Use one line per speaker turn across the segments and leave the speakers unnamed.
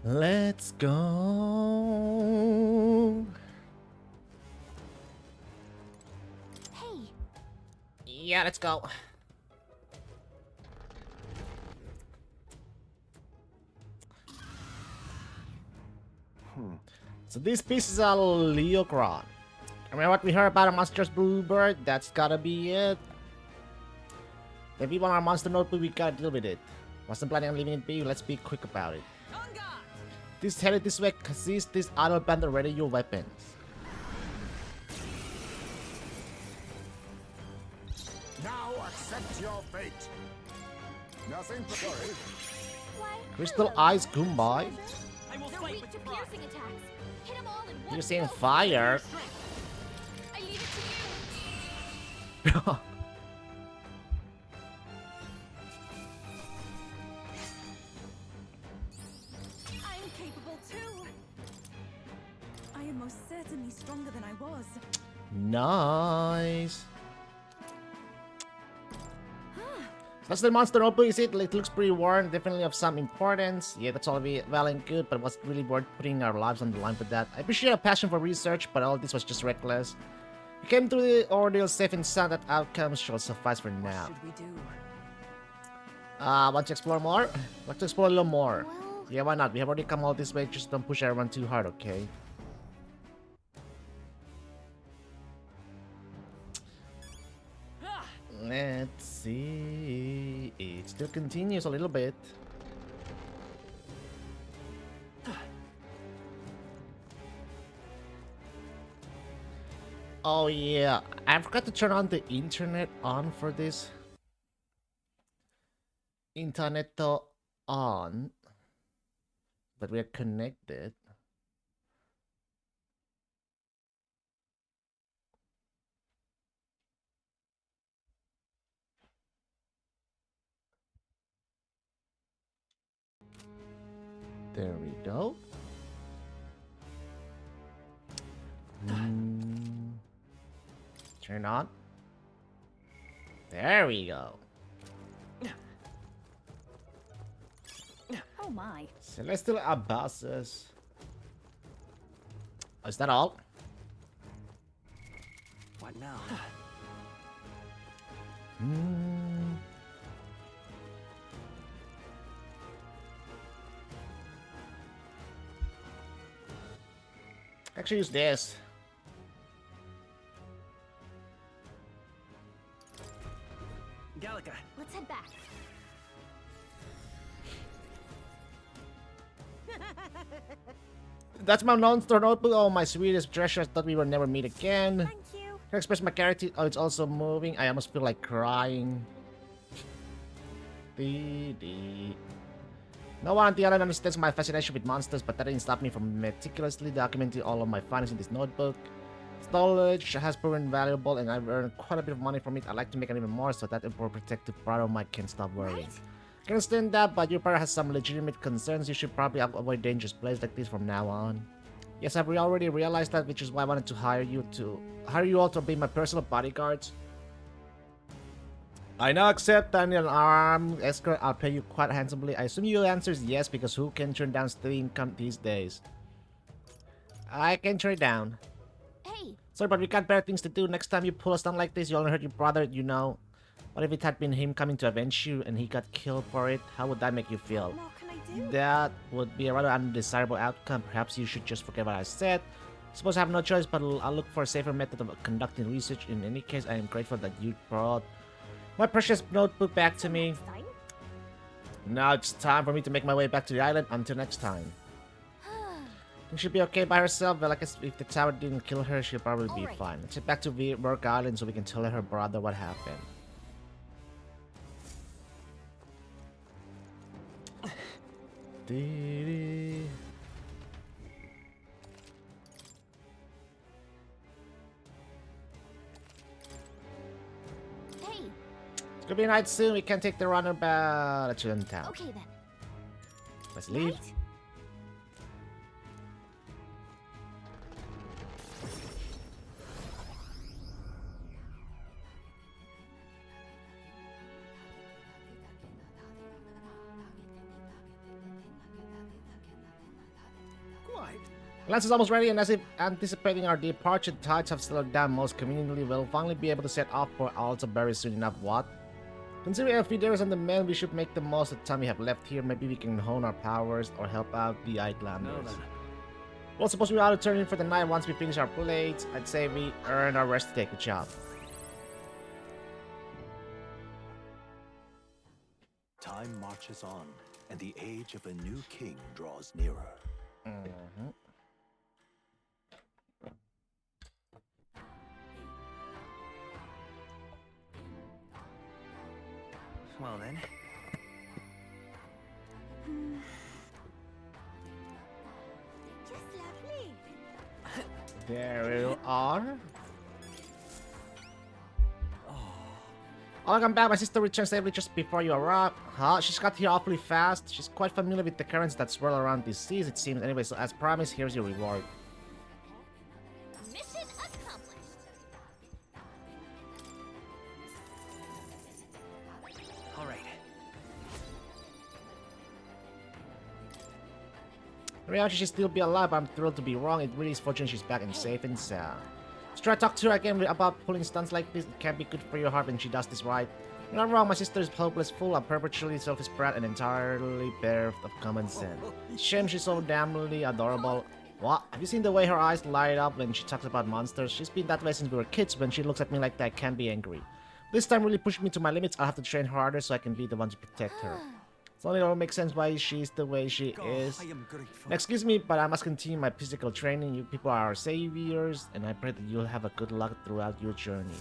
Let's go.
Hey.
Yeah, let's go. So this piece is a Leocron. Remember what we heard about a monstrous bluebird? That's gotta be it. If we want our monster notebook, we gotta deal with it. Wasn't planning on leaving it be, let's be quick about it. This headed this way sees this idle band of radio weapons.
Now accept your fate. Nothing sorry.
Crystal Eyes Goombai.
They're weak to piercing attacks. Hit them all in one
Using
fell
fire.
swoop. I leave it to you. I'm capable too.
I am most certainly stronger than I was.
Nice. That's the monster notebook, is it? It looks pretty worn, definitely of some importance. Yeah, that's all well and good, but was really worth putting our lives on the line for that. I appreciate a passion for research, but all this was just reckless. We came through the ordeal safe and sound. That outcomes shall suffice for now.
What should we do?
Want to explore more? Want to explore a little more?
Well,
Yeah, why not? We have already come all this way, just don't push everyone too hard, okay? Let's see. It still continues a little bit. Oh yeah, I forgot to turn on the internet on for this. Internet on, but we are connected. There we go. Turn on. There we go.
Oh my.
Celestial Abbasses. Oh, is that all?
What now?
Actually, use this.
Gallica.
let's head back.
That's my non-store notebook. Oh, my sweetest treasure. I thought we would never meet again.
Thank you.
Can I express my character? Oh, it's also moving. I almost feel like crying. No one on the island understands my fascination with monsters, but that didn't stop me from meticulously documenting all of my findings in this notebook. This knowledge has proven valuable, and I've earned quite a bit of money from it. I'd like to make it even more so that the protective part of mine can stop worrying.
Right?
I can understand that, but your partner has some legitimate concerns. You should probably avoid dangerous places like this from now on. Yes, I've already realized that, which is why I wanted to hire you all to be my personal bodyguards. I now accept an armed escort. I'll pay you quite handsomely. I assume your answer is yes, because who can turn down steady income these days? I can turn it down.
Hey,
Sorry, but we got better things to do. Next time you pull us down like this, you only hurt your brother, you know. What if it had been him coming to avenge you and he got killed for it? How would that make you feel?
What more can I do?
That would be a rather undesirable outcome. Perhaps you should just forget what I said. Suppose I have no choice, but I'll look for a safer method of conducting research. In any case, I am grateful that you brought my precious notebook back to me.
Next time?
Now it's time for me to make my way back to the island. Until next time. Think she'll be okay by herself? Well, I guess if the tower didn't kill her, she'll probably be
Alright.
fine. Let's head back to Work Island so we can tell her brother what happened. Dee-dee.
hey.
It's gonna be night soon. We can take the runabout to town.
Okay then.
Let's leave.
Right?
right.
Lance is almost ready, and as if anticipating our departure, the tides have slowed down most conveniently. We'll finally be able to set off for Alta very soon enough. What? Considering a few days on the men, we should make the most of the time we have left here. Maybe we can hone our powers or help out the
No,
Islanders.
then.
Well, suppose we ought to turn in for the night once we finish our plates. I'd say we earn our rest to take a job.
Time marches on, and the age of a new king draws nearer.
Mhm.
Well then.
Just lovely.
There you are. Welcome back. My sister returned safely just before you arrived. Huh? She's got here awfully fast. She's quite familiar with the currents that swirl around these seas, it seems. Anyway, so as promised, here's your reward.
Mission accomplished.
All right.
In reality, she'd still be alive, but I'm thrilled to be wrong. It really is fortunate she's back and safe and sound. Let's try to talk to her again about pulling stunts like this. It can't be good for your heart when she does this right. You're not wrong, my sister is hopeless, full of perpetually selfish brat and entirely bereft of common sense. Shame she's so damnably adorable. What? Have you seen the way her eyes light up when she talks about monsters? She's been that way since we were kids. When she looks at me like that, I can't be angry. This time really pushed me to my limits. I'll have to train harder so I can be the one to protect her. It's only all makes sense why she's the way she is.
I am grateful.
Now, excuse me, but I must continue my physical training. You people are our saviors, and I pray that you'll have a good luck throughout your journey.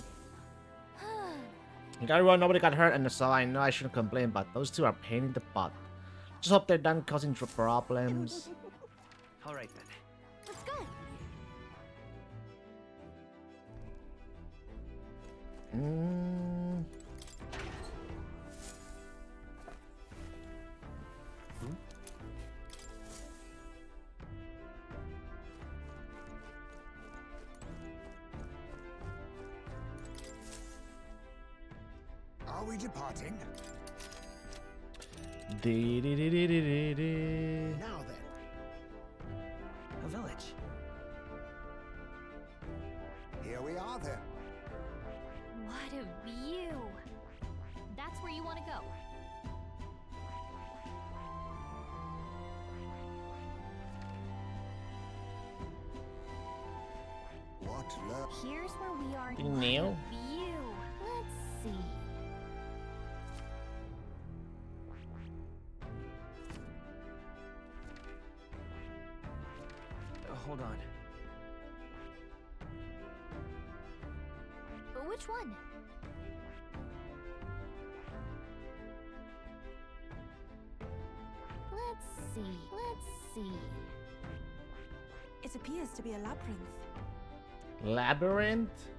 You got everyone, nobody got hurt, and so I know I shouldn't complain, but those two are pain in the butt. Just hope they're done causing problems.
All right then.
Let's go.
Are we departing?
Dee-dee-dee-dee-dee-dee.
Now then.
A village.
Here we are then.
What a view. That's where you want to go.
What love?
Here's where we are.
Neil?
What a view. Let's see.
Hold on.
Which one? Let's see. Let's see.
It appears to be a labyrinth.
Labyrinth?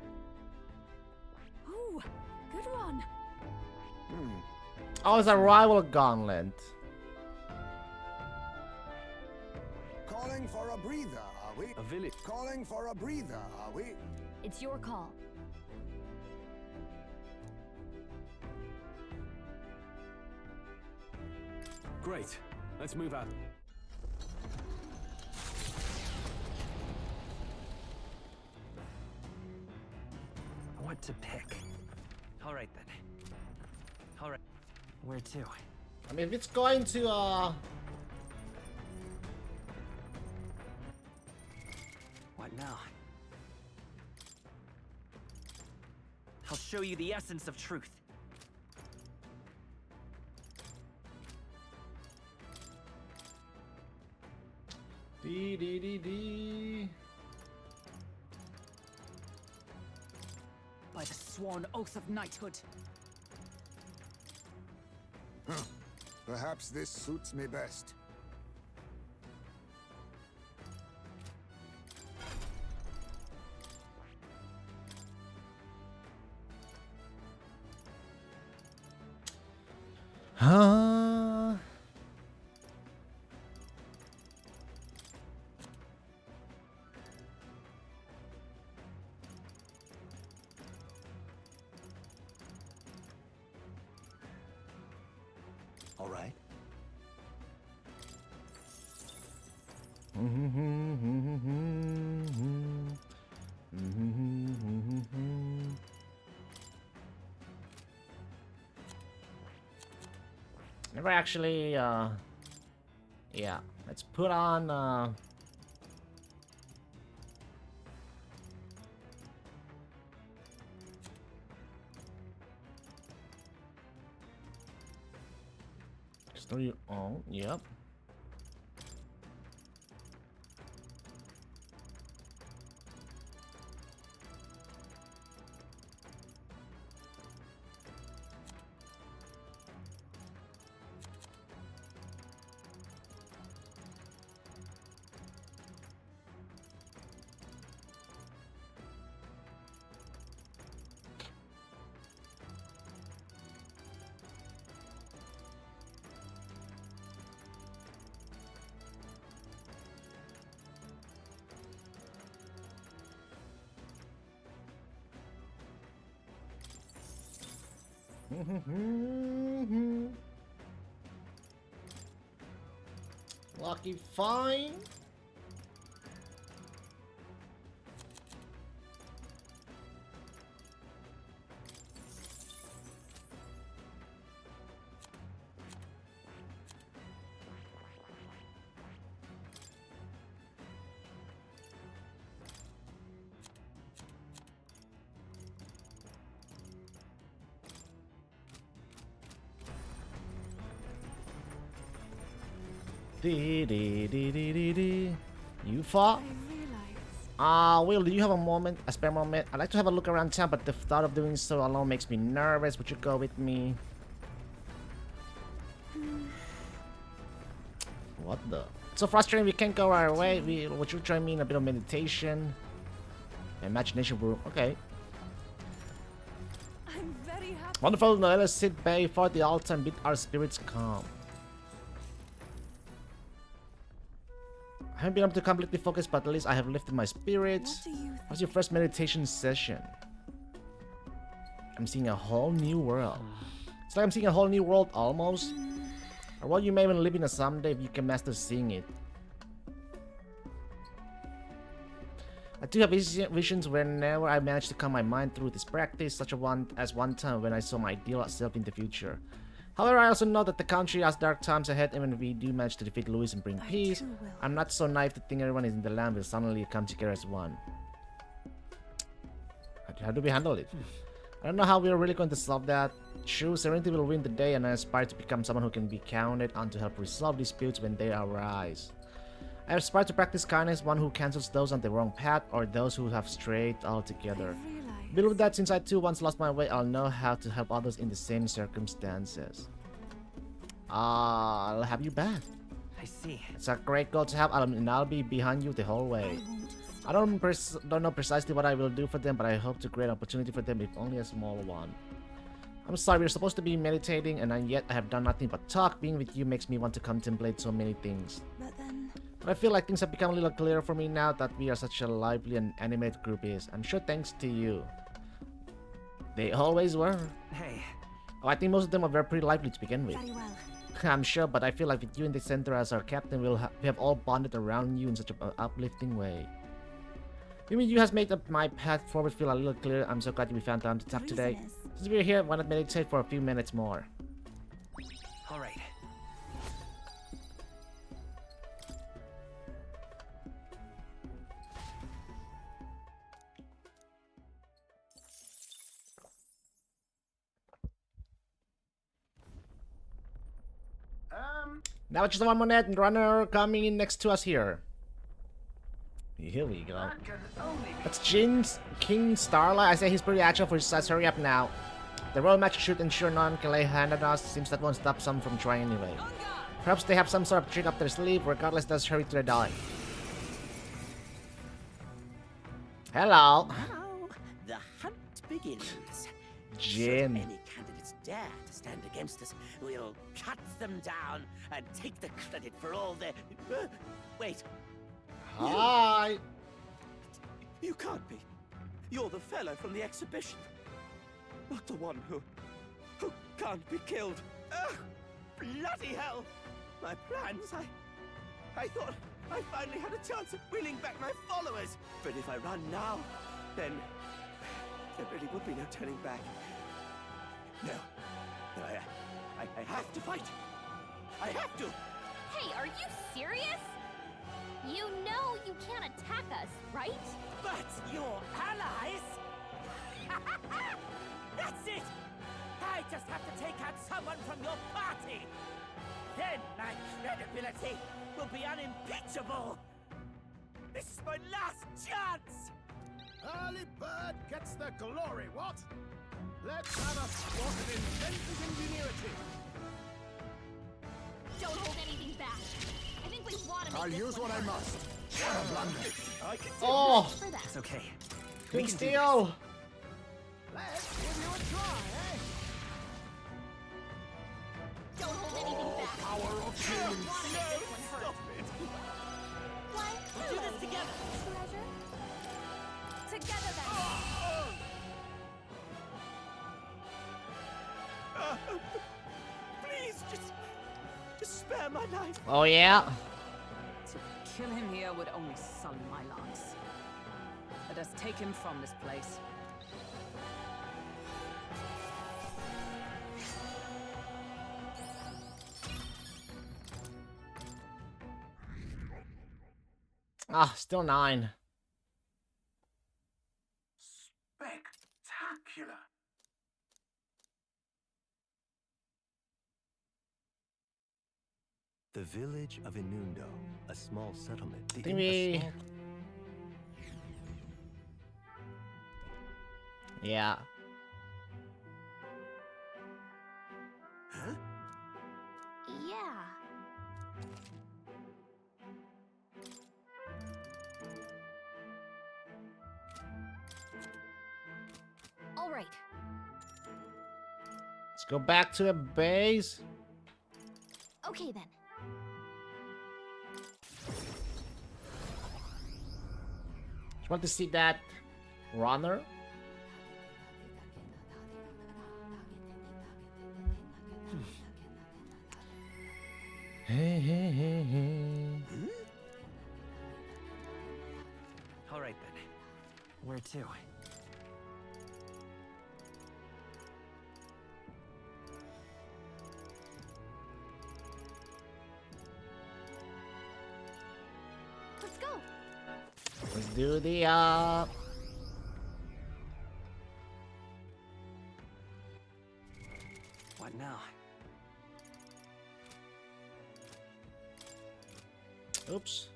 Ooh, good one.
Oh, it's a rival gauntlet.
Calling for a breather, are we?
A village.
Calling for a breather, are we?
It's your call.
Great. Let's move out. What to pick? All right then. All right. Where to?
I mean, if it's going to,
What now? I'll show you the essence of truth.
Dee-dee-dee-dee.
By the sworn oath of knighthood.
Perhaps this suits me best.
Huh?
All right.
Never actually, yeah. Let's put on, story on, yep. Lucky fine. You fought?
I realize.
Will, do you have a moment, a spare moment? I'd like to have a look around town, but the thought of doing so alone makes me nervous. Would you go with me? What the? It's so frustrating we can't go our way. Would you join me in a bit of meditation? Imagination room. Okay.
I'm very happy.
Wonderful. Now let us sit before the altar and bid our spirits calm. I haven't been able to completely focus, but at least I have lifted my spirits.
What do you think?
How's your first meditation session? I'm seeing a whole new world. It's like I'm seeing a whole new world almost. Or what you may even live in a someday if you can master seeing it. I do have visions whenever I manage to calm my mind through this practice, such as one time when I saw my ideal self in the future. However, I also know that the country has dark times ahead, even if we do manage to defeat Louis and bring peace.
too will.
I'm not so naive to think everyone in the land will suddenly come together as one. How do we handle it? I don't know how we're really going to solve that. True, Serenity will win the day, and I aspire to become someone who can be counted on to help resolve disputes when they arise. I aspire to practice kindness, one who cancels those on the wrong path or those who have strayed altogether.
I realize.
Believe that since I too once lost my way, I'll know how to help others in the same circumstances. I'll have you back.
I see.
It's a great goal to have, and I'll be behind you the whole
I
way.
won't
I don't know precisely what I will do for them, but I hope to create an opportunity for them, if only a small one. I'm sorry, we're supposed to be meditating, and yet I have done nothing but talk. Being with you makes me want to contemplate so many things.
But then,
But I feel like things have become a little clearer for me now that we are such a lively and animated group is. I'm sure thanks to you. They always were.
Hey,
Oh, I think most of them are pretty lively to begin with.
very well.
I'm sure, but I feel like with you in the center as our captain, we have all bonded around you in such an uplifting way. Maybe you has made my path forward feel a little clearer. I'm so glad we found time to talk today.
Reason is,
Since we're here, why not meditate for a few minutes more?
all right.
Now it's just one minute and runner coming in next to us here. Here we go. That's Jin's King Starlight. I say he's pretty agile for his size. Hurry up now. The royal match should ensure none can lay hand on us. Seems that won't stop some from trying anyway. Perhaps they have some sort of trick up their sleeve. Regardless, let's hurry to the die. Hello.
Now, the hunt begins. Should
Jin.
any candidates dare to stand against us, we'll cut them down and take the credit for all their... wait,
Hi.
you can't be. You're the fellow from the exhibition. Not the one who can't be killed. Ugh, bloody hell! My plans, I thought I finally had a chance of winning back my followers. But if I run now, then there really would be no turning back. No, I have to fight. I have to.
Hey, are you serious? You know you can't attack us, right?
But your allies? That's it! I just have to take out someone from your party. Then my credibility will be unimpeachable. This is my last chance!
Early bird gets the glory, what? Let's have a spot of inventive ingenuity.
Don't hold anything back. I think we want to make
I'll
this
use
one
what I
hurt.
must. What a blunder.
I can do
Oh,
For that.
It's okay.
King
can do
Steel.
Let's give you a try, eh?
Don't hold anything back.
Power of
I
kings.
want to make this one hurt.
Stop it!
Why?
Do this together.
Treasure? Together then.
Please, just spare my life.
Oh yeah.
To kill him here would only sully my lance. Let us take him from this place.
Ah, still 9.
Spectacular. The village of Inundo, a small settlement.
Think we... Yeah.
Huh?
Yeah. All right.
Let's go back to the base.
Okay then.
Just want to see that runner. Hey, hey, hey, hey.
All right then. Where to?
Let's go.
Let's do the
What now?
oops.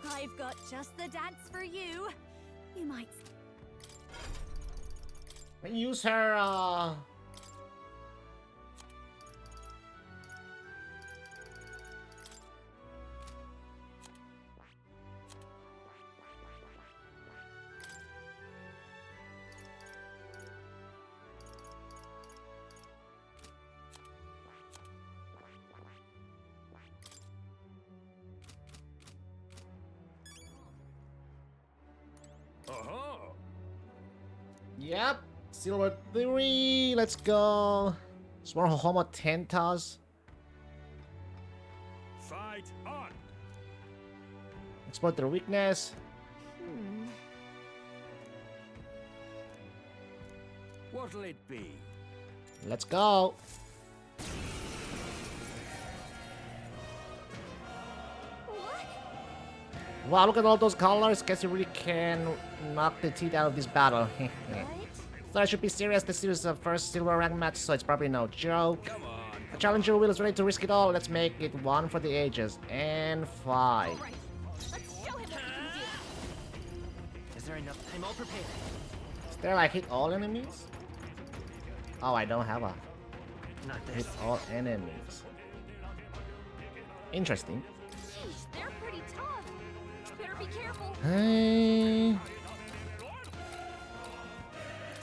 I've got just the dance for you. You might.
Use her Yep. Silver 3. Let's go. Swarm Homo Tentas.
Fight on.
Exploit their weakness.
What'll it be?
Let's go. Wow, look at all those colors. Guess you really can knock the teeth out of this battle. So I should be serious. This is the first silver rank match, so it's probably no joke.
Come on.
The challenger wheel is ready to risk it all. Let's make it one for the ages. And 5.
All right. Let's show him what we can do.
Is there enough time? All prepared.
Is there like hit all enemies? Oh, I don't have a
Not
hit
this.
all enemies. Interesting.
Jeez, they're pretty tough. Better be careful.
Hey.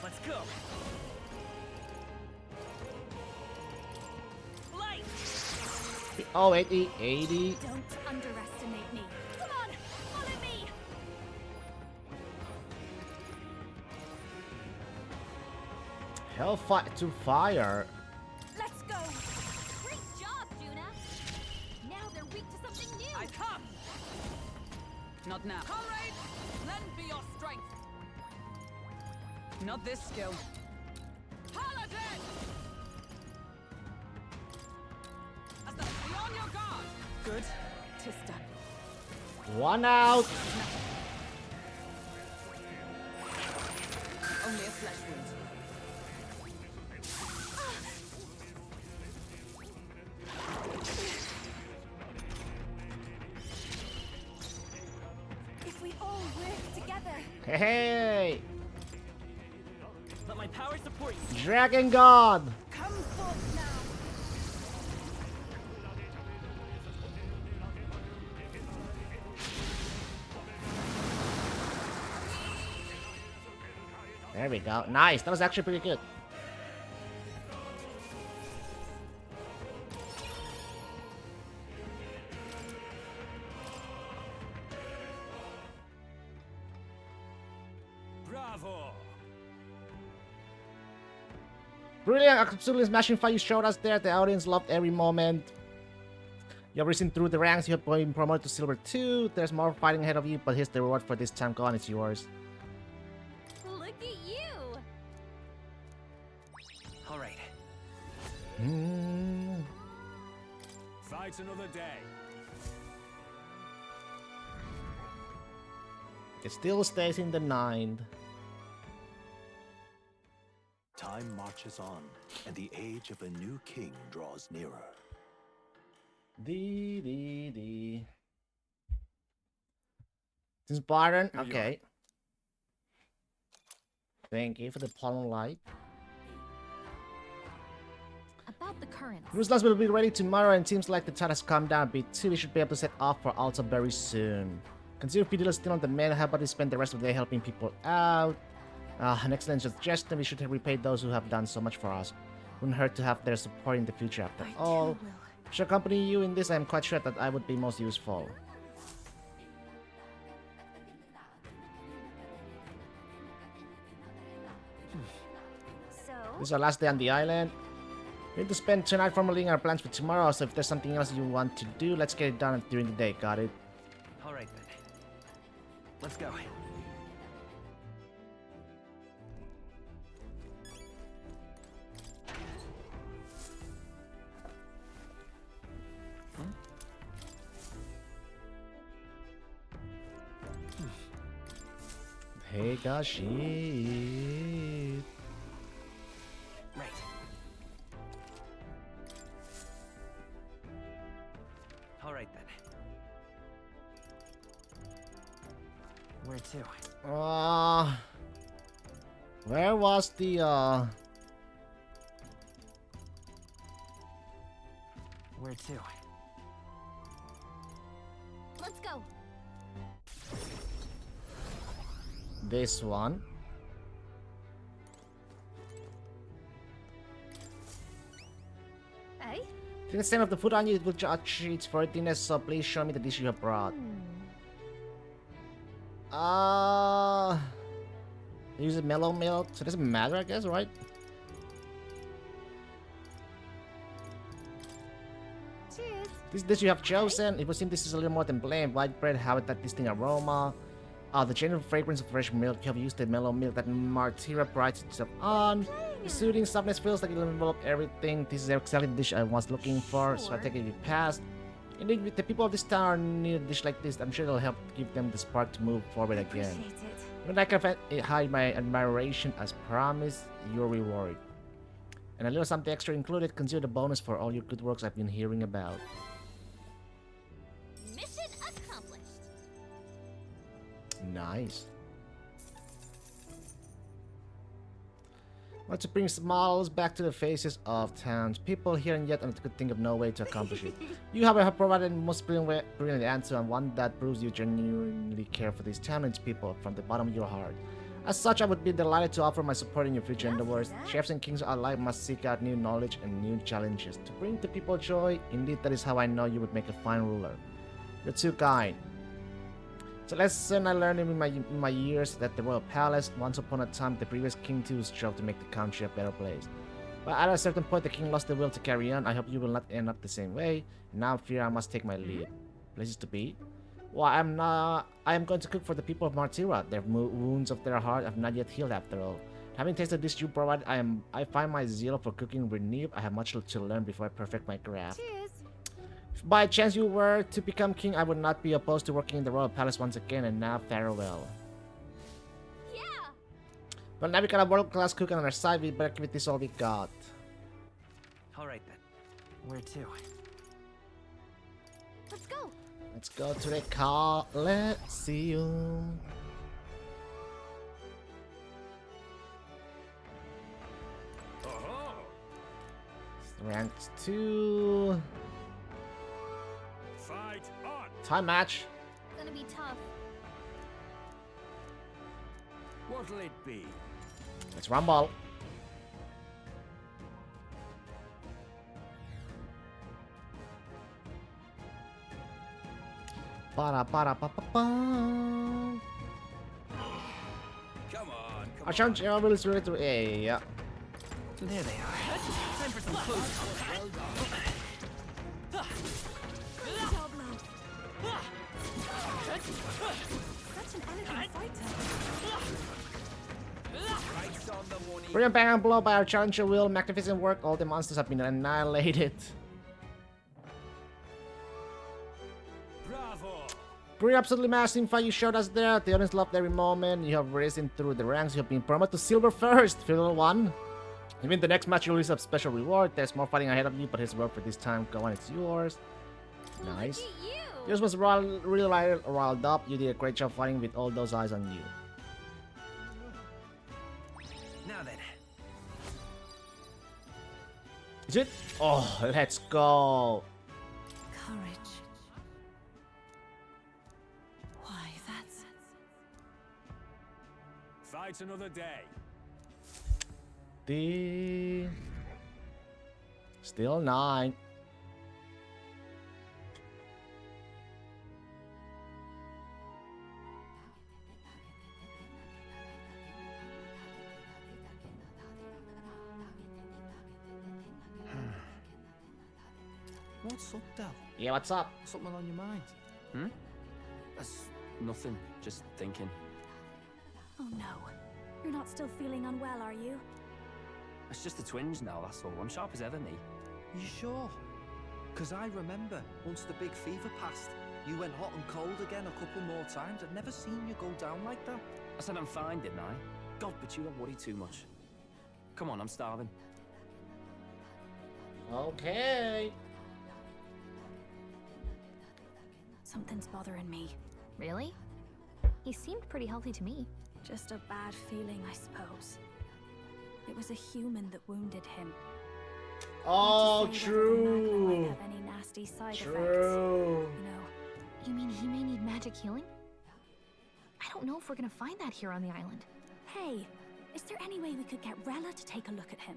Let's go.
Light.
Oh, 80, 80.
Don't underestimate me.
Come on, follow me.
Hellfire to fire.
Let's go.
Great job, Juna. Now they're weak to something new.
I come! Not now. Comrades, lend me your strength. Not this skill. Paladin! Be on your guard. Good. Tis done.
One out.
Only a flesh wound.
If we all work together.
Hey,
Let my power support you.
Dragon God.
Come forth now.
There we go. Nice. That was actually pretty good.
Bravo.
Brilliant, absolutely smashing fight you showed us there. The audience loved every moment. You have risen through the ranks. You have been promoted to Silver 2. There's more fighting ahead of you, but here's the reward for this time. Go on, it's yours.
Look at you.
All right.
Fight another day.
It still stays in the 9th.
Time marches on, and the age of a new king draws nearer.
D. Since Byron,
Here you
okay. Thank you for the pollen light.
About the currents.
Ruslan's will be ready tomorrow, and it seems like the tide has come down a bit too. We should be able to set off for Alta very soon. Consider Fidel is still on the main. How about we spend the rest of the day helping people out? An excellent suggestion. We should repay those who have done so much for us. Wouldn't hurt to have their support in the future after
I
all.
too will.
Should accompany you in this. I am quite sure that I would be most useful.
So,
This is our last day on the island. We need to spend tonight formulating our plans for tomorrow, so if there's something else you want to do, let's get it done during the day, got it?
All right then. Let's go.
Hey, gosh, shit.
Right. All right then. Where to?
Where was the,
Where to?
let's go.
this one?
Eh?
Think the same of the food on you will judge its worthiness, so please show me the dish you have brought. Use mellow milk, so it doesn't matter, I guess, right?
Cheers.
This dish you have chosen, it would seem this is a little more than plain. White bread, have that distinct aroma. The genuine fragrance of fresh milk. You have used the mellow milk that Martira prides itself on. The soothing softness feels like it'll envelop everything. This is exactly the dish I was looking for, so I take it you passed. Indeed, the people of this town need a dish like this. I'm sure it'll help give them the spark to move forward again.
Appreciate it.
When I can hide my admiration as promised, your reward. And a little something extra included. Consider the bonus for all your good works I've been hearing about.
Mission accomplished.
Nice. Want to bring smiles back to the faces of townspeople here, and yet I could think of no way to accomplish it. You, however, have provided the most brilliant answer, and one that proves you genuinely care for these townspeople from the bottom of your heart. As such, I would be delighted to offer my support in your future endeavors. Chefs and kings alike must seek out new knowledge and new challenges to bring the people joy. Indeed, that is how I know you would make a fine ruler. You're too kind. It's a lesson I learned in my years that the royal palace, once upon a time, the previous king too strove to make the country a better place. But at a certain point, the king lost the will to carry on. I hope you will not end up the same way. Now I fear I must take my leave. Places to be? Well, I am going to cook for the people of Martira. Their wounds of their heart have not yet healed after all. Having tasted this you provide, I find my zeal for cooking renewed. I have much to learn before I perfect my craft.
Cheers.
If by chance you were to become king, I would not be opposed to working in the royal palace once again. And now, farewell.
Yeah.
Well, now we got a world-class cook on our side. We better give it this all we got.
All right then. Where to?
Let's go.
Let's go to the Coliseum. Ranked 2.
Fight on!
Time match.
Gonna be tough.
What'll it be?
Let's rumble. Para para pa pa pa.
Come on,
Our champion will is ready to yeah.
There they are. Time for some close combat.
Good job, lad. Such an elegant fighter.
Brilliant bang and blow by our challenger will. Magnificent work. All the monsters have been annihilated.
Bravo!
Great, absolutely massive fight you showed us there. The audience loved every moment. You have risen through the ranks. You have been promoted to silver first. Fiddle 1. Even the next match, you'll receive a special reward. There's more fighting ahead of you, but his reward for this time, go on, it's yours. Nice.
Look at you.
Yours was really riled up. You did a great job fighting with all those eyes on you.
Now then.
Is it? Oh, let's go.
Courage. Why, that's...
Fight another day.
Still 9.
What's up, Dal?
Yeah, what's up?
Something on your mind?
Hmm?
That's nothing. Just thinking.
Oh no. You're not still feeling unwell, are you?
It's just a twinge now, that's all. I'm sharp as ever, me.
You sure? Because I remember, once the big fever passed, you went hot and cold again a couple more times. I've never seen you go down like that.
I said I'm fine, didn't I? God, but you don't worry too much. Come on, I'm starving.
Okay.
Something's bothering me.
Really? He seemed pretty healthy to me.
Just a bad feeling, I suppose. It was a human that wounded him.
Oh,
Not to say whether the magma
true.
might have any nasty side effects.
True.
You know,
You mean he may need magic healing? I don't know if we're gonna find that here on the island.
hey, is there any way we could get Rella to take a look at him?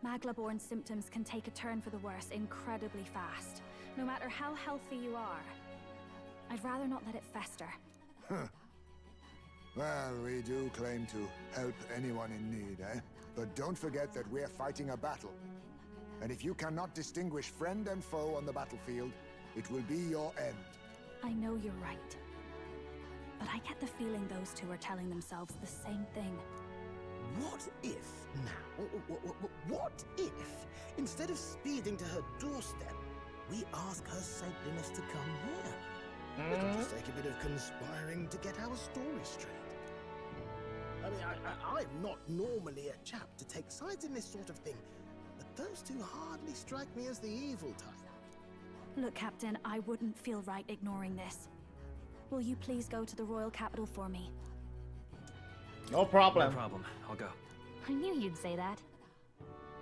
Magla-born symptoms can take a turn for the worse incredibly fast, no matter how healthy you are. I'd rather not let it fester.
Well, we do claim to help anyone in need, eh? But don't forget that we're fighting a battle. And if you cannot distinguish friend and foe on the battlefield, it will be your end.
I know you're right. But I get the feeling those two are telling themselves the same thing.
What if now? What if, instead of speeding to her doorstep, we ask her saintliness to come here? It'll just take a bit of conspiring to get our story straight. I mean, I'm not normally a chap to take sides in this sort of thing, but those two hardly strike me as the evil type.
Look, Captain, I wouldn't feel right ignoring this. Will you please go to the royal capital for me?
No problem.
No problem. I'll go.
I knew you'd say that.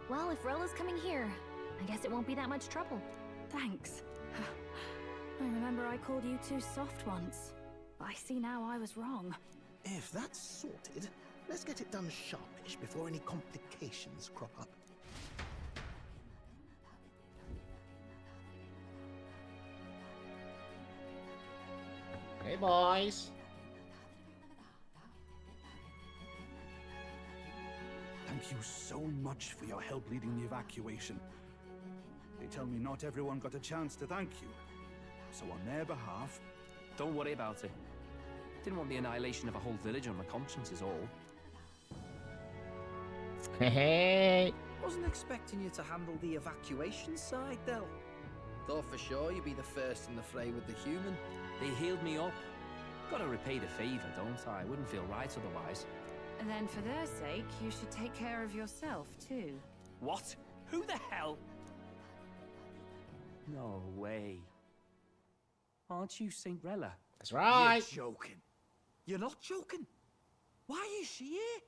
Well, if Rella's coming here, I guess it won't be that much trouble.
Thanks. I remember I called you too soft once. I see now I was wrong.
If that's sorted, let's get it done sharpish before any complications crop up.
Hey, boys.
Thank you so much for your help leading the evacuation. They tell me not everyone got a chance to thank you. So on their behalf...
Don't worry about it. Didn't want the annihilation of a whole village on my conscience is all.
Hey.
Wasn't expecting you to handle the evacuation side, Del. Thought for sure you'd be the first in the fray with the human.
They healed me up. Gotta repay the favor, don't I? Wouldn't feel right otherwise.
And then for their sake, you should take care of yourself, too.
What? Who the hell? No way. Aren't you Cinderella?
That's right.
You're joking. You're not joking. Why is she here?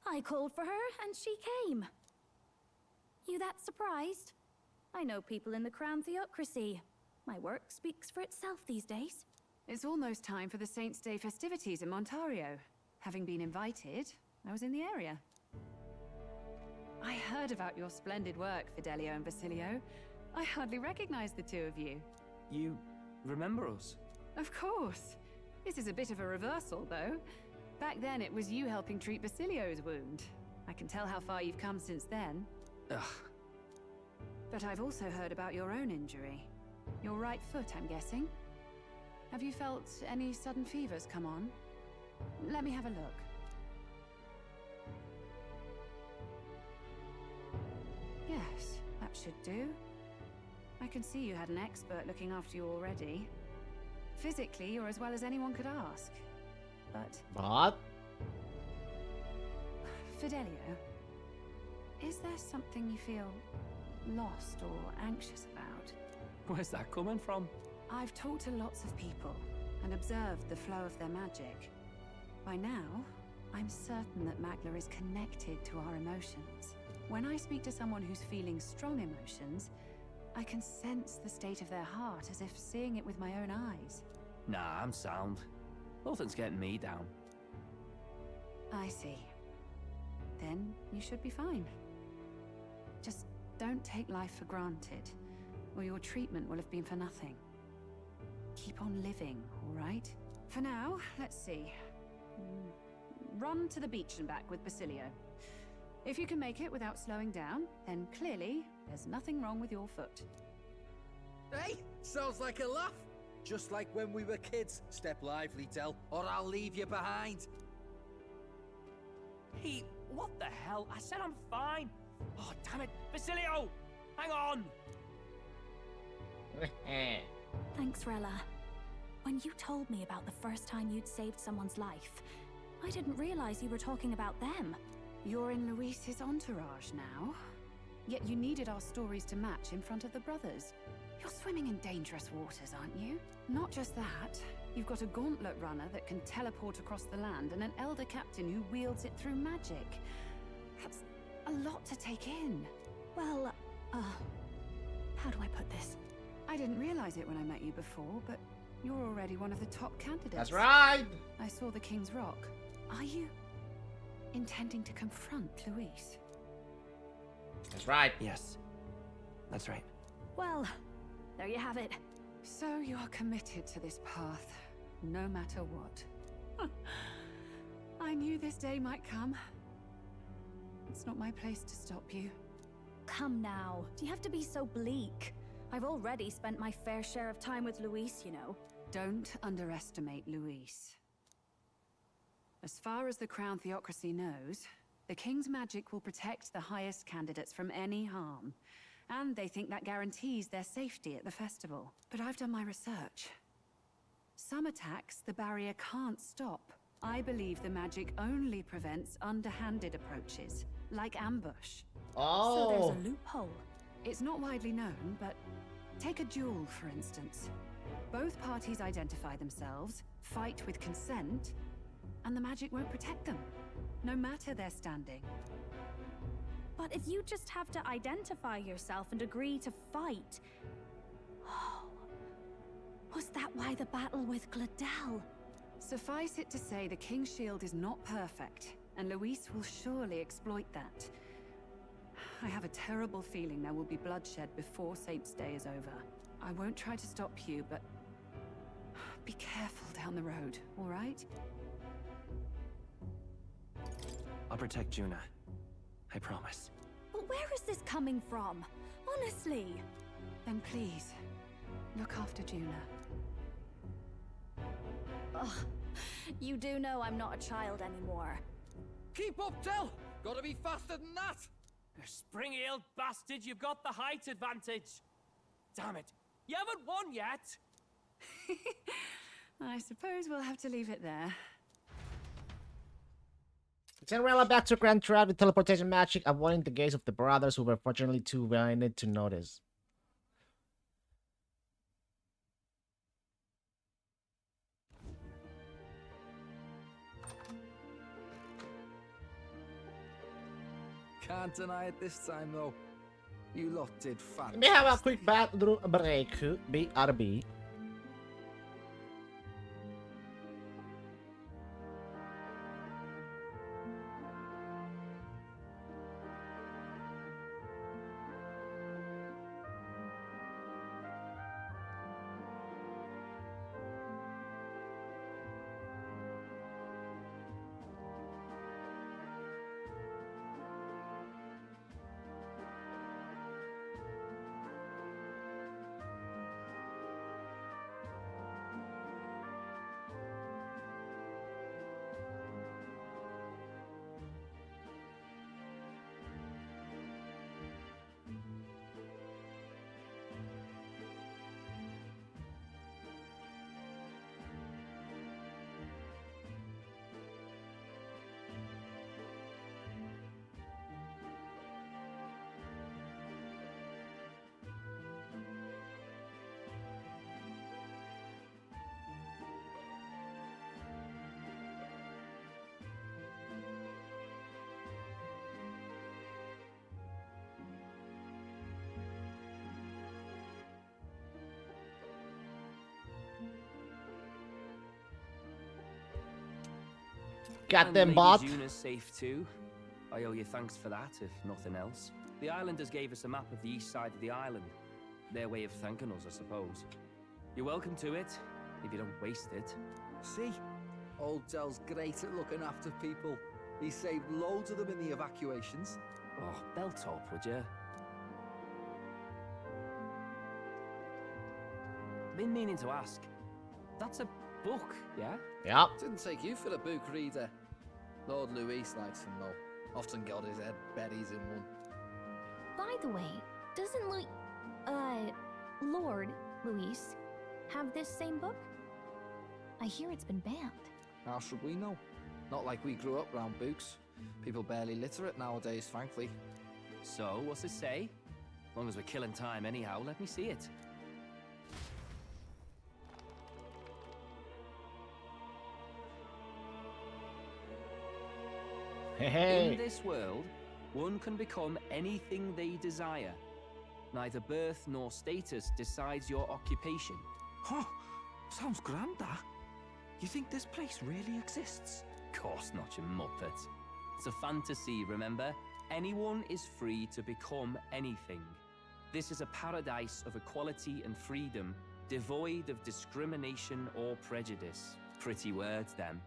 I called for her and she came. You that surprised? I know people in the Crown Theocracy. My work speaks for itself these days.
It's almost time for the Saints' Day festivities in Montario. Having been invited, I was in the area. I heard about your splendid work, Fidelio and Basilio. I hardly recognize the two of you.
You remember us?
Of course. This is a bit of a reversal, though. Back then, it was you helping treat Basilio's wound. I can tell how far you've come since then.
Ugh.
But I've also heard about your own injury. Your right foot, I'm guessing. Have you felt any sudden fevers come on? Let me have a look. Yes, that should do. I can see you had an expert looking after you already. Physically, you're as well as anyone could ask. But...
What?
Fidelio, is there something you feel lost or anxious about?
Where's that coming from?
I've talked to lots of people and observed the flow of their magic. By now, I'm certain that Magla is connected to our emotions. When I speak to someone who's feeling strong emotions, I can sense the state of their heart as if seeing it with my own eyes.
Nah, I'm sound. Nothing's getting me down.
I see. Then you should be fine. Just don't take life for granted, or your treatment will have been for nothing. Keep on living, all right? For now, let's see. Run to the beach and back with Basilio. If you can make it without slowing down, then clearly there's nothing wrong with your foot.
Hey, sounds like a laugh. Just like when we were kids. Step lively, Del, or I'll leave you behind.
Hey, what the hell? I said I'm fine. Oh, damn it. Basilio! Hang on!
Thanks, Rella. When you told me about the first time you'd saved someone's life, I didn't realize you were talking about them.
You're in Luis's entourage now. Yet you needed our stories to match in front of the brothers. You're swimming in dangerous waters, aren't you? Not just that, you've got a gauntlet runner that can teleport across the land and an elder captain who wields it through magic. That's a lot to take in.
Well, how do I put this?
I didn't realize it when I met you before, but you're already one of the top candidates.
That's right!
I saw the King's Rock. Are you intending to confront Luis?
That's right.
Yes. That's right.
Well, there you have it.
So you are committed to this path, no matter what. I knew this day might come. It's not my place to stop you.
Come now, do you have to be so bleak? I've already spent my fair share of time with Luis, you know.
Don't underestimate Luis. As far as the Crown Theocracy knows, the King's magic will protect the highest candidates from any harm. And they think that guarantees their safety at the festival. But I've done my research. Some attacks the barrier can't stop. I believe the magic only prevents underhanded approaches, like ambush.
Oh.
So there's a loophole.
It's not widely known, but take a duel, for instance. Both parties identify themselves, fight with consent, and the magic won't protect them, no matter their standing.
But if you just have to identify yourself and agree to fight... Oh, was that why the battle with Gladel?
Suffice it to say the King's Shield is not perfect, and Luis will surely exploit that. I have a terrible feeling there will be bloodshed before Saints' Day is over. I won't try to stop you, but be careful down on the road, all right?
I'll protect Juna. I promise.
But where is this coming from? Honestly.
Then please, look after Juna.
Ugh. You do know I'm not a child anymore.
Keep up, Del! Gotta be faster than that!
You spring-heeled bastard, you've got the height advantage. Damn it, you haven't won yet.
I suppose we'll have to leave it there.
Cinderella back to Grand Trap with teleportation magic, avoiding the gaze of the brothers who were fortunately too blinded to notice.
Can't deny it this time, though. You lot did fantastic.
We have a quick bathroom break. BRB. Got them, bot.
Juna's safe too. I owe you thanks for that, if nothing else. The islanders gave us a map of the east side of the island. Their way of thanking us, I suppose. You're welcome to it, if you don't waste it.
See? Old Del's great at looking after people. He saved loads of them in the evacuations.
Oh, belt up, would you? Been meaning to ask. That's a book, yeah?
Yeah.
Didn't take you for a book reader. Lord Luis likes them though. Often got his head buried in one.
By the way, doesn't Lord Luis have this same book? I hear it's been banned.
How should we know? Not like we grew up round books. People barely literate nowadays, frankly.
So, what's it say? As long as we're killing time anyhow, let me see it.
Hey.
In this world, one can become anything they desire. Neither birth nor status decides your occupation.
Huh, sounds grand, that. You think this place really exists?
Of course not, you muppet. It's a fantasy, remember? Anyone is free to become anything. This is a paradise of equality and freedom, devoid of discrimination or prejudice. Pretty words, them.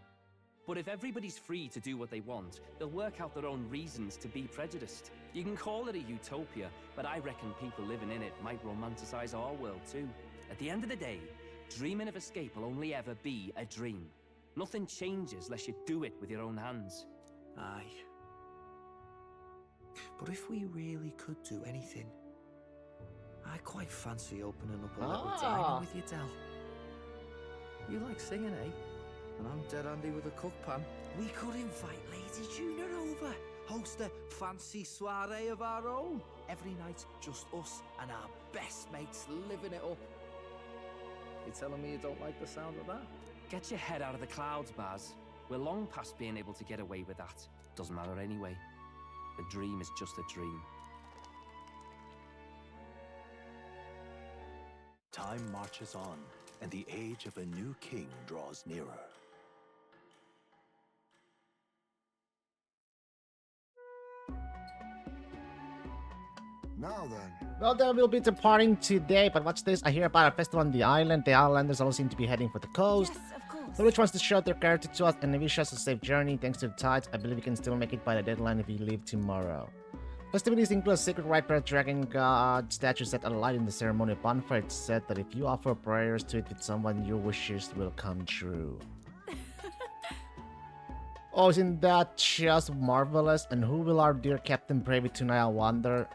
But if everybody's free to do what they want, they'll work out their own reasons to be prejudiced. You can call it a utopia, but I reckon people living in it might romanticize our world too. At the end of the day, dreaming of escape will only ever be a dream. Nothing changes unless you do it with your own hands.
Aye. But if we really could do anything, I quite fancy opening up a little diner with you, Del. You like singing, eh? And I'm dead handy with a cook pan. We could invite Lady Juna over. Host a fancy soiree of our own. Every night, just us and our best mates living it up. You telling me you don't like the sound of that?
Get your head out of the clouds, Baz. We're long past being able to get away with that. Doesn't matter anyway. A dream is just a dream.
Time marches on, and the age of a new king draws nearer.
Now then.
Well, they will be departing today, but what's this? I hear about a festival on the island. The islanders all seem to be heading for the coast.
Yes, of course.
The witch wants to show their character to us and wish us a safe journey. Thanks to the tides, I believe we can still make it by the deadline if we leave tomorrow. Festivities include a sacred rite for dragon god statues that alight in the ceremonial bonfire. It's said that if you offer prayers to it with someone, your wishes will come true. Oh, isn't that just marvelous? And who will our dear captain pray with tonight, I wonder?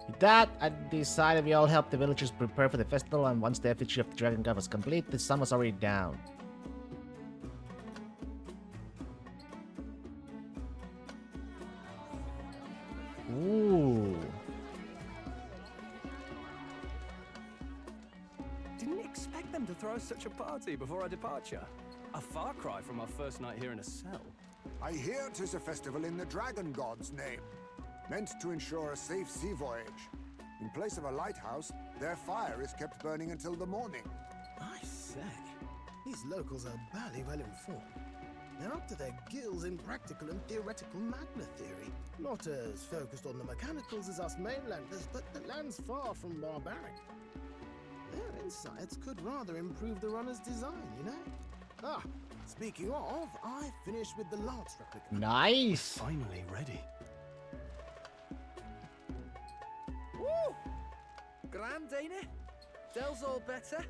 With that, I decided we all help the villagers prepare for the festival, and once the effigy of the dragon god was complete, the sun was already down. Ooh.
Didn't expect them to throw such a party before our departure. A far cry from our first night here in a cell.
I hear 'tis a festival in the dragon god's name, meant to ensure a safe sea voyage. In place of a lighthouse, their fire is kept burning until the morning.
I say, these locals are barely well informed. They're up to their gills in practical and theoretical magna theory. Not as focused on the mechanicals as us mainlanders, but the land's far from barbaric. Their insights could rather improve the runner's design, you know? Ah, speaking of, I finished with the lance replica.
Nice!
Finally ready.
Woo! Grand, ain't it? Dell's all better.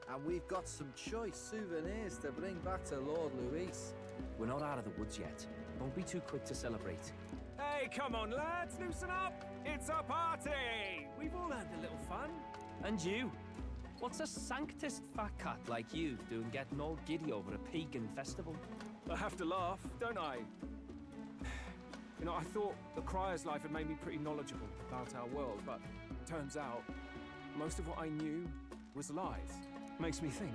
And we've got some choice souvenirs to bring back to Lord Luis.
We're not out of the woods yet. Don't be too quick to celebrate.
Hey, come on, lads, loosen up! It's a party! We've all had a little fun.
And you? What's a sanctist fat cat like you doing getting all giddy over a pagan festival?
I have to laugh, don't I? You know, I thought the Crier's life had made me pretty knowledgeable about our world, but turns out most of what I knew was lies. Makes me think,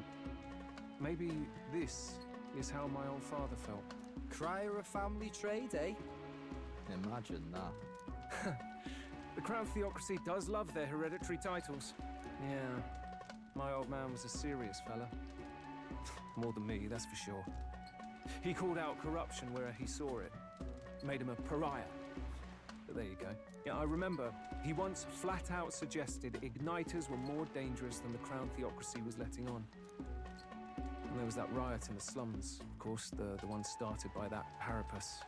maybe this is how my old father felt.
Crier a family trade, eh? Imagine that.
The Crown Theocracy does love their hereditary titles. Yeah, my old man was a serious fella. More than me, that's for sure. He called out corruption where he saw it. Made him a pariah. But there you go. Yeah, I remember he once flat out suggested igniters were more dangerous than the Crown Theocracy was letting on. And there was that riot in the slums, of course, the one started by that Parapus.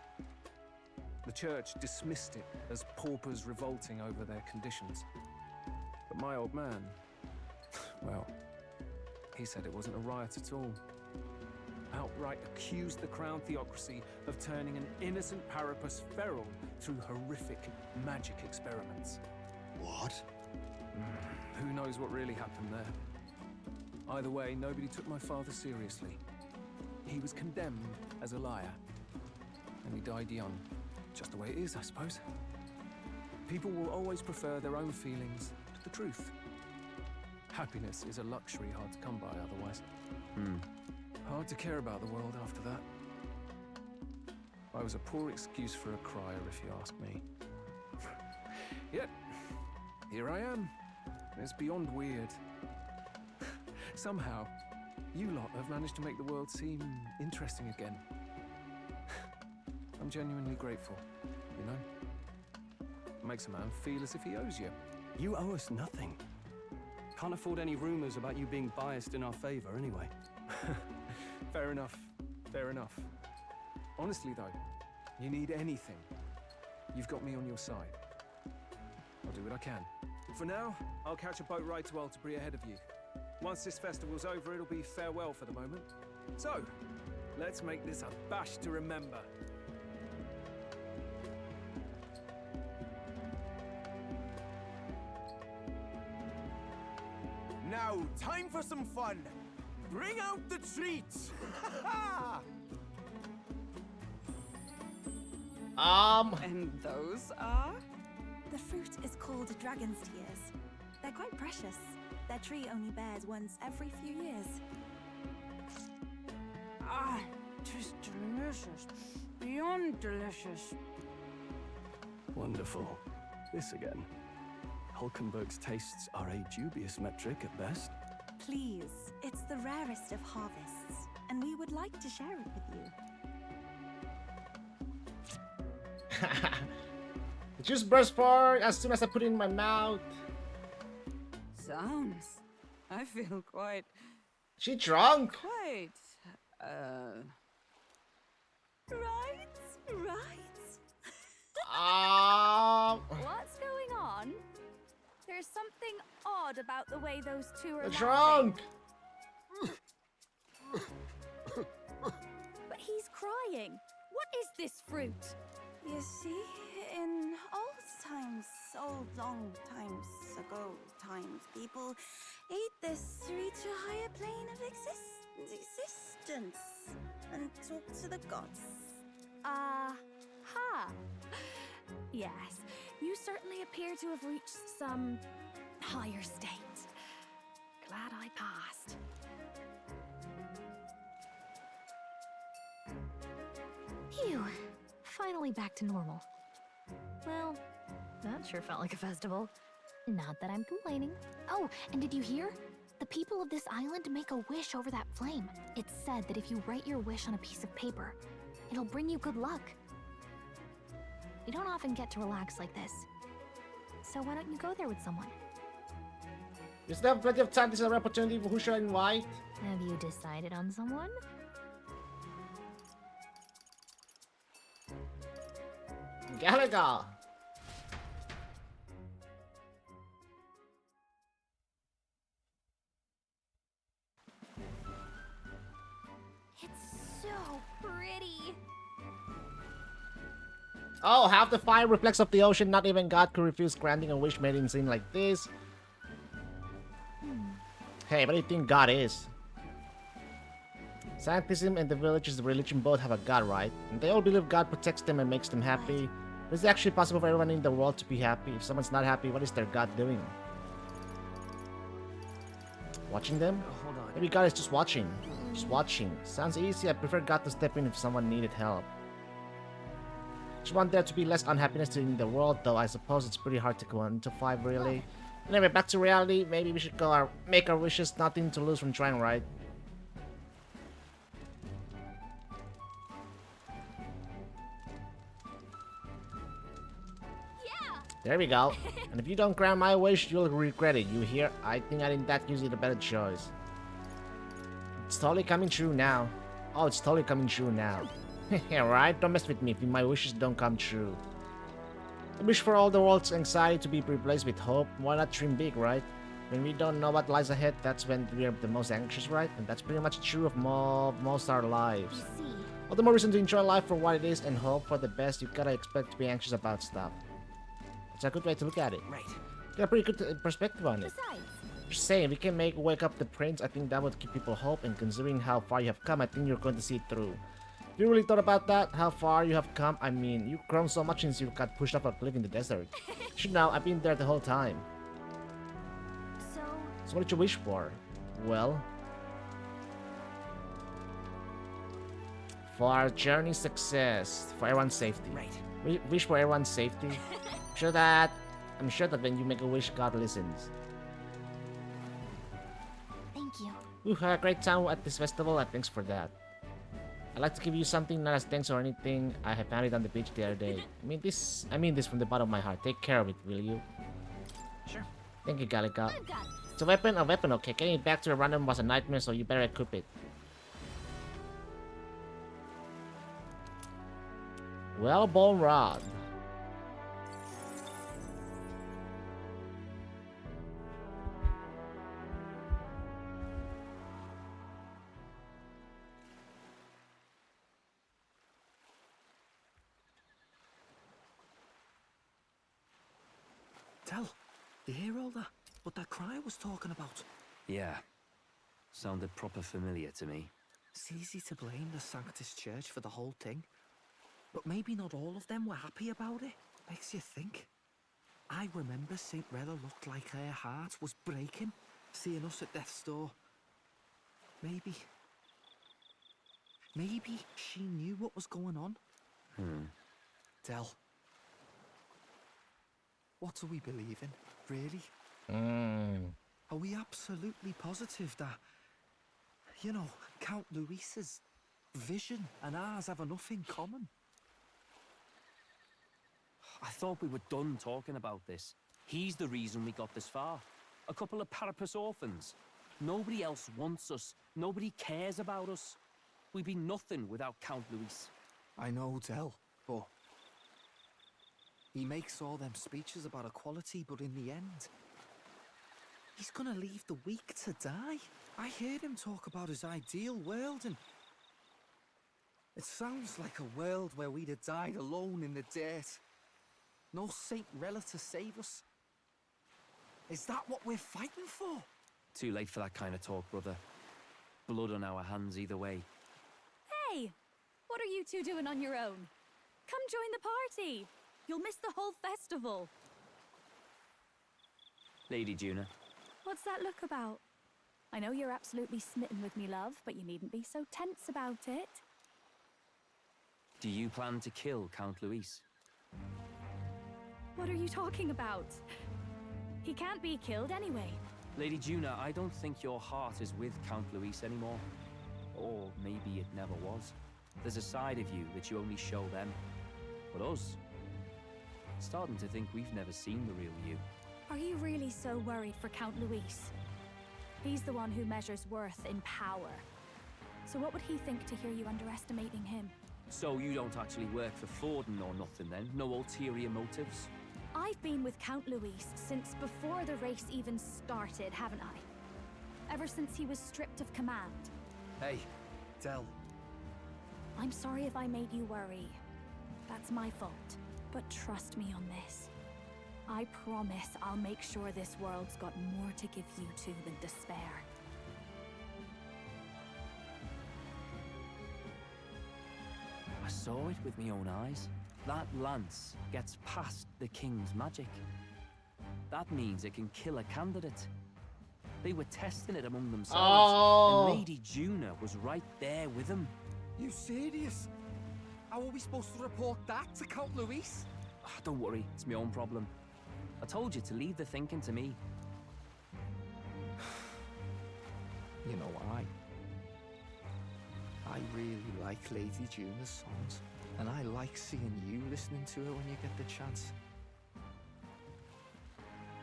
The church dismissed it as paupers revolting over their conditions. But my old man, well, he said it wasn't a riot at all. Outright accused the Crown Theocracy of turning an innocent Parapus feral through horrific magic experiments.
What?
Who knows what really happened there? Either way, nobody took my father seriously. He was condemned as a liar, and he died young. Just the way it is, I suppose. People will always prefer their own feelings to the truth. Happiness is a luxury hard to come by otherwise. Hard to care about the world after that. I was a poor excuse for a crier, if you ask me. Yet, here I am. It's beyond weird. Somehow, you lot have managed to make the world seem interesting again. I'm genuinely grateful, you know? Makes a man feel as if he owes you.
You owe us nothing. Can't afford any rumors about you being biased in our favor anyway.
Fair enough. Fair enough. Honestly, though, you need anything, you've got me on your side. I'll do what I can. For now, I'll catch a boat ride to Altabury ahead of you. Once this festival's over, it'll be farewell for the moment. So, let's make this a bash to remember.
Now, time for some fun. Bring out the treats!
And those are?
The fruit is called dragon's tears. They're quite precious. Their tree only bears once every few years.
Ah, tis delicious. Beyond delicious.
Wonderful. This again. Hulkenberg's tastes are a dubious metric at best.
Please, it's the rarest of harvests.
and we would like to share it with you.
The juice burst forward as soon as I put it in my mouth.
Sounds. I feel quite.
She drunk.
Quite. Right.
What's going on? There's something odd about the way those two are
drunk.
But he's crying. What is this fruit?
You see, in old long times ago, people ate this to reach a higher plane of existence and talk to the gods.
Yes, you certainly appear to have reached some higher state. Glad I passed.
Phew. Finally back to normal. Well, that sure felt like a festival. Not that I'm complaining. Oh, and did you hear? The people of this island make a wish over that flame. It's said that if you write your wish on a piece of paper, it'll bring you good luck. You don't often get to relax like this. So why don't you go there with someone?
You still have plenty of time. This is an opportunity. Who should I invite?
Have you decided on someone?
Gallagher.
It's so pretty.
Oh, half the fire reflects off the ocean. Not even God could refuse granting a wish made in scene like this. Hey, what do you think God is? Scientism and the village's religion both have a God, right? And they all believe God protects them and makes them happy. But is it actually possible for everyone in the world to be happy? If someone's not happy, what is their God doing? Watching them?
Hold on.
Maybe God is just watching. Just watching. Sounds easy. I prefer God to step in if someone needed help. Just want there to be less unhappiness in the world, though I suppose it's pretty hard to quantify, really. Anyway, back to reality. Maybe we should go make our wishes. Nothing to lose from trying, right? There we go. And if you don't grant my wish, you'll regret it. You hear? I think I think that gives you the better choice. It's totally coming true now. Oh, it's totally coming true now. Yeah, right? Don't mess with me if my wishes don't come true. I wish for all the world's anxiety to be replaced with hope. Why not dream big, right? When we don't know what lies ahead, that's when we're the most anxious, right? And that's pretty much true of most our lives. All the more reason to enjoy life for what it is and hope for the best. You gotta expect to be anxious about stuff. It's a good way to look at it.
Right.
Got a pretty good perspective on it. Just saying, we can wake up the prince. I think that would give people hope, and considering how far you have come, I think you're going to see it through. Have you really thought about that? How far you have come? I mean, you've grown so much since you got pushed off a cliff in the desert. You should know, I've been there the whole time. So what did you wish for? Well, for our journey success, for everyone's safety.
Right.
Wish for everyone's safety. I'm sure that when you make a wish, God listens.
Thank you.
We had a great time at this festival, and thanks for that. I'd like to give you something, not as thanks or anything. I have found it on the beach the other day. I mean this from the bottom of my heart. Take care of it, will you?
Sure.
Thank you, Gallica. It's a weapon, okay. Getting it back to a random was a nightmare, so you better equip it. Well, bone rod.
Tell, you hear all that? What that cry was talking about?
Yeah. Sounded proper familiar to me.
It's easy to blame the Sanctus Church for the whole thing. But maybe not all of them were happy about it. Makes you think. I remember St. Rella looked like her heart was breaking, seeing us at death's door. Maybe she knew what was going on. Tell. What do we believe in, really? Are we absolutely positive that You know, Count Luis's vision and ours have enough in common.
I thought we were done talking about this. He's the reason we got this far. A couple of Parapus orphans. Nobody else wants us. Nobody cares about us. We'd be nothing without Count Luis.
I know, Del, but he makes all them speeches about equality, but in the end, he's gonna leave the weak to die. I heard him talk about his ideal world, and it sounds like a world where we'd have died alone in the dirt. No Saint Rella to save us. Is that what we're fighting for?
Too late for that kind of talk, brother. Blood on our hands either way.
Hey! What are you two doing on your own? Come join the party! You'll miss the whole festival.
Lady Juna.
What's that look about? I know you're absolutely smitten with me, love, but you needn't be so tense about it.
Do you plan to kill Count Luis?
What are you talking about? He can't be killed anyway.
Lady Juna, I don't think your heart is with Count Luis anymore. Or maybe it never was. There's a side of you that you only show them. But us, starting to think we've never seen the real you.
Are you really so worried for Count Luis? He's the one who measures worth in power. So what would he think to hear you underestimating him?
So you don't actually work for Forden or nothing then? No ulterior motives?
I've been with Count Luis since before the race even started, haven't I? Ever since he was stripped of command.
Hey, Del.
I'm sorry if I made you worry. That's my fault. But trust me on this. I promise I'll make sure this world's got more to give you two than despair.
I saw it with my own eyes. That lance gets past the king's magic. That means it can kill a candidate. They were testing it among themselves, and Lady Juna was right there with them.
You serious? How are we supposed to report that to Count Luis?
Don't worry, it's my own problem. I told you to leave the thinking to me.
You know, I really like Lady Juna's songs, and I like seeing you listening to her when you get the chance.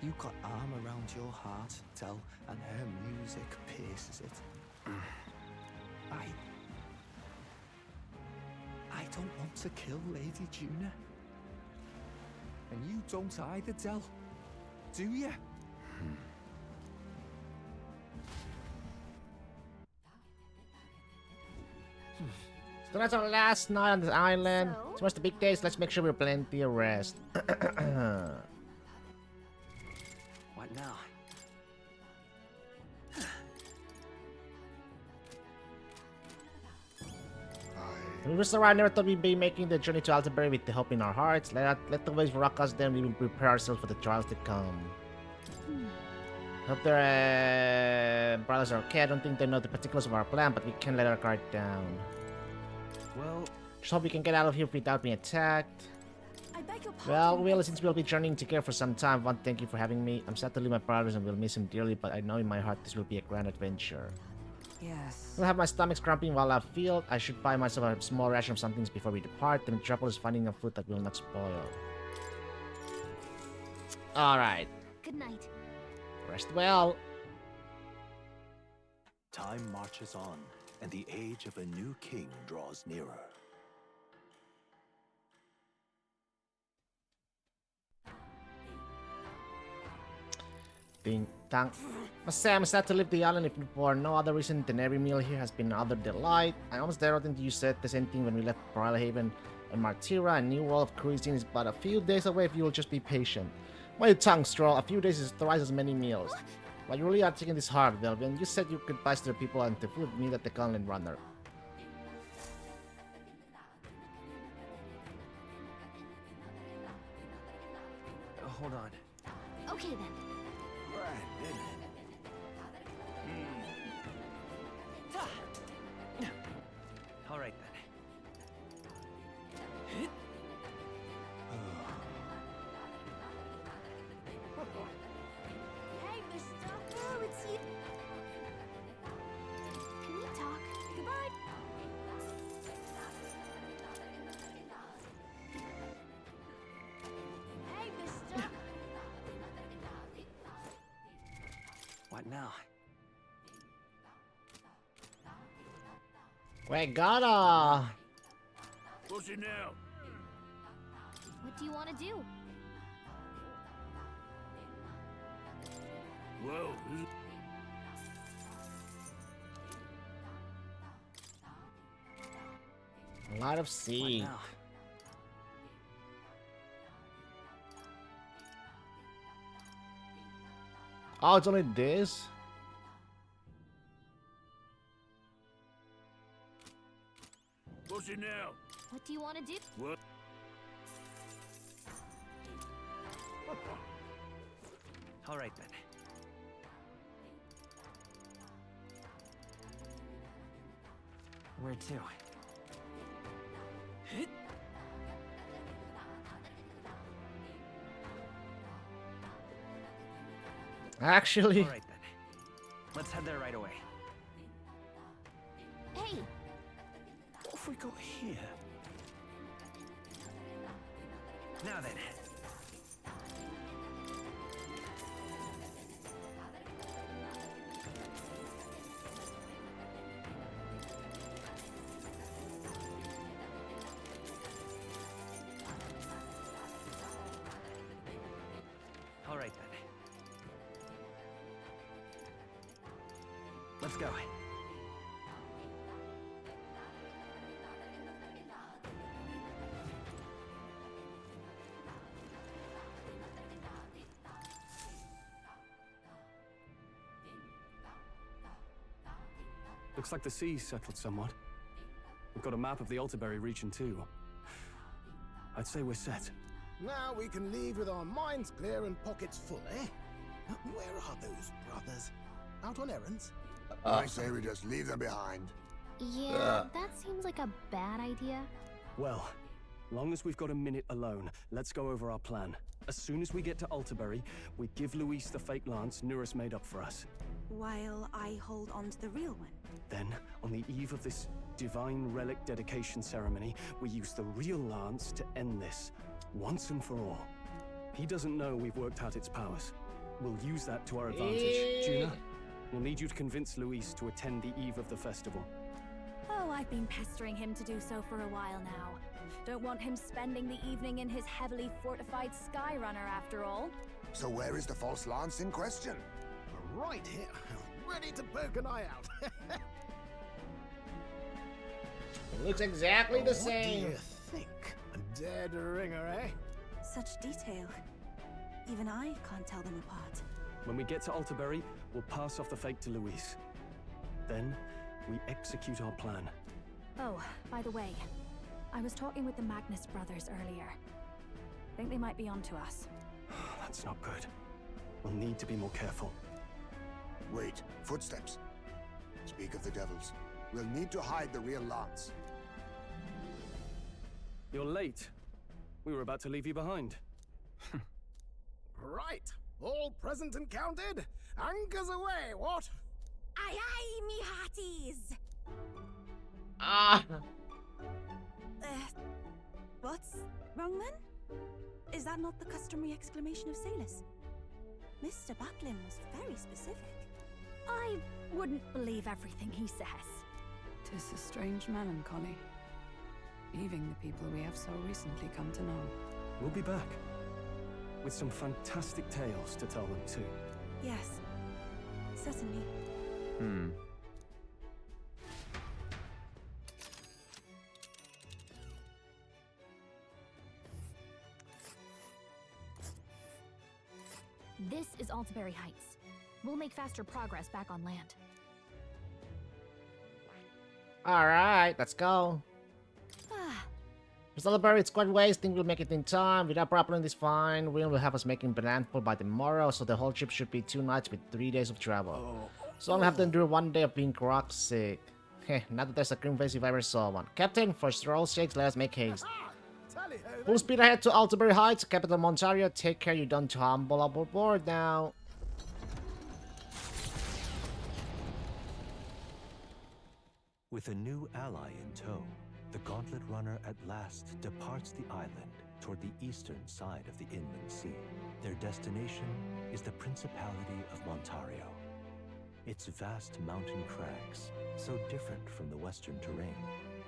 You got arm around your heart, Del, and her music pierces it. I don't want to kill Lady Juna. And you don't either, Del. Do you?
So that's our last night on this island. Tomorrow's the big days. Let's make sure we're plenty of rest.
What now?
When we first arrived, I never thought we'd be making the journey to Altaberry with the hope in our hearts. Let the waves rock us, then we will prepare ourselves for the trials to come. Hope their brothers are okay. I don't think they know the particulars of our plan, but we can't let our guard down.
Well,
just hope we can get out of here without being attacked.
I beg your pardon.
Well, since we'll be journeying together for some time, I want to thank you for having me. I'm sad to leave my brothers and will miss him dearly, but I know in my heart this will be a grand adventure.
Yes.
I'll have my stomach cramping while outfield. I should buy myself a small ration of some things before we depart. The metropolis is finding a food that will not spoil. Alright.
Good night.
Rest well.
Time marches on, and the age of a new king draws nearer.
Ding dong. Must say I'm sad to leave the island if for no other reason than every meal here has been another delight. I almost there think you said the same thing when we left Brilhaven and Martira. A new world of cuisine is but a few days away if you will just be patient. My tongue, Stroll. A few days is thrice as many meals. But you really are taking this hard, Velvian. You said you could buy the people and the food meal at the Gunland Runner.
Hold on.
Okay then.
All right then.
Hey, Mister. Oh, it's you. Can we
We gotta.
What's it now?
What do you want to do?
Whoa.
A lot of sea. Oh, it's only this?
What's it now?
What do you want to do?
What?
All right then. Where to?
Actually.
All right then. Let's head there right away.
Hey!
What have we got here? Now then. All right then. Let's go.
Looks like the sea's settled somewhat. We've got a map of the Altaberry region too. I'd say we're set.
Now we can leave with our minds clear and pockets full, eh? Where are those brothers? Out on errands?
I say we just leave them behind.
Yeah, that seems like a bad idea.
Well, long as we've got a minute alone, let's go over our plan. As soon as we get to Altaberry, we give Luis the fake lance Nuris made up for us.
While I hold on to the real one.
Then, on the eve of this divine relic dedication ceremony, we use the real lance to end this, once and for all. He doesn't know we've worked out its powers. We'll use that to our advantage. Juna, we'll need you to convince Luis to attend the eve of the festival.
Oh, I've been pestering him to do so for a while now. Don't want him spending the evening in his heavily fortified Skyrunner after all.
So where is the false lance in question?
Right here, ready to poke an eye out.
It looks exactly the same.
What do you think? A dead ringer, eh?
Such detail. Even I can't tell them apart.
When we get to Altaberry, we'll pass off the fake to Luis. Then, we execute our plan.
Oh, by the way, I was talking with the Magnus brothers earlier. Think they might be onto us.
That's not good. We'll need to be more careful.
Wait, footsteps. Speak of the devils. We'll need to hide the real lance.
You're late. We were about to leave you behind.
Right, all present and counted. Anchors away, what?
Aye aye, me hearties!
Ah!
What's wrong then? Is that not the customary exclamation of sailors? Mr. Buckland was very specific.
I wouldn't believe everything he says.
'Tis a strange melancholy, leaving the people we have so recently come to know.
We'll be back. With some fantastic tales to tell them too.
Yes, certainly.
This is Altaberry Heights. We'll make faster progress back on land.
Alright, let's go. Mr. Altaberry, it's quite ways. Think we'll make it in time. Without problem, this fine. Wind will have us making Bananful by tomorrow, so the whole trip should be 2 nights with 3 days of travel. So I'll have to endure 1 day of being rock sick. Heh, not that there's a grim face if I ever saw one. Captain, first roll shakes, let us make haste. Full speed ahead to Altaberry Heights, capital of Ontario. Take care, you don't tumble overboard now.
With a new ally in tow, the Gauntlet Runner at last departs the island toward the eastern side of the inland sea. Their destination is the Principality of Montario. Its vast mountain crags, so different from the western terrain,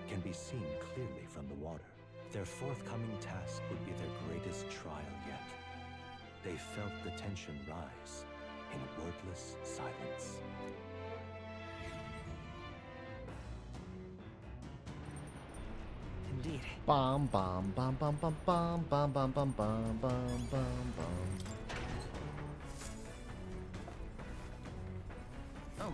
can be seen clearly from the water. Their forthcoming task would be their greatest trial yet. They felt the tension rise in wordless silence.
Indeed.
Bum bum bum bum bum bum bum bum bum bum bum bum bum.
Oh.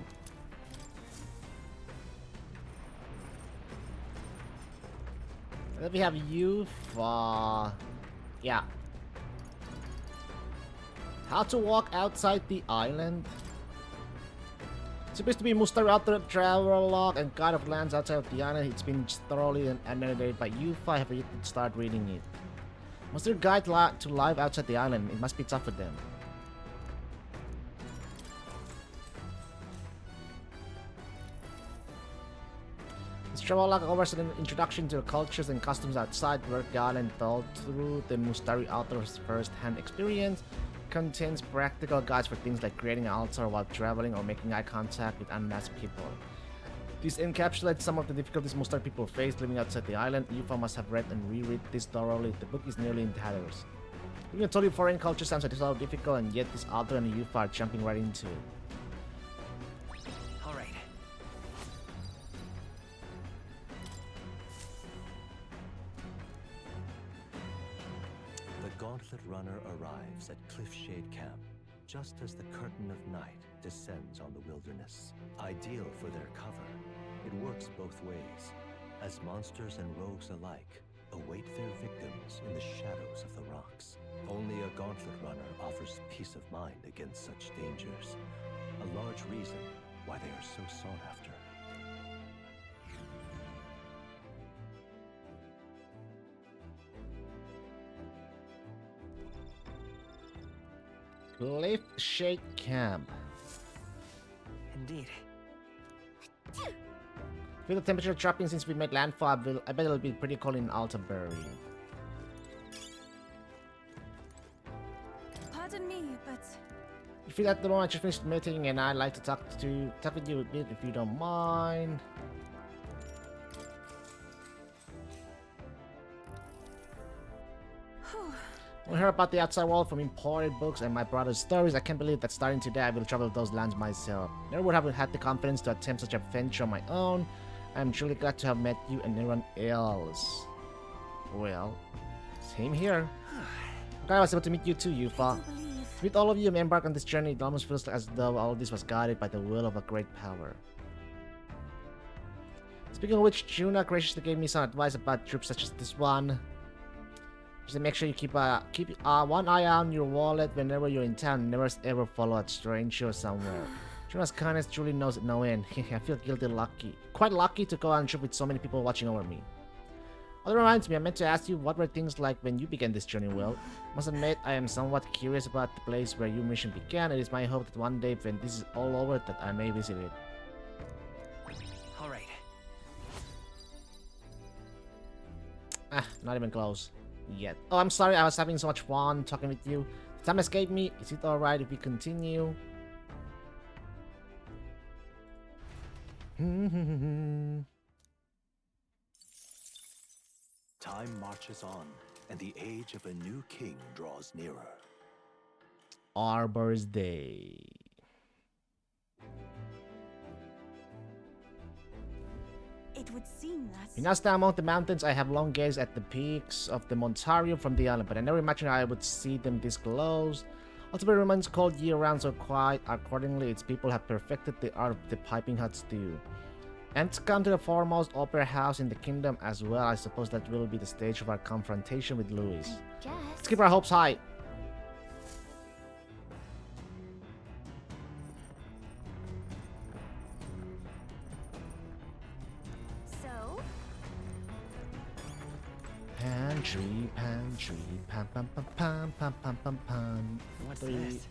Then we have you for... Yeah. How to walk outside the island. It's supposed to be Mustar Outer Travelogue and Guide of Lands outside of the island. It's been thoroughly annotated by Yufa. I have yet to start reading it. Mustar Guide to life outside the island. It must be tough for them. This travelogue covers an introduction to the cultures and customs outside Work Island told through the Mustari author's first-hand experience. Contains practical guides for things like creating an altar while traveling or making eye contact with unmasked people. This encapsulates some of the difficulties Mustari people face living outside the island. Yufa must have read and reread this thoroughly. The book is nearly in tatters. Even a totally foreign culture sounds so difficult, and yet this author and Yufa are jumping right into it.
Gauntlet Runner arrives at Cliffshade Camp, just as the curtain of night descends on the wilderness. Ideal for their cover, it works both ways, as monsters and rogues alike await their victims in the shadows of the rocks. Only a Gauntlet Runner offers peace of mind against such dangers, a large reason why they are so sought after.
Cliffshade Camp.
Indeed.
Feel the temperature dropping since we made landfall. I bet it'll be pretty cold in Altabury.
Pardon me, but
You feel at the moment I just finished meeting and I'd like to talk with you a bit if you don't mind. We heard about the outside world from imported books and my brother's stories. I can't believe that starting today I will travel those lands myself. Never would have had the confidence to attempt such a venture on my own. I'm truly glad to have met you and everyone else. Well, same here. I'm glad I was able to meet you too, Yufa. With all of you embark on this journey, it almost feels as though all this was guided by the will of a great power. Speaking of which, Juna graciously gave me some advice about troops such as this one. Just make sure you keep one eye on your wallet whenever you're in town. Never ever follow a stranger somewhere. Juna's kindness truly knows no end. I feel quite lucky to go on a trip with so many people watching over me. Oh, that reminds me, I meant to ask you, what were things like when you began this journey, Will? Must admit, I am somewhat curious about the place where your mission began. It is my hope that one day, when this is all over, that I may visit it.
Alright.
Ah, not even close. Yet. Oh, I'm sorry, I was having so much fun talking with you. The time escaped me. Is it alright if we continue?
Time marches on, and the age of a new king draws nearer.
Arbor's Day.
it would seem that...
When I stand among the mountains, I have long gazed at the peaks of the Montario from the island, but I never imagined I would see them this close. Altabury remains cold year-round, so quiet. Accordingly, its people have perfected the art of the piping hot stew. And to come to the foremost opera house in the kingdom as well, I suppose that will be the stage of our confrontation with Louis. Let's keep our hopes high.
So?
Pantry, pantry, pam pam pam pam pam pam pam pam.
What's this?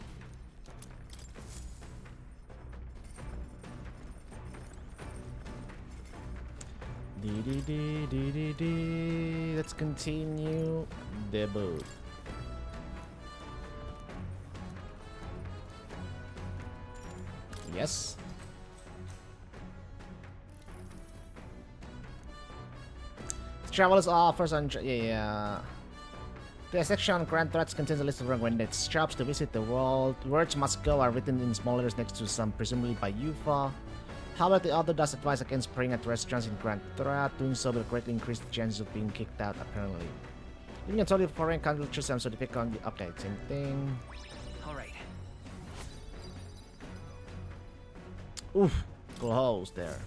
Let's continue the book. Yes. Travelers offers on... Yeah. The section on Grand Threats contains a list of recommended shops to visit the world. Words must go are written in small letters next to some, presumably by Yufa. However, the author does advise against praying at restaurants in Grand Threat. Doing so will greatly increase the chances of being kicked out, apparently. Living in a totally foreign country, choose some certificate. Okay, same thing.
Alright.
Oof, close there.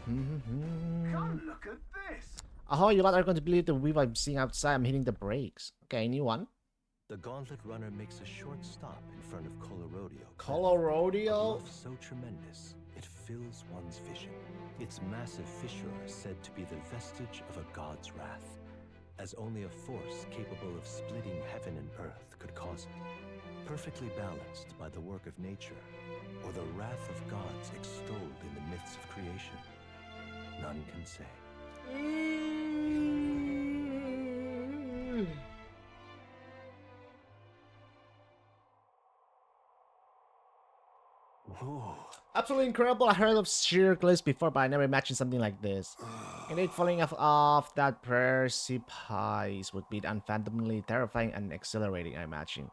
Come look at this!
Oh, you lot are going to believe the weave I'm seeing outside. I'm hitting the brakes. Okay, new one.
The Gauntlet Runner makes a short stop in front of Colorodeo.
Colorodeo?
So tremendous, it fills one's vision. Its massive fissure is said to be the vestige of a god's wrath, as only a force capable of splitting heaven and earth could cause it. Perfectly balanced by the work of nature, or the wrath of gods extolled in the myths of creation. None can say.
Whoa. Absolutely incredible. I heard of sheer glyphs before, but I never imagined something like this. Indeed, falling off that precipice would be unfathomably terrifying and exhilarating, I imagine.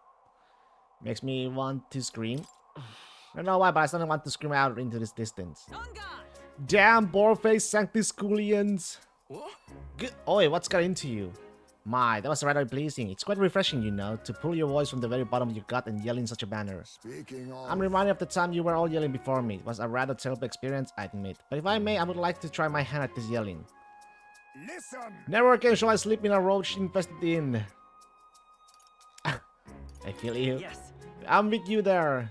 Makes me want to scream. I don't know why, but I suddenly want to scream out into this distance. Damn, boar-faced Sanctisculians! Oi, what's got into you? My, that was rather pleasing. It's quite refreshing, you know, to pull your voice from the very bottom of your gut and yell in such a manner.
Speaking of...
I'm reminded of the time you were all yelling before me. It was a rather terrible experience, I admit. But if I may, I would like to try my hand at this yelling.
Listen!
Never again shall I sleep in a roach-infested inn. I feel you.
Yes.
I'm with you there.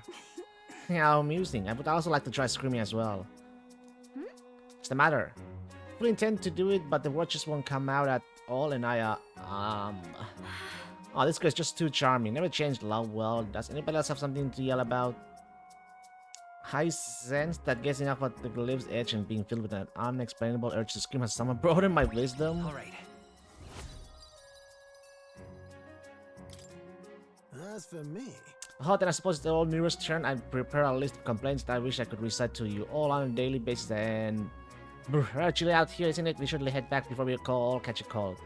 How amusing. I would also like to try screaming as well. What's the matter? I fully intend to do it, but the words just won't come out at all, and Oh, this girl's just too charming. Never changed love well. Does anybody else have something to yell about? I sense that gazing up at the glyph's edge and being filled with an unexplainable urge to scream has someone broadened my wisdom.
Alright.
As for me...
Oh, then I suppose it's the old mirror's turn. I prepare a list of complaints that I wish I could recite to you all on a daily basis and... Brr, chilly out here, isn't it? We should head back before we all catch a cold.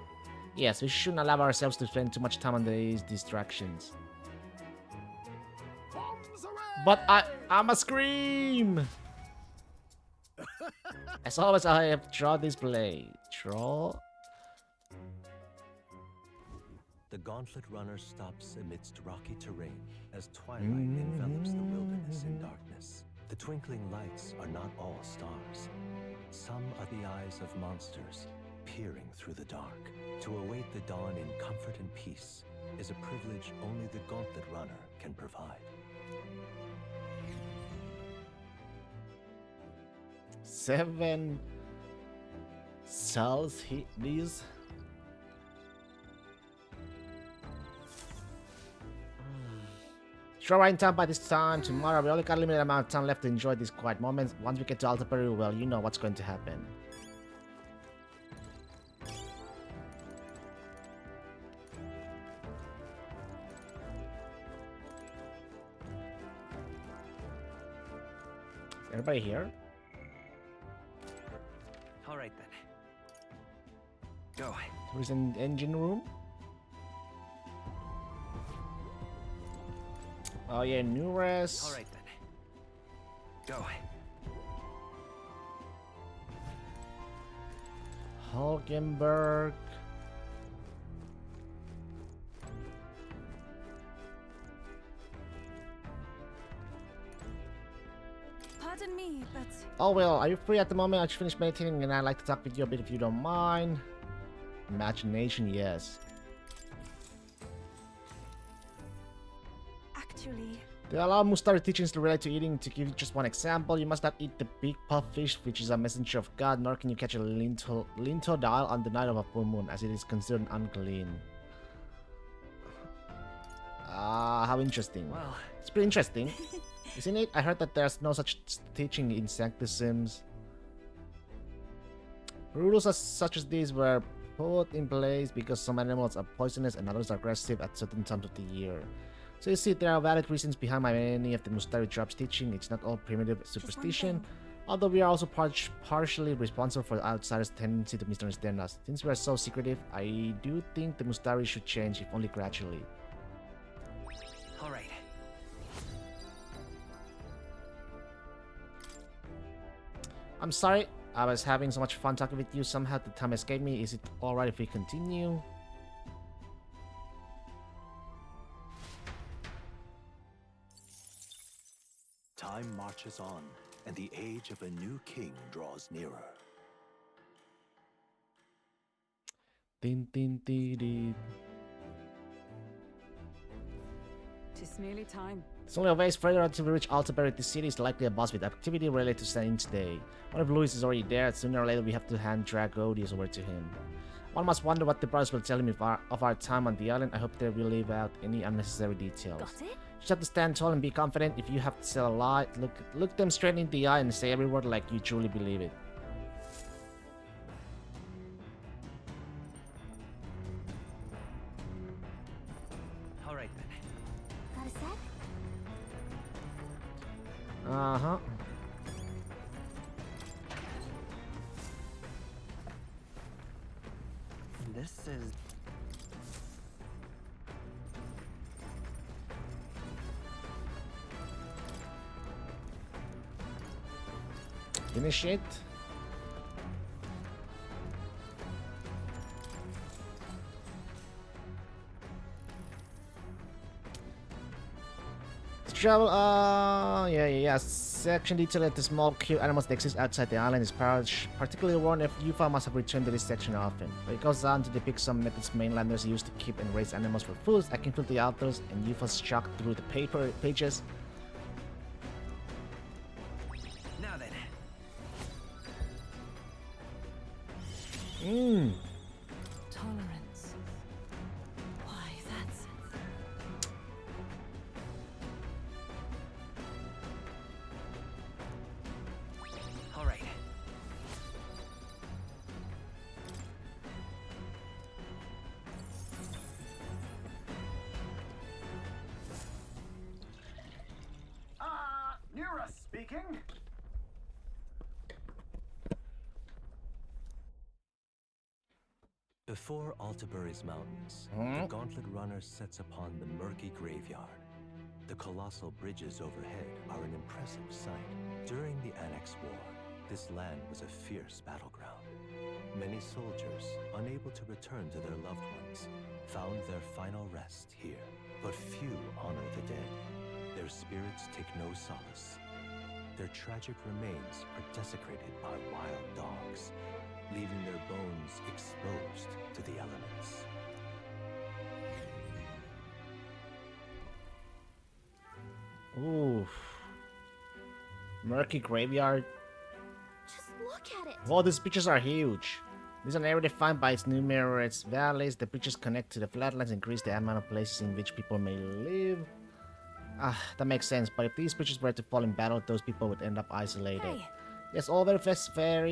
Yes, we shouldn't allow ourselves to spend too much time on these distractions. But I'm a scream! As always, I have drawn this blade. Draw?
The Gauntlet Runner stops amidst rocky terrain as twilight envelops the wilderness in darkness. The twinkling lights are not all stars. Some are the eyes of monsters, peering through the dark. To await the dawn in comfort and peace is a privilege only the Gauntlet Runner can provide.
7 cells hit these. Sure, we're in town by this time tomorrow. We only got a limited amount of time left to enjoy these quiet moments. Once we get to Altaperu, well, you know what's going to happen. Everybody here?
Alright then. Go.
Who's in the engine room? Oh yeah, Nures.
Alright then. Go.
Hulkenberg.
Pardon me, but...
Oh well, are you free at the moment? I just finished meditating and I'd like to talk with you a bit if you don't mind. Imagination, yes.
Actually...
There are a lot of Mustari teachings related to eating. To give you just one example, you must not eat the big puffish, which is a messenger of God, nor can you catch a linto dial on the night of a full moon, as it is considered unclean. How interesting.
Well,
it's pretty interesting, isn't it? I heard that there's no such teaching in Sanctisims. Rules such as these were put in place because some animals are poisonous and others are aggressive at certain times of the year. So you see, there are valid reasons behind many of the Mustari Drops teaching. It's not all primitive superstition. Although we are also partially responsible for the outsiders' tendency to misunderstand us. Since we are so secretive, I do think the Mustari should change, if only gradually.
Alright.
I'm sorry, I was having so much fun talking with you. Somehow the time escaped me. Is it alright if we continue?
Time marches on, and the age of a new king draws nearer.
Din, din, din, din.
Tis nearly time.
It's only a ways further until we reach Altaberry. This city is likely a boss with activity related to Saint's Day. One of Louis is already there. Sooner or later we have to hand Dragodius over to him. One must wonder what the brothers will tell him of our time on the island. I hope they will leave out any unnecessary details.
Got it?
Just have to stand tall and be confident. If you have to tell a lie, look them straight in the eye and say every word like you truly believe it.
Alright then.
Got a sec?
Uh-huh.
This is...
Initiate. Travel, yeah. Section detailed the small cute animals that exist outside the island is particularly warned if Yufa must have returned to this section often. But it goes on to depict some methods mainlanders used to keep and raise animals for food. I can feel the authors and Yufa's shock through the pages.
Now then.
Tolerance. Why, that's...
Alright.
Nira speaking.
Before Altabury's mountains, the Gauntlet Runner sets upon the murky graveyard. The colossal bridges overhead are an impressive sight. During the Annex War, this land was a fierce battleground. Many soldiers, unable to return to their loved ones, found their final rest here. But few honor the dead. Their spirits take no solace. Their tragic remains are desecrated by wild dogs, leaving their bones exposed to the elements.
Ooh. Murky graveyard.
Just look at it.
Wow, these beaches are huge. This is an area defined by its numerous valleys. The beaches connect to the flatlands and increase the amount of places in which people may live. That makes sense, but if these beaches were to fall in battle, those people would end up isolated.
Hey.
Yes, all very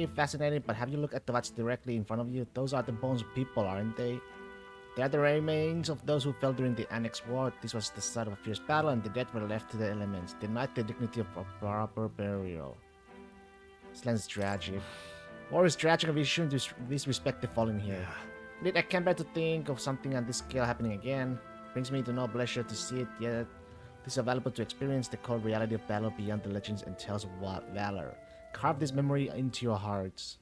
fascinating, but have you looked at what's directly in front of you? Those are the bones of people, aren't they? They are the remains of those who fell during the Annex War. This was the start of a fierce battle, and the dead were left to the elements, denied the dignity of a proper burial. This land is tragic. War is tragic, and we shouldn't disrespect the fallen here. Indeed, I can't bear to think of something on this scale happening again. Brings me to no pleasure to see it, yet it is available to experience the cold reality of battle beyond the legends and tales of valor. Carve this memory into your hearts.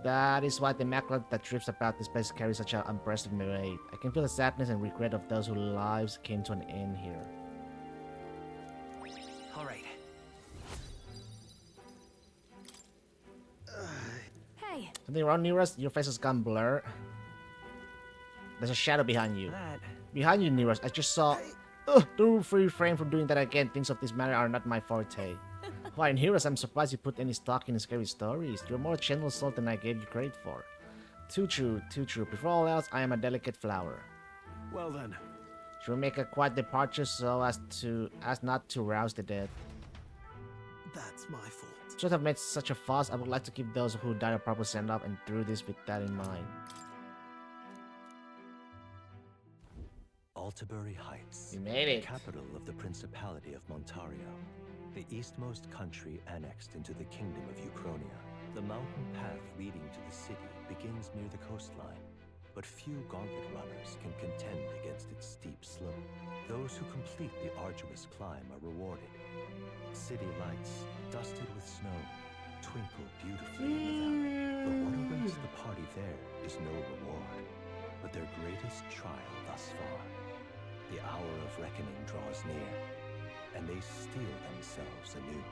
That is why the macula that drifts about this place carries such an impressive weight. I can feel the sadness and regret of those whose lives came to an end here.
Alright.
Hey!
Something wrong, Nearest? Your face has gone blur. There's a shadow behind you. Behind you, Nearest. I just saw... Don't refrain from doing that again. Things of this matter are not my forte. Why, in Heroes, I'm surprised you put any stock in scary stories. You're more gentle soul than I gave you credit for. Too true, too true. Before all else, I am a delicate flower.
Well then.
Should we make a quiet departure so as not to rouse the dead?
That's my fault.
Should have made such a fuss. I would like to give those who died a proper send-off and through this with that in mind.
Altabury Heights,
You made it.
capital of the Principality of Montario. the eastmost country annexed into the Kingdom of Uchronia. The mountain path leading to the city begins near the coastline, but few gauntlet runners can contend against its steep slope. Those who complete the arduous climb are rewarded. City lights, dusted with snow, twinkle beautifully in the valley. But what awaits the party there is no reward, but their greatest trial thus far. The hour of reckoning draws near, and they steel themselves anew.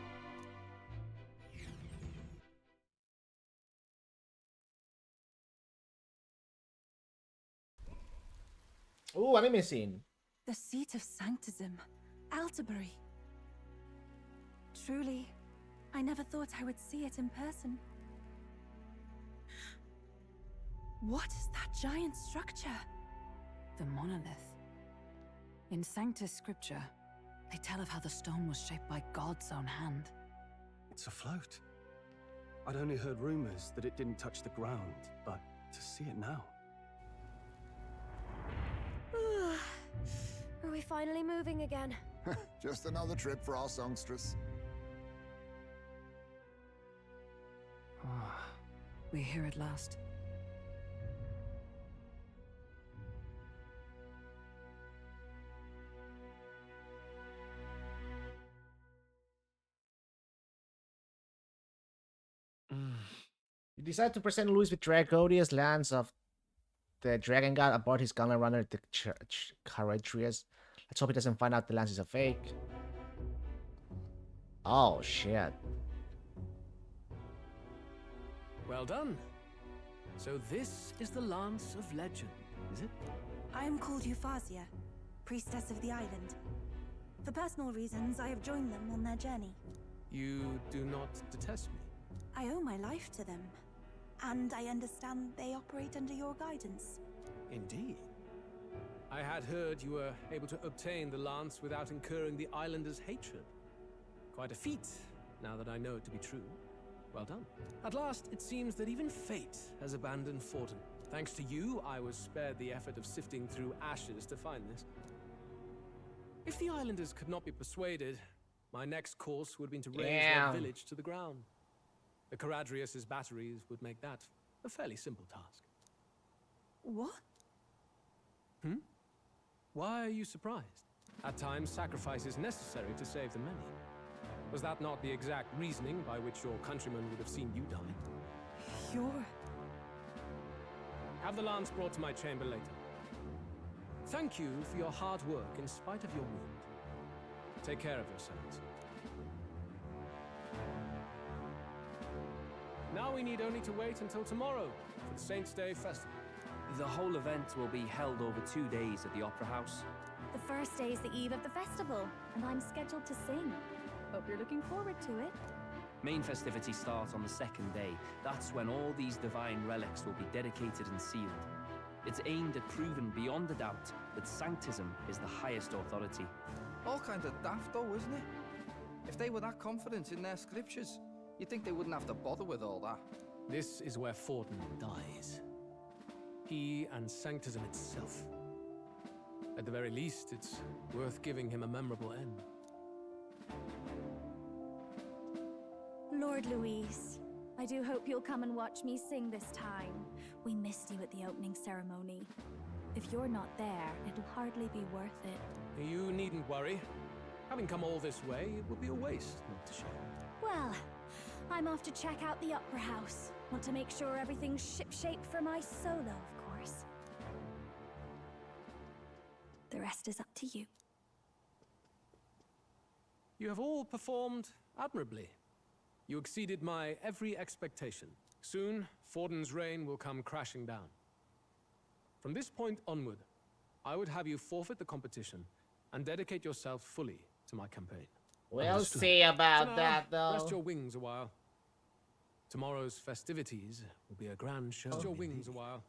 Ooh, anime scene.
The seat of Sanctism, Altabury. Truly, I never thought I would see it in person. What is that giant structure?
The monolith. In Sanctus Scripture, they tell of how the stone was shaped by God's own hand.
It's afloat. I'd only heard rumors that it didn't touch the ground, but to see it now.
Are we finally moving again?
Just another trip for our songstress.
We're here at last.
You decide to present Louis with Dracodius lands of the Dragon God aboard his gauntlet runner, the Caratrius. Let's hope he doesn't find out the lance is a fake. Oh, shit.
Well done. So this is the Lance of Legend, is it?
I am called Euphazia, priestess of the island. For personal reasons, I have joined them on their journey.
You do not detest me?
I owe my life to them, and I understand they operate under your guidance.
Indeed. I had heard you were able to obtain the lance without incurring the islanders' hatred. Quite a feat, now that I know it to be true. Well done. At last, it seems that even fate has abandoned Fortin. Thanks to you, I was spared the effort of sifting through ashes to find this. If the islanders could not be persuaded, my next course would have been to raise their village to the ground. The Caradrius' batteries would make that a fairly simple task.
What?
Why are you surprised? At times, sacrifice is necessary to save the many. Was that not the exact reasoning by which your countrymen would have seen you die?
You're...
Have the lance brought to my chamber later. Thank you for your hard work in spite of your wound. Take care of yourselves. Now we need only to wait until tomorrow for the Saints' Day Festival.
The whole event will be held over 2 days at the Opera House.
The first day is the eve of the festival, and I'm scheduled to sing. Hope you're looking forward to it.
Main festivities start on the second day. That's when all these divine relics will be dedicated and sealed. It's aimed at proving beyond a doubt that Sanctism is the highest authority.
All kind of daft though, isn't it? If they were that confident in their scriptures, you'd think they wouldn't have to bother with all that.
This is where Fortin dies. He and Sanctism itself. At the very least, it's worth giving him a memorable end.
Lord Louise, I do hope you'll come and watch me sing this time. We missed you at the opening ceremony. If you're not there, it'll hardly be worth it.
You needn't worry. Having come all this way, it would be a waste not to show.
Well, I'm off to check out the Opera House. Want to make sure everything's shipshape for my solo, of course. The rest is up to you.
You have all performed admirably. You exceeded my every expectation. Soon, Fortin's reign will come crashing down. From this point onward, I would have you forfeit the competition and dedicate yourself fully to my campaign.
We'll see about
For now,
that, though.
Rest your wings a while. Tomorrow's festivities will be a grand show. Rest your wings a while.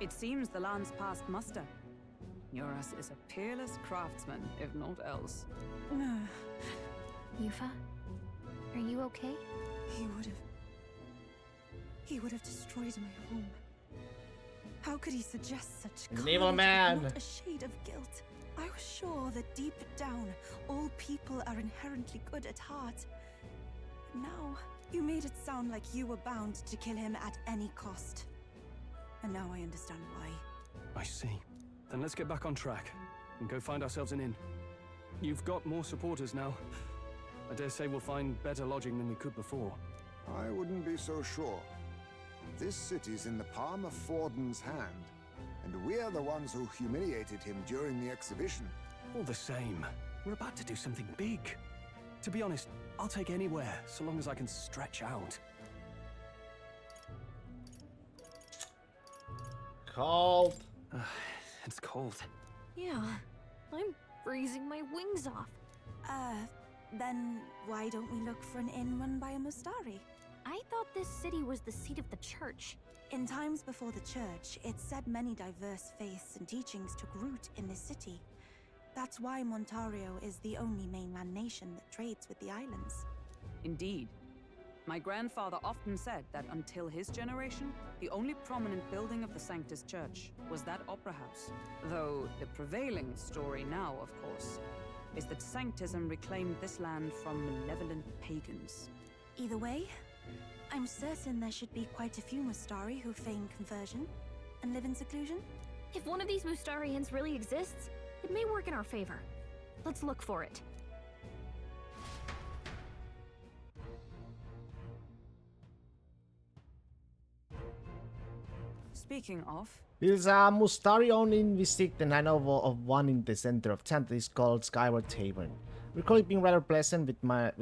It seems the lance passed muster. Eurus is a peerless craftsman, if not else.
Yufa, are you okay?
He would have destroyed my home. How could he suggest such
An evil
carnage
man.
with not a shade of guilt? I was sure that deep down, all people are inherently good at heart. Now, you made it sound like you were bound to kill him at any cost. And now I understand why.
I see. Then let's get back on track and go find ourselves an inn. You've got more supporters now. I dare say we'll find better lodging than we could before.
I wouldn't be so sure. This city's in the palm of Forden's hand, and we're the ones who humiliated him during the exhibition.
All the same, we're about to do something big. To be honest, I'll take anywhere, so long as I can stretch out.
Cold.
It's cold.
Yeah, I'm freezing my wings off.
Then why don't we look for an inn run by a Mustari?
I thought this city was the seat of the church.
In times before the church, it said many diverse faiths and teachings took root in this city. That's why Montario is the only mainland nation that trades with the islands.
Indeed. My grandfather often said that until his generation, the only prominent building of the Sanctus Church was that opera house. Though the prevailing story now, of course, is that Sanctism reclaimed this land from malevolent pagans.
Either way, I'm certain there should be quite a few Mustari who feign conversion and live in seclusion.
If one of these Mustarians really exists, it may work in our favor. Let's look for it.
Speaking of,
There's a Mustari only in Visik, and I know of one in the center of town that is called Skyward Tavern. I recall it being rather pleasant with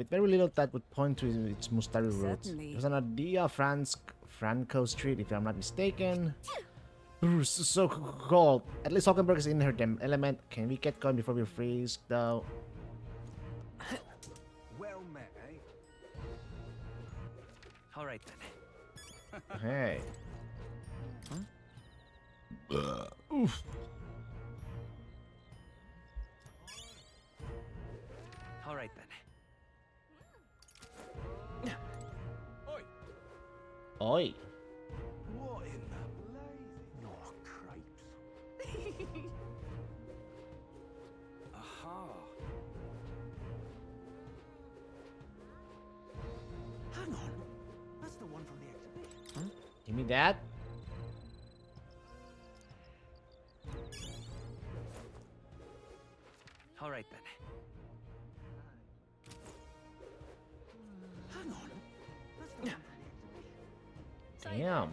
very little that would point to its Mustari roots.
Certainly.
It was on Adia Franco Street, if I'm not mistaken. Bruce, so cold. At least Hulkenberg is in her element. Can we get going before we freeze, though?
Well met, eh? All right then.
Hey. Oof.
All right then. Oi.
Oi.
What in the blazing? Oh, cripes. Aha.
Hang on. That's the one from the exhibition.
Give me that.
All right then.
Hang on. That's the one from the exhibition.
Damn.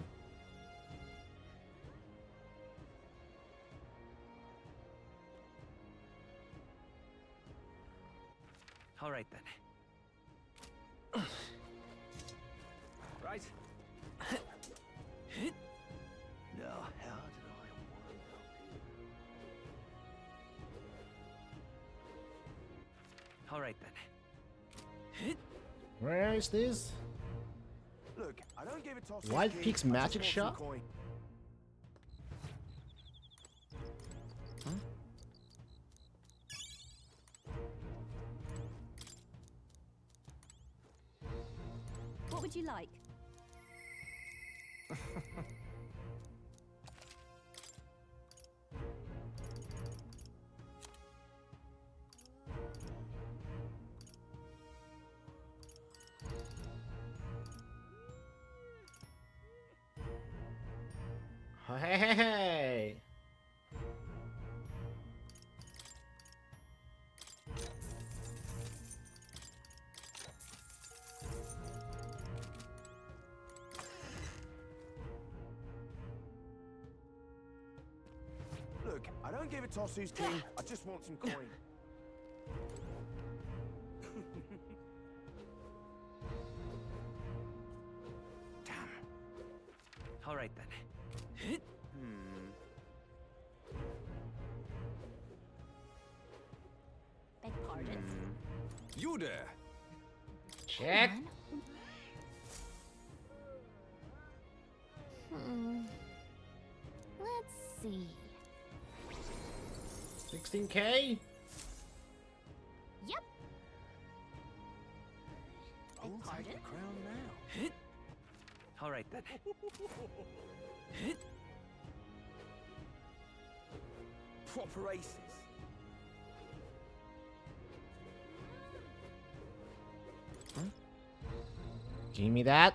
All right then. Right. Now, how did I wind up here? All right then.
Where is this?
Look, I don't give a toss.
Wild Peaks magic shot?
What would you like?
Hey.
Look, I don't give a toss who's king. I just want some coin.
Damn. All right then.
Beg pardon?
You there?
Check.
Let's see.
16K?
Yep.
I'll
Beg pardon?
take the crown now. All right then.
Proper aces.
Give me that.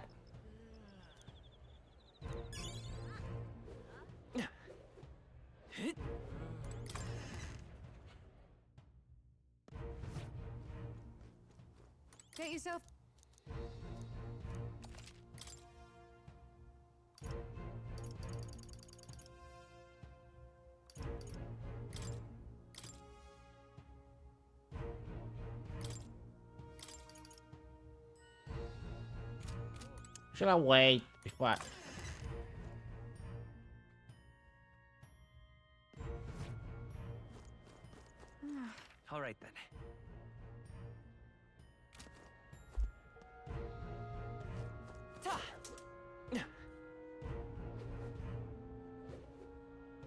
Get yourself.
Should I wait before I...
All right then.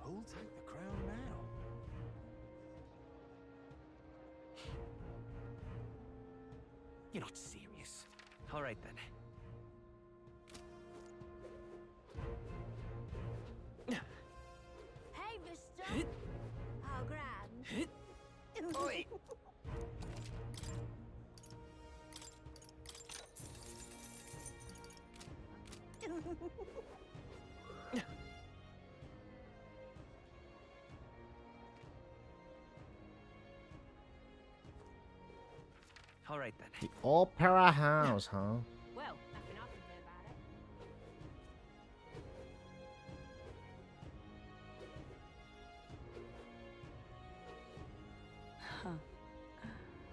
Who'll take the crown now?
You're not serious. All right then.
Hey, mister. How grand.
Oi! All right then.
The Opera House, huh?
Well, nothing I can do about it.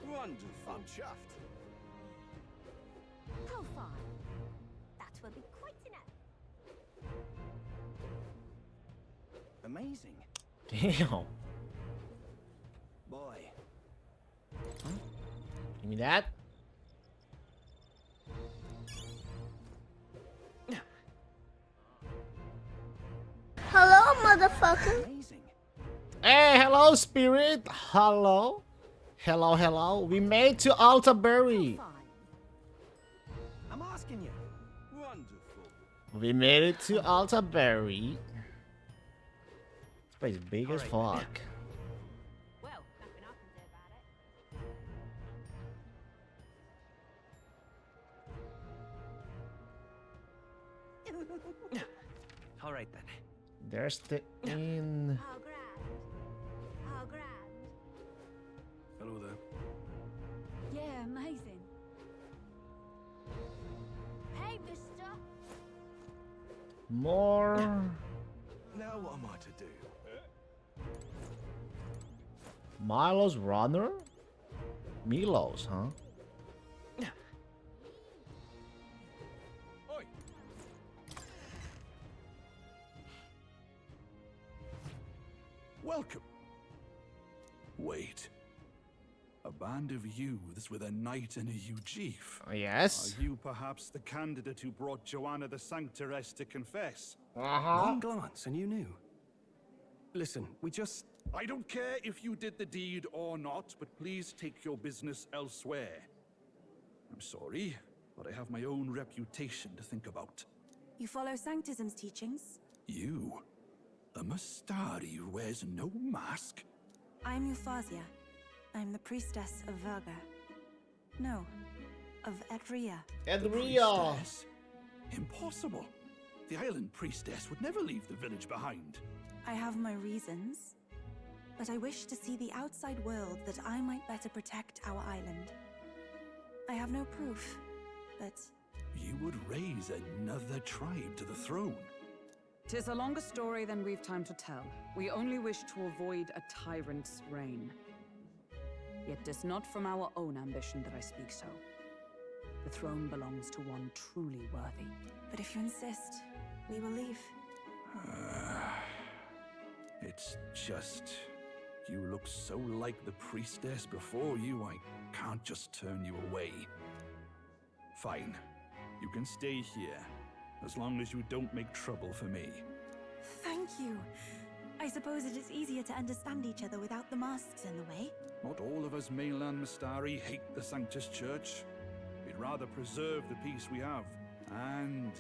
Wonderful.
I'm chuffed.
How far? That will be quite enough.
Amazing.
Damn.
Boy.
Give me that.
Hello, motherfucker.
Amazing.
Hey, hello, Spirit. Hello. Hello, hello. We made to Altaberry.
I'm asking you. Wonderful.
We made it to Altaberry. This place is big as
Alright,
fuck.
Well, nothing I can do about it.
All right then.
There's the inn.
How grand. How grand.
Hello there.
Yeah, amazing.
Hey, mister.
More.
Now what am I to do?
Milo's runner? Milo's, huh?
Oi! Welcome. Wait. A band of youths with a knight and a chief.
Yes.
Are you perhaps the candidate who brought Joanna the Sanctoress to confess?
One glance and you knew. Listen, we just...
I don't care if you did the deed or not, but please take your business elsewhere. I'm sorry, but I have my own reputation to think about.
You follow Sanctism's teachings?
You? A Mastari who wears no mask?
I'm Euphausia. I'm the priestess of Verga. No, of Edria.
Edria.
Priestess? Impossible. The island priestess would never leave the village behind.
I have my reasons, but I wish to see the outside world that I might better protect our island. I have no proof, but...
You would raise another tribe to the throne.
'Tis a longer story than we've time to tell. We only wish to avoid a tyrant's reign. Yet 'tis not from our own ambition that I speak so. The throne belongs to one truly worthy.
But if you insist, we will leave.
It's just... You look so like the priestess before you, I can't just turn you away. Fine. You can stay here, as long as you don't make trouble for me.
Thank you. I suppose it is easier to understand each other without the masks in the way.
Not all of us mainland Mastari hate the Sanctus Church. We'd rather preserve the peace we have. And,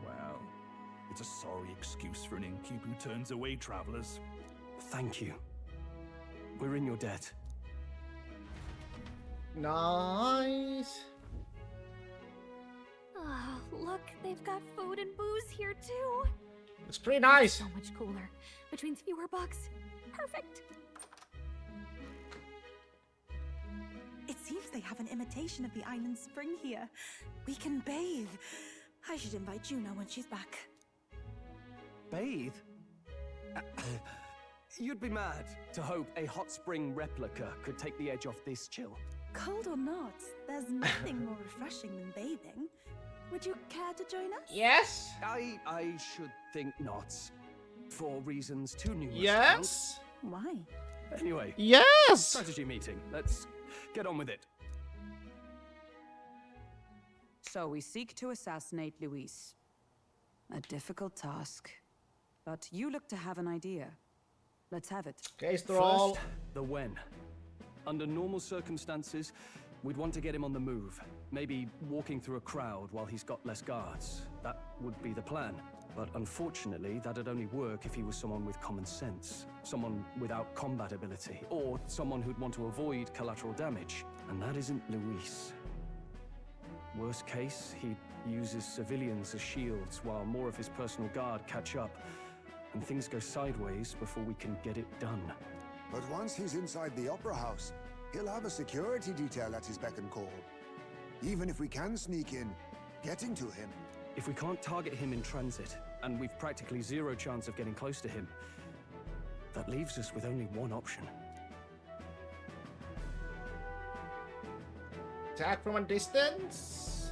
well, it's a sorry excuse for an innkeep who turns away travelers.
Thank you. We're in your debt.
Nice.
Oh, look, they've got food and booze here too.
It's pretty nice.
So much cooler, which means fewer bugs. Perfect.
It seems they have an imitation of the island spring here. We can bathe. I should invite Juno when she's back.
Bathe? You'd be mad to hope a hot spring replica could take the edge off this chill.
Cold or not, there's nothing more refreshing than bathing. Would you care to join us?
Yes.
I should think not. For reasons too numerous.
Yes.
Why?
Anyway.
Yes.
Strategy meeting. Let's get on with it.
So we seek to assassinate Luis. A difficult task. But you look to have an idea. Let's have it.
Case
First, the when. Under normal circumstances, we'd want to get him on the move. Maybe walking through a crowd while he's got less guards. That would be the plan. But unfortunately, that'd only work if he was someone with common sense. Someone without combat ability. Or someone who'd want to avoid collateral damage. And that isn't Luis. Worst case, he uses civilians as shields while more of his personal guard catch up. And things go sideways before we can get it done.
But once he's inside the Opera House, he'll have a security detail at his beck and call. Even if we can sneak in, getting to him.
If we can't target him in transit, and we've practically zero chance of getting close to him, that leaves us with only one option.
Attack from a distance.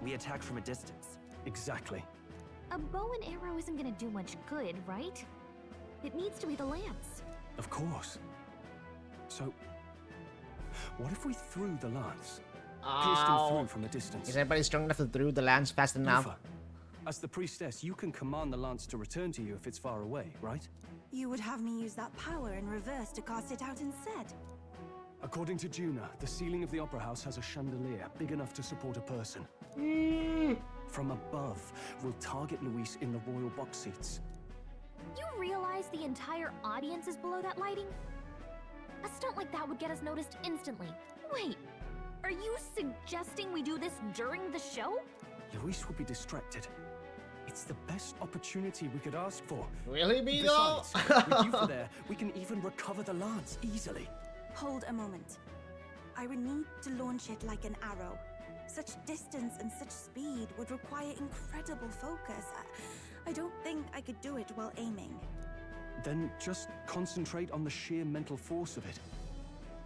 We attack from a distance.
Exactly.
A bow and arrow isn't gonna do much good, right? It needs to be the lance.
Of course. So, what if we threw the lance? Pierced him through from a distance.
Is anybody strong enough to throw the lance fast enough?
Lufa, as the priestess, you can command the lance to return to you if it's far away, right?
You would have me use that power in reverse to cast it out instead.
According to Juna, the ceiling of the Opera House has a chandelier big enough to support a person. From above, we'll target Luis in the royal box seats.
You realize the entire audience is below that lighting? A stunt like that would get us noticed instantly. Wait, are you suggesting we do this during the show?
Luis will be distracted. It's the best opportunity we could ask for.
Will he be though?
Besides, with you there, we can even recover the lance easily.
Hold a moment. I would need to launch it like an arrow. Such distance and such speed would require incredible focus. I don't think I could do it while aiming.
Then just concentrate on the sheer mental force of it.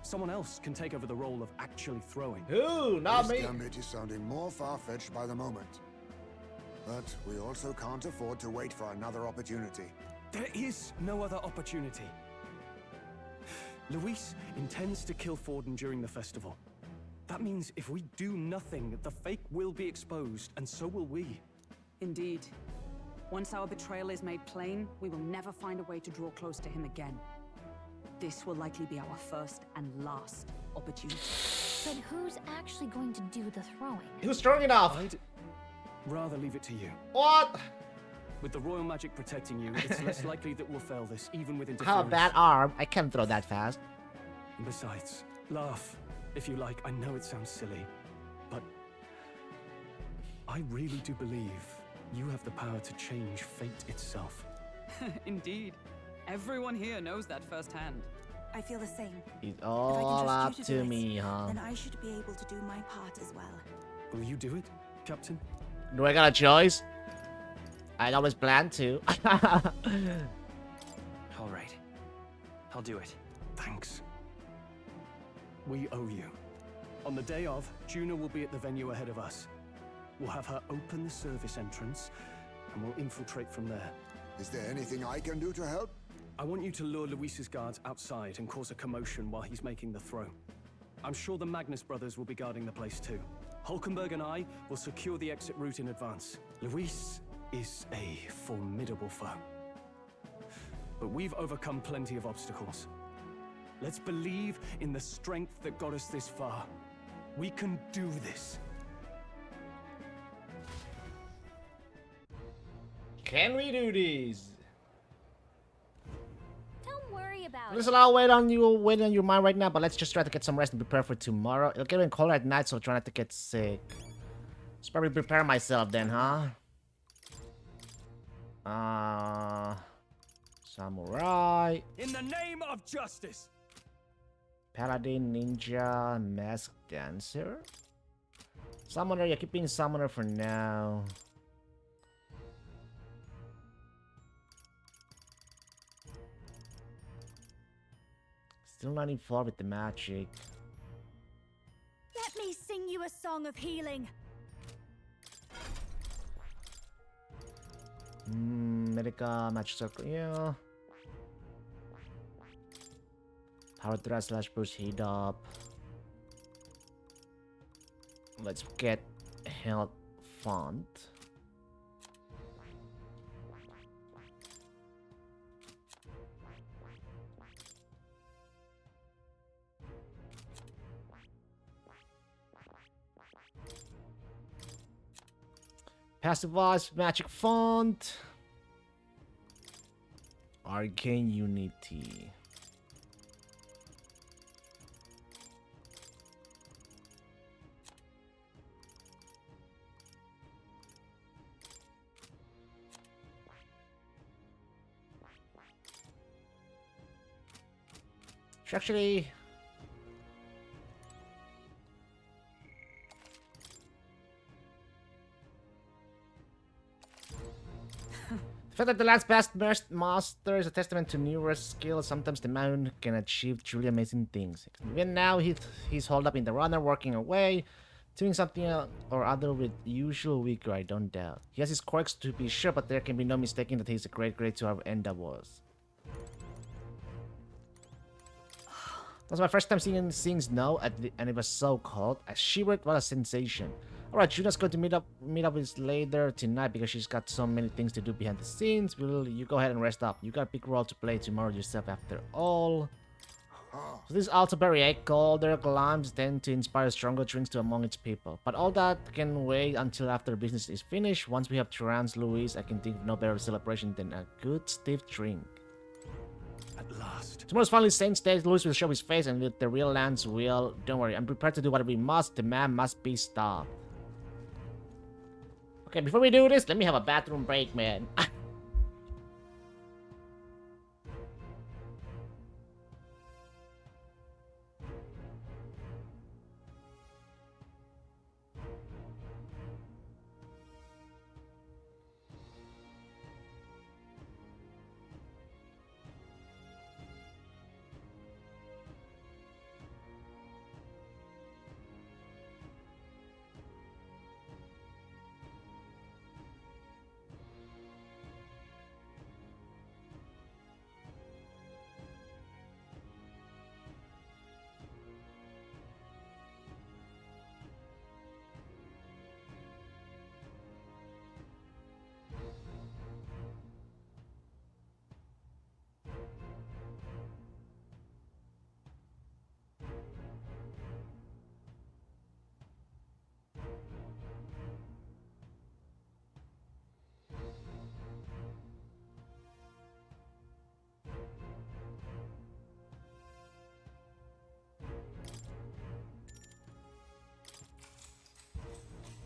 Someone else can take over the role of actually throwing.
Who? Not me.
This gambit is sounding more far-fetched by the moment. But we also can't afford to wait for another opportunity.
There is no other opportunity. Luis intends to kill Forden during the festival. That means if we do nothing, the fake will be exposed, and so will we.
Indeed. Once our betrayal is made plain, we will never find a way to draw close to him again. This will likely be our first and last opportunity.
But who's actually going to do the throwing?
Who's strong enough?
I'd rather leave it to you.
What?
With the royal magic protecting you, it's less likely that we'll fail this, even with interference.
How a bad arm. I can't throw that fast.
And besides, laugh, if you like. I know it sounds silly, but I really do believe you have the power to change fate itself.
Indeed. Everyone here knows that firsthand.
I feel the same.
It's
If I
all
can
up
trust you to
to
do
me,
it,
huh?
then I should be able to do my part as well.
Will you do it, Captain?
Do I got a choice? I'd always plan to.
All right. I'll do it.
Thanks. We owe you. On the day of, Juna will be at the venue ahead of us. We'll have her open the service entrance, and we'll infiltrate from there.
Is there anything I can do to help?
I want you to lure Luis's guards outside and cause a commotion while he's making the throw. I'm sure the Magnus brothers will be guarding the place too. Hulkenberg and I will secure the exit route in advance. Luis is a formidable foe. But we've overcome plenty of obstacles. Let's believe in the strength that got us this far. We can do this.
Can we do this?
about
There's
it.
a lot of weight on your mind right now, but let's just try to get some rest and prepare for tomorrow. It'll get even colder at night, so try not to get sick. Let's probably prepare myself then, huh? Samurai.
In the name of justice!
Paladin, ninja, masked dancer. Summoner, yeah, keep being summoner for now. Still 94 with the magic.
Let me sing you a song of healing.
Medica, magic circle, yeah. Power thrust slash boost heat up. Let's get health font. Passive magic font. Arcane Unity. Actually, the fact that the last past master is a testament to newer skills. Sometimes the man can achieve truly amazing things. Even now, he's holed up in the runner, working away, doing something or other with usual vigor, I don't doubt. He has his quirks to be sure, but there can be no mistaking that he's a great to our endeavors. That was my first time seeing snow, and it was so cold. I shivered. What a sensation! All right, Juna's going to meet up with later tonight because she's got so many things to do behind the scenes. Will you go ahead and rest up? You got a big role to play tomorrow yourself, after all. So this Altaberry colder climbs tend to inspire stronger drinks to among its people. But all that can wait until after business is finished. Once we have Trans Louise, I can think of no better celebration than a good stiff drink.
At last.
Tomorrow's finally Saint's Day. Louis will show his face, and with the real lands will. Don't worry, I'm prepared to do whatever we must. The man must be stopped. Okay, before we do this, let me have a bathroom break, man.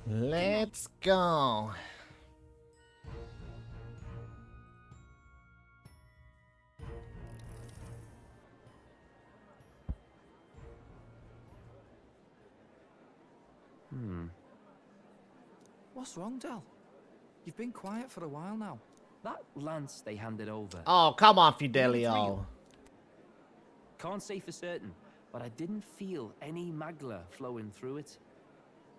Let's go.
What's wrong, Del? You've been quiet for a while now.
That lance they handed over.
Oh, come on, Fidelio.
Can't say for certain, but I didn't feel any magla flowing through it.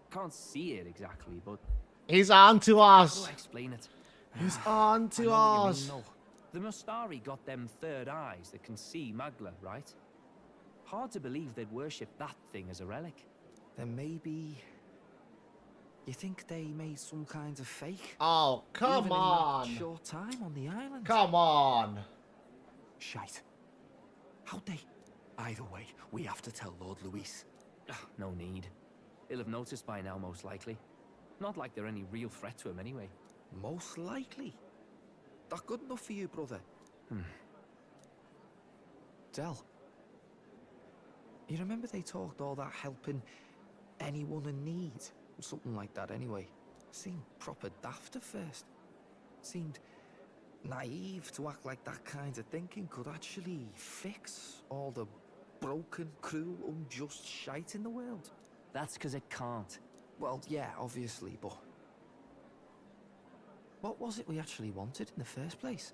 Can't see it exactly, but...
He's on to us.
How do I explain it?
He's on to us.
The Mustari got them third eyes that can see magla, right? Hard to believe they'd worship that thing as a relic.
Then maybe... You think they made some kind of fake?
Oh, come
Even
on.
in that short time on the island?
Come on.
Shite. How'd they? Either way, we have to tell Lord Luis.
No need. He'll have noticed by now, most likely. Not like they're any real threat to him anyway.
Most likely? That good enough for you, brother? Del, you remember they talked all that helping anyone in need? Something like that anyway. Seemed proper daft at first. Seemed naive to act like that kind of thinking could actually fix all the broken, cruel, unjust shite in the world.
That's because it can't.
Well, yeah, obviously, but what was it we actually wanted in the first place?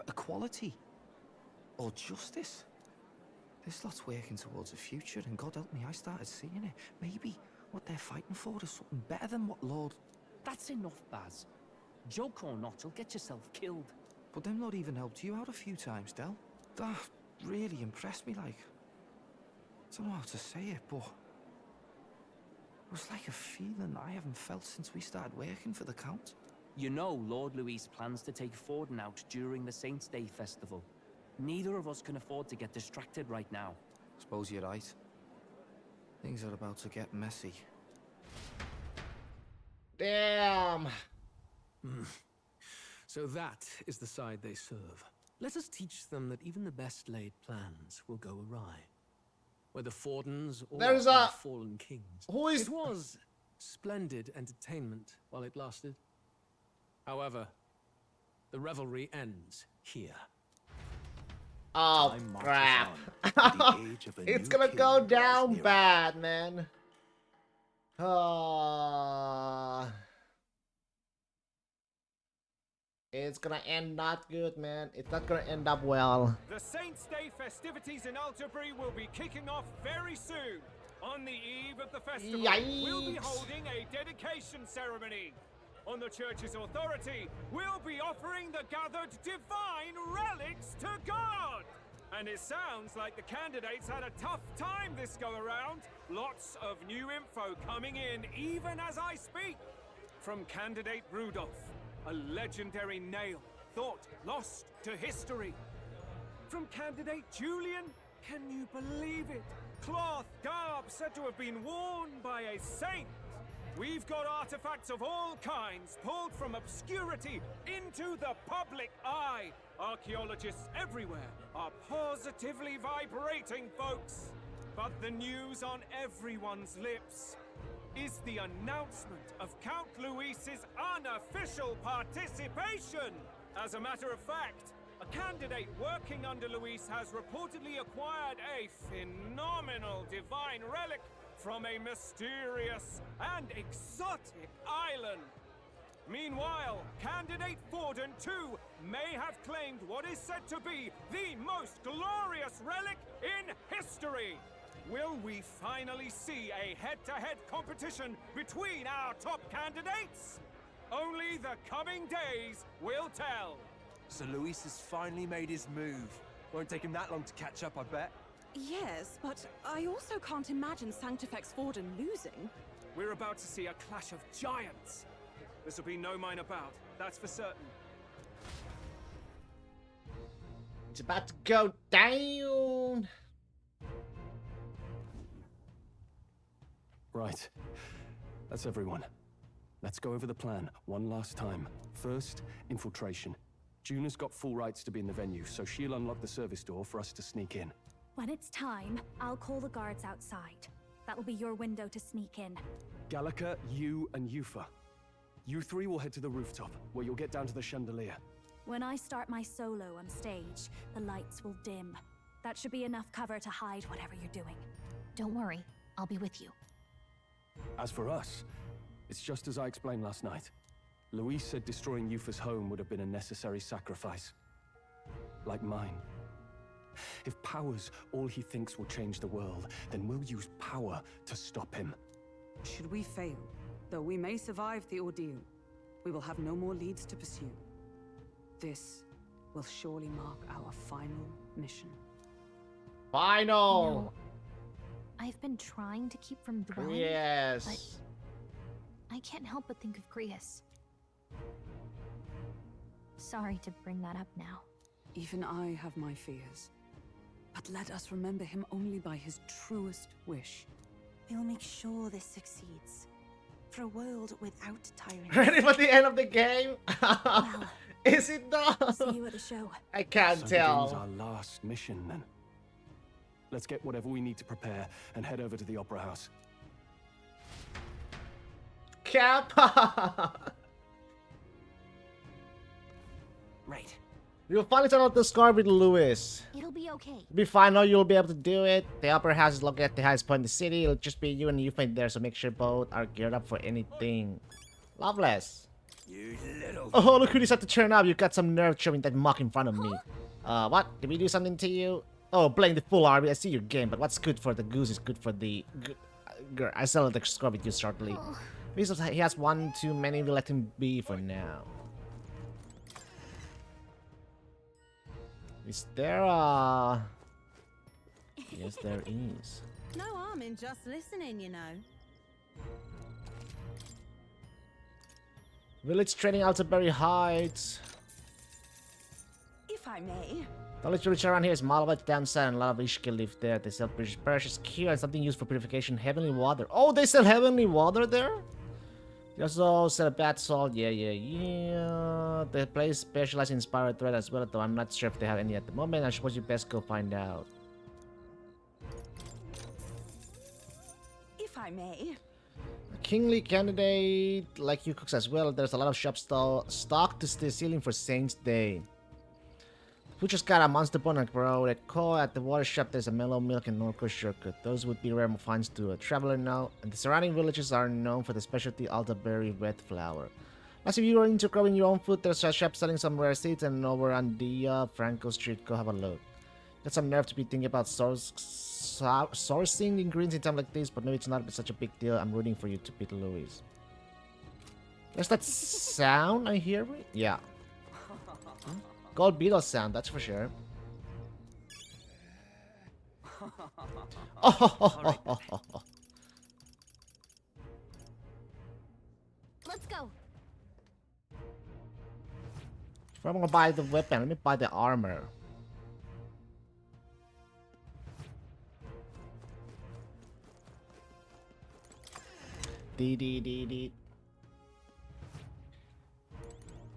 Equality? Or justice? This lot's working towards a future, and God help me, I started seeing it. Maybe what they're fighting for is something better than what Lord...
That's enough, Baz. Joke or not, you'll get yourself killed.
But them not even helped you out a few times, Del. That really impressed me, like... I don't know how to say it, but... It was like a feeling I haven't felt since we started working for the Count.
You know Lord Luis plans to take Forden out during the Saints' Day festival. Neither of us can afford to get distracted right now.
Suppose you're right. Things are about to get messy.
Damn.
So that is the side they serve. Let us teach them that even the best laid plans will go awry. Whether Fordens or
There's
our
a...
fallen kings.
Who is...
It was splendid entertainment while it lasted. However, the revelry ends here.
Oh, crap. It's gonna go down bad, man. It's gonna end not good, man. It's not gonna end up well.
The Saints' Day festivities in Altabri will be kicking off very soon. On the eve of the festival, we'll be
Yikes.
holding a dedication ceremony. On the church's authority, we'll be offering the gathered divine relics to God. And it sounds like the candidates had a tough time this go-around. Lots of new info coming in even as I speak. From candidate Rudolph, a legendary nail, thought lost to history. From candidate Julian, can you believe it? Cloth garb said to have been worn by a saint. We've got artifacts of all kinds pulled from obscurity into the public eye. Archaeologists everywhere are positively vibrating, folks. But the news on everyone's lips is the announcement of Count Luis's unofficial participation. As a matter of fact, a candidate working under Luis has reportedly acquired a phenomenal divine relic from a mysterious and exotic island. Meanwhile, candidate Forden too may have claimed what is said to be the most glorious relic in history. Will we finally see a head-to-head competition between our top candidates? Only the coming days will tell.
So Luis has finally made his move. Won't take him that long to catch up, I bet.
Yes, but I also can't imagine Sanctifex Forden losing.
We're about to see a clash of giants. This will be no minor bout, that's for certain.
It's about to go down.
Right. That's everyone. Let's go over the plan one last time. First, infiltration. Juna's got full rights to be in the venue, so she'll unlock the service door for us to sneak in.
When it's time, I'll call the guards outside. That'll be your window to sneak in.
Gallica, you, and Yufa. You three will head to the rooftop, where you'll get down to the chandelier.
When I start my solo on stage, the lights will dim. That should be enough cover to hide whatever you're doing.
Don't worry, I'll be with you.
As for us, it's just as I explained last night. Luis said destroying Yufa's home would have been a necessary sacrifice. Like mine. If power's all he thinks will change the world, then we'll use power to stop him.
Should we fail, though we may survive the ordeal, we will have no more leads to pursue. This will surely mark our final mission.
Final!
You know, I've been trying to keep from dwelling,
Yes.
but I can't help but think of Grius. Sorry to bring that up now.
Even I have my fears. But let us remember him only by his truest wish.
We'll make sure this succeeds. For a world without tyrants.
Ready for the end of the game? Is it though?
See you at the show.
I can't
So
tell.
begins our last mission then. Let's get whatever we need to prepare and head over to the Opera House.
Kappa!
Right.
You'll finally turn out the scar with Lewis.
It'll be okay.
You'll be fine, no, you'll be able to do it. The Opera House is located at the highest point in the city. It'll just be you and Euphane there, so make sure both are geared up for anything. Loveless.
You little...
Oh, look who decided to turn up. You got some nerve showing that mock in front of me. What? Did we do something to you? Oh, playing the full army. I see your game, but what's good for the goose is good for the... I sell the score with you shortly. He has one too many. We'll let him be for now. Is there a... Yes, there is.
No harm in just listening, you know.
Village training Altaberry Heights.
If I may.
The only village around here is Malabat down south, and a lot of Ishki live there. They sell precious cure and something used for purification, heavenly water. Oh, they sell heavenly water there? They also sell bath salt. Yeah. The place specializes in inspired thread as well, though I'm not sure if they have any at the moment. I suppose you best go find out.
If I may.
A kingly candidate like you cooks as well. There's a lot of shops stocked to the ceiling for Saints Day. Who just got a monster bone and bro? At Ko at the water shop there's a mellow milk and Norco shortcut. Those would be rare finds to a traveler now. And the surrounding villages are known for the specialty Altaberry red flower. Plus, if you are into growing your own food, there's a shop selling some rare seeds, and over on the Franco Street, go have a look. Got some nerve to be thinking about sourcing ingredients in time like this, but no, it's not such a big deal. I'm rooting for you to beat Louis. There's that sound I hear? Yeah. Gold beetle sound, that's for sure.
Let's go.
If I'm gonna buy the weapon, let me buy the armor. D.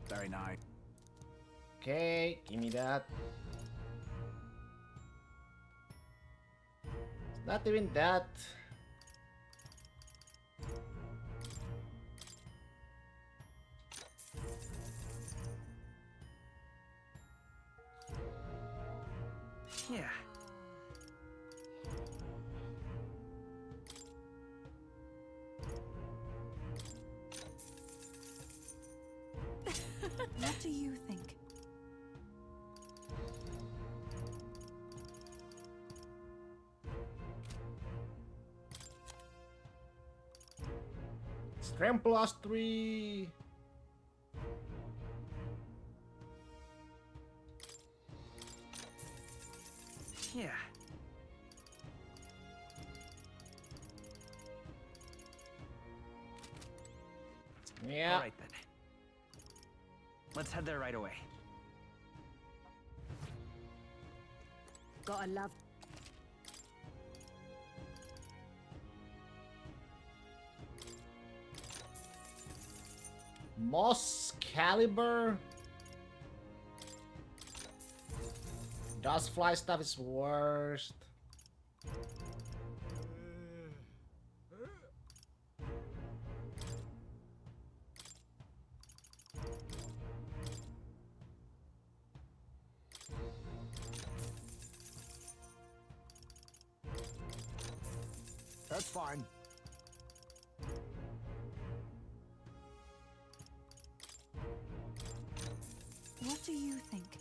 Very nice.
Okay, give me that. It's not even that.
Yeah.
What do you think?
Strength plus 3.
Yeah.
Yeah.
All right then. Let's head there right away.
Gotta love.
Moss Caliber. Dust fly stuff is worst.
That's fine.
What do you think?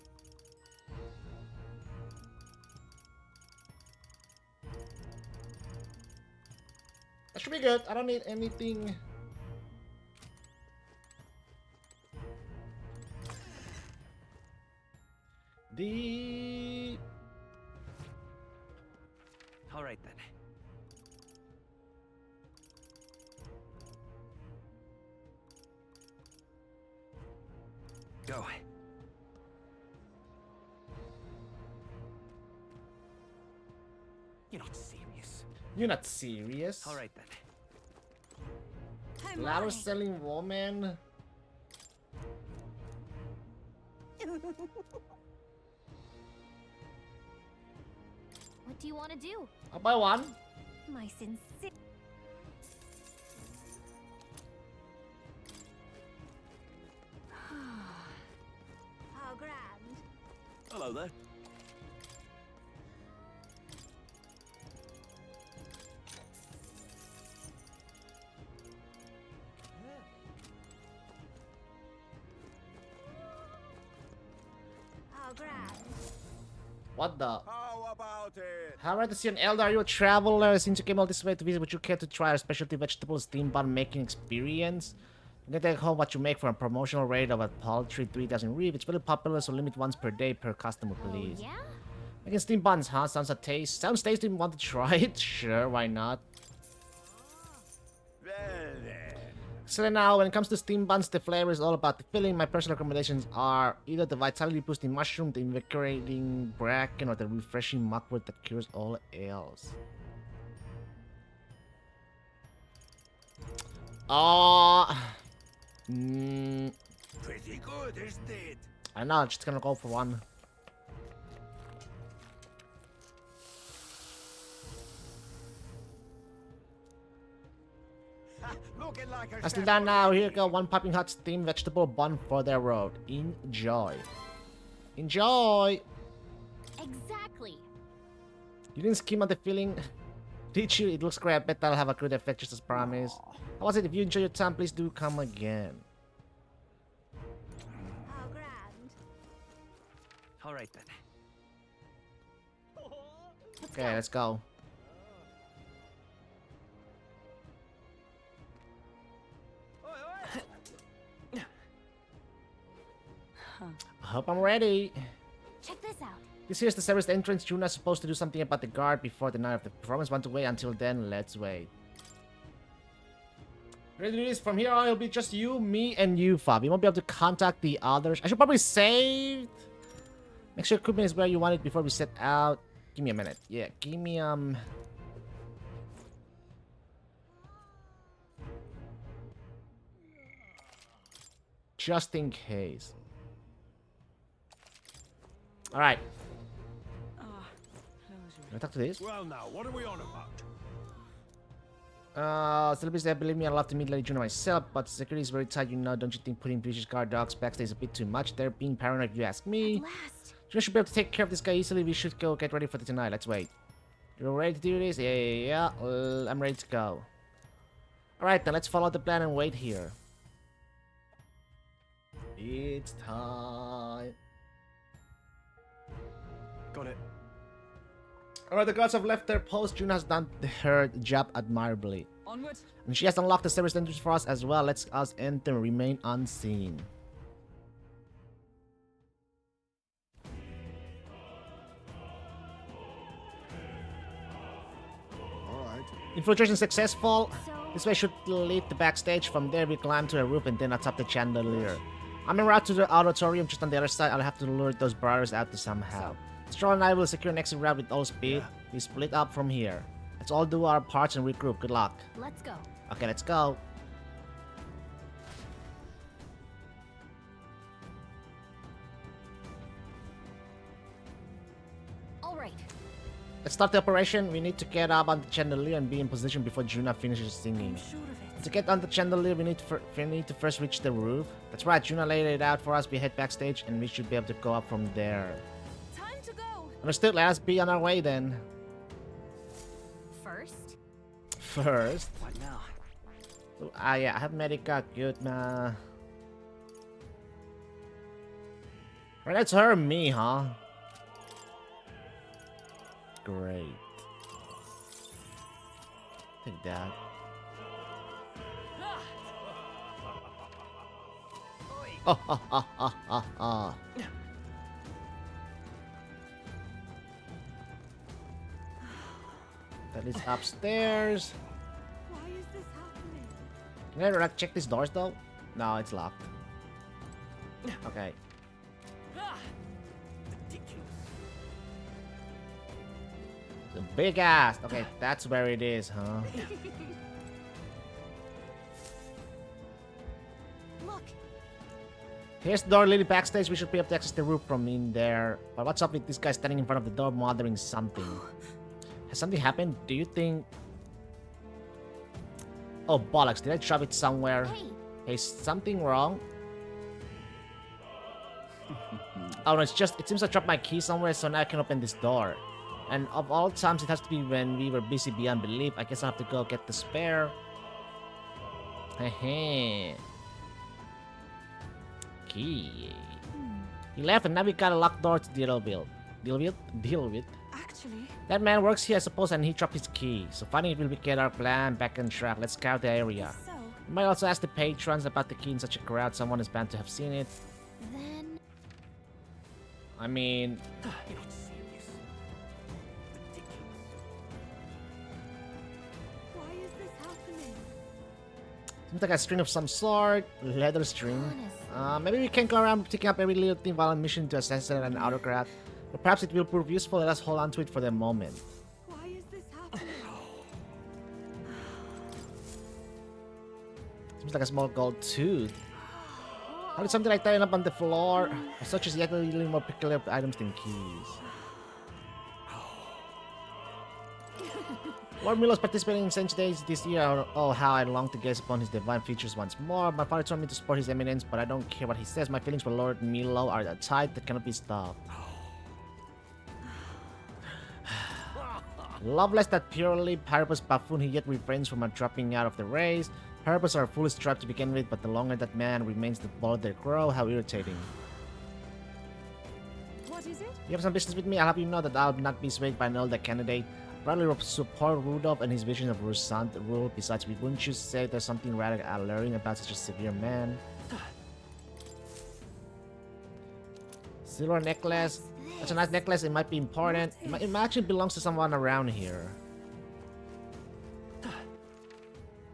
That should be good. I don't need anything.
All right then. Go. You're not serious.
You're not serious?
All right then.
Flower selling woman.
What do you want to do?
I'll buy one.
My sincere.
How grand.
Hello there.
How grand.
What the?
How about it?
How rare to see an elder? Are you a traveler? Since you came all this way to visit, would you care to try our specialty vegetable steam bun making experience? You can take home what you make for a promotional rate of a paltry 3,000 reef. It's very popular, so limit once per day per customer, please.
Oh, yeah?
Making steam buns, huh? Sounds tasty. Want to try it? Sure, why not? So now, when it comes to steam buns, the flavor is all about the filling. My personal recommendations are either the vitality boosting mushroom, the invigorating bracken, or the refreshing muckwood that cures all ails.
Pretty good, isn't it?
I know, just gonna go for one. Nicely done now. Here you go. One piping hot steamed vegetable bun for their road. Enjoy. Enjoy.
Exactly.
You didn't skim on the filling, did you? It looks great. I bet that'll have a good effect, just as promised. How was it? If you enjoy your time, please do come again.
How grand.
All right then.
Okay, let's go. I hope I'm ready.
Check this out.
This here's the service entrance. Juna's supposed to do something about the guard before the night of the performance. Want to wait until then? Let's wait. Ready to do this? From here on, it'll be just you, me, and you, Fab. You won't be able to contact the others. I should probably save. Make sure equipment is where you want it before we set out. Give me a minute. Yeah, give me just in case. All right. Can I talk to this?
Well, now, what are we on about?
Still busy, believe me, I'd love to meet Lady Juna myself, but security is very tight, you know. Don't you think putting vicious guard dogs backstage is a bit too much? They're being paranoid, if you ask me. Juna should be able to take care of this guy easily. We should go get ready for tonight. Let's wait. You're ready to do this? Yeah. I'm ready to go. Alright, then let's follow the plan and wait here. It's time.
Got it.
Alright, the guards have left their post. June has done her job admirably.
Onward.
And she has unlocked the service entrance for us as well. Let's us enter and remain unseen.
Alright.
Infiltration successful. This way should lead the backstage. From there we climb to a roof and then atop the chandelier. I'm en route to the auditorium just on the other side. I'll have to lure those brothers out to somehow. Stroll and I will secure an exit route with all speed. We split up from here. Let's all do our parts and regroup. Good luck.
Let's go.
Okay, let's go.
All right.
Let's start the operation. We need to get up on the chandelier and be in position before Juna finishes singing. To get on the chandelier, we need to first reach the roof. That's right, Juna laid it out for us. We head backstage and we should be able to go up from there.
Time to go.
Understood, let us be on our way then. First?
What now?
So, yeah, I have Medica. Good, man. Right, that's her and me, huh? Great. Take that. Ha ha ha ha ha ha. That is upstairs.
Why is this happening?
Can I check these doors though? No, it's locked. Okay. The big ass. Okay, that's where it is, huh?
Look.
Here's the door leading backstage. We should be able to access the roof from in there. But what's up with this guy standing in front of the door, mothering something? Has something happened? Do you think... Oh, bollocks. Did I drop it somewhere? Hey, is something wrong? Oh, no, it's just... It seems I dropped my key somewhere, so now I can open this door. And of all times, it has to be when we were busy beyond belief. I guess I have to go get the spare. Hehe. Key. He left and now we got a locked door to deal with. Deal with?
Actually...
That man works here, I suppose, and he dropped his key. So finding it will get our plan back on track. Let's scout the area. We might also ask the patrons about the key in such a crowd. Someone is bound to have seen it.
Then...
I mean...
You're not serious. Ridiculous.
Why is this happening?
Seems like a string of some sort. Leather string. Maybe we can go around picking up every little thing while on mission to assassinate an autocrat. Or perhaps it will prove useful. Let us hold on to it for the moment.
Why is this happening?
Seems like a small gold tooth. How did something like that end up on the floor? Such as yet really more peculiar items than keys. Lord Milo's participating in Saints' Days this year. Oh, how I long to gaze upon his divine features once more. My father told me to support his eminence, but I don't care what he says. My feelings for Lord Milo are tight that cannot be stopped. Loveless, that purely purpose buffoon, he yet refrains from dropping out of the race. Purpose are a foolish trap to begin with, but the longer that man remains, the bolder they grow. How irritating.
What is it?
You have some business with me? I'll have you know that I'll not be swayed by an older candidate. Probably support Rudolph and his vision of Rusant rule. Besides, wouldn't you say there's something rather alluring about such a severe man? Silver necklace. That's a nice necklace. It might be important. It might actually belongs to someone around here.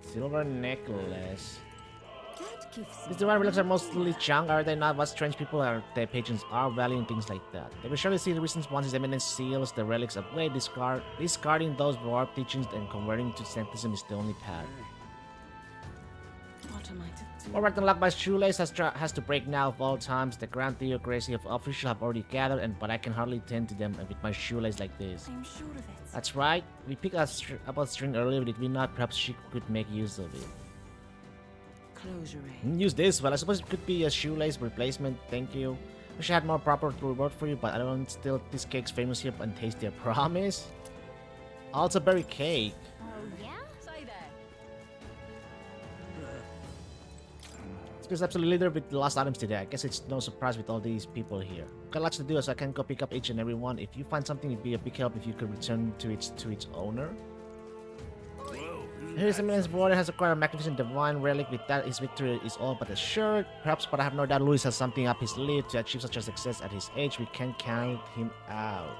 Silver necklace. These divine relics are mostly junk, are they not? What strange people are their patrons are valuing things like that. They will surely see the reasons once his eminence seals the relics away, discarding those warped teachings and converting to sanctism is the only path.
What am I to do?
Alright, unlocked my shoelace has to break now of all times. The grand theocracy of officials have already gathered, but I can hardly tend to them with my shoelace like this.
I'm sure of it.
That's right. We picked up about string earlier, did we not? Perhaps she could make use of it.
Closure.
Use this. Well, I suppose it could be a shoelace replacement. Thank you. Wish I had more proper reward for you, but I don't still. This cake's famous here and tasty. I promise. Also, berry cake.
Oh yeah? Say that.
It's just absolutely littered with lost items today. I guess it's no surprise with all these people here. Got lots to do, so I can go pick up each and every one. If you find something, it'd be a big help if you could return to its owner. His Eminence Warden has acquired a magnificent divine relic. With that, his victory is all but assured. Perhaps, but I have no doubt Louis has something up his sleeve to achieve such a success at his age. We can't count him out.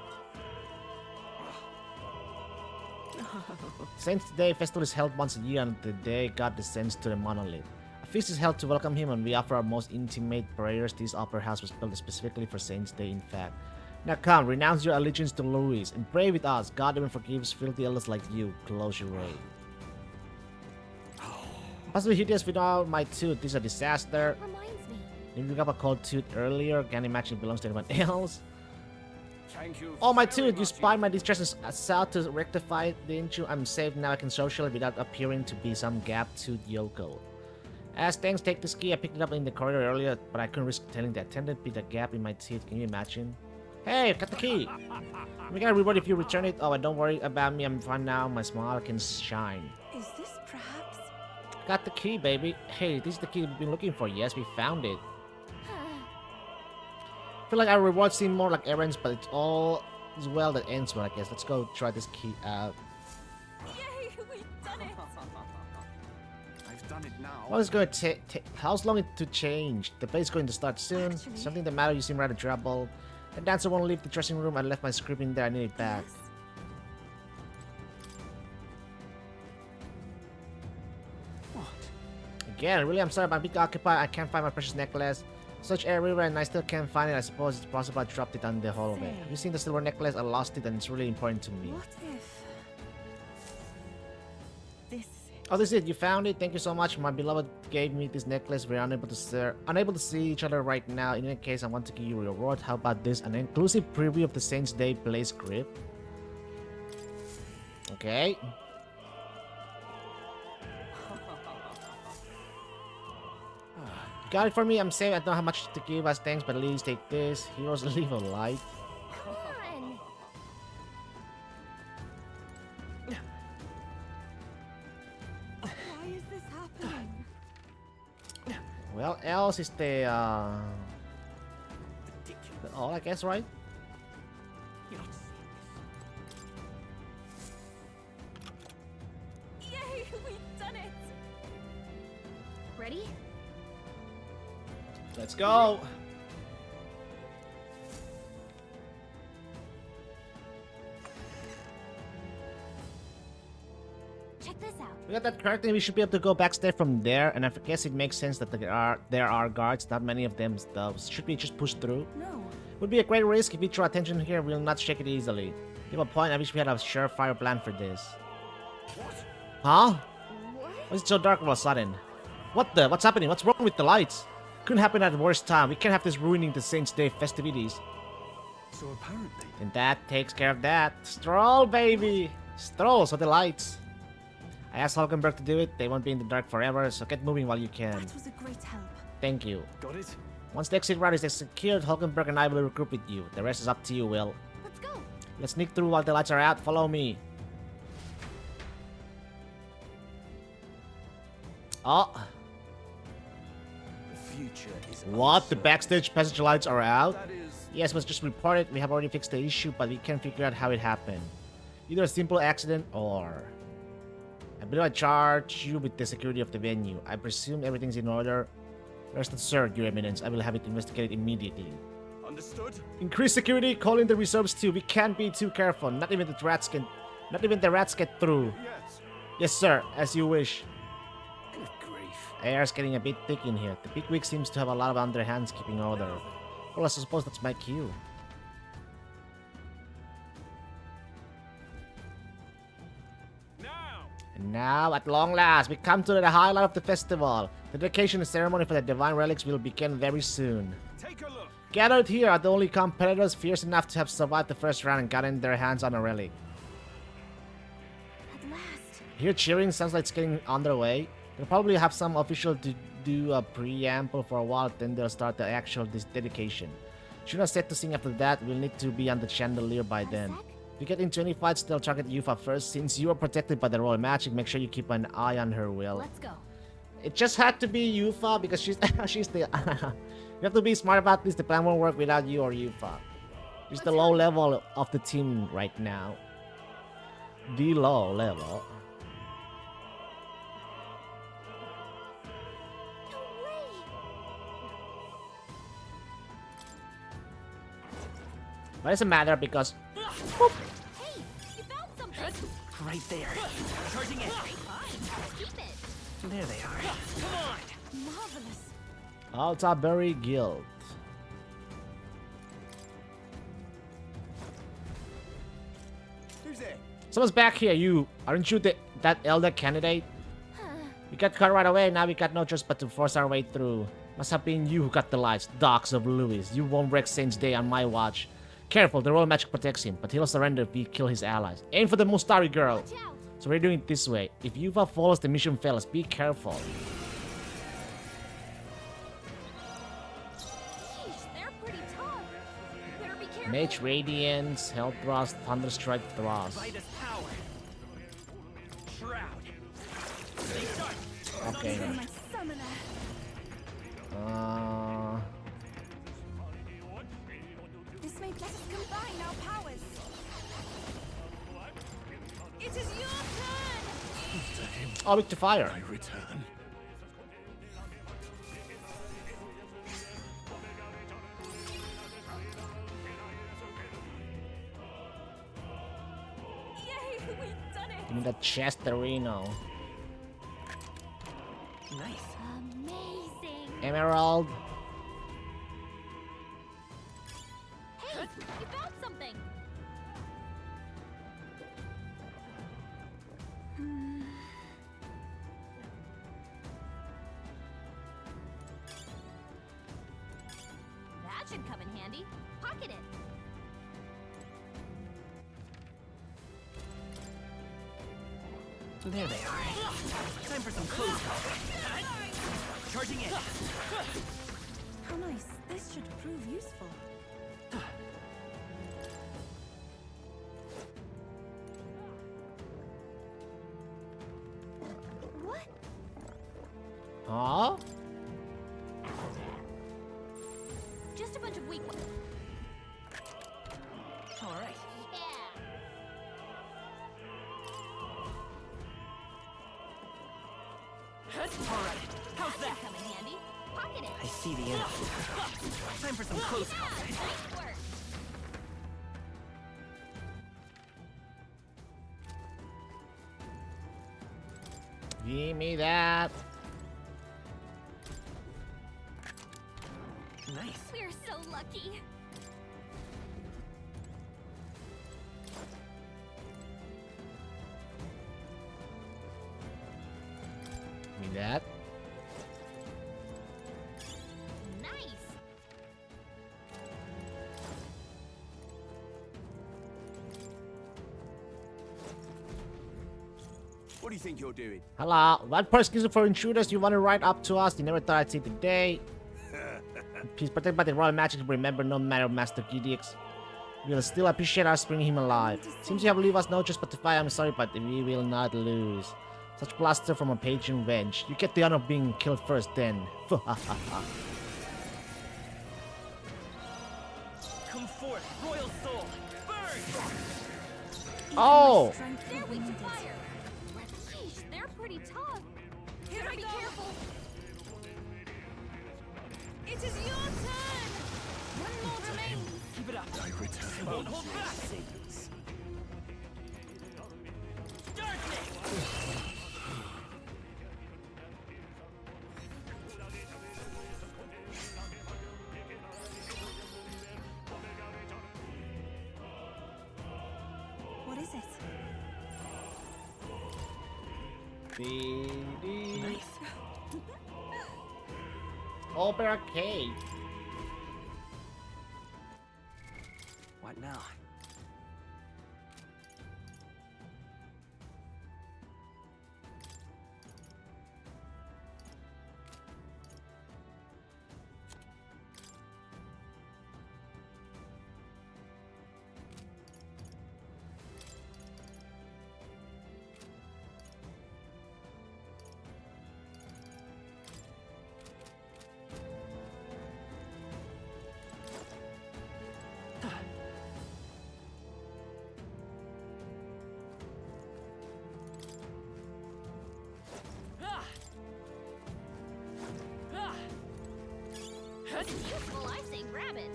Saints' Day festival is held once a year on the day God descends to the monolith. A feast is held to welcome him, and we offer our most intimate prayers. This opera house was built specifically for Saints' Day, in fact. Now come, renounce your allegiance to Louis, and pray with us. God even forgives filthy elders like you. Close your way. Possibly hideous without my tooth. This is a disaster.
Reminds me.
Didn't pick up a cold tooth earlier. Can't imagine it belongs to anyone else.
Thank you.
Oh, my tooth! You spied my distress and sought to rectify it, didn't you? I'm safe now. I can socialize without appearing to be some gap-toothed yokel. As thanks, take this key. I picked it up in the corridor earlier, but I couldn't risk telling the attendant with a gap in my teeth. Can you imagine? Hey, got the key! We got a reward if you return it. Oh, and don't worry about me. I'm fine now. My smile can shine.
Is this perhaps?
Got the key, baby. Hey, this is the key we've been looking for. Yes, we found it. I feel like our rewards seem more like errands, but it's all as well that ends well, I guess. Let's go try this key out.
Yay, we've done it!
I've done it now.
What is going to take? How's long it to change? The play's going to start soon.
Actually,
Something the matter? You seem rather troubled. The dancer won't leave the dressing room. I left my script in there. I need it back.
Yes.
Again, really, I'm sorry, I'm a bit occupied. I can't find my precious necklace. Search everywhere and I still can't find it. I suppose it's possible I dropped it on the hallway. Have you seen the silver necklace? I lost it and it's really important to me.
What if this is it?
Oh, this is it. You found it. Thank you so much. My beloved gave me this necklace. We're unable to see each other right now. In any case, I want to give you a reward. How about this? An inclusive preview of the Saints' Day play script. Okay. Got it for me. I'm saying I don't know how much to give us. Thanks, but at least take this. Heroes leave a light.
Come on.
Why is this happening?
Well, else is the all I guess, right?
Yay, we've done it!
Ready?
Let's go.
Check this out.
We got that correctly. We should be able to go backstage from there, and I guess it makes sense that there are guards. Not many of them, though. Should we just push through?
No.
Would be a great risk if we draw attention here. We'll not shake it easily. Give a point. I wish we had a surefire plan for this. Huh? Why is it so dark all of a sudden? What the? What's happening? What's wrong with the lights? Couldn't happen at the worst time. We can't have this ruining the Saints' Day festivities.
So apparently...
And that takes care of that. Stroll, baby! Stroll, so the lights. I asked Hulkenberg to do it. They won't be in the dark forever, so get moving while you can.
That was a great help.
Thank you.
Got it?
Once the exit route is secured, Hulkenberg and I will regroup with you. The rest is up to you, Will.
Let's go.
Let's sneak through while the lights are out. Follow me. Oh.
The future is
What? The backstage passage lights are out?
That is...
Yes, was just reported. We have already fixed the issue, but we can't figure out how it happened. Either a simple accident or... I believe I charge you with the security of the venue. I presume everything's in order. Rest assured, Your Eminence. I will have it investigated immediately.
Understood?
Increase security. Call in the reserves too. We can't be too careful. Not even the rats get through.
Yes.
Yes, sir. As you wish.
Good grief.
Air's getting a bit thick in here. The bigwig seems to have a lot of underhands keeping order. Well, I suppose that's my cue. And now, at long last, we come to the highlight of the festival. The dedication ceremony for the divine relics will begin very soon.
Take a look.
Gathered here are the only competitors fierce enough to have survived the first round and gotten their hands on a relic.
At last.
Here cheering sounds like it's getting underway. They'll probably have some official to do a preamble for a while, then they'll start the actual dedication. Should not set to sing after that, we'll need to be on the chandelier by then. If you get into any fights, they'll target Yufa first. Since you are protected by the royal magic, make sure you keep an eye on her, Will.
Let's go.
It just had to be Yufa because she's she's the... You have to be smart about this. The plan won't work without you or Yufa. She's the low level of the team right now. The low level. But it doesn't matter because... Boop.
Hey, you found something.
Right there. Charging in.
Keep it.
There they are.
Come on.
Marvelous.
Altaberry Guild.
Who's there?
Someone's back here, you. Aren't you that elder candidate? We got caught right away, now we got no choice but to force our way through. Must have been you who got the lights, dogs of Louis. You won't wreck Saint's Day on my watch. Careful, the royal magic protects him, but he'll surrender if we kill his allies. Aim for the Mustari girl. So we're doing it this way. If Yuva follows the mission fails, be careful.
Sheesh, they're pretty tough. Better be careful.
Mage Radiance, Hell Thrust, Thunderstrike Thrust.
Vitus power. Shroud.
Okay.
My summoner. This may let us combine our powers. It is your turn.
Oh, weak to fire.
I return.
Yay, we've done it.
Give me the Chesterino.
Nice.
Amazing.
Emerald.
Hey, you found something. That should come in handy. Pocket it.
There they are. Time for some close combat. Charging in.
How nice. This should prove useful. What?
Huh?
Just a bunch of weak ones.
All right. All right. How's that?
Come in handy. Pocket it.
I see the end. Time for some close combat.
Nice work.
Give me that.
Nice.
We're so lucky.
Give me that.
Nice.
What do you think you're doing?
Hello. What persecution for intruders you want to write up to us? You never thought I'd see today. Please protect by the royal magic. Remember, no matter Master Gidex, we'll still appreciate us bringing him alive. Seems you have leave us no choice but to fight. I'm sorry, but we will not lose. Such bluster from a patron wench. You get the honor of being killed first, then.
Come forth, royal soul. Burn!
Oh!
They're weak to fire. Sheesh, they're pretty tough.
Here
Better
I
be
go.
careful.
It is your turn. One more remains.
Keep it up.
I return.
Won't hold back. Darkness!
What is it?
Nice. Opera cake.
What now?
It's useful, I say grab it.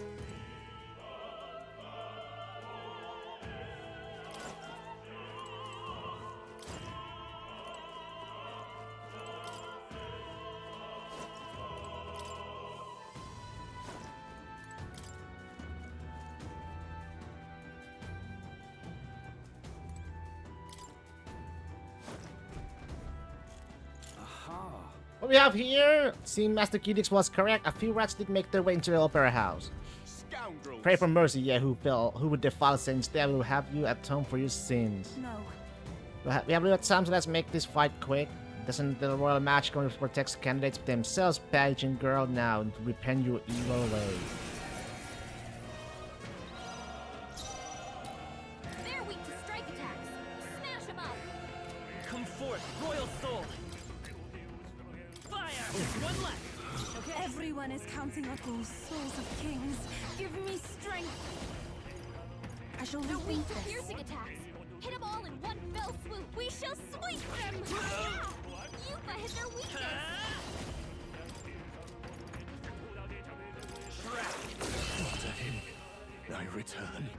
What we have here? Seeing Master Gidex was correct. A few rats did make their way into the opera house.
Scoundrels!
Pray for mercy, yeah, who would defile sin. Instead, we will have you atone for your sins.
No.
We have little time, so let's make this fight quick. Doesn't the royal match going to protect candidates themselves, pageant girl, now, and repent your evil ways?
They're weak to strike attacks. Smash them up.
Come forth, royal soul. Fire! One left. Okay.
Everyone is counting up those souls of kings. Give me strength. I shall
They're
defeat
weak to
this.
piercing attacks. Hit them all in one fell swoop. We shall sweep them. Yupa hit their weakness.
Slaughter him. I return.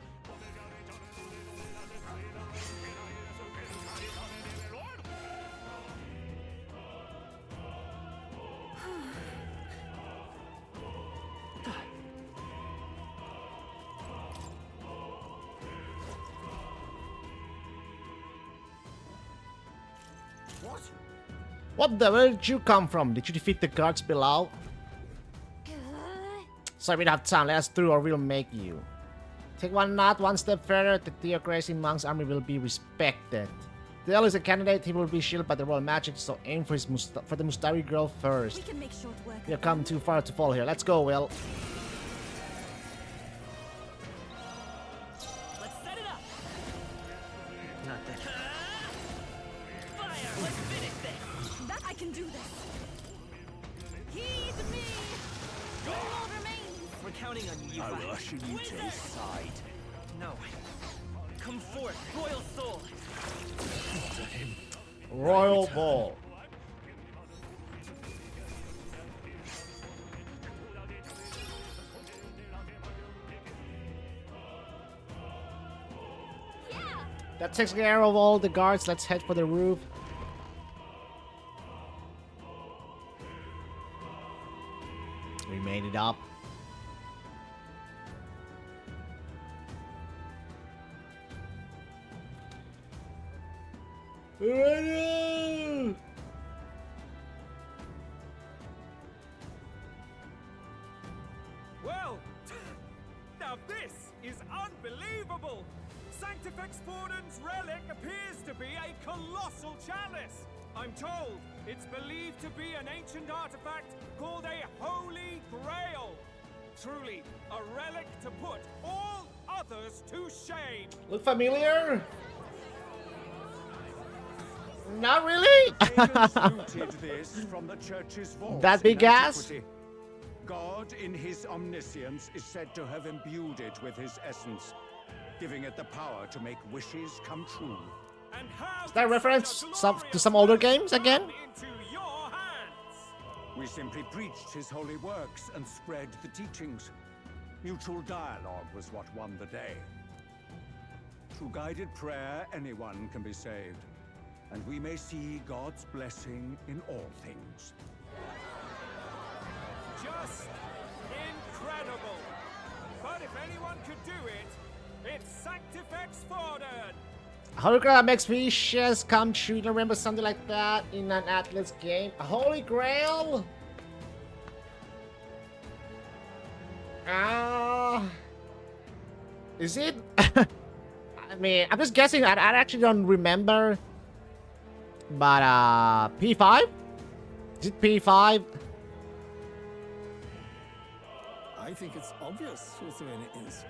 What the where did you come from? Did you defeat the guards below? Sorry, we don't have time. Let us through or we'll make you. Take one step further, the theocracy monk's army will be respected. Dale is a candidate. He will be shielded by the royal magic, so aim for for the Mustari girl first.
We can make short work.
We have come too far to fall here. Let's go, Will.
Let's set it up.
Not that.
Fire! Let's finish this.
That I can do this. Heed me. Your world remains.
We're counting on you.
I will usher you to his side.
No. Come forth, royal soul.
Royal Ball. That takes care of all the guards. Let's head for the roof. We made it up.
Well, now this is unbelievable! Sanctifex Forden's relic appears to be a colossal chalice. I'm told it's believed to be an ancient artifact called a Holy Grail. Truly, a relic to put all others to shame.
Look familiar? Not really.
Looted this from the church's vaults
That big
in
ass?
antiquity. God, in his omniscience, is said to have imbued it with his essence, giving it the power to make wishes come true.
And how
Is that a reference to some older games again?
into your hands?
We simply preached his holy works and spread the teachings. Mutual dialogue was what won the day. Through guided prayer, anyone can be saved, and we may see God's blessing in all things.
Just incredible. But if anyone could do it, it's Sanctifex Forden.
Hologram makes wishes come true. I remember something like that in an Atlas game. A Holy Grail? Is it? I mean, I'm just guessing. I actually don't remember. But, P5? Is it P5?
I think it's obvious whose win it is.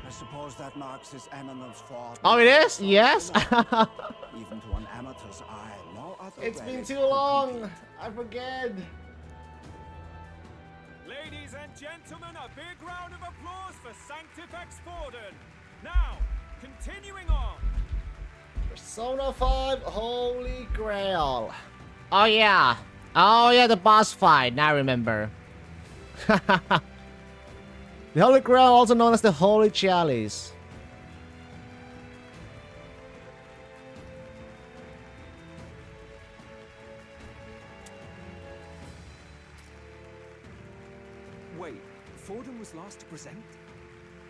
I suppose that marks His Eminence Ford.
Oh, it is? Yes?
Even to an amateur's eye, no other
It's been
relic
too
could
long. I forget.
Ladies and gentlemen, a big round of applause for Sanctifex Forden. Now, continuing on.
Persona 5 Holy Grail. Oh yeah. Oh yeah, the boss fight. Now I remember. The Holy Grail, also known as the Holy Chalice.
Wait, Forden was last to present?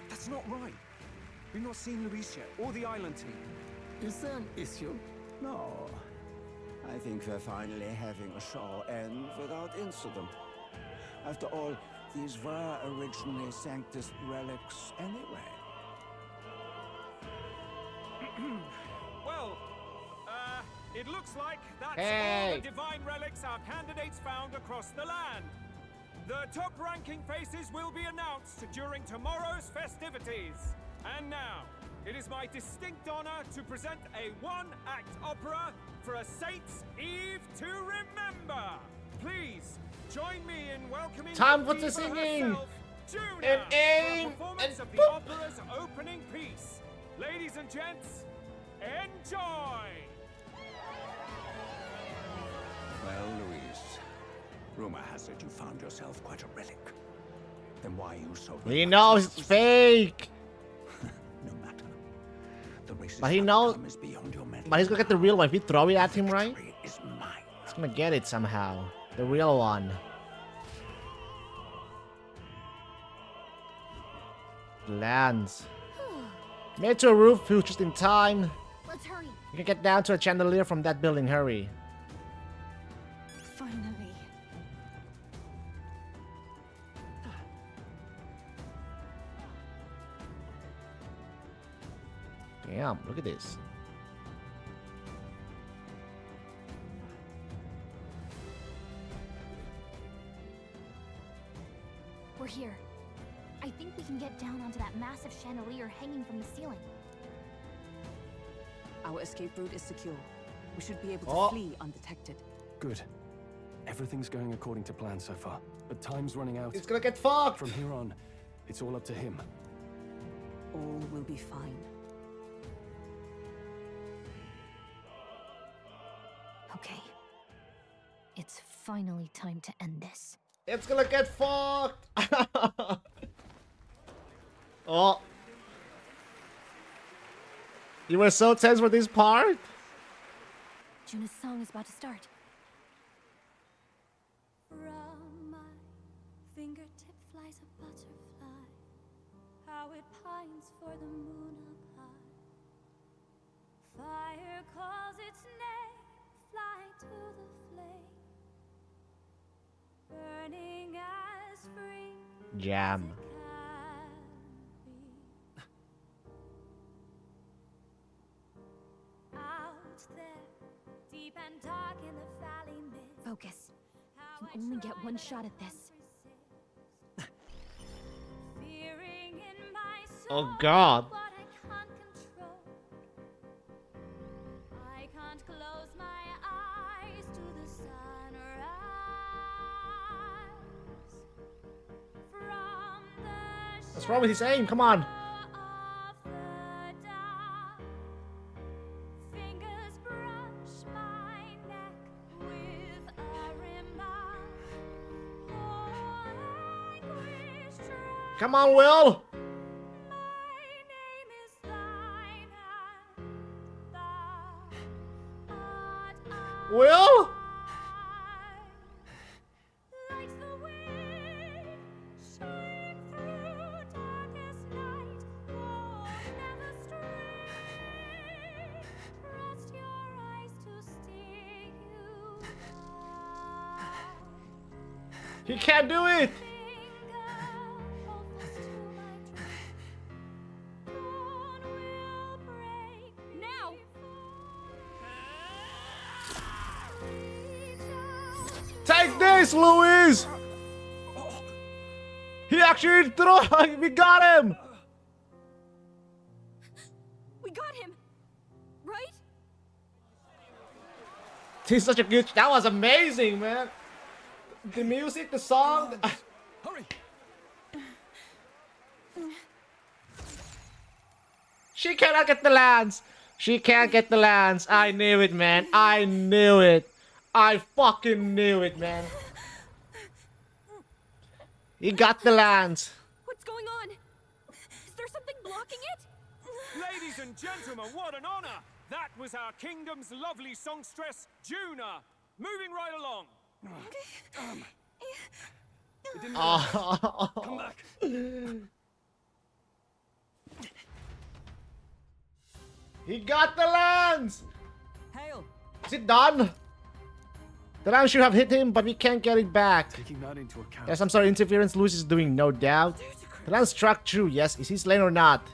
That's not right. We've not seen Luis yet, or the island team.
Is there an issue?
No. I think we're finally having a show end without incident. After all, these were originally Sanctus relics anyway.
Well, it looks like that's all
Hey.
the divine relics our candidates found across the land. The top-ranking faces will be announced during tomorrow's festivities. And now, it is my distinct honor to present a one-act opera for a Saints' Eve to remember. Please, join me in welcoming
Time for
diva
the singing.
herself, Juna,
And
for
aim,
a performance
and
of the
boop.
opera's opening piece. Ladies and gents, enjoy!
Well, Luis, rumor has it you found yourself quite a relic. Then why are you so...
He knows it's fake.
No matter. The race's
But he knows.
outcome is beyond your mental
But he's gonna get the real one. If we throw it at him, right?
is mine.
He's gonna get it somehow. The real one. Lands. Made it to a roof, feels just in time.
Let's hurry.
You can get down to a chandelier from that building, hurry.
Finally.
Damn, look at this.
We're here. I think we can get down onto that massive chandelier hanging from the ceiling.
Our escape route is secure. We should be able to
Oh.
flee undetected.
Good. Everything's going according to plan so far, but time's running out.
It's gonna get fucked!
From here on, it's all up to him.
All will be fine.
Okay. It's finally time to end this.
It's gonna get fucked! Oh. You were so tense for this part?
Juna's song is about to start.
From my fingertip flies a butterfly, how it pines for the moon up high. Fire calls its name, fly to the flame, burning as free
Jam.
as it can be. Out there, deep and dark in the valley mid.
Focus. You only get one shot at this.
Fearing in my
Oh
soul
god.
what I can't control. I can't close my eyes to the sunrise. From the
What's wrong with his aim? Come on.
of the dark, fingers brush my neck with a remark. Oh, anguish tries.
Come on, Will!
My name is thine, and thou art
Will?
like the wind, shine through darkest night. Oh, never stray. Trust your eyes to steer you right.
He can't do it!
Now!
Take this, Louise! He actually threw. We got him!
We got him! Right?
He's such a good. That was amazing, man. The music, the song.
Hurry!
She cannot get the lance. She can't get the lance. I knew it, man. I knew it. I fucking knew it, man. He got the lance.
What's going on? Is there something blocking it?
Ladies and gentlemen, what an honor! That was our kingdom's lovely songstress, Juna. Moving right along.
It didn't
Oh.
Come back.
He got the lance.
Hail!
Is it done? The lance should have hit him, but we can't get it back.
Taking that into account.
There's some sort of interference Louis is doing, no doubt. The lance struck true, yes. Is he slain or not?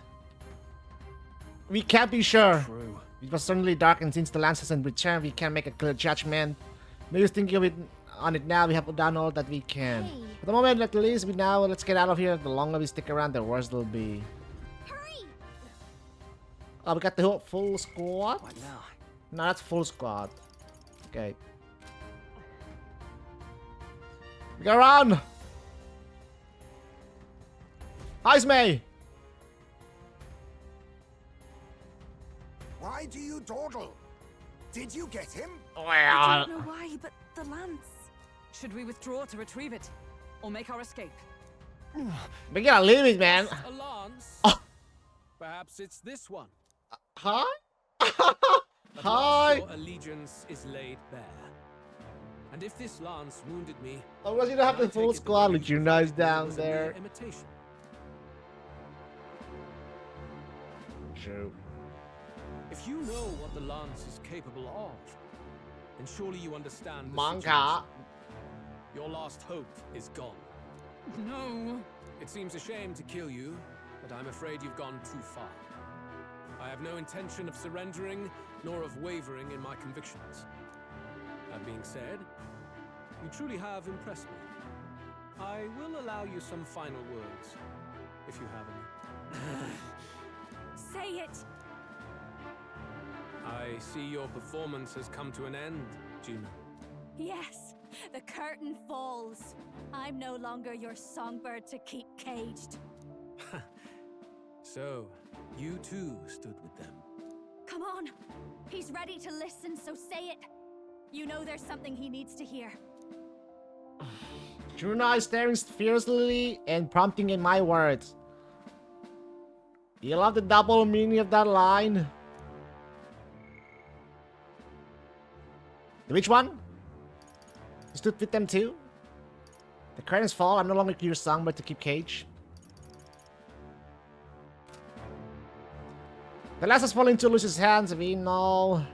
We can't be sure.
True.
It was suddenly dark, and since the lance hasn't returned, we can't make a clear judgment. Maybe thinking of it on it now, we have done all that we can.
Hey.
For the moment, at least, let's get out of here. The longer we stick around, the worse it'll be.
Hurry!
Oh, we got the whole full squad?
What now?
No, that's full squad. Okay. We gotta run! Hi, May!
Why do you dawdle? Did you get him?
I don't know why, but the lance. Should we withdraw to retrieve it? Or make our escape?
We gotta leave it, man.
Just a lance.
Oh.
Perhaps it's this one.
Hi?
At
Hi?
last your allegiance is laid bare. And if this lance wounded me,
Unless you don't have
then
the
I
full
take it
squad
that
with
you
you guys
felt that it
down
was a mere
there.
imitation.
True.
If you know what the lance is capable of, then surely you understand the
Manga.
situation. Your last hope is gone.
No.
It seems a shame to kill you, but I'm afraid you've gone too far. I have no intention of surrendering, nor of wavering in my convictions. That being said, you truly have impressed me. I will allow you some final words, if you have any.
Say it!
I see your performance has come to an end, Juno.
Yes, the curtain falls. I'm no longer your songbird to keep caged.
So, you too stood with them.
Come on! He's ready to listen, so say it! You know there's something he needs to hear.
Juno is staring fiercely and prompting in my words. You love the double meaning of that line? Which one? You stood with them too? The curtains fall, I'm no longer your songbird to keep cage. The last has fallen into Lucy's hands, we know.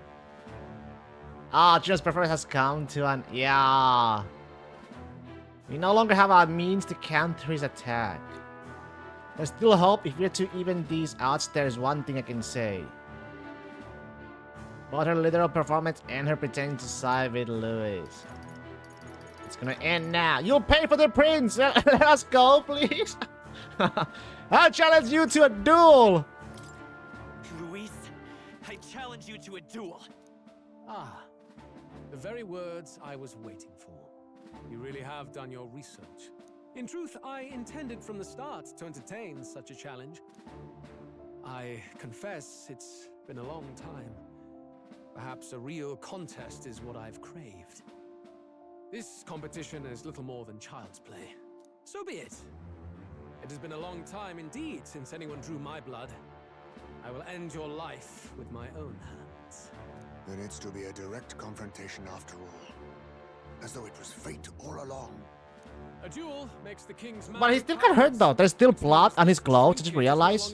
Ah, Juno's performance has come to an... Yeah. We no longer have a means to counter his attack. There's still hope. If we're to even these odds, there's one thing I can say. Both her literal performance and her pretending to side with Louis. It's gonna end now. You'll pay for the prince! Let us go, please! I challenge you to a duel!
Luis, I challenge you to a duel.
Ah, the very words I was waiting for. You really have done your research. In truth, I intended from the start to entertain such a challenge. I confess it's been a long time. Perhaps a real contest is what I've craved. This competition is little more than child's play. So be it. It has been a long time indeed since anyone drew my blood. I will end your life with my own hands.
There needs to be a direct confrontation after all. As though it was fate all along.
A duel makes the king's
But he still got hurt though. There's still blood on his clothes, did you realize?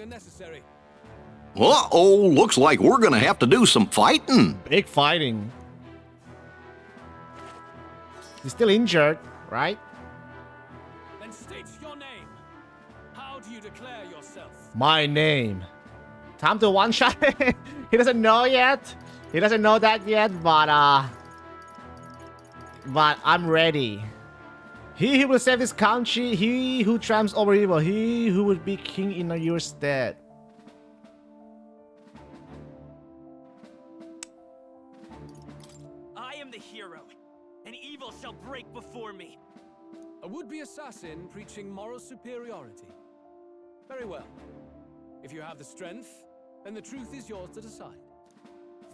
Uh-oh, looks like we're gonna have to do some fighting.
Big fighting. He's still injured, right?
Then state your name. How do you declare yourself?
My name. Time to one-shot. He doesn't know yet. He doesn't know that yet, but I'm ready. He who will save this country, he who triumphs over evil, he who would be king in your stead.
I am the hero, and evil shall break before me.
A would-be assassin preaching moral superiority. Very well. If you have the strength, then the truth is yours to decide.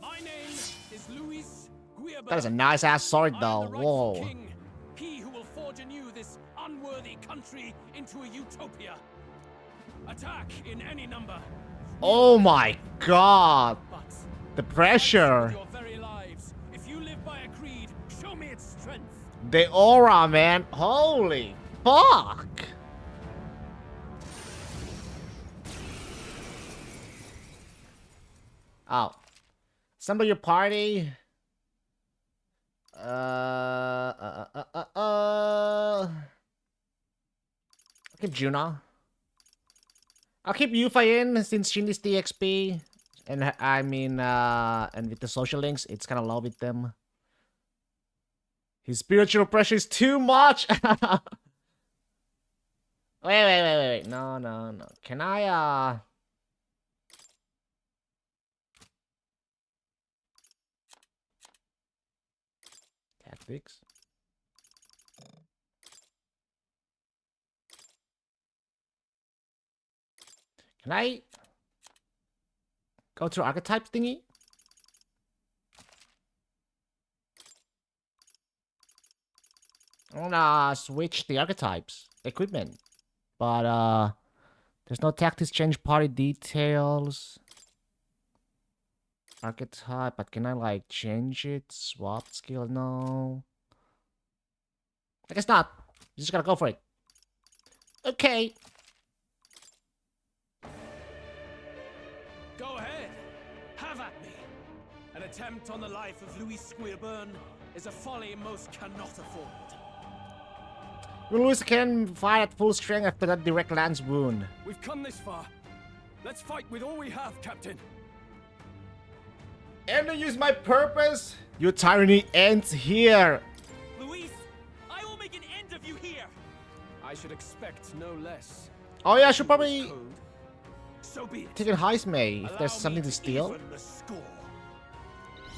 My name is Luis Guiaba.
That is a nice-ass sword though. Whoa.
King, he who will forge anew this unworthy country into a utopia. Attack in any number.
Oh my god. The pressure.
Your very lives. If you live by a creed, show me its strength.
The aura, man. Holy fuck. Oh. Assemble your party. I'll keep Juno. I'll keep Yufa in since she needs the XP. And and with the social links, it's kind of low with them. His spiritual pressure is too much. Wait. No. Can I, tactics? Can I go to archetype thingy? I wanna switch the archetypes equipment, but there's no tactics change party details. Archetype, but can I like change it? Swap skill? No. I guess not. You just gotta go for it. Okay.
Go ahead. Have at me. An attempt on the life of Louis Squeerburn is a folly most cannot afford.
Louis can fire at full strength after that direct lance wound.
We've come this far. Let's fight with all we have, Captain.
And to use my purpose, your tyranny ends here.
Luis, I will make an end of you here. I should expect no less.
Oh yeah, I should probably
So be it.
take a heist, May, if there's
Allow
something
me
to steal.
even the score.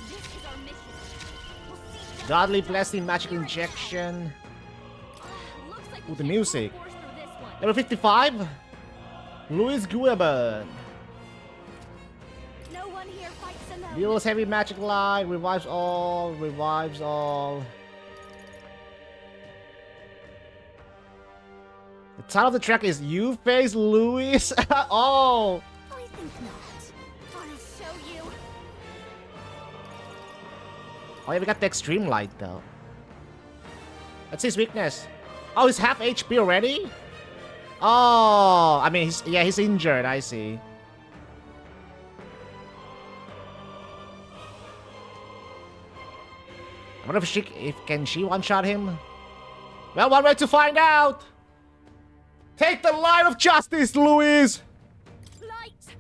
This is our mission. We'll see
Godly blessing, magic injection.
Looks like
Ooh, the music.
force through this one.
Level 55. Luis Gueban.
No one here fights alone.
Deals heavy magic light. Revives all. Revives all. The title of the track is You Face Luis. Oh.
I think not. I'll show you.
Oh yeah, we got the extreme light though. That's his weakness. Oh, he's half HP already? Oh, I mean, he's injured, I see. I wonder if can she one-shot him? Well, one way to find out! Take the light of justice, Luis!
Light.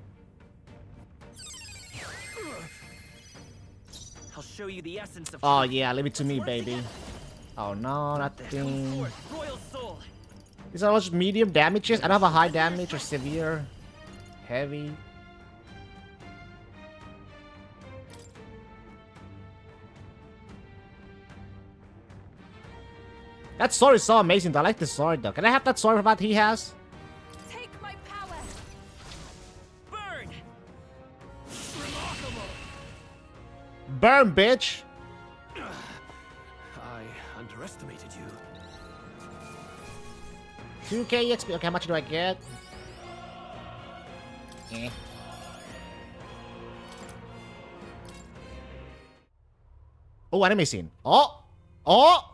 I'll show you the essence of
Oh
truth.
yeah, leave it to me, baby. Oh no, nothing.
Forth, royal soul.
These are all just medium damages. I don't have a high damage or severe. Heavy. That sword is so amazing though. I like the sword though. Can I have that sword that he has?
Take my power.
Burn.
Burn, bitch!
I underestimated you.
2k XP. Okay, how much do I get? Eh. Oh, enemy scene. Oh! Oh!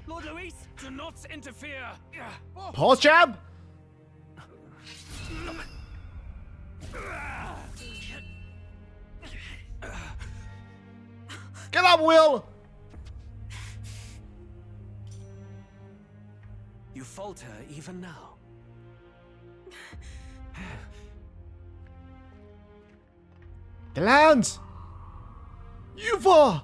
Lord Luis, do not interfere.
Pulse jab! Get up, Will!
You falter even now.
The lands! Yuva!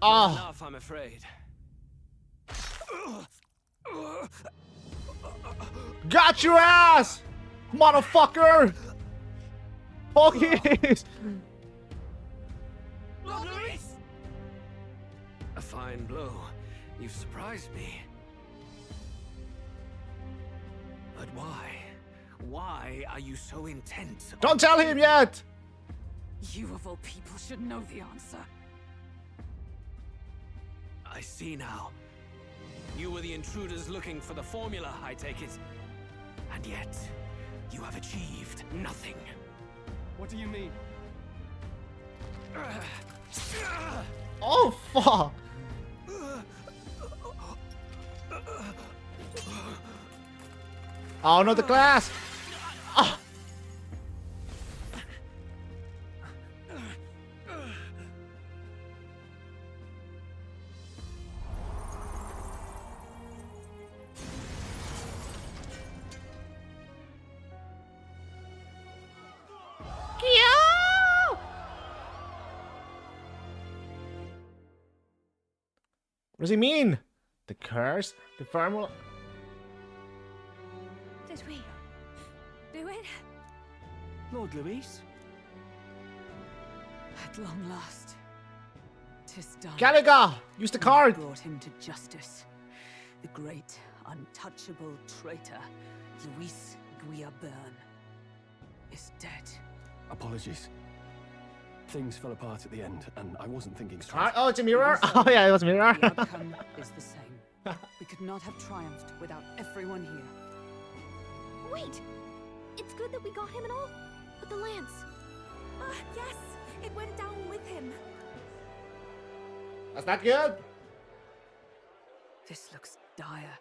Ah!
Enough, I'm afraid.
Got your ass! Motherfucker! Pokies!
Lord Luis! A fine blow. You've surprised me. But why? Why are you so intent?
Don't tell him yet!
You of all people should know the answer.
I see now. You were the intruders looking for the formula, I take it. And yet, you have achieved nothing. What do you mean?
Oh, fuck! Oh no, the glass! Ah. What does he mean? The curse? The formula?
Did we do it?
Lord Luis?
At long last, 'tis done.
Gallagher! Use the card!
We brought him to justice. The great, untouchable traitor, Luis Guillaburn, is dead.
Apologies. Things fell apart at the end, and I wasn't thinking straight.
Oh, it's a mirror? Oh yeah, it was a mirror.
The outcome is the same. We could not have triumphed without everyone here.
Wait! It's good that we got him and all, but the lance.
Ah, yes, it went down with him.
That's not good.
This looks dire.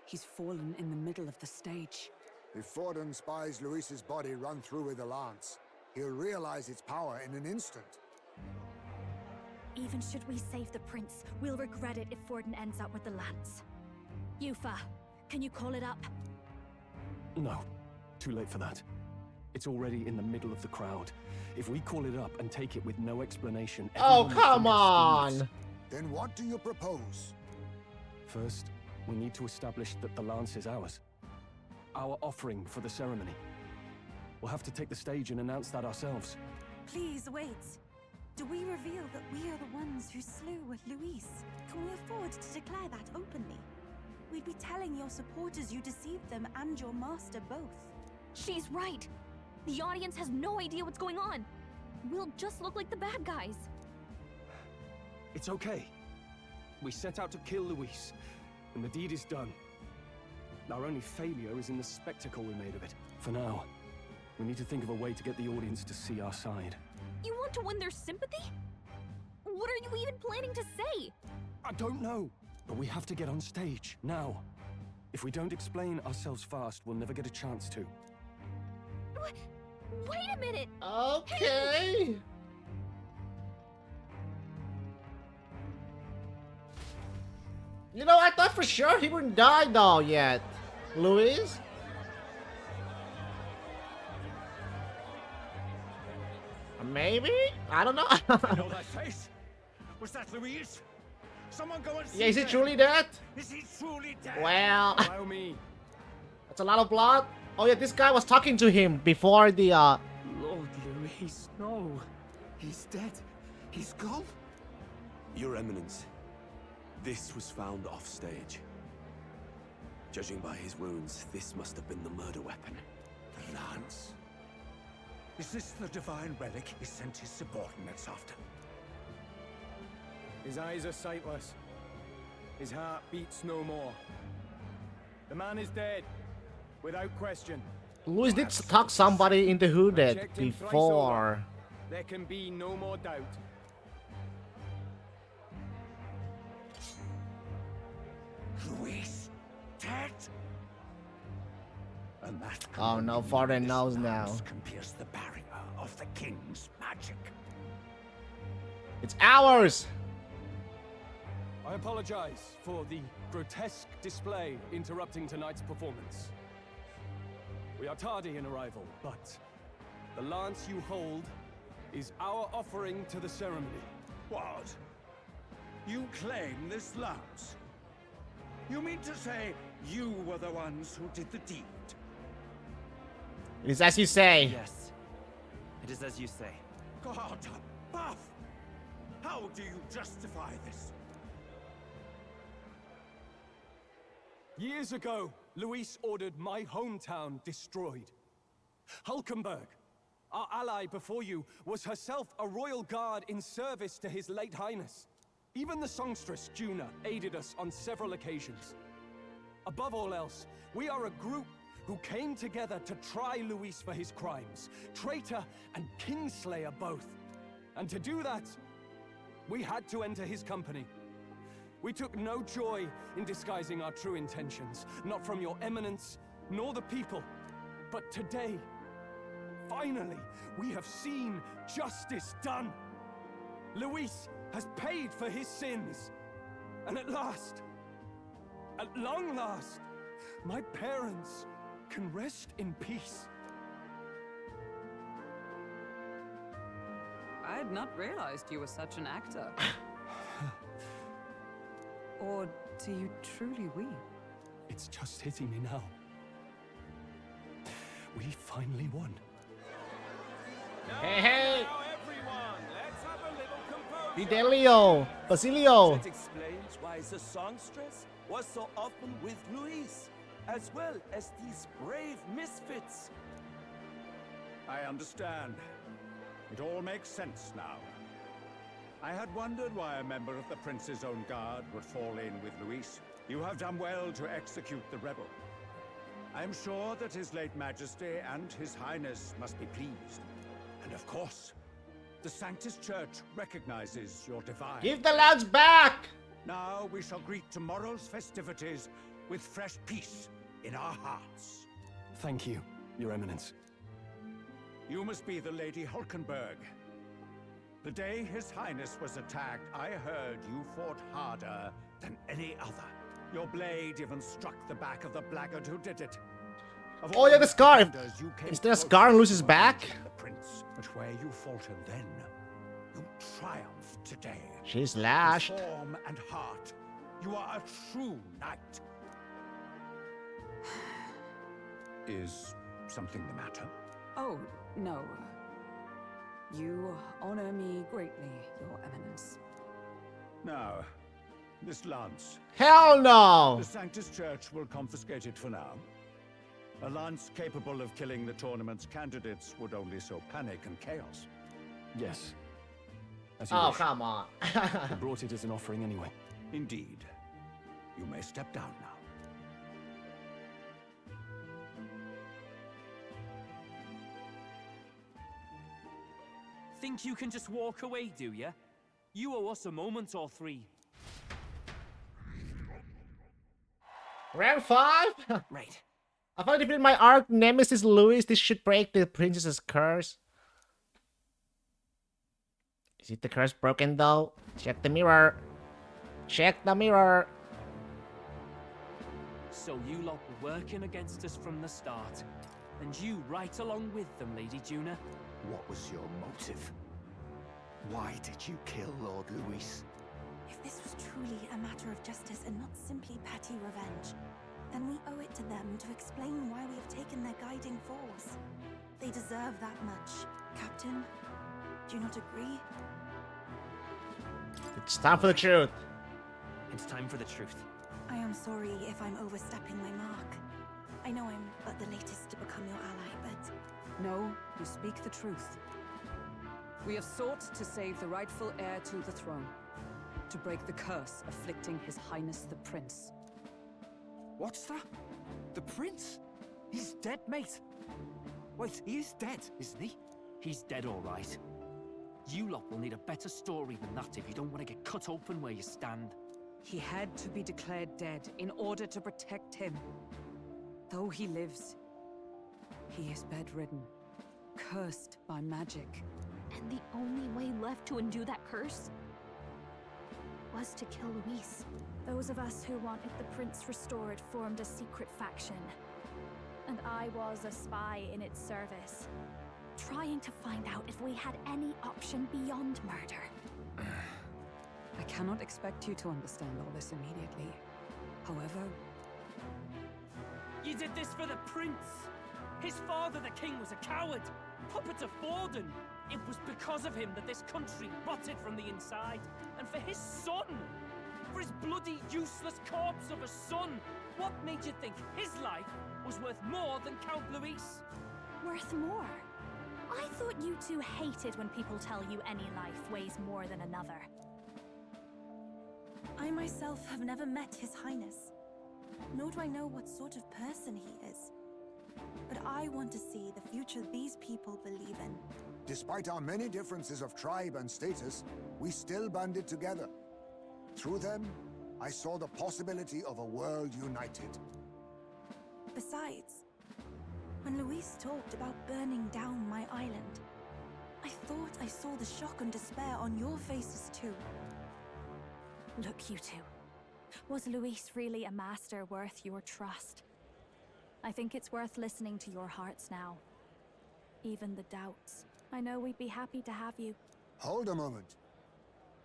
He's fallen in the middle of the stage.
If Forden spies Luis's body run through with a lance, he'll realize its power in an instant.
Even should we save the prince, we'll regret it if Forden ends up with the lance. Yufa, can you call it up?
No, too late for that. It's already in the middle of the crowd. If we call it up and take it with no explanation,
Oh,
everyone will
come
think of Steve's.
on!
Then what do you propose?
First, we need to establish that the lance is ours. Our offering for the ceremony. We'll have to take the stage and announce that ourselves.
Please wait. Do we reveal that we are the ones who slew Luis? Can we afford to declare that openly? We'd be telling your supporters you deceived them and your master both.
She's right. The audience has no idea what's going on. We'll just look like the bad guys.
It's okay. We set out to kill Luis, and the deed is done. Our only failure is in the spectacle we made of it. For now, we need to think of a way to get the audience to see our side.
You want to win their sympathy? What are you even planning to say?
I don't know, but we have to get on stage, now. If we don't explain ourselves fast, we'll never get a chance to.
Wait a minute!
Okay! You know, I thought for sure he wouldn't die though yet. Luis? Maybe? I don't know.
Know that face? Was that Luis? Someone go and see.
Yeah, is he
him.
truly dead?
Is he truly dead?
Well,
Allow me.
that's a lot of blood. Oh yeah, this guy was talking to him before the
Lord Luis, no. He's dead. He's gone. Your Eminence, this was found off stage. Judging by his wounds, this must have been the murder weapon.
The lance. Is this the divine relic he sent his subordinates after?
His eyes are sightless. His heart beats no more. The man is dead, without question.
Luis did talk somebody into who did
checked him thrice
before.
over. There can be no more doubt.
Luis, dead? And that
Oh no, Forden knows now.
lance can pierce the barrier of the king's magic.
It's ours!
I apologize for the grotesque display interrupting tonight's performance. We are tardy in arrival, but the lance you hold is our offering to the ceremony.
What? You claim this lance? You mean to say you were the ones who did the deed?
It is as you say.
Yes. It is as you say.
God above! How do you justify this?
Years ago, Luis ordered my hometown destroyed. Hulkenberg, our ally before you, was herself a royal guard in service to his late highness. Even the songstress, Juna, aided us on several occasions. Above all else, we are a group who came together to try Luis for his crimes, traitor and kingslayer both. And to do that, we had to enter his company. We took no joy in disguising our true intentions, not from your eminence, nor the people. But today, finally, we have seen justice done. Luis has paid for his sins. And at last, at long last, my parents can rest in peace.
I had not realized you were such an actor. Or do you truly weep?
It's just hitting me now. We finally won.
Hey, hey!
Now, everyone, let's have a little composure.
Fidelio! Basilio!
That explains why the songstress was so often with Luis, as well as these brave misfits.
I understand. It all makes sense now. I had wondered why a member of the Prince's own guard would fall in with Luis. You have done well to execute the rebel. I am sure that His late Majesty and His Highness must be pleased. And of course, the Sanctus Church recognizes your divine.
Give the lads back!
Now we shall greet tomorrow's festivities with fresh peace in our hearts.
Thank you, Your Eminence.
You must be the Lady Hulkenberg. The day His Highness was attacked, I heard you fought harder than any other. Your blade even struck the back of the blackguard who did it. Of
Oh
all
yeah, the
his
scar.
defenders, you came
Is there a
closest
scar and
to
loses back?
avenging the prince. But where you faltered then, you triumph today.
She's
In
lashed.
form and heart, you are a true knight. Is something the matter?
Oh, no. You honor me greatly, Your Eminence.
Now, this lance.
Hell no!
The Sanctus Church will confiscate it for now. A lance capable of killing the tournament's candidates would only sow panic and chaos.
Yes. As you
Oh,
wish.
come on.
I brought it as an offering anyway.
Indeed. You may step down now.
Think you can just walk away, do ya? You owe us a moment or three.
Round 5?
Right.
I thought if in my arch nemesis Louis, this should break the princess's curse. Is it the curse broken though? Check the mirror. Check the mirror.
So you lot were working against us from the start. And you right along with them, Lady Juna.
What was your motive? Why did you kill Lord Louis?
If this was truly a matter of justice and not simply petty revenge, then we owe it to them to explain why we have taken their guiding force. They deserve that much. Captain, do you not agree?
It's time for the truth.
It's time for the truth.
I am sorry if I'm overstepping my mark. I know I'm but the latest to become your ally, but...
No, you speak the truth. We have sought to save the rightful heir to the throne, to break the curse afflicting His Highness the Prince.
What's that? The prince? He's dead, mate. Wait, he is dead, isn't he?
He's dead, all right. You lot will need a better story than that if you don't want to get cut open where you stand.
He had to be declared dead in order to protect him. Though he lives, he is bedridden, cursed by magic.
And the only way left to undo that curse was to kill Luis.
Those of us who wanted the prince restored formed a secret faction. And I was a spy in its service, trying to find out if we had any option beyond murder.
I cannot expect you to understand all this immediately. However...
You did this for the prince! His father, the king, was a coward! Puppet of Forden! It was because of him that this country rotted from the inside! And for his son! For his bloody, useless corpse of a son! What made you think his life was worth more than Count Luis?
Worth more? I thought you two hated when people tell you any life weighs more than another.
I myself have never met His Highness, nor do I know what sort of person he is. But I want to see the future these people believe in.
Despite our many differences of tribe and status, we still banded together. Through them, I saw the possibility of a world united.
Besides, when Luis talked about burning down my island, I thought I saw the shock and despair on your faces too.
Look, you two. Was Luis really a master worth your trust? I think it's worth listening to your hearts now. Even the doubts. I know we'd be happy to have you.
Hold a moment.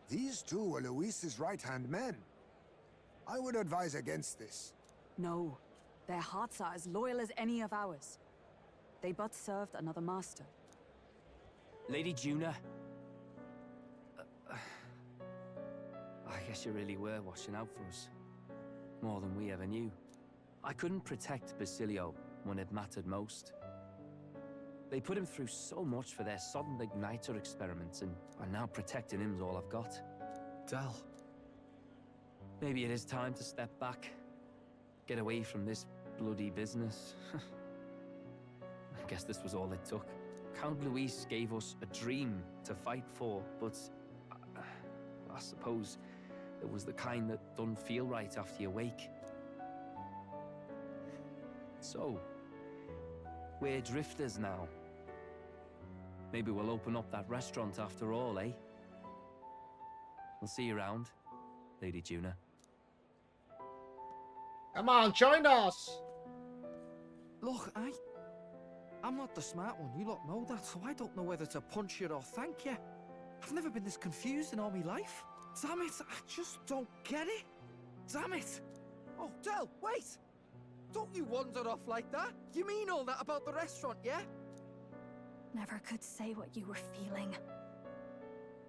These two were Luis's right-hand men. I would advise against this.
No, their hearts are as loyal as any of ours. They but served another master.
Lady Juna. I guess you really were watching out for us. More than we ever knew. I couldn't protect Basilio when it mattered most. They put him through so much for their sudden igniter experiments, and now protecting him's all I've got.
Del.
Maybe it is time to step back. Get away from this bloody business. I guess this was all it took. Count Luis gave us a dream to fight for, but I suppose it was the kind that don't feel right after you wake. So, we're drifters now. Maybe we'll open up that restaurant after all, eh? We'll see you around, Lady Juna.
Come on, join us!
Look, I'm not the smart one, you lot know that, so I don't know whether to punch you or thank you. I've never been this confused in all my life. Damn it, I just don't get it. Damn it! Oh, Del, wait! Don't you wander off like that? You mean all that about the restaurant, yeah?
Never could say what you were feeling.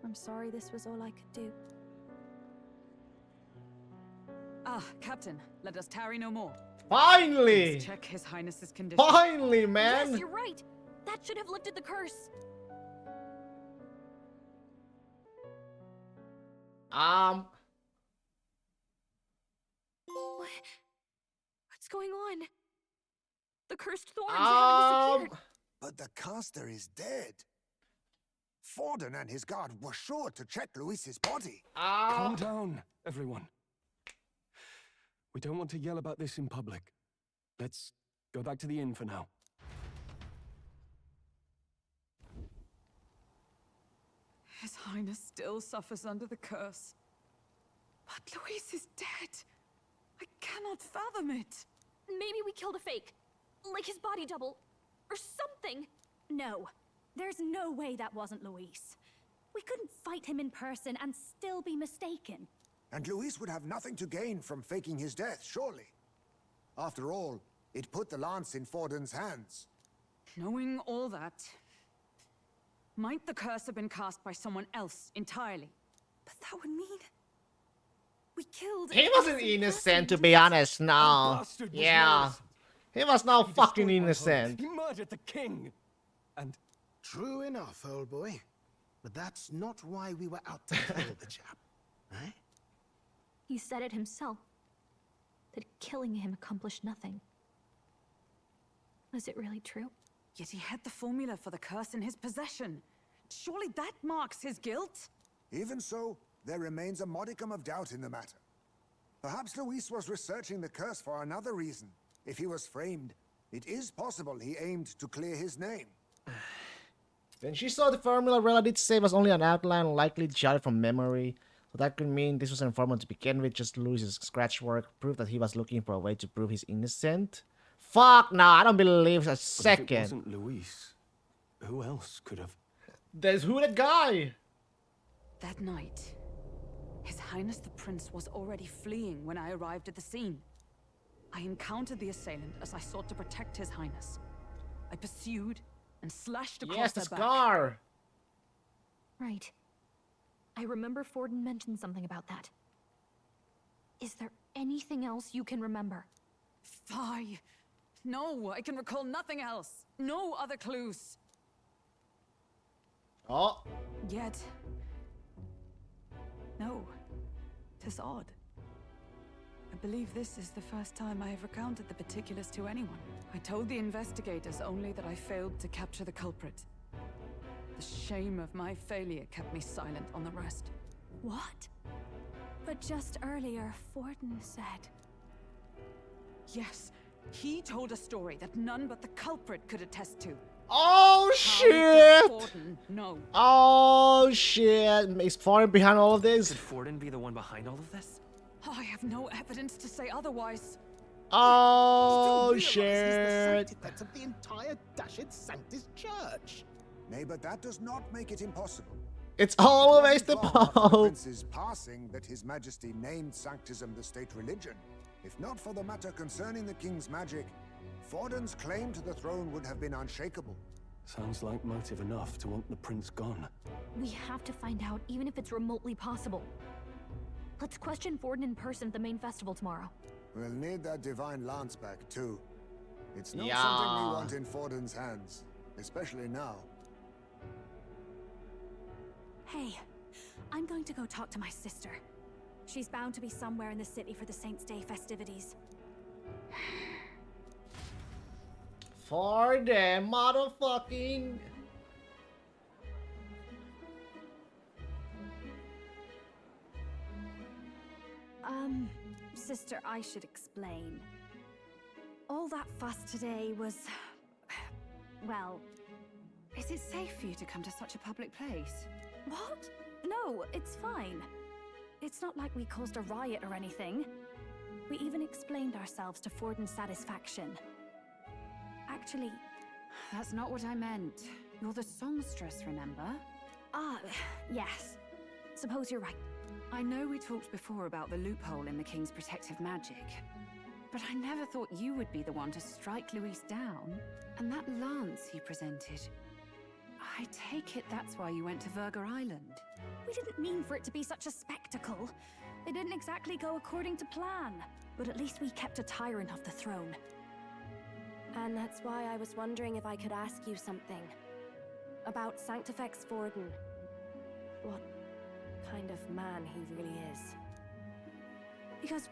I'm sorry this was all I could do.
Ah, Captain, let us tarry no more.
Finally!
Let's check His Highness's condition.
Finally, man!
Yes, you're right. That should have lifted the curse. What's going on? The cursed thorns haven't disappeared.
But the caster is dead. Forden and his guard were sure to check Luis's body.
Calm down, everyone. We don't want to yell about this in public. Let's go back to the inn for now.
His Highness still suffers under the curse. But Luis is dead. I cannot fathom it.
Maybe we killed a fake. Like his body double. Or something.
No. There's no way that wasn't Luis. We couldn't fight him in person and still be mistaken.
And Luis would have nothing to gain from faking his death, surely. After all, it put the lance in Forden's hands.
Knowing all that, might the curse have been cast by someone else entirely?
But that would mean we killed.
He wasn't innocent, to be honest, no. Yeah. He was now fucking innocent.
He murdered the king.
And true enough, old boy. But that's not why we were out to kill the chap. Eh?
He said it himself. That killing him accomplished nothing. Was it really true?
Yet he had the formula for the curse in his possession. Surely that marks his guilt?
Even so, there remains a modicum of doubt in the matter. Perhaps Luis was researching the curse for another reason. If he was framed, it is possible he aimed to clear his name.
When she saw the formula, Rella did say it was only an outline, likely jotted from memory. So that could mean this was an informant to begin with, just Luis's scratch work, proof that he was looking for a way to prove he's innocent. Fuck, no, I don't believe a second.
If it wasn't Luis, who else could have?
There's who that guy?
That night, His Highness the Prince was already fleeing when I arrived at the scene. I encountered the assailant as I sought to protect His Highness. I pursued and slashed across their back.
Scar!
Right. I remember Forden mentioned something about that. Is there anything else you can remember?
Fie! No, I can recall nothing else. No other clues.
Oh.
Yet... no. 'Tis odd. I believe this is the first time I have recounted the particulars to anyone. I told the investigators only that I failed to capture the culprit. The shame of my failure kept me silent on the rest.
What? But just earlier, Forden said...
Yes, he told a story that none but the culprit could attest to.
Oh shit!
Forden, no.
Oh shit! Is Forden behind all of this?
Could Forden be the one behind all of this?
I have no evidence to say otherwise.
Oh
He's
shit!
the sanctity of the entire dashed Sanctus Church.
Nay, but that does not make it impossible.
It's always the Pope.
The Prince's passing that His Majesty named Sanctism the state religion. If not for the matter concerning the king's magic, Forden's claim to the throne would have been unshakable.
Sounds like motive enough to want the prince gone.
We have to find out, even if it's remotely possible. Let's question Forden in person at the main festival tomorrow.
We'll need that divine lance back, too. It's not
Yeah.
something we want in Forden's hands, especially now.
Hey, I'm going to go talk to my sister. She's bound to be somewhere in the city for the Saints' Day festivities.
For the motherfucking...
Sister, I should explain. All that fuss today was... well...
Is it safe for you to come to such a public place?
What? No, it's fine. It's not like we caused a riot or anything. We even explained ourselves to Forden's satisfaction. Actually...
That's not what I meant. You're the songstress, remember?
Ah, yes. Suppose you're right.
I know we talked before about the loophole in the King's protective magic, but I never thought you would be the one to strike Luis down. And that lance he presented... I take it that's why you went to Verger Island.
We didn't mean for it to be such a spectacle. It didn't exactly go according to plan. But at least we kept a tyrant off the throne.
And that's why I was wondering if I could ask you something. About Sanctifex Forden. What kind of man he really is.
Because,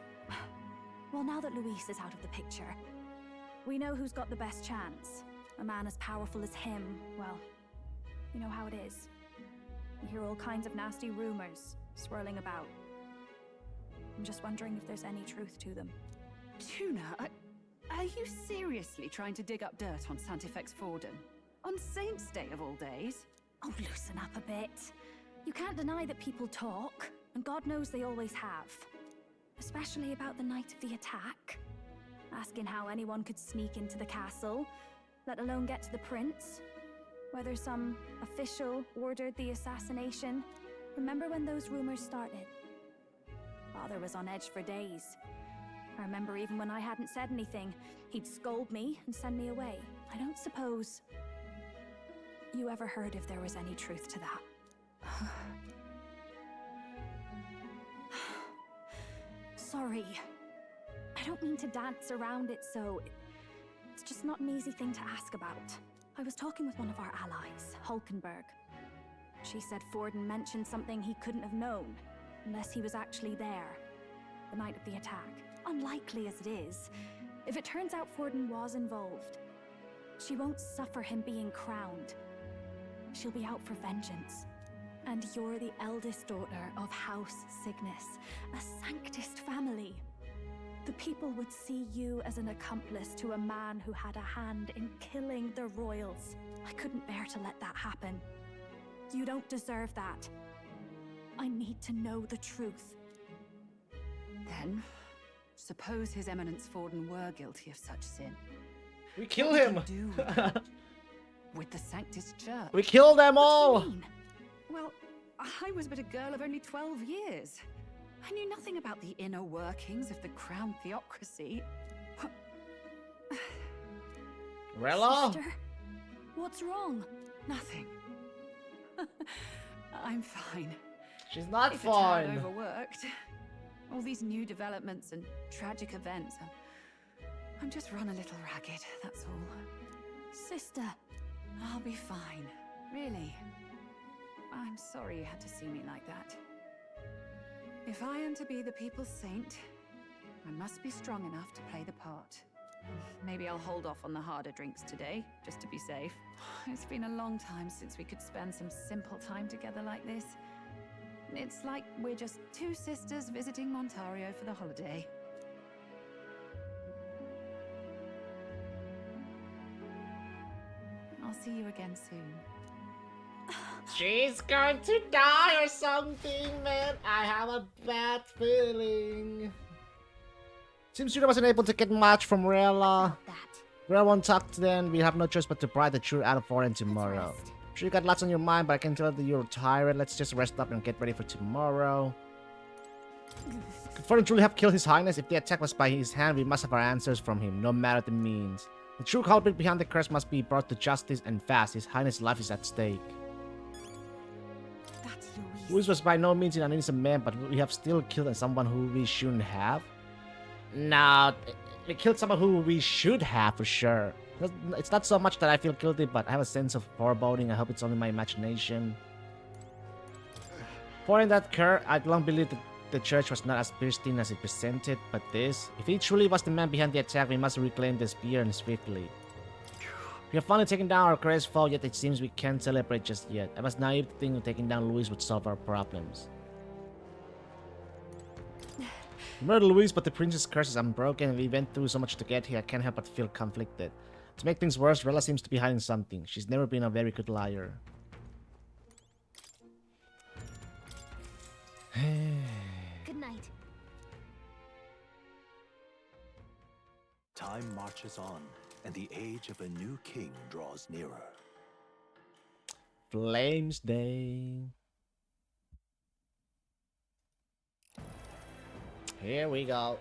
well, now that Luis is out of the picture, we know who's got the best chance. A man as powerful as him, well, you know how it is. You hear all kinds of nasty rumors swirling about. I'm just wondering if there's any truth to them.
Tuna, are you seriously trying to dig up dirt on Sanctifex Forden? On Saint's Day of all days?
Oh, loosen up a bit. You can't deny that people talk, and God knows they always have. Especially about the night of the attack. Asking how anyone could sneak into the castle, let alone get to the prince. Whether some official ordered the assassination. Remember when those rumors started? Father was on edge for days. I remember even when I hadn't said anything, he'd scold me and send me away. I don't suppose you ever heard if there was any truth to that. Sorry. I don't mean to dance around it so... It's just not an easy thing to ask about. I was talking with one of our allies, Hulkenberg. She said Forden mentioned something he couldn't have known, unless he was actually there, the night of the attack. Unlikely as it is, if it turns out Forden was involved, she won't suffer him being crowned. She'll be out for vengeance. And you're the eldest daughter of House Cygnus, a Sanctist family. The people would see you as an accomplice to a man who had a hand in killing the royals. I couldn't bear to let that happen. You don't deserve that. I need to know the truth.
Then, suppose His Eminence Forden were guilty of such sin.
We kill him!
What would you do with the Sanctist Church?
We kill them all!
Well, I was but a girl of only 12 years. I knew nothing about the inner workings of the crown theocracy.
Rella?
Sister, what's wrong?
Nothing. I'm fine.
She's not
if
fine.
It's overworked. All these new developments and tragic events. I'm just run a little ragged, that's all.
Sister.
I'll be fine. Really. I'm sorry you had to see me like that. If I am to be the people's saint, I must be strong enough to play the part. Maybe I'll hold off on the harder drinks today, just to be safe. It's been a long time since we could spend some simple time together like this. It's like we're just two sisters visiting Montario for the holiday. I'll see you again soon.
She's going to die or something, man. I have a bad feeling. Seems Judah wasn't able to get much from Rella. Rella won't talk to them. We have no choice but to pry the truth out of Forden tomorrow. I'm sure you got lots on your mind, but I can tell that you're tired. Let's just rest up and get ready for tomorrow. Could Forden truly have killed His Highness? If the attack was by his hand, we must have our answers from him, no matter the means. The true culprit behind the curse must be brought to justice and fast. His Highness' life is at stake. Luis was by no means an innocent man, but we have still killed someone who we shouldn't have. No, we killed someone who we should have for sure. It's not so much that I feel guilty, but I have a sense of foreboding. I hope it's only my imagination. For in that curse, I'd long believed that the church was not as pristine as it presented, but this, if he truly was the man behind the attack, we must reclaim the spear and swiftly. We have finally taken down our greatest foe, yet it seems we can't celebrate just yet. I was naive to think that taking down Luis would solve our problems. We murdered Luis, but the prince's curse is unbroken, and we went through so much to get here, I can't help but feel conflicted. To make things worse, Rella seems to be hiding something. She's never been a very good liar.
Good night.
Time marches on, and the age of a new king draws nearer.
Flames Day. Here we go.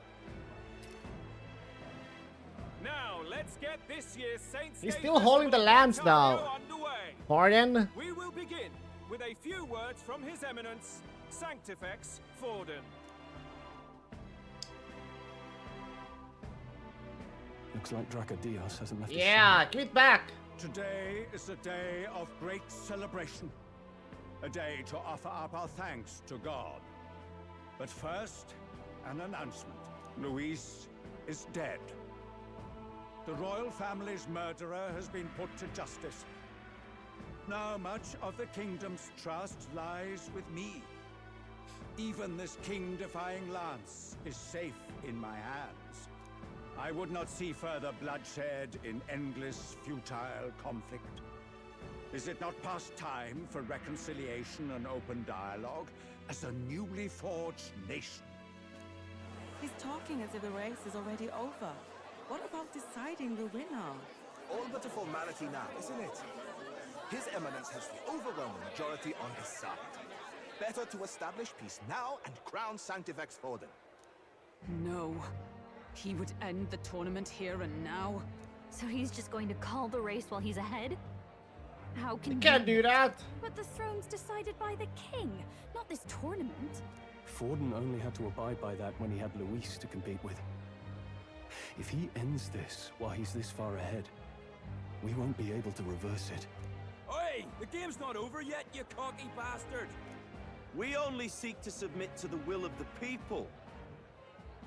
Now, let's get this year's Saints'
He's
Day
still holding the
Festival
lance though.
Ontario underway.
Pardon?
We will begin with a few words from His Eminence, Sanctifex Forden.
Looks like Dracodios hasn't left.
Yeah, give it back.
Today is a day of great celebration. A day to offer up our thanks to God. But first, an announcement. Luis is dead. The royal family's murderer has been put to justice. Now much of the kingdom's trust lies with me. Even this king-defying lance is safe in my hands. I would not see further bloodshed in endless, futile conflict. Is it not past time for reconciliation and open dialogue as a newly forged nation?
He's talking as if the race is already over. What about deciding the winner?
All but a formality now, isn't it? His Eminence has the overwhelming majority on his side. Better to establish peace now and crown Sanctifex Forden.
No. He would end the tournament here and now.
So he's just going to call the race while he's ahead? How can
You can't do that.
But the throne's decided by the king, not this tournament.
Forden only had to abide by that when he had Luis to compete with. If he ends this while he's this far ahead, we won't be able to reverse it.
Oi! The game's not over yet, you cocky bastard! We only seek to submit to the will of the people.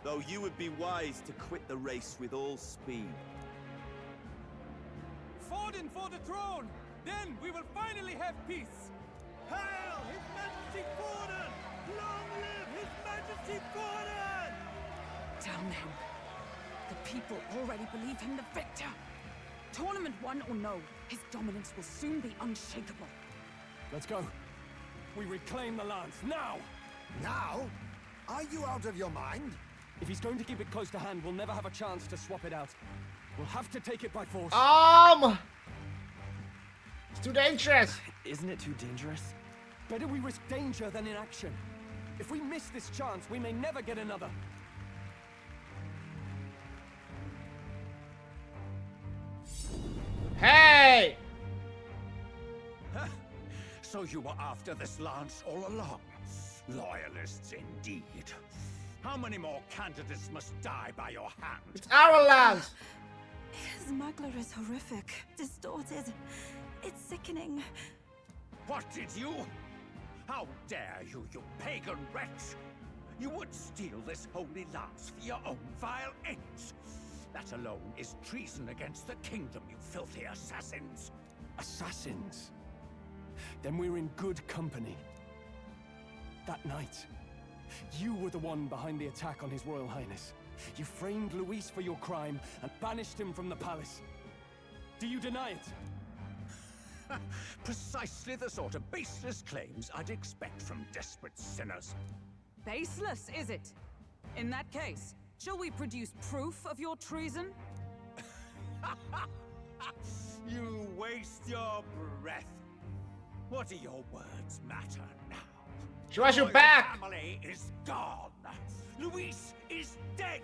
Though you would be wise to quit the race with all speed.
Forden for the throne! Then we will finally have peace!
Hail His Majesty Forden! Long live His Majesty Forden!
Damn him. The people already believe him the victor. Tournament won or no, his dominance will soon be unshakable.
Let's go. We reclaim the lance, now!
Now? Are you out of your mind?
If he's going to keep it close to hand, we'll never have a chance to swap it out. We'll have to take it by force.
It's too dangerous.
Isn't it too dangerous? Better we risk danger than inaction. If we miss this chance, we may never get another.
Hey!
So you were after this lance all along? Loyalists indeed. How many more candidates must die by your hand?
It's our lance!
His smuggler is horrific, distorted. It's sickening.
What did you? How dare you, you pagan wretch! You would steal this holy lance for your own vile ends. That alone is treason against the kingdom, you filthy assassins.
Assassins? Then we're in good company. That night, you were the one behind the attack on His Royal Highness. You framed Luis for your crime and banished him from the palace. Do you deny it?
Precisely the sort of baseless claims I'd expect from desperate sinners.
Baseless, is it? In that case, shall we produce proof of your treason?
You waste your breath. What do your words matter now?
Show us your
Your
back!
family is gone. Luis is dead.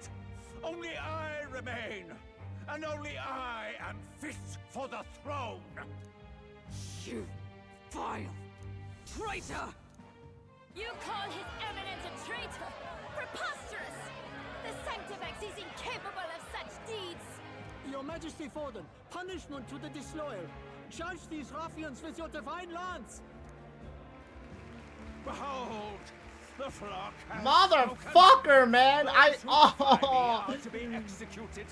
Only I remain. And only I am fit for the throne.
You vile traitor!
You call His Eminence a traitor? Preposterous! The Sanctifex is incapable of such deeds!
Your Majesty Forden, punishment to the disloyal. Judge these ruffians with your divine lance.
Behold, the flock has
Motherfucker, man!
to be executed.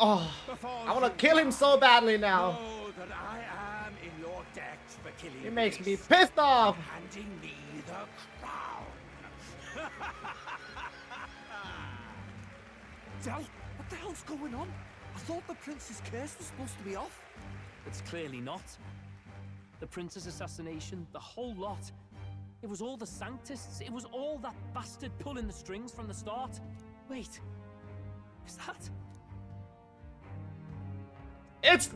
I wanna kill him so badly now.
Know that I am in your debt for killing
He makes me
Luis
pissed off.
and handing me the crown.
Del, what the hell's going on? I thought the prince's case was supposed to be off.
It's clearly not. The prince's assassination, the whole lot. It was all the Sanctists. It was all that bastard pulling the strings from the start. Wait, is that?
It's...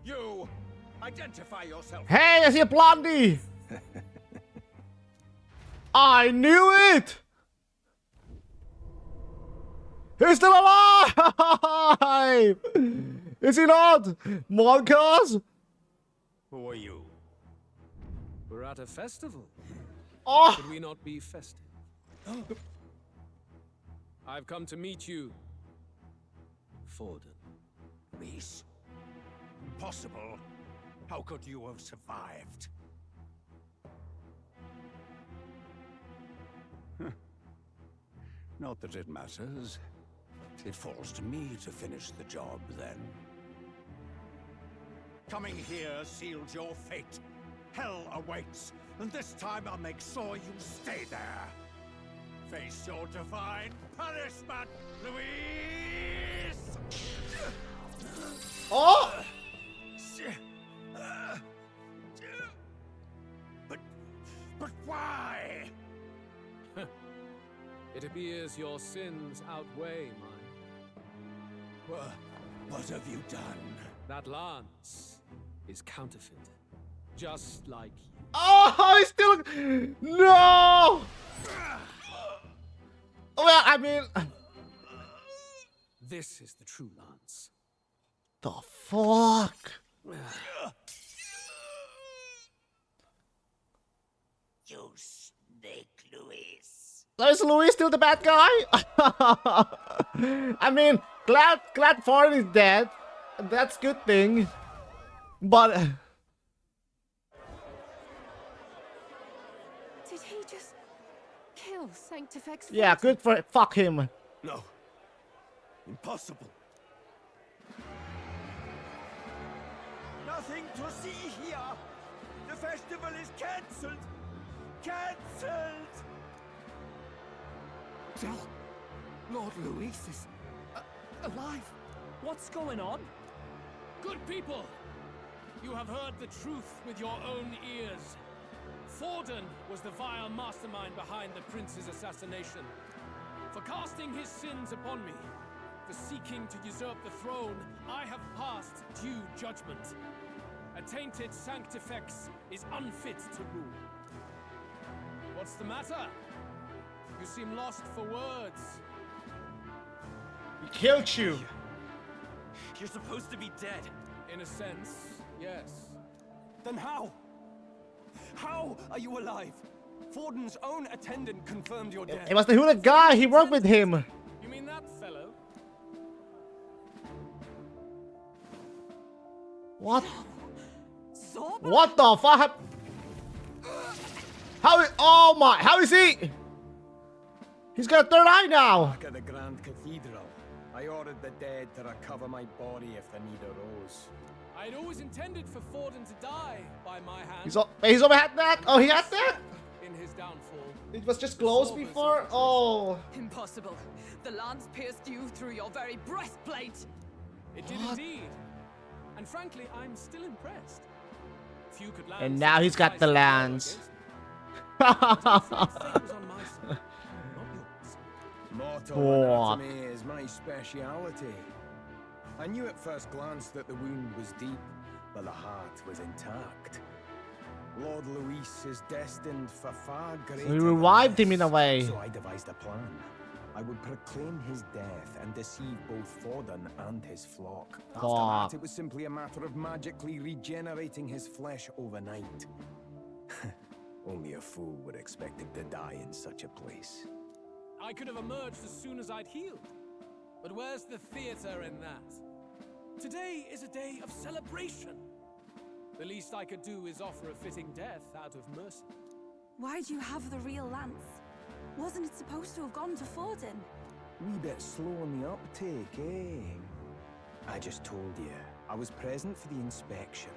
You! Identify yourself!
Hey, I see a blondie! I knew it! He's still alive! Is he not? Monkas?
Who are you?
We're at a festival.
Oh!
Should we not be festive? I've come to meet you, Forden.
Reese? Impossible. How could you have survived? Not that it matters. It falls to me to finish the job, then. Coming here sealed your fate. Hell awaits, and this time I'll make sure you stay there. Face your divine punishment, Louise!
Oh!
But why?
It appears your sins outweigh mine.
What have you done?
That lance is counterfeit, just like you.
Oh, he's still... No! Well, I mean...
This is the true lance.
The fuck?
You snake, Louise.
So is Louis still the bad guy? I mean, glad Ford is dead. That's a good thing. But...
Did he just kill Sanctifex?
Yeah, good for... Fuck him.
No. Impossible. Nothing to see here. The festival is cancelled. Cancelled.
Del, Lord Luis is alive.
What's going on?
Good people, you have heard the truth with your own ears. Forden was the vile mastermind behind the prince's assassination. For casting his sins upon me, for seeking to usurp the throne, I have passed due judgment. A tainted Sanctifex is unfit to rule. What's the matter? You seem lost for words.
He killed you.
You're supposed to be dead.
In a sense, yes.
Then how? How are you alive? Forden's own attendant confirmed your death.
It was the hooded guy. He worked with him.
You mean that fellow?
What? What the fuck? How is... Oh my... How is he? He's got a third eye now.
Back at the Grand Cathedral, I ordered the dead to recover my body if the need arose.
I'd always intended for Forden to die by my hand.
He's over had that? Oh, he had that?
In his downfall.
It was just close before? Oh.
Impossible. The lance pierced you through your very breastplate.
It did indeed. And frankly, I'm still impressed. Few could land.
And now he's got the lance.
Mortal anatomy is my speciality. I knew at first glance that the wound was deep, but the heart was intact. Lord Luis is destined for far greater.
So he revived him in a way.
So I devised a plan. I would proclaim his death and deceive both Forden and his flock. After that, it was simply a matter of magically regenerating his flesh overnight. Only a fool would expect him to die in such a place.
I could have emerged as soon as I'd healed. But where's the theater in that? Today is a day of celebration. The least I could do is offer a fitting death out of mercy.
Why'd you have the real lance? Wasn't it supposed to have gone to Forden?
Wee bit slow on the uptake, eh? I just told you, I was present for the inspection.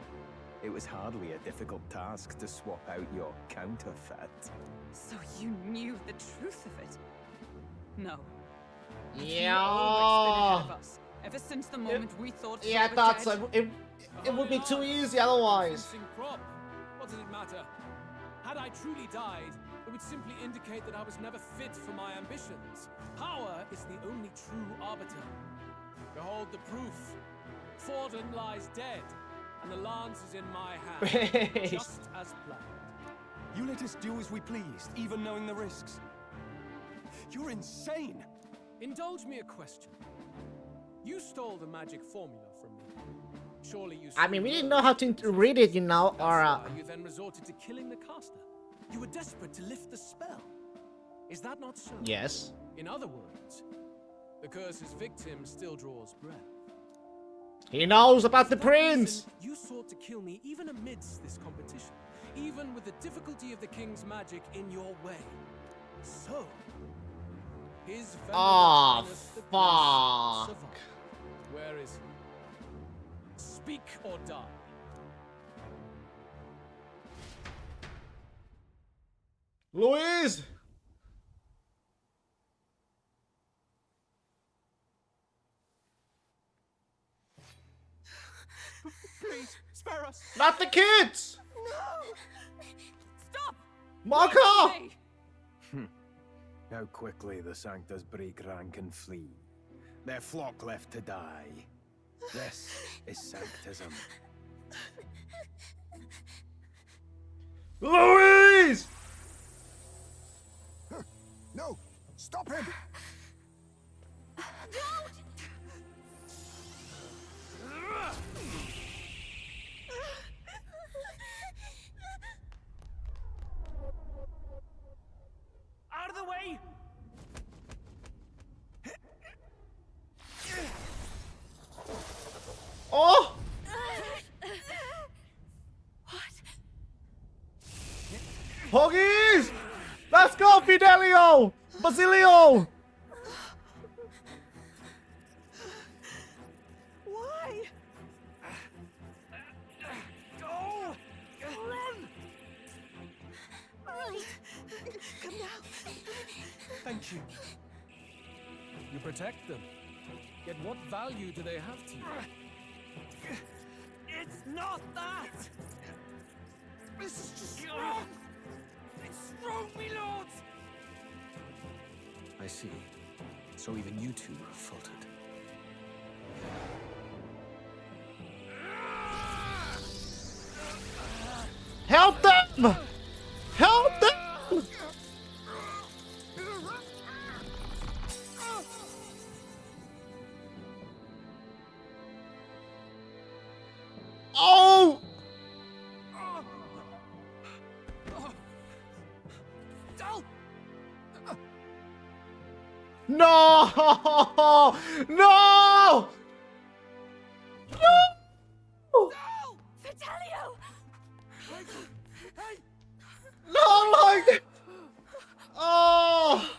It was hardly a difficult task to swap out your counterfeit.
So you knew the truth of it? No.
Yeah.
Ever since the moment we thought
Yeah, I thought so. It would be too easy otherwise.
Crop. What does it matter? Had I truly died, it would simply indicate that I was never fit for my ambitions. Power is the only true arbiter. Behold the proof. Forden lies dead, and the lance is in my hand, just as planned.
You let us do as we pleased, even knowing the risks. You're insane!
Indulge me a question. You stole the magic formula from me. Surely you.
I mean, we didn't know how to read it, you know, or.
That's why you then resorted to killing the caster. You were desperate to lift the spell. Is that not so?
Yes.
In other words, the curse's victim still draws breath.
He knows about the
For that
prince!
reason, you sought to kill me even amidst this competition, even with the difficulty of the king's magic in your way. So, his
Oh,
venerable highness, the prince,
fuck.
survived. Where is he? Speak or die.
Louise!
Please, spare us.
Not the kids!
No!
Stop!
Marco!
How quickly the Sanctus break rank and flee. Their flock left to die. This is Sanctism.
Louise!
No! Stop him!
Out of the way!
Oh! Hoggies! Let's go, Fidelio! Basilio!
Why? Go! Run!
Right. Come now.
Thank you. You protect them. Yet what value do they have to you?
It's not that! This is just wrong! It's wrong, me lords!
I see. So even you two have faltered.
Help them! Help them! Oh! No! No! No!
Fidelio!
Not like that! Oh!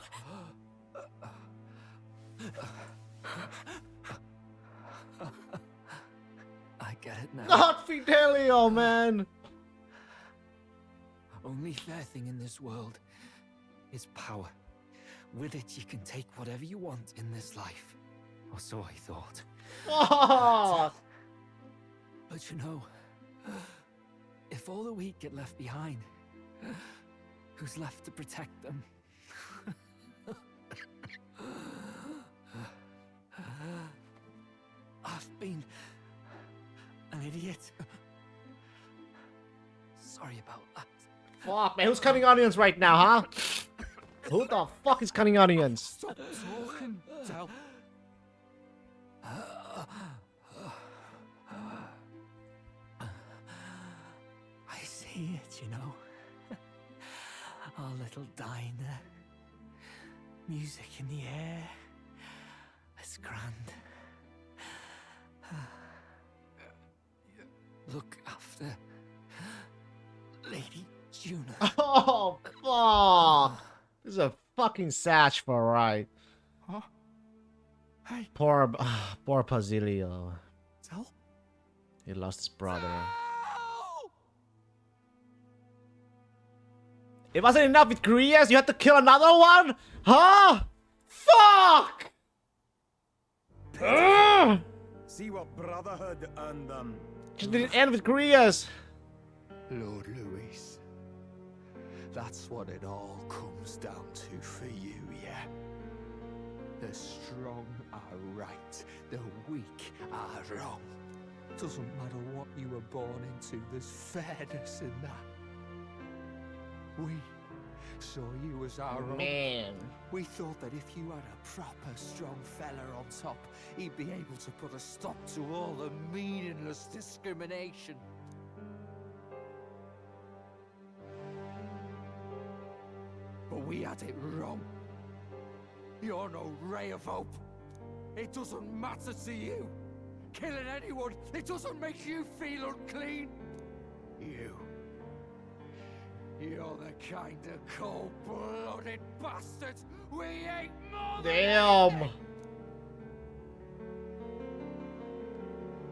I get it now.
Not Fidelio, man!
Only fair thing in this world is power. With it, you can take whatever you want in this life. Or so I thought.
Oh!
But you know, if all the weak get left behind, who's left to protect them? I've been an idiot. Sorry about that.
Fuck, man, who's cutting onions right now, huh? Who the fuck is cutting onions?
Stop talking, Del.
I see it, you know. Our little diner. Music in the air. It's grand. Look after Lady Juna.
Oh, fuck! This is a fucking satch for a ride.
Huh? Hey.
Poor Basilio.
Del?
He lost his brother. It wasn't enough with Grias, you had to kill another one? Huh? Fuck! Ugh!
See what brotherhood and
Just didn't end with Grias.
Lord Louis, That's what it all comes down to for you, yeah? The strong are right, the weak are wrong. Doesn't matter what you were born into, there's fairness in that. We saw you as our
Man.
own. We thought that if you had a proper strong fella on top, he'd be able to put a stop to all the meaningless discrimination. But we had it wrong. You're no ray of hope. It doesn't matter to you. Killing anyone, it doesn't make you feel unclean. You're the kind of cold-blooded bastards we hate more than anything.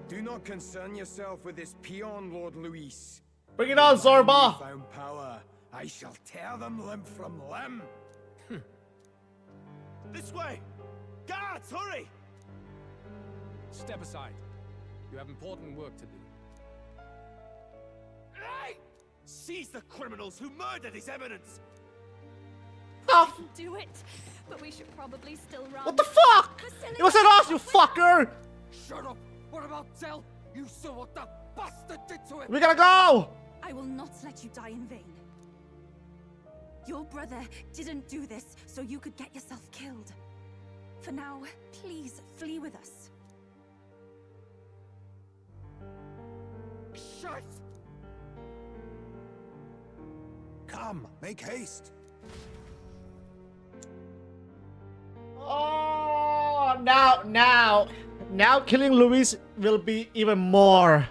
Do not concern yourself with this peon, Lord Luis.
Bring it on, Zorba!
If I found power, I shall tear them limb from limb.
This way! Guards, hurry!
Step aside. You have important work to do.
Hey! Seize the criminals who murdered His Eminence!
Oh. Do it, but we should probably still run.
What the fuck? It wasn't us, you fucker!
Shut up! What about Del? You saw what that bastard did to him!
We gotta go!
I will not let you die in vain. Your brother didn't do this so you could get yourself killed. For now, please flee with us.
Shite!
Come, make haste.
Oh, now killing Luis will be even more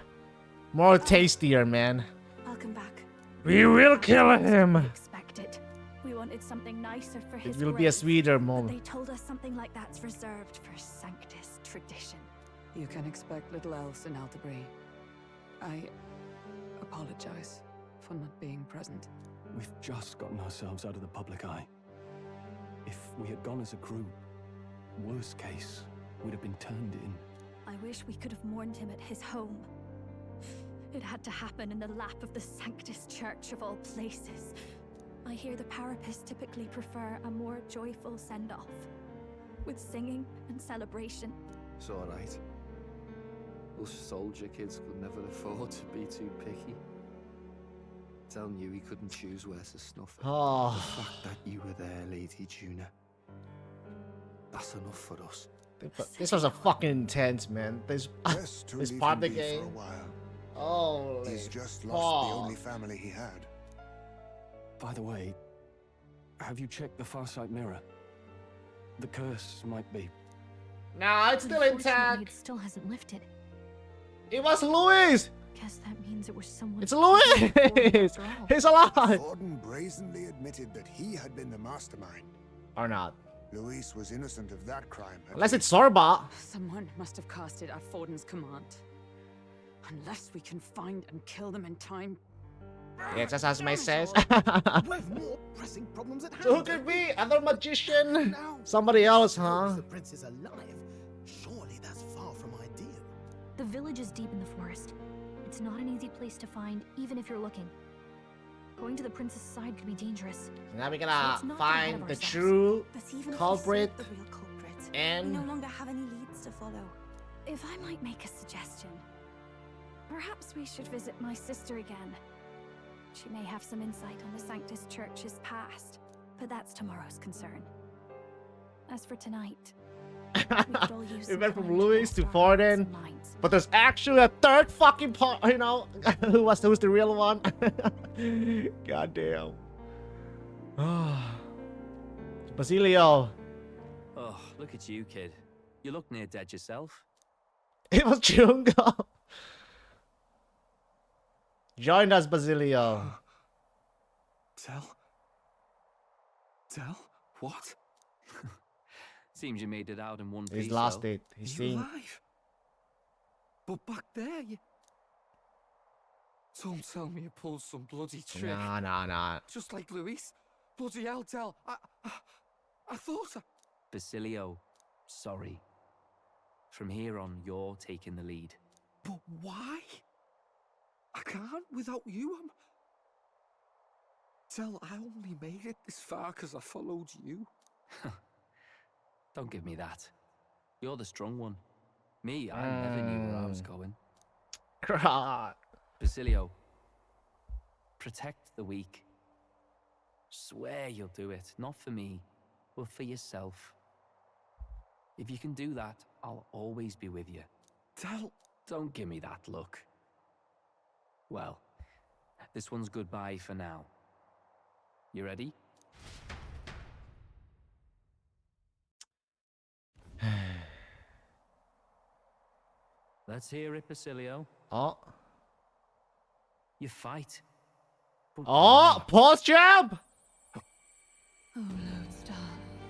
tastier, man.
I'll come back.
We will kill him.
Expected. We wanted something nicer for his
It will be a
grave,
sweeter
but
moment.
they told us something like that's reserved for Sanctus tradition.
You can expect little else in Altabri. I apologize for not being present.
We've just gotten ourselves out of the public eye. If we had gone as a group, worst case, we'd have been turned in.
I wish we could have mourned him at his home. It had to happen in the lap of the Sanctus Church of all places. I hear the Parapists typically prefer a more joyful send-off, with singing and celebration.
It's alright. Us soldier kids could never afford to be too picky. Del knew he couldn't choose where to snuff it.
Oh.
The fact that you were there, Lady Juna, that's enough for us.
This was a fucking intense, man. This part of the game.
For a while.
Oh,
He's just lost the only family he had.
By the way, have you checked the Farsight mirror? The curse might be.
Nah, it's still
Unfortunately,
intact.
It still hasn't lifted.
It was Luis.
Guess that means it was someone.
It's Luis. He's alive.
Gordon brazenly admitted that he had been the mastermind.
Or not.
Luis was innocent of that crime.
Unless it's Sorba.
Someone must have cast it at Forden's command. Unless we can find and kill them in time.
Yeah, just as May says.
We've more pressing problems at hand.
So who could be? Other magician? Somebody else, huh?
The prince is alive. Surely that's far from ideal.
The village is deep in the forest. It's not an easy place to find, even if you're looking. Going to the prince's side could be dangerous.
Now we
So
gotta
let's not get ahead
find
of
the
ourselves.
true
But even if
culprit
we solve the real culprit, we
and
no longer have any leads to follow.
If I might make a suggestion, perhaps we should visit my sister again. She may have some insight on the Sanctus Church's past, but that's tomorrow's concern. As for tonight, we could all use
we
some
went
time
from
to
Luis to
rest our hearts
Forden,
and minds.
but there's actually a third fucking part, you know, who's the real one? Goddamn. Basilio.
Oh, look at you, kid. You look near dead yourself.
It was Jungo. Join us, Basilio.
Del? What?
Seems you made it out in one piece.
He's lost
though.
it. He's
You
seen.
alive? But back there, you... Don't tell me you pulled some bloody trick.
Nah.
Just like Luis. Bloody hell, Del. I thought
Basilio, sorry. From here on, you're taking the lead.
But why? I can't without you.
Del, I only made it this far because I followed you.
Don't give me that. You're the strong one. Me, I never knew where I was going.
God.
Basilio, protect the weak. Swear you'll do it, not for me, but for yourself. If you can do that, I'll always be with you.
Del...
Don't give me that look. Well, this one's goodbye for now. You ready? Let's hear it, Basilio.
Oh.
You fight.
Oh, pause jab!
Oh, Lodestar,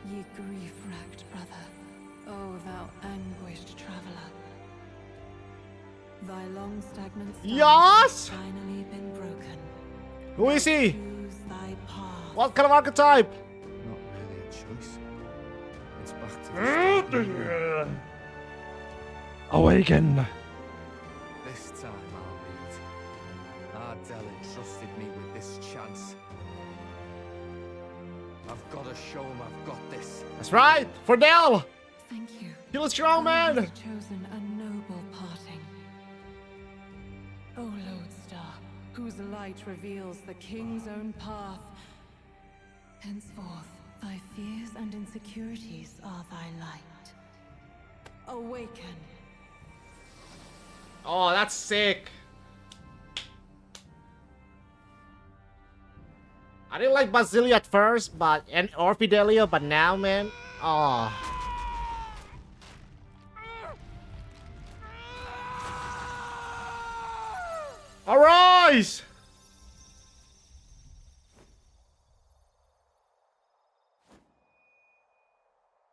ye grief-racked brother, oh thou anguished traveler. Thy long stagnant
Yes!
has finally been broken.
Who is he?
Choose thy path.
What kind of archetype?
Not really a choice. It's back to the start.
Awaken.
This time I'll lead. Ardell entrusted me with this chance. I've got to show him I've got this.
That's right, for Del.
Thank you.
You're a strong
Thou
man.
hast chosen a noble parting. O Lodestar, whose light reveals the king's own path. Henceforth, thy fears and insecurities are thy light. Awaken.
Oh, that's sick. I didn't like Basilio at first, or Fidelio, but now, man, oh. Arise!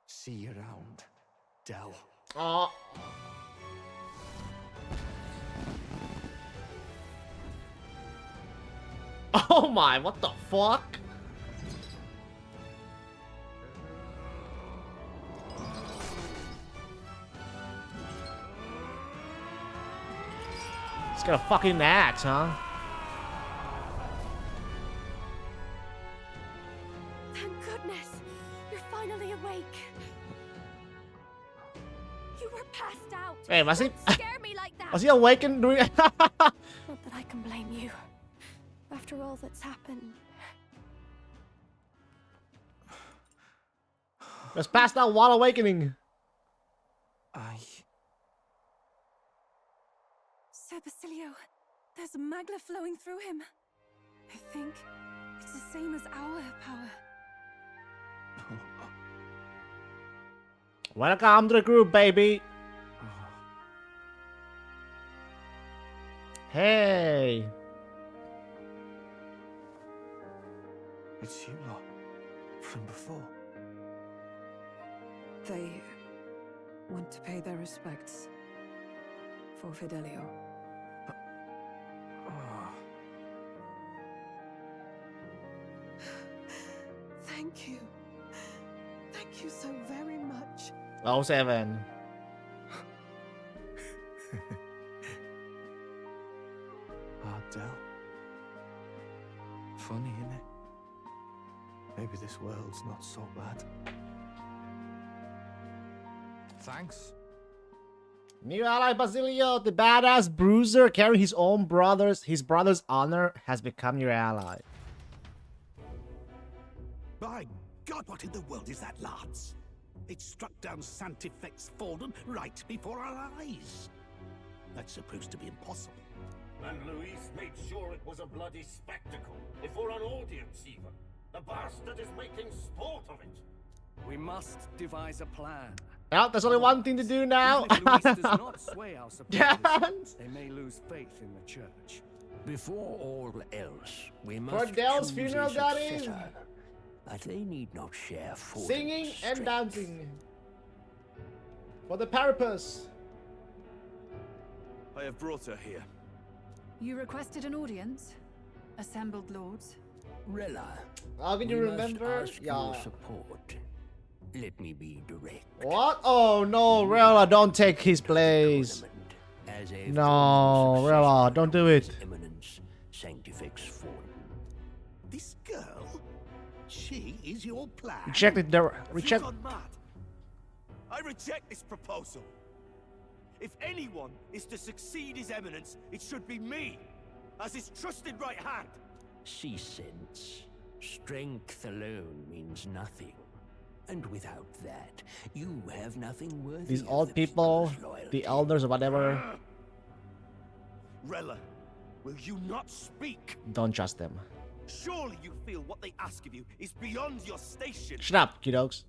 See you around, Del.
Oh. Oh my, what the fuck? He's got a fucking axe, huh?
Thank goodness! You're finally awake. You were passed out.
Hey, was he?
Don't scare me like that.
Was he awakened during?
Not that I can blame you. After all that's happened.
Was passed out while awakening.
Sir Basilio, there's magla flowing through him. I think it's the same as our power.
Welcome to the group, baby. Hey.
It's you lot from before.
They went to pay their respects for Fidelio.
Thank you. Thank you so very much.
Oh, 7.
Ardell. Funny, innit? Maybe this world's not so bad. Thanks.
New ally Basilio, the badass bruiser carrying his brother's honor, has become your ally.
By God, what in the world is that, lads? It struck down Santifex Forden right before our eyes. That's supposed to be impossible.
And Luis made sure it was a bloody spectacle, before an audience even. The bastard is making sport of it.
We must devise a plan.
Well, there's only one thing to do now.
Even if Luis does not sway our supporters, they may lose faith in the church.
Before all else, we
For
must
Del's
choose
funeral,
a
that is.
successor. But they need not share Forden's
Singing and
strength.
dancing. For the Parapus.
I have brought her here.
You requested an audience? Assembled lords?
Rella,
How can you
we
remember?
must ask your support. Let me be direct.
What? Oh no, Rella, don't take his place.
As a
No, Rella, don't do it.
Eminence Sanctifex Forden.
This girl? She is your plan?
Rejected the...
Have you gone mad? I reject this proposal. If anyone is to succeed His Eminence, it should be me, as his trusted right hand.
See sense. Strength alone means nothing. And without that, you have nothing worthy
These
of
old
the
people,
people's loyalty.
the elders or whatever.
Rella, will you not speak?
Don't trust them.
Surely you feel what they ask of you is beyond your station.
Shut up, kiddos.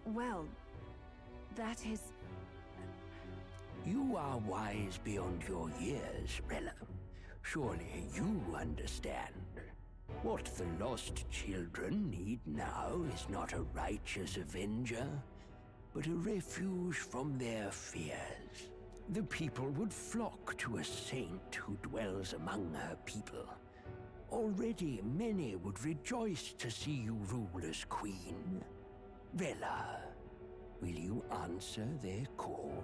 Well, that is...
You are wise beyond your years, Rella. Surely you understand. What the lost children need now is not a righteous avenger, but a refuge from their fears. The people would flock to a saint who dwells among her people. Already many would rejoice to see you rule as queen. Rella, will you answer their call?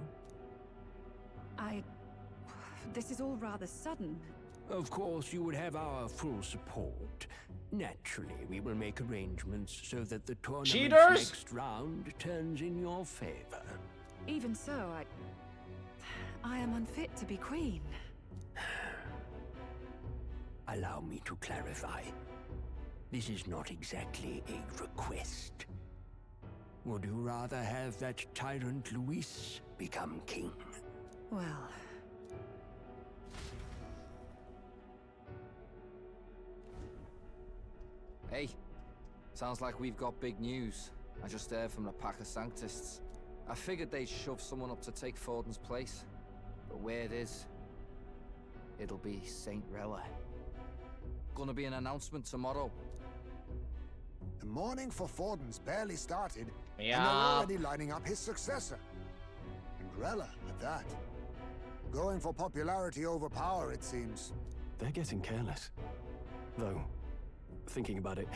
This is all rather sudden.
Of course, you would have our full support. Naturally, we will make arrangements so that the tournament's
Cheaters!
next round turns in your favor.
Even so, I am unfit to be queen.
Allow me to clarify. This is not exactly a request. Would you rather have that tyrant Luis become king?
Well...
Hey, sounds like we've got big news. I just heard from the pack of Sanctists. I figured they'd shove someone up to take Forden's place. But where it is, it'll be Saint Rella. Gonna be an announcement tomorrow.
The mourning for Forden's barely started, and
Yeah.
they're already lining up his successor. And Rella, at that. Going for popularity over power, it seems.
They're getting careless. Though, thinking about it,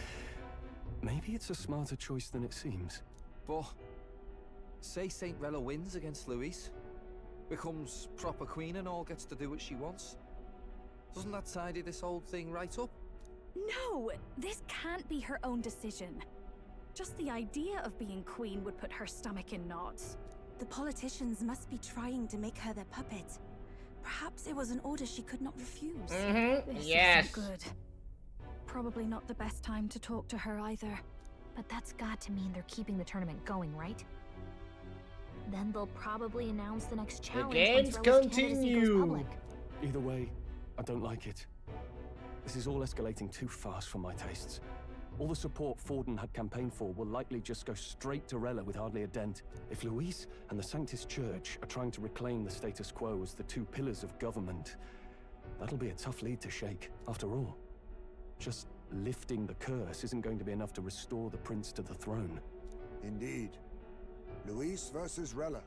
maybe it's a smarter choice than it seems.
But say Saint Rella wins against Luis, becomes proper queen and all gets to do what she wants. Doesn't that tidy this whole thing right up?
No! This can't be her own decision. Just the idea of being queen would put her stomach in knots.
The politicians must be trying to make her their puppet. Perhaps it was an order she could not refuse.
This
Yes.
isn't good. Probably not the best time to talk to her either.
But that's got to mean they're keeping the tournament going, right? Then they'll probably announce the next challenge
games
once Rella's candidacy
continue.
goes public.
Either way, I don't like it. This is all escalating too fast for my tastes. All the support Forden had campaigned for will likely just go straight to Rella with hardly a dent. If Luis and the Sanctus Church are trying to reclaim the status quo as the two pillars of government, that'll be a tough lead to shake. After all, just lifting the curse isn't going to be enough to restore the prince to the throne.
Indeed. Luis versus Rella.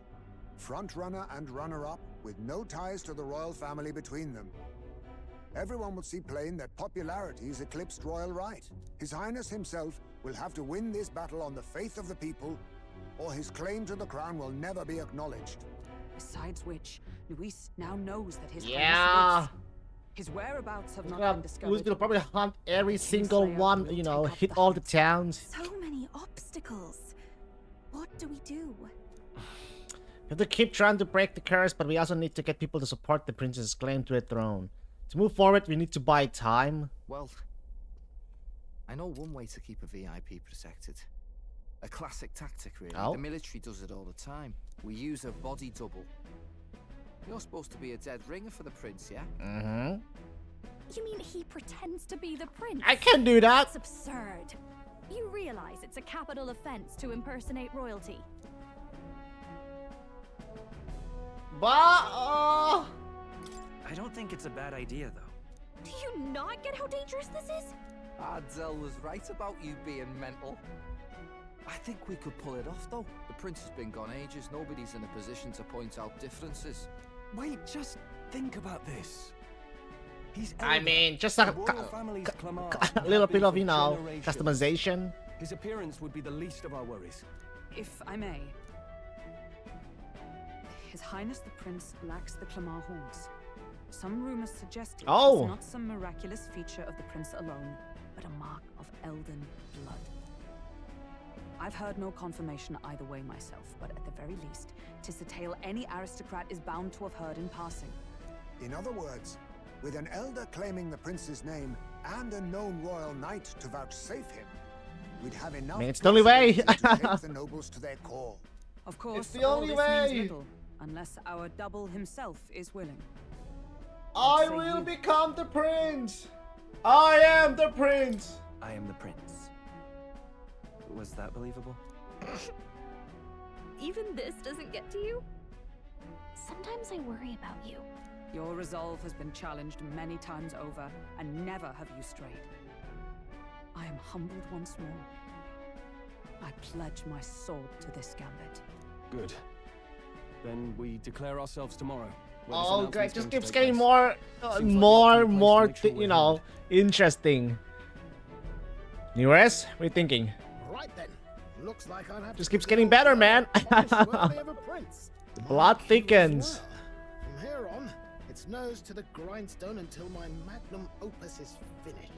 Front-runner and runner-up, with no ties to the royal family between them. Everyone will see plain that popularity's eclipsed royal right. His Highness himself will have to win this battle on the faith of the people, or his claim to the crown will never be acknowledged.
Besides which, Luis now knows that his
Yeah.
Highness lives. His whereabouts have not been
Luis
discovered.
will probably hunt every single one, you know, hit all the towns.
So many obstacles. What do we do?
We have to keep trying to break the curse, but we also need to get people to support the prince's claim to the throne. To move forward, we need to buy time.
Well, I know one way to keep a VIP protected. A classic tactic, really.
Oh.
The military does it all the time. We use a body double. You're supposed to be a dead ringer for the prince, yeah?
Mm-hmm.
You mean he pretends to be the prince?
I can do that.
That's absurd. You realize it's a capital offense to impersonate royalty.
But,
I don't think it's a bad idea, though.
Do you not get how dangerous this is?
Ardell was right about you being mental. I think we could pull it off, though. The prince has been gone ages. Nobody's in a position to point out differences.
Wait, just think about this. He's
I
elder.
mean, just
The
a
royal family's Clamart
a
have
little
been
bit of,
for
you know,
generations.
customization.
His appearance would be the least of our worries.
If I may. His Highness the Prince lacks the Clamart horns. Some rumors suggest it's
Oh.
not some miraculous feature of the prince alone. but a mark of elden blood. I've heard no confirmation either way myself, but at the very least, 'tis a tale any aristocrat is bound to have heard in passing.
In other words, with an elder claiming the prince's name and a known royal knight to vouchsafe him, we'd have enough.
I mean, it's the only way.
to take the nobles to their call.
Of course,
It's the
all
only
this
way.
means little, unless our double himself is willing.
I
say
will
you?
become the prince. I am the prince.
I am the prince. Was that believable?
Even this doesn't get to you? Sometimes I worry about you.
Your resolve has been challenged many times over, and never have you strayed. I am humbled once more. I pledge my sword to this gambit.
Good. Then we declare ourselves tomorrow. where this
Oh,
announcement's
great! Just
going to
keeps
take
getting
place.
more,
Seems like the
more,
ultimate place to make sure
you know, interesting. Neres, what are you thinking?
Right then. Looks like I'll have
Just
to
keeps getting better, man.
worthy of a prince.
The blood thickens.
From here on, it's nose to the grindstone until my magnum opus is finished.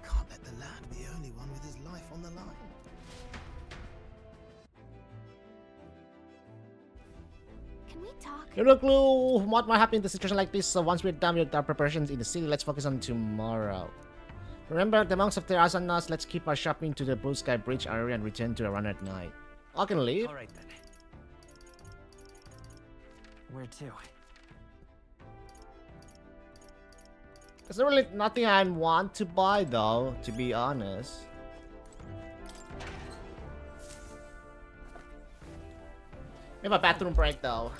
Can't let the lad be the only one with his life on the line.
Can we talk?
You no clue what might happen in a situation like this, so once we're done with our preparations in the city, let's focus on tomorrow. Remember, the monks of Terrasanas, let's keep our shopping to the Blue Sky Bridge area and return to the run at night. I can leave.
Alright then. Where to?
There's really nothing I want to buy though, to be honest. We have a bathroom break though.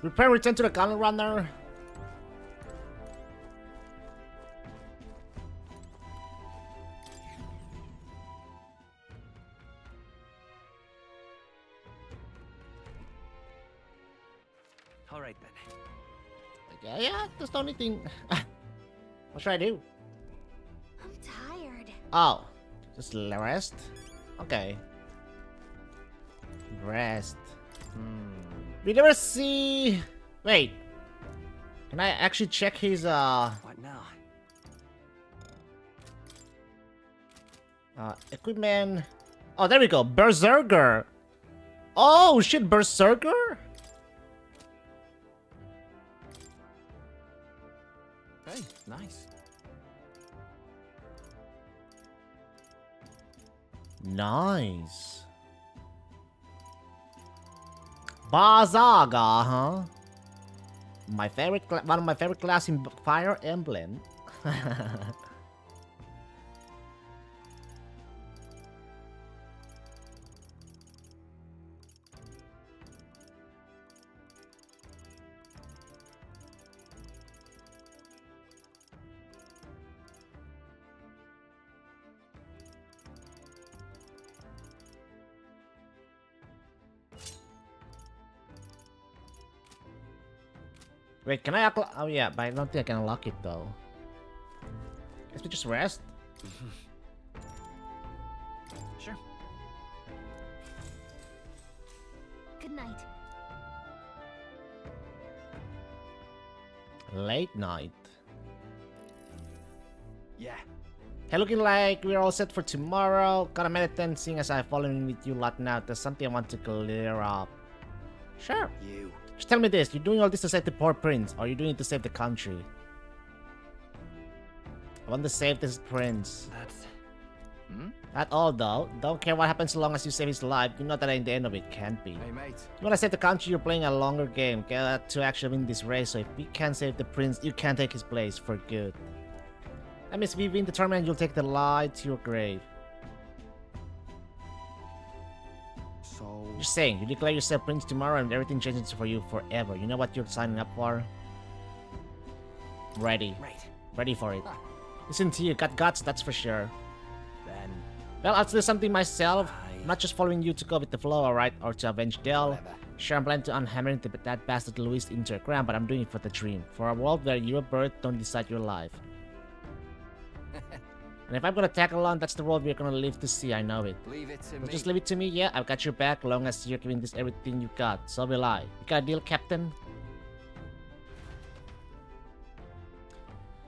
Repair, return to the gun runner.
Alright then.
Yeah, that's the only thing. What should I do?
I'm tired.
Oh, just rest? Okay. Rest. We never see... Wait. Can I actually check his,
What now?
equipment? Oh, there we go. Berserker. Oh, shit, Berserker?
Hey, nice.
Nice. Bazaga, huh? My favorite, one of my favorite class in Fire Emblem. Wait, can I unlock? Oh yeah, but I don't think I can unlock it though. Guess we just rest.
Sure.
Good night.
Late night.
Yeah.
Hey, looking like we're all set for tomorrow. Gotta meditate, seeing as I've fallen in with you lot now. There's something I want to clear up. Sure.
You.
Just tell me this, you're doing all this to save the poor prince, or you're doing it to save the country? I want to save this prince.
That's...
Not all though. Don't care what happens so long as you save his life. You know that in the end of it can't be.
Hey, mate.
You wanna save the country, you're playing a longer game. Get to actually win this race, so if we can't save the prince, you can't take his place for good. That means if we win the tournament, you'll take the light to your grave.
So...
Just saying, you declare yourself prince tomorrow and everything changes for you forever. You know what you're signing up for? Ready.
Right.
Ready for it. Listen to you, got guts, that's for sure.
Then...
Well, I'll do something myself. I'm not just following you to go with the flow, alright? Or to avenge Del. Sure, I'm planning to unhammer that bastard Luis into a crown, but I'm doing it for the dream. For a world where your birth don't decide your life. And if I'm gonna tag along, that's the world we're gonna live to see, I know it.
Leave it to
So
me.
just leave it to me, yeah? I've got your back, long as you're giving this everything you got. So will I. You got a deal, Captain?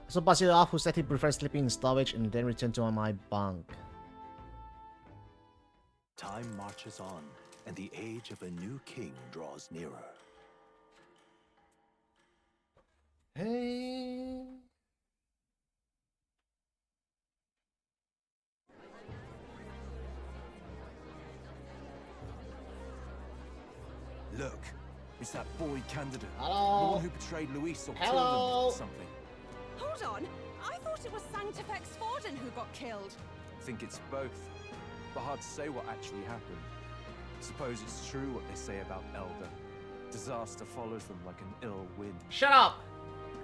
So Basilov, who said he prefers sleeping in stowage and then return to my bunk.
Time marches on, and the age of a new king draws nearer.
Hey.
Look, it's that boy candidate.
Hello.
The one who betrayed Luis or
Hello.
killed him or something.
Hold on! I thought it was Sanctifex Forden who got killed.
I think it's both, but hard to say what actually happened. Suppose it's true what they say about Elder. Disaster follows them like an ill wind.
Shut up!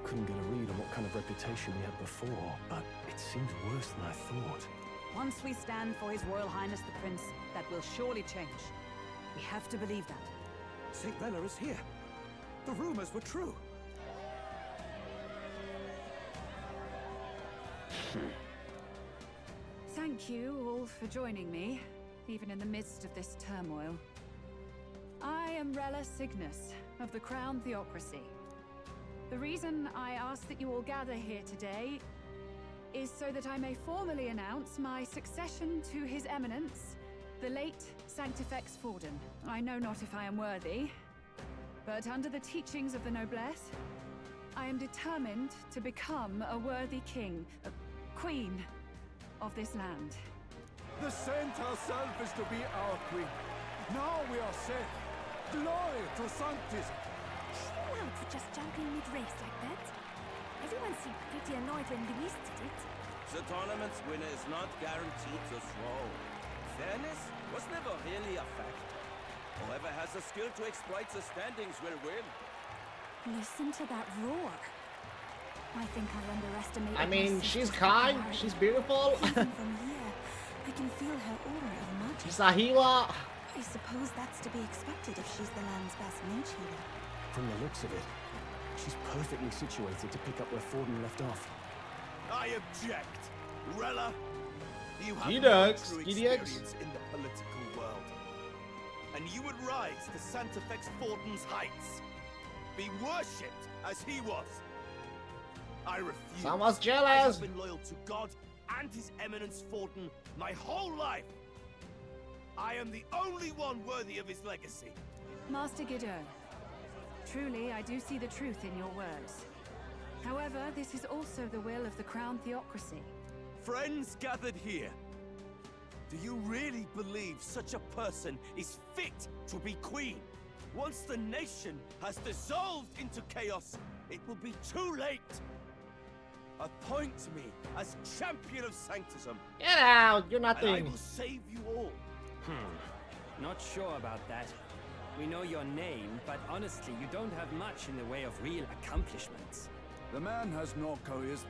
Couldn't get a read on what kind of reputation we had before, but it seems worse than I thought.
Once we stand for His Royal Highness the Prince, that will surely change. We have to believe that.
St. Rella is here. The rumors were true.
Thank you all for joining me, even in the midst of this turmoil. I am Rella Cygnus of the Crown Theocracy. The reason I ask that you all gather here today is so that I may formally announce my succession to His Eminence, the late Sanctifex Forden. I know not if I am worthy, but under the teachings of the noblesse, I am determined to become a worthy king, a queen of this land.
The saint herself is to be our queen. Now we are set. Glory to Sanctis.
Chill out for just jumping mid-race like that. Everyone seemed pretty annoyed when Luis did it.
The tournament's winner is not guaranteed to throw. Fairness was never really a fact. Whoever has the skill to exploit the standings will win.
Listen to that roar. I think I underestimated.
I mean,
my
she's
sister's
kind,
popularity.
she's beautiful.
Even from here, I can feel her aura of magic.
She's a healer.
I suppose that's to be expected if she's the land's best mage healer.
From the looks of it, she's perfectly situated to pick up where Forden left off.
I object. Rella, you have
Idiots,
no true
idiots.
experience in the political world. And you would rise to Sanctifex Forden's heights. Be worshipped as he was. I refuse.
Someone's
I
jealous.
have been loyal to God and His Eminence Forden my whole life. I am the only one worthy of his legacy.
Master Gideon, truly I do see the truth in your words. However, this is also the will of the Crown Theocracy.
Friends gathered here, do you really believe such a person is fit to be queen? Once the nation has dissolved into chaos, it will be too late. Appoint me as champion of sanctism.
Get out, you're
And I
nothing.
will save you all.
Not sure about that. We know your name, but honestly, you don't have much in the way of real accomplishments.
The man has no charisma.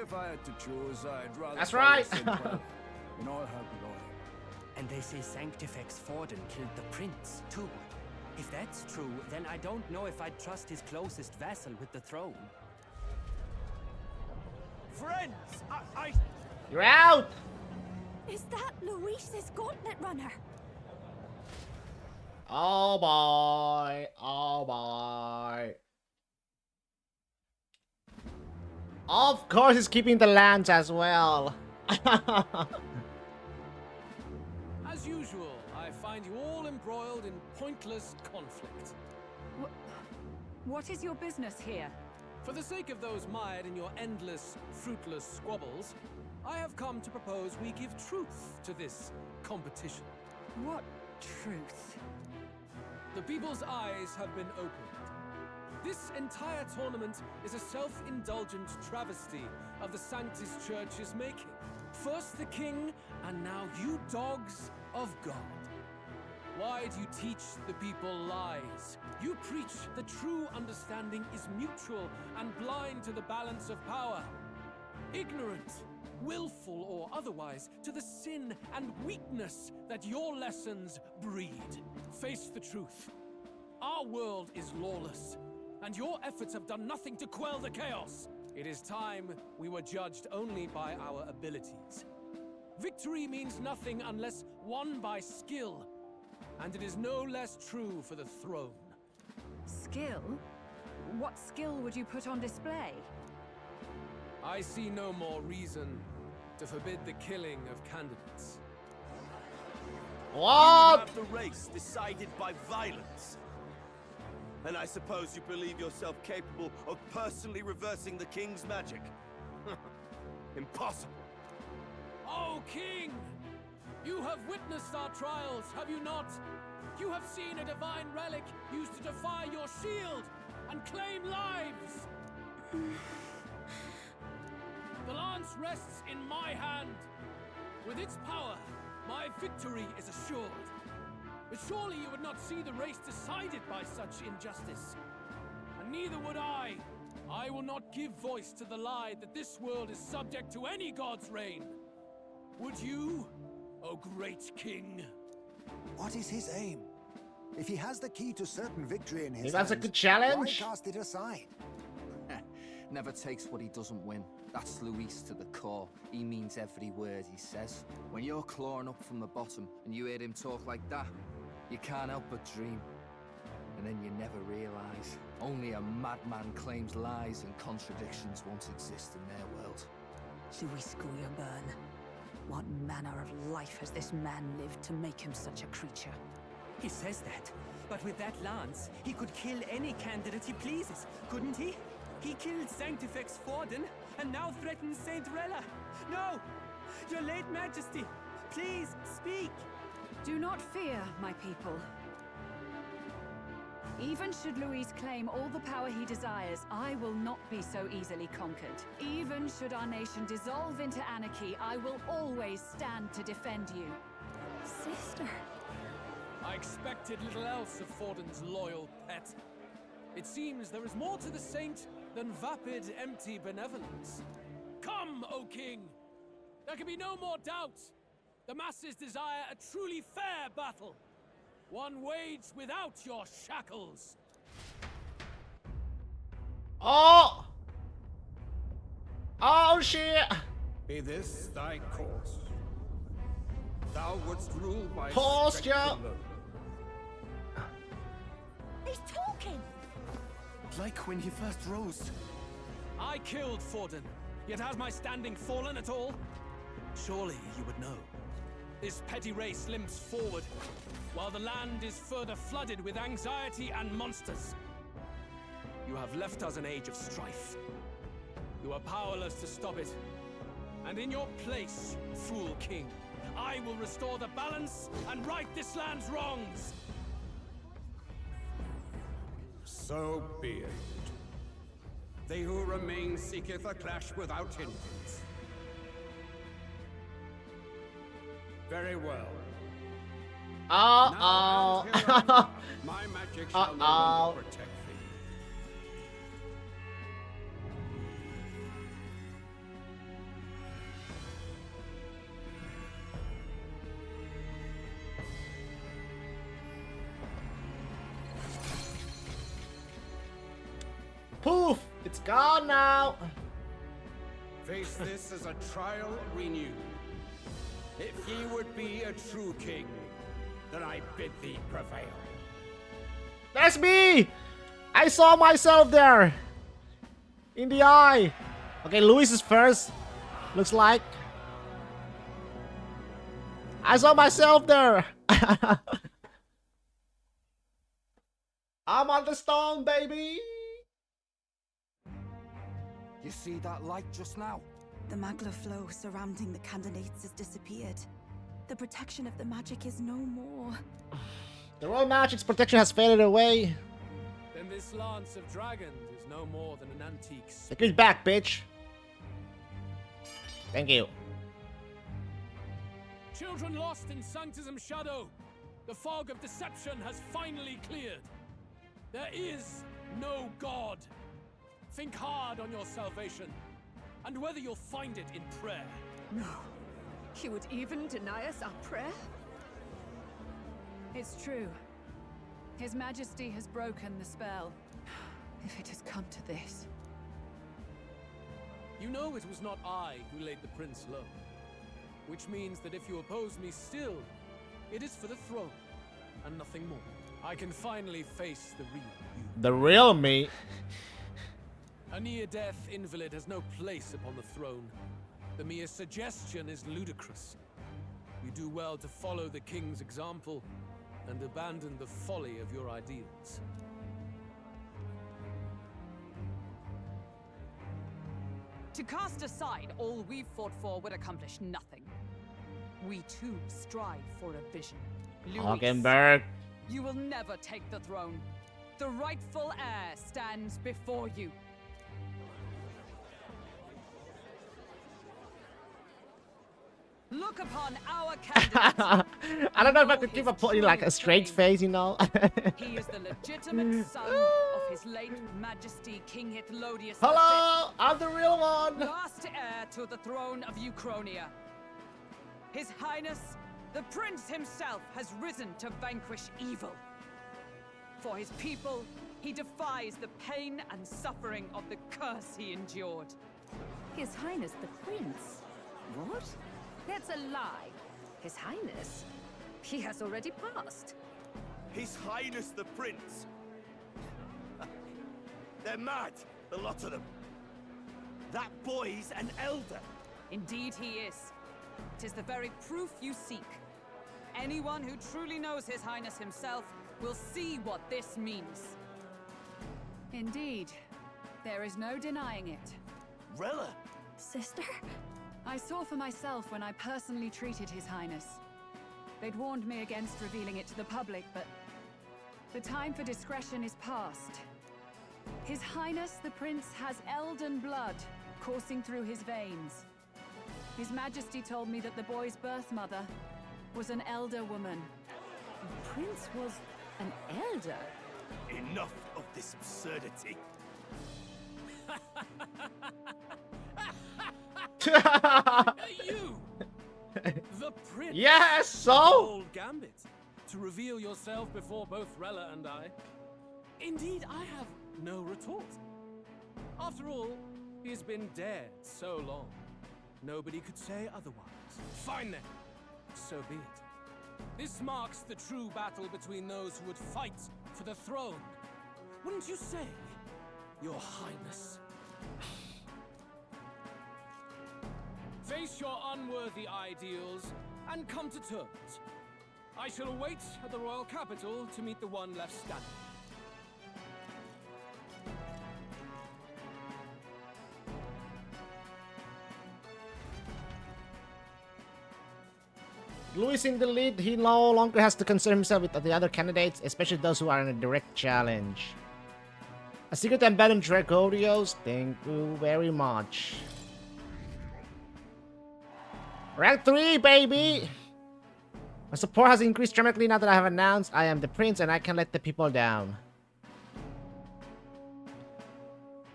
If I had to choose, I'd rather.
That's
follow
right.
Saint Rella in all her glory.
And they say Sanctifex Forden killed the prince, too. If that's true, then I don't know if I'd trust his closest vassal with the throne.
Friends, I...
You're out.
Is that Luis's gauntlet runner?
Oh boy. Oh boy. Of course, he's keeping the lands as well.
As usual, I find you all embroiled in pointless conflict.
What is your business here?
For the sake of those mired in your endless, fruitless squabbles, I have come to propose we give truth to this competition.
What truth?
The people's eyes have been opened. This entire tournament is a self-indulgent travesty of the Sanctus Church's making. First the king, and now you dogs of God. Why do you teach the people lies? You preach the true understanding is mutual and blind to the balance of power. Ignorant, willful or otherwise, to the sin and weakness that your lessons breed. Face the truth. Our world is lawless, and your efforts have done nothing to quell the chaos. It is time we were judged only by our abilities. Victory means nothing unless won by skill, and it is no less true for the throne.
Skill? What skill would you put on display?
I see no more reason to forbid the killing of candidates.
You
What?
have the race decided by violence. And I suppose you believe yourself capable of personally reversing the king's magic? Impossible.
Oh, King! You have witnessed our trials, have you not? You have seen a divine relic used to defy your shield and claim lives! The lance rests in my hand. With its power, my victory is assured. But surely you would not see the race decided by such injustice. And neither would I. I will not give voice to the lie that this world is subject to any god's reign. Would you, O great king?
What is his aim? If he has the key to certain victory in his
That's a
hands,
good challenge.
why cast it aside?
Never takes what he doesn't win. That's Luis to the core. He means every word he says. When you're clawing up from the bottom and you hear him talk like that, you can't help but dream. And then you never realize. Only a madman claims lies and contradictions won't exist in their world.
Luis Guyabern. What manner of life has this man lived to make him such a creature?
He says that, but with that lance, he could kill any candidate he pleases, couldn't he? He killed Sanctifex Forden, and now threatens Saint Rella. No! Your late Majesty, please, speak!
Do not fear, my people. Even should Luis claim all the power he desires, I will not be so easily conquered. Even should our nation dissolve into anarchy, I will always stand to defend you.
Sister.
I expected little else of Forden's loyal pet. It seems there is more to the saint than vapid, empty benevolence. Come, O king! There can be no more doubt. The masses desire a truly fair battle. One waged without your shackles.
Oh! Oh shit!
Be this thy course. Thou wouldst rule by
Posture.
spectacle.
He's talking!
Like when he first rose.
I killed Forden, yet has my standing fallen at all? Surely you would know. This petty race limps forward, while the land is further flooded with anxiety and monsters. You have left us an age of strife. You are powerless to stop it. And in your place, fool king, I will restore the balance and right this land's wrongs.
So be it. They who remain seeketh a clash without hindrance. Very well.
Uh-oh.
My magic shall no longer protect thee.
Poof! It's gone now.
Face this as a trial renewed. If ye would be a true king,
that I bid thee prevail.
That's me! I saw myself there! In the eye! Okay, Luis is first. Looks like. I saw myself there! I'm on the stone, baby!
You see that light just now?
The magla flow surrounding the candidates has disappeared. The protection of the magic is no more.
The royal magic's protection has faded away.
Then this lance of dragons is no more than an antique.
Take it back, bitch. Thank you.
Children lost in Sanctism Shadow. The fog of deception has finally cleared. There is no God. Think hard on your salvation, and whether you'll find it in prayer.
No. He would even deny us our prayer?
It's true. His Majesty has broken the spell. If it has come to this.
You know it was not I who laid the prince low. Which means that if you oppose me still, it is for the throne, and nothing more. I can finally face the real you.
The real me?
A near-death invalid has no place upon the throne. The mere suggestion is ludicrous. You do well to follow the king's example and abandon the folly of your ideals.
To cast aside all we've fought for would accomplish nothing. We too strive for a vision. Luis,
Hockenberg.
you will never take the throne. The rightful heir stands before you. Look upon our candidate.
I don't know if I could keep putting like a straight face, you know.
He is the legitimate son of his late Majesty King Hithlodius
Hello, I'm the real one.
Last heir to the throne of Uchronia. His Highness, the Prince himself, has risen to vanquish evil. For his people, he defies the pain and suffering of the curse he endured.
His Highness the Prince? What? That's a lie. His Highness? He has already passed.
His Highness the Prince. They're mad, the lot of them. That boy's an elder.
Indeed he is. It is the very proof you seek. Anyone who truly knows His Highness himself will see what this means. Indeed. There is no denying it.
Rella!
Sister?
I saw for myself when I personally treated His Highness. They'd warned me against revealing it to the public, but the time for discretion is past. His Highness the Prince has Elden blood coursing through his veins. His Majesty told me that the boy's birth mother was an elder woman.
The Prince was an elder?
Enough of this absurdity.
You! The Prince!
Yes, so?
Old gambit. To reveal yourself before both Rella and I. Indeed, I have no retort. After all, he's been dead so long. Nobody could say otherwise. Fine then. So be it. This marks the true battle between those who would fight for the throne. Wouldn't you say, Your Highness? Face your unworthy ideals and come to terms. I shall await at the royal capital to meet the one left standing.
Luis in the lead, he no longer has to concern himself with the other candidates, especially those who are in a direct challenge. A secret embedded Dracodios, thank you very much. Rank 3, baby! My support has increased dramatically now that I have announced I am the prince and I can let the people down.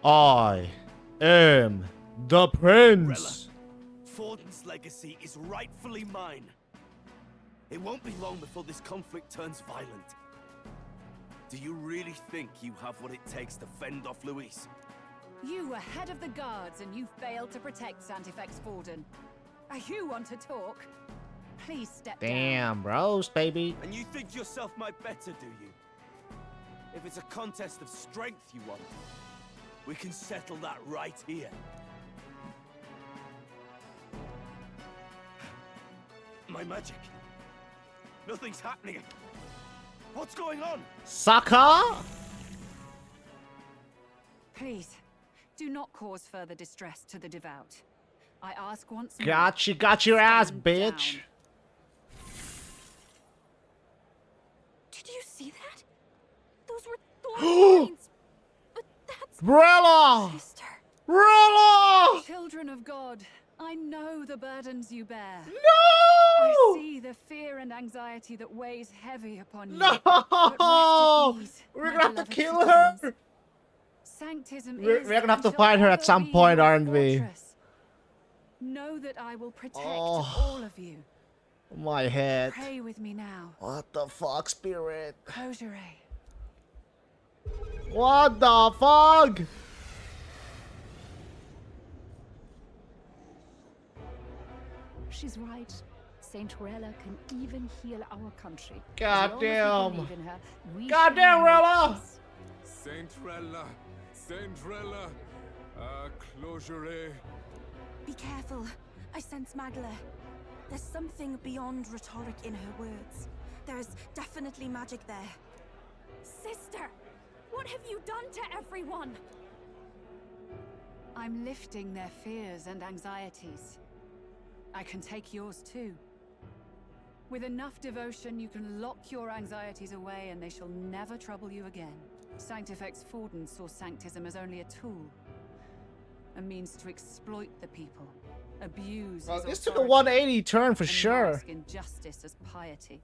I am the prince!
Forden's legacy is rightfully mine. It won't be long before this conflict turns violent. Do you really think you have what it takes to fend off Luis?
You were head of the guards and you failed to protect Santifex Forden. You want to talk? please step
Damn, bros, baby.
And you think yourself my better, do you? If it's a contest of strength you want, we can settle that right here. My magic. Nothing's happening. What's going on?
Sucker!
Please, do not cause further distress to the devout. I ask once more.
Got your ass,
stand
bitch.
down.
Did you see that? Those were thorn lines. But that's
Rella!
Sister.
Rella!
Children of God, I know the burdens you bear.
No!
I see the fear and anxiety that weighs heavy upon you.
No!
But rest at ease,
We're
my
gonna have to
beloved
kill
citizens.
her.
Sanctism
We're
is
gonna have to
and
fight her
shall
at some
ever be
point,
your
aren't we?
fortress. Know that I will protect
Oh.
all of you.
My head.
Pray with me now.
What the fuck, spirit?
Close your eye.
What the fuck?
She's right. Saint Rella can even heal our country.
Goddamn.
Goddamn,
Goddamn, Rella!
Saint Rella, closure.
Be careful. I sense Magla. There's something beyond rhetoric in her words. There's definitely magic there.
Sister, what have you done to everyone?
I'm lifting their fears and anxieties. I can take yours too. With enough devotion, you can lock your anxieties away and they shall never trouble you again. Sanctifex Forden saw Sanctism as only a tool. A means to exploit the people. Abuse
Well,
his
this took a
authority,
180 turn for
and
sure.
mask injustice as piety.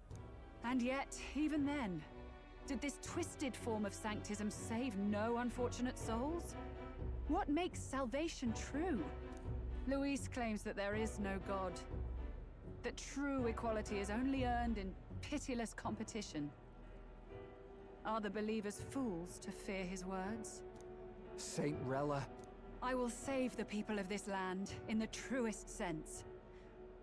And yet, even then, did this twisted form of Sanctism save no unfortunate souls? What makes salvation true? Luis claims that there is no God. That true equality is only earned in pitiless competition. Are the believers fools to fear his words?
Saint Rella.
I will save the people of this land in the truest sense.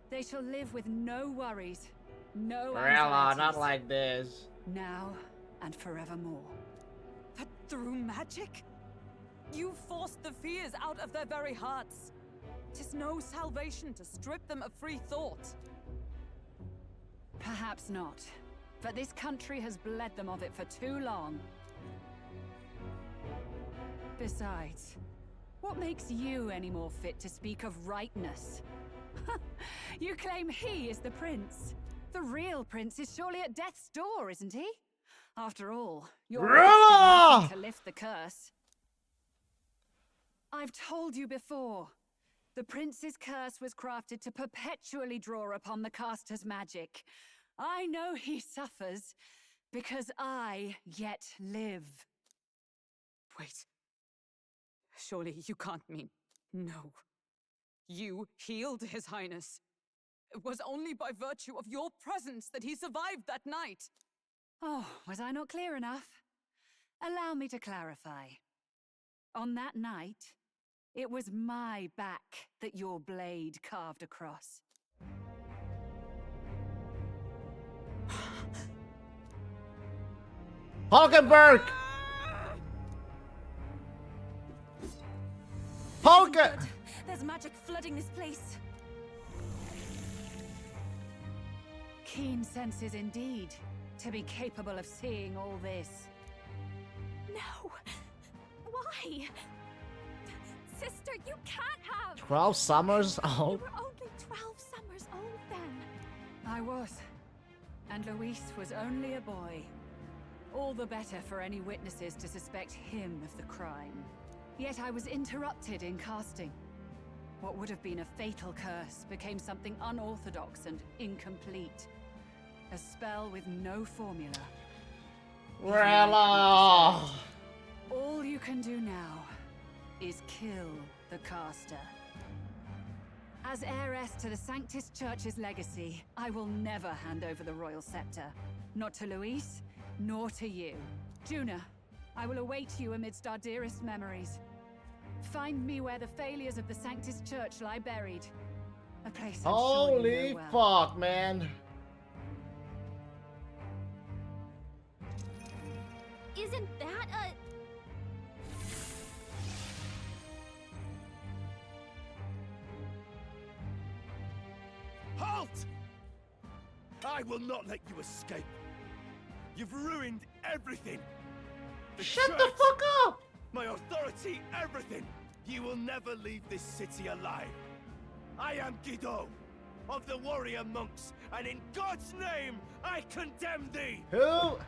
They shall live with no worries, no
Rella,
anxieties.
not like this.
Now and forevermore.
But through magic? You forced the fears out of their very hearts. 'Tis no salvation to strip them of free thought.
Perhaps not. But this country has bled them of it for too long. Besides, what makes you any more fit to speak of rightness? You claim he is the prince. The real prince is surely at death's door, isn't he? After all, you're
Rella!
to lift the curse. I've told you before. The prince's curse was crafted to perpetually draw upon the caster's magic. I know he suffers, because I yet live.
Wait. Surely you can't mean... No. You healed His Highness. It was only by virtue of your presence that he survived that night.
Oh, was I not clear enough? Allow me to clarify. On that night, it was my back that your blade carved across.
Hulkenberg! Hulken!
There's magic flooding this place.
Keen senses indeed, to be capable of seeing all this.
No. Why? Sister, you can't have.
12 summers
You
old?
were only 12 summers old then.
I was. And Luis was only a boy. All the better for any witnesses to suspect him of the crime. Yet I was interrupted in casting. What would have been a fatal curse became something unorthodox and incomplete. A spell with no formula.
Rella!
All you can do now is kill the caster. As heiress to the Sanctus Church's legacy, I will never hand over the royal scepter. Not to Luis, nor to you. Juna, I will await you amidst our dearest memories. Find me where the failures of the Sanctus Church lie buried.
A place I'm sure you
Holy
know well.
fuck, man.
Isn't that a...
Halt! I will not let you escape. You've ruined everything.
Shut the fuck up!
My authority, everything. You will never leave this city alive. I am Guido, of the warrior monks, and in God's name, I condemn thee!
Who?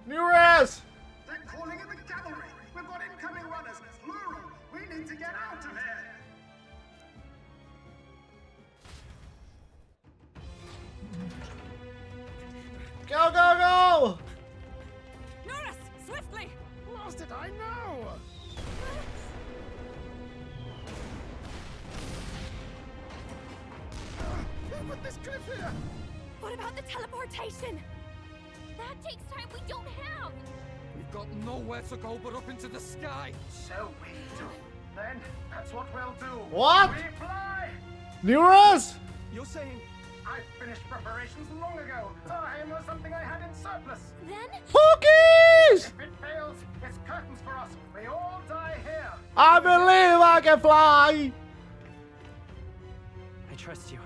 Nuras!
They're calling in the cavalry! We've got incoming runners, plural! We need to get out of here!
Go, go, go!
Norris, swiftly!
Lost it, I know! Who put this cliff here?
What about the teleportation? That takes time we don't have!
We've got nowhere to go but up into the sky.
So we do. Then, that's what we'll do.
What?
We fly!
Nuras!
You're saying... I finished preparations long ago. Time was something I had in surplus.
Then?
Focus!
If it fails, it's curtains for us. We all die here.
I believe I can fly!
I trust you.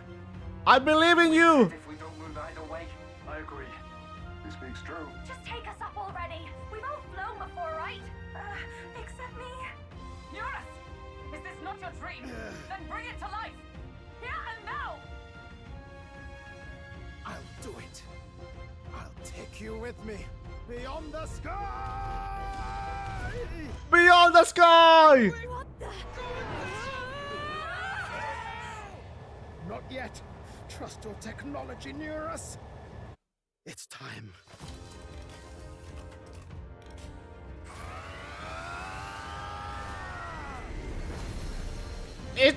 I believe in you!
If we don't move either way, I agree. He speaks true.
Just take us up already. We've all flown before, right? Except me.
Eurus! Is this not your dream? Then bring it to life! Here and now!
I'll do it. I'll take you with me. Beyond the sky!
Beyond the sky!
What the...
Not yet. Trust your technology near us. It's time.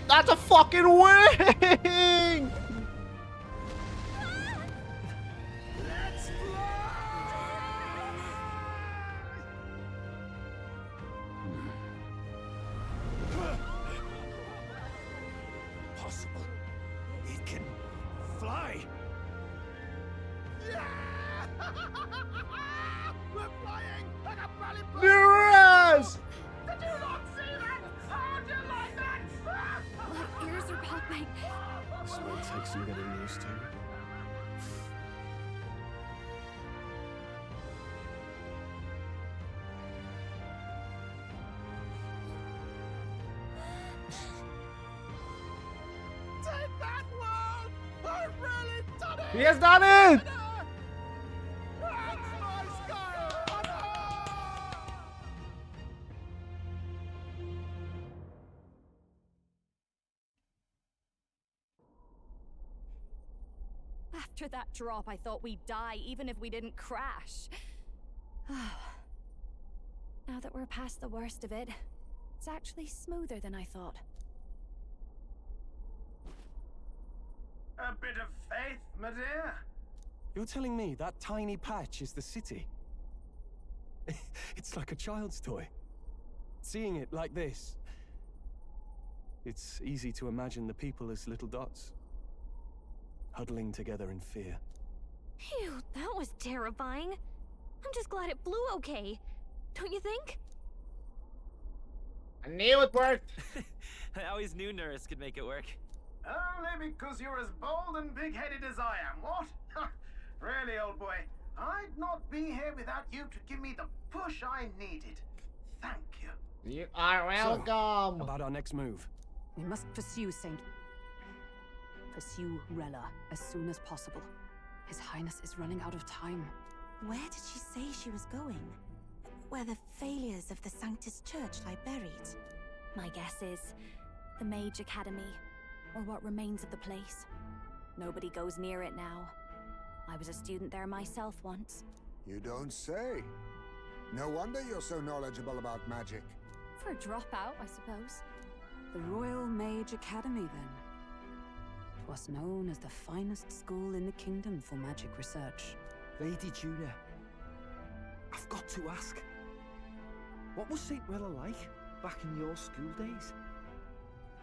That's a fucking wing!
Let's
Possible. It can fly. Yeah! We're flying like a bally bird.
Nuras!
Did you not see that? How do you like that?
My ears are popping.
This will take some getting used to.
Take that world! I've really done it!
He has done it!
That's my sky!
After that drop, I thought we'd die even if we didn't crash. Now that we're past the worst of it, it's actually smoother than I thought.
A bit of faith, my dear.
You're telling me that tiny patch is the city? It's like a child's toy. Seeing it like this, it's easy to imagine the people as little dots, huddling together in fear.
Phew, that was terrifying. I'm just glad it flew okay. Don't you think?
I knew it worked.
I always knew Nurse could make it work.
Only because you're as bold and big-headed as I am, what? Really, old boy, I'd not be here without you to give me the push I needed. Thank you.
You are welcome.
So, about our next move.
We must pursue Rella as soon as possible. His Highness is running out of time.
Where did she say she was going? Where the failures of the Sanctus Church lie buried?
My guess is the Mage Academy, or what remains of the place. Nobody goes near it now. I was a student there myself once.
You don't say. No wonder you're so knowledgeable about magic.
For a dropout, I suppose.
The Royal Mage Academy, then. 'Twas known as the finest school in the kingdom for magic research.
Lady Julia, I've got to ask.
What was St. Rilla like back in your school days?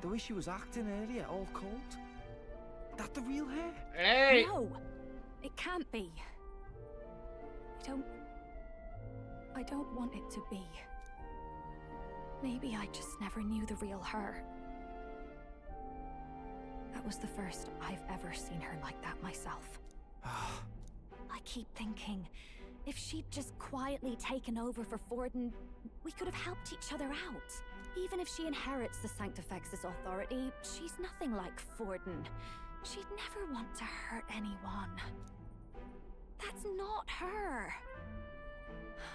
The way she was acting earlier, all cold? That the real her?
Hey!
No! It can't be. I don't want it to be. Maybe I just never knew the real her. That was the first I've ever seen her like that myself. I keep thinking, if she'd just quietly taken over for Forden, we could have helped each other out. Even if she inherits the Sanctifex's authority, she's nothing like Forden. She'd never want to hurt anyone. That's not her.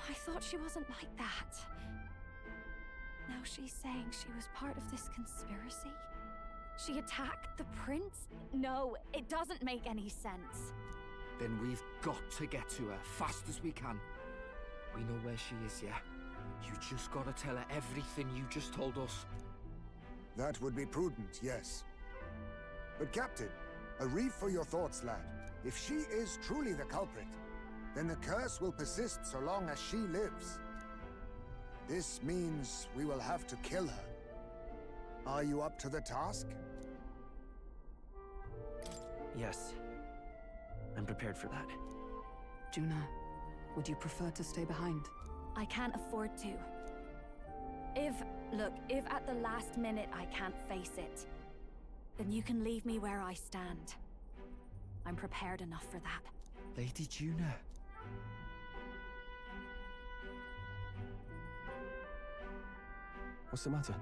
I thought she wasn't like that. Now she's saying she was part of this conspiracy? She attacked the prince? No, it doesn't make any sense.
Then we've got to get to her fast as we can. We know where she is, yeah? You just gotta tell her everything you just told us.
That would be prudent, yes. But Captain, a reef for your thoughts, lad. If she is truly the culprit, then the curse will persist so long as she lives. This means we will have to kill her. Are you up to the task?
Yes. I'm prepared for that.
Juna, would you prefer to stay behind?
I can't afford to. If at the last minute I can't face it, then you can leave me where I stand. I'm prepared enough for that.
Lady Juna.
What's the matter?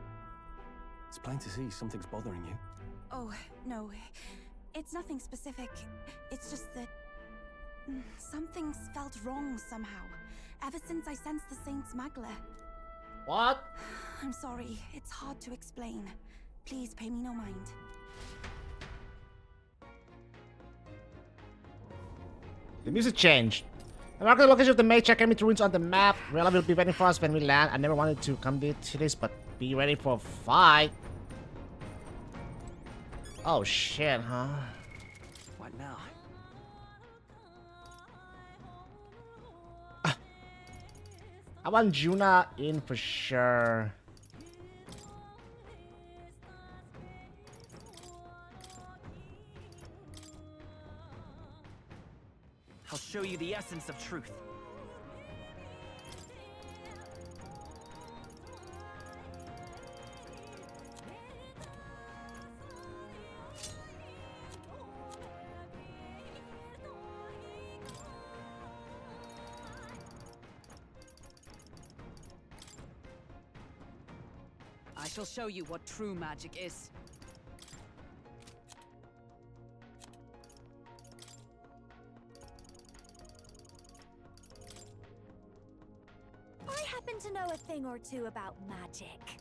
It's plain to see something's bothering you.
Oh, no. It's nothing specific. It's just that... something's felt wrong somehow. Ever since I sensed the Saint's Magla.
What?
I'm sorry. It's hard to explain. Please pay me no mind.
The music changed. I'm marking the location of the Maycheck Emit ruins on the map. Rella will be waiting for us when we land. I never wanted to commit to this, but be ready for a fight. Oh shit, huh?
What now?
I want Juna in for sure.
I'll show you the essence of truth.
I shall show you what true magic is.
I happen to know a thing or two about magic.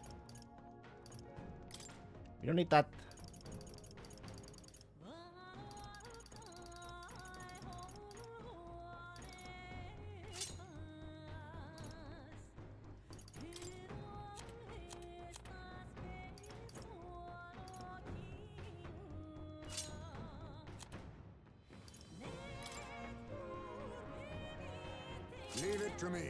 You don't need that.
Leave it to me.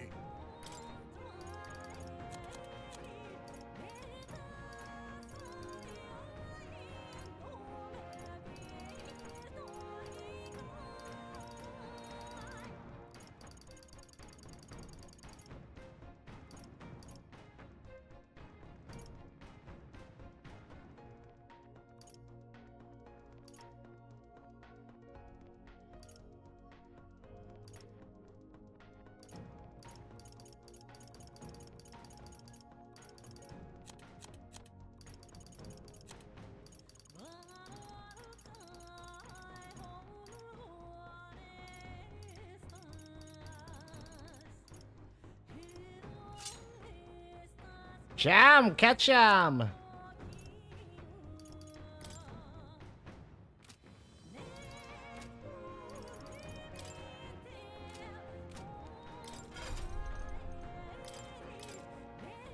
Jam, catch 'em.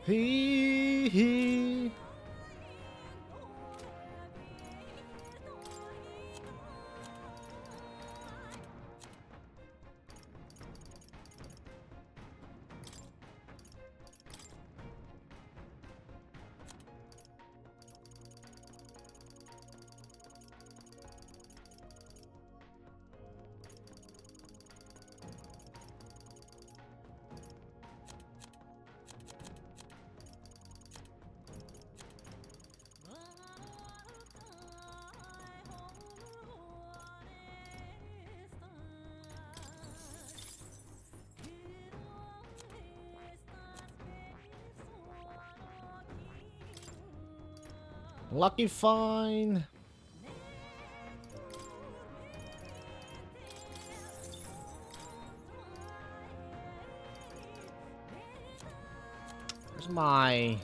Hee. Lucky find. Where's my...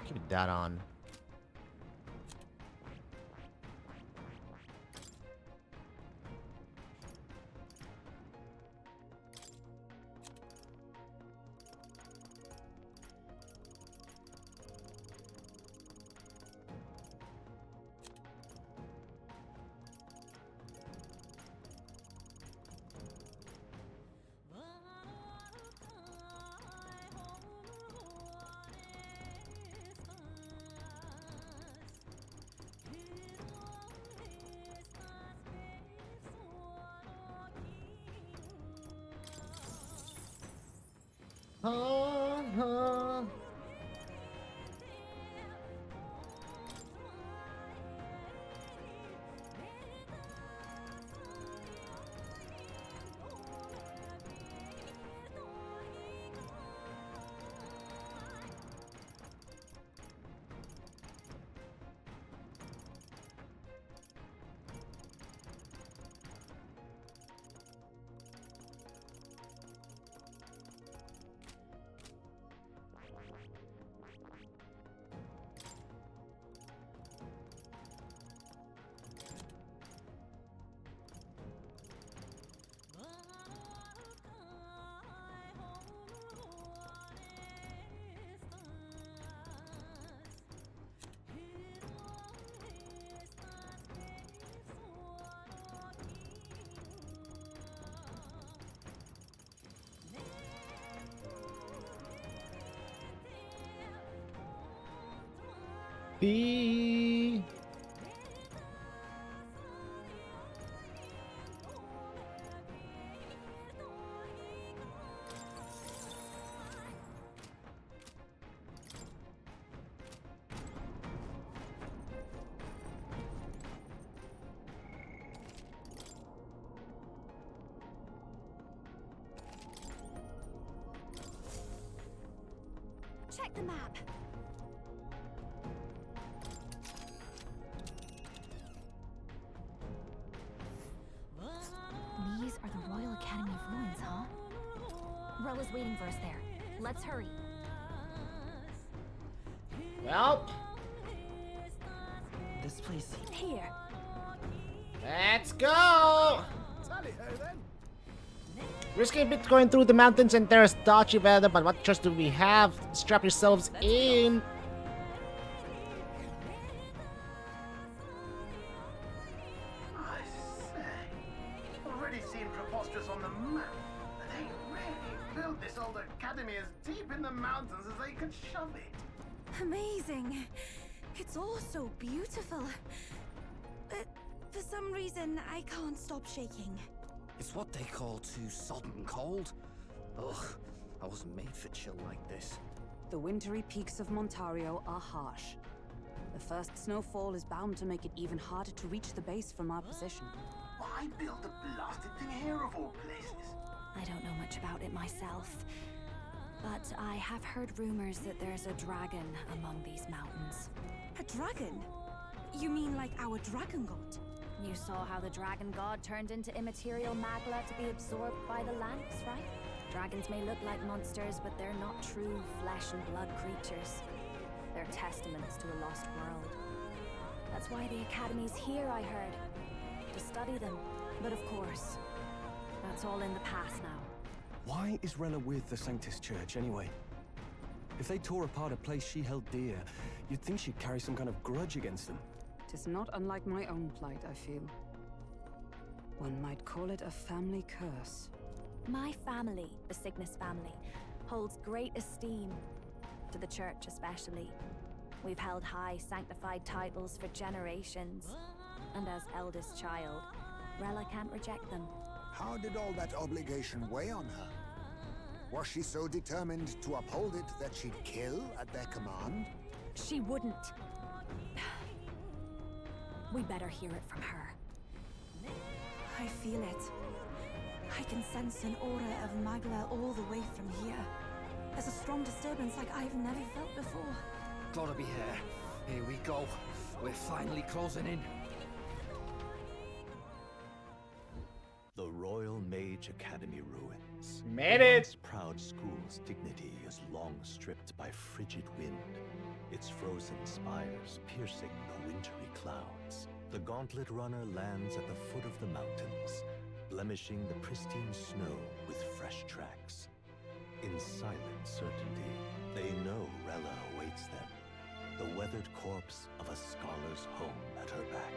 Keep that on. B.
Check the map.
These are the Royal Academy of Ruins, huh? Rella's waiting for us there. Let's hurry.
Well,
This place.
Here.
let's go!
Tally ho then.
Risky a bit going through the mountains and there's dodgy weather, but what choice do we have? Strap yourselves in.
I say, already seen preposterous on the map. They really built this old academy as deep in the mountains as they could shove it.
Amazing. It's all so beautiful. But for some reason, I can't stop shaking.
It's what they call too sodden cold. Ugh, I wasn't made for chill like this.
The wintry peaks of Montario are harsh. The first snowfall is bound to make it even harder to reach the base from our position.
Why build a blasted thing here of all places?
I don't know much about it myself, but I have heard rumors that there's a dragon among these mountains.
A dragon? You mean like our dragon god?
You saw how the dragon god turned into immaterial magla to be absorbed by the lamps, right? Dragons may look like monsters, but they're not true flesh and blood creatures. They're testaments to a lost world. That's why the Academy's here, I heard. To study them. But of course, that's all in the past now.
Why is Rella with the Sanctus Church, anyway? If they tore apart a place she held dear, you'd think she'd carry some kind of grudge against them.
Tis not unlike my own plight, I feel. One might call it a family curse.
My family, the Cygnus family, holds great esteem, to the church especially. We've held high sanctified titles for generations, and as eldest child, Rella can't reject them.
How did all that obligation weigh on her? Was she so determined to uphold it that she'd kill at their command?
She wouldn't. We'd better hear it from her.
I feel it. I can sense an aura of Magla all the way from here.
There's a strong disturbance like I've never felt before.
Gotta be here. Here we go. We're finally closing in.
The Royal Mage Academy ruins.
Made
The
it!
once proud school's dignity is long stripped by frigid wind, its frozen spires piercing the wintry clouds. The Gauntlet Runner lands at the foot of the mountains, blemishing the pristine snow with fresh tracks. In silent certainty, they know Rella awaits them, the weathered corpse of a scholar's home at her back.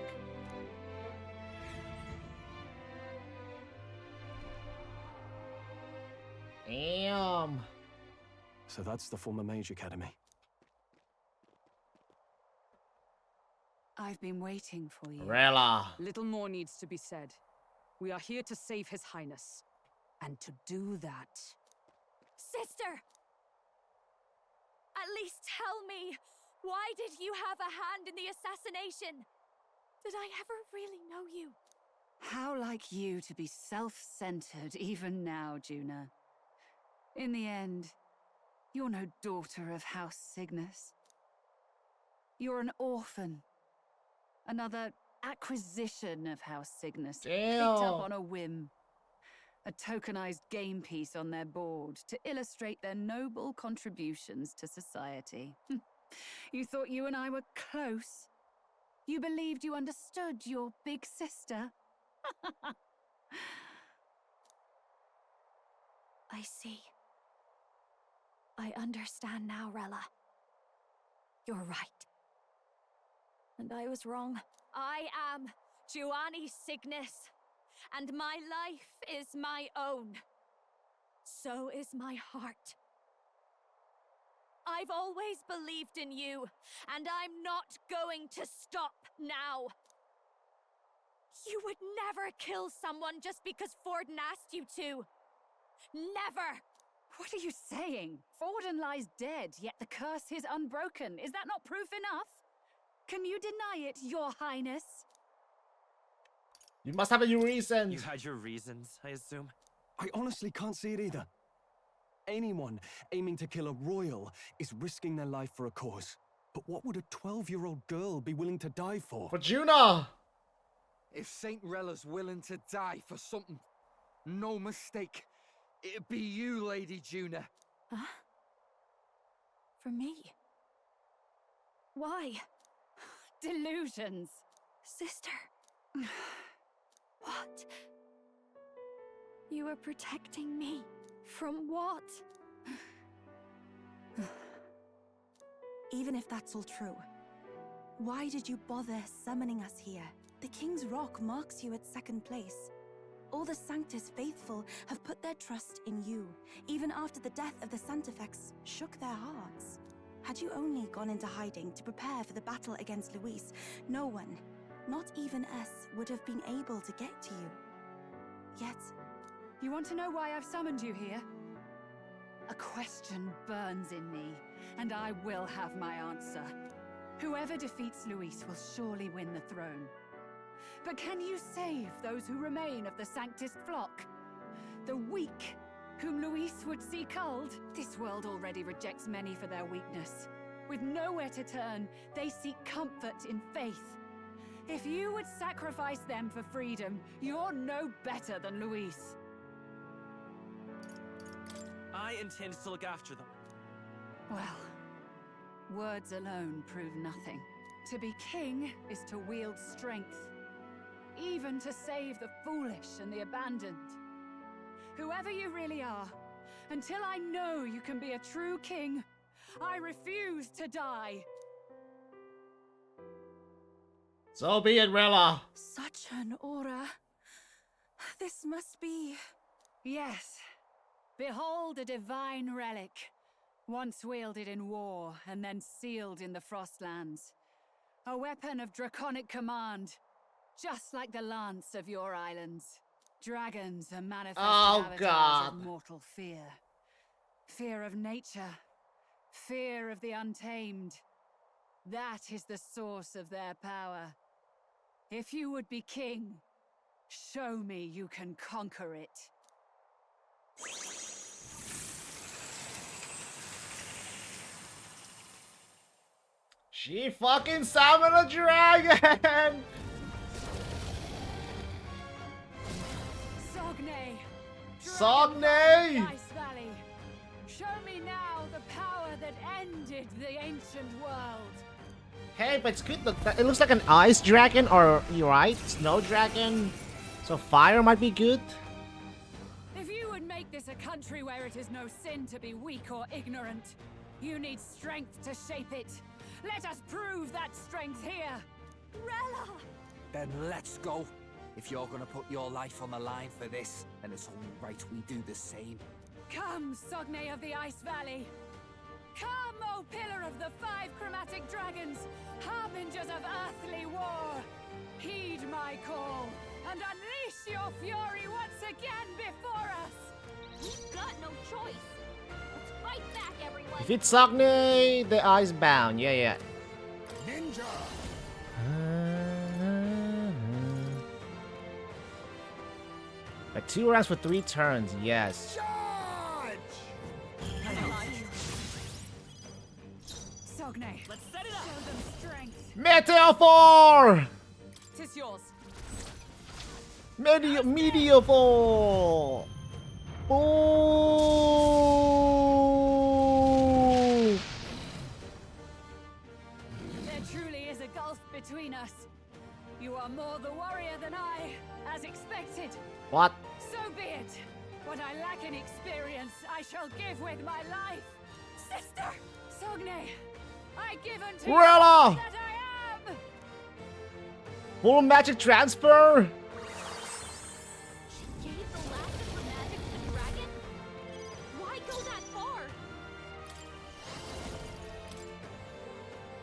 Damn.
So that's the former Mage Academy.
I've been waiting for you.
Rella.
Little more needs to be said. We are here to save His Highness. And to do that...
Sister! At least tell me, why did you have a hand in the assassination? Did I ever really know you?
How like you to be self-centered even now, Juna. In the end, you're no daughter of House Cygnus. You're an orphan. Another acquisition of House Cygnus, picked up on a whim. A tokenized game piece on their board to illustrate their noble contributions to society. You thought you and I were close? You believed you understood your big sister?
I see. I understand now, Rella. You're right. And I was wrong. I am Giovanni Cygnus, and my life is my own. So is my heart. I've always believed in you, and I'm not going to stop now. You would never kill someone just because Forden asked you to. Never!
What are you saying? Forden lies dead, yet the curse is unbroken. Is that not proof enough? Can you deny it, Your Highness?
You must have your reasons.
You had your reasons, I assume.
I honestly can't see it either. Anyone aiming to kill a royal is risking their life for a cause. But what would a 12-year-old girl be willing to die for?
For Juna!
If Saint Rella's willing to die for something, no mistake, it'd be you, Lady Juna.
Huh? For me? Why?
Delusions.
Sister. What? You are protecting me. From what? Even if that's all true, why did you bother summoning us here? The King's Rock marks you at second place. All the Sanctus faithful have put their trust in you, even after the death of the Santefex shook their hearts. Had you only gone into hiding to prepare for the battle against Luis, no one, not even us, would have been able to get to you. Yet...
You want to know why I've summoned you here? A question burns in me, and I will have my answer. Whoever defeats Luis will surely win the throne. But can you save those who remain of the Sanctus flock? The weak, whom Luis would see culled? This world already rejects many for their weakness. With nowhere to turn, they seek comfort in faith. If you would sacrifice them for freedom, you're no better than Luis.
I intend to look after them.
Well, words alone prove nothing. To be king is to wield strength, even to save the foolish and the abandoned. Whoever you really are, until I know you can be a true king, I refuse to die.
So be it, Rella.
Such an aura. This must be...
Yes. Behold a divine relic, once wielded in war and then sealed in the Frostlands. A weapon of draconic command, just like the lance of your islands. Dragons are manifested avatars of mortal fear. Fear of nature, fear of the untamed. That is the source of their power. If you would be king, show me you can conquer it.
She fucking summoned a dragon!
Sogne!
Sogne!
Ice Valley! Show me now the power that ended the ancient world!
Hey, but it's good. Look, it looks like an ice dragon, or you're right, snow dragon. So fire might be good.
If you would make this a country where it is no sin to be weak or ignorant, you need strength to shape it. Let us prove that strength here.
Rella!
Then let's go. If you're gonna put your life on the line for this, then it's only right we do the same.
Come, Sogne of the Ice Valley. Come, O Pillar of the 5 Chromatic Dragons, harbingers of earthly war. Heed my call, and unleash your fury once again before us.
We've got no choice. Let's fight back, everyone.
If it's Sogne, the ice bound. Yeah.
Ninja!
Like 2 rounds for 3 turns, yes.
Sogne, let's set it up. Show them strength.
Meteor
'Tis yours.
Meteor 4! Boom!
There truly is a gulf between us. You are more the warrior than I, as expected.
What?
So be it. What I lack in experience, I shall give with my life. Sister! Sogne, I give unto you
Rella!
all that I am!
Full magic transfer?
She gave the last of her magic to the dragon? Why go that far?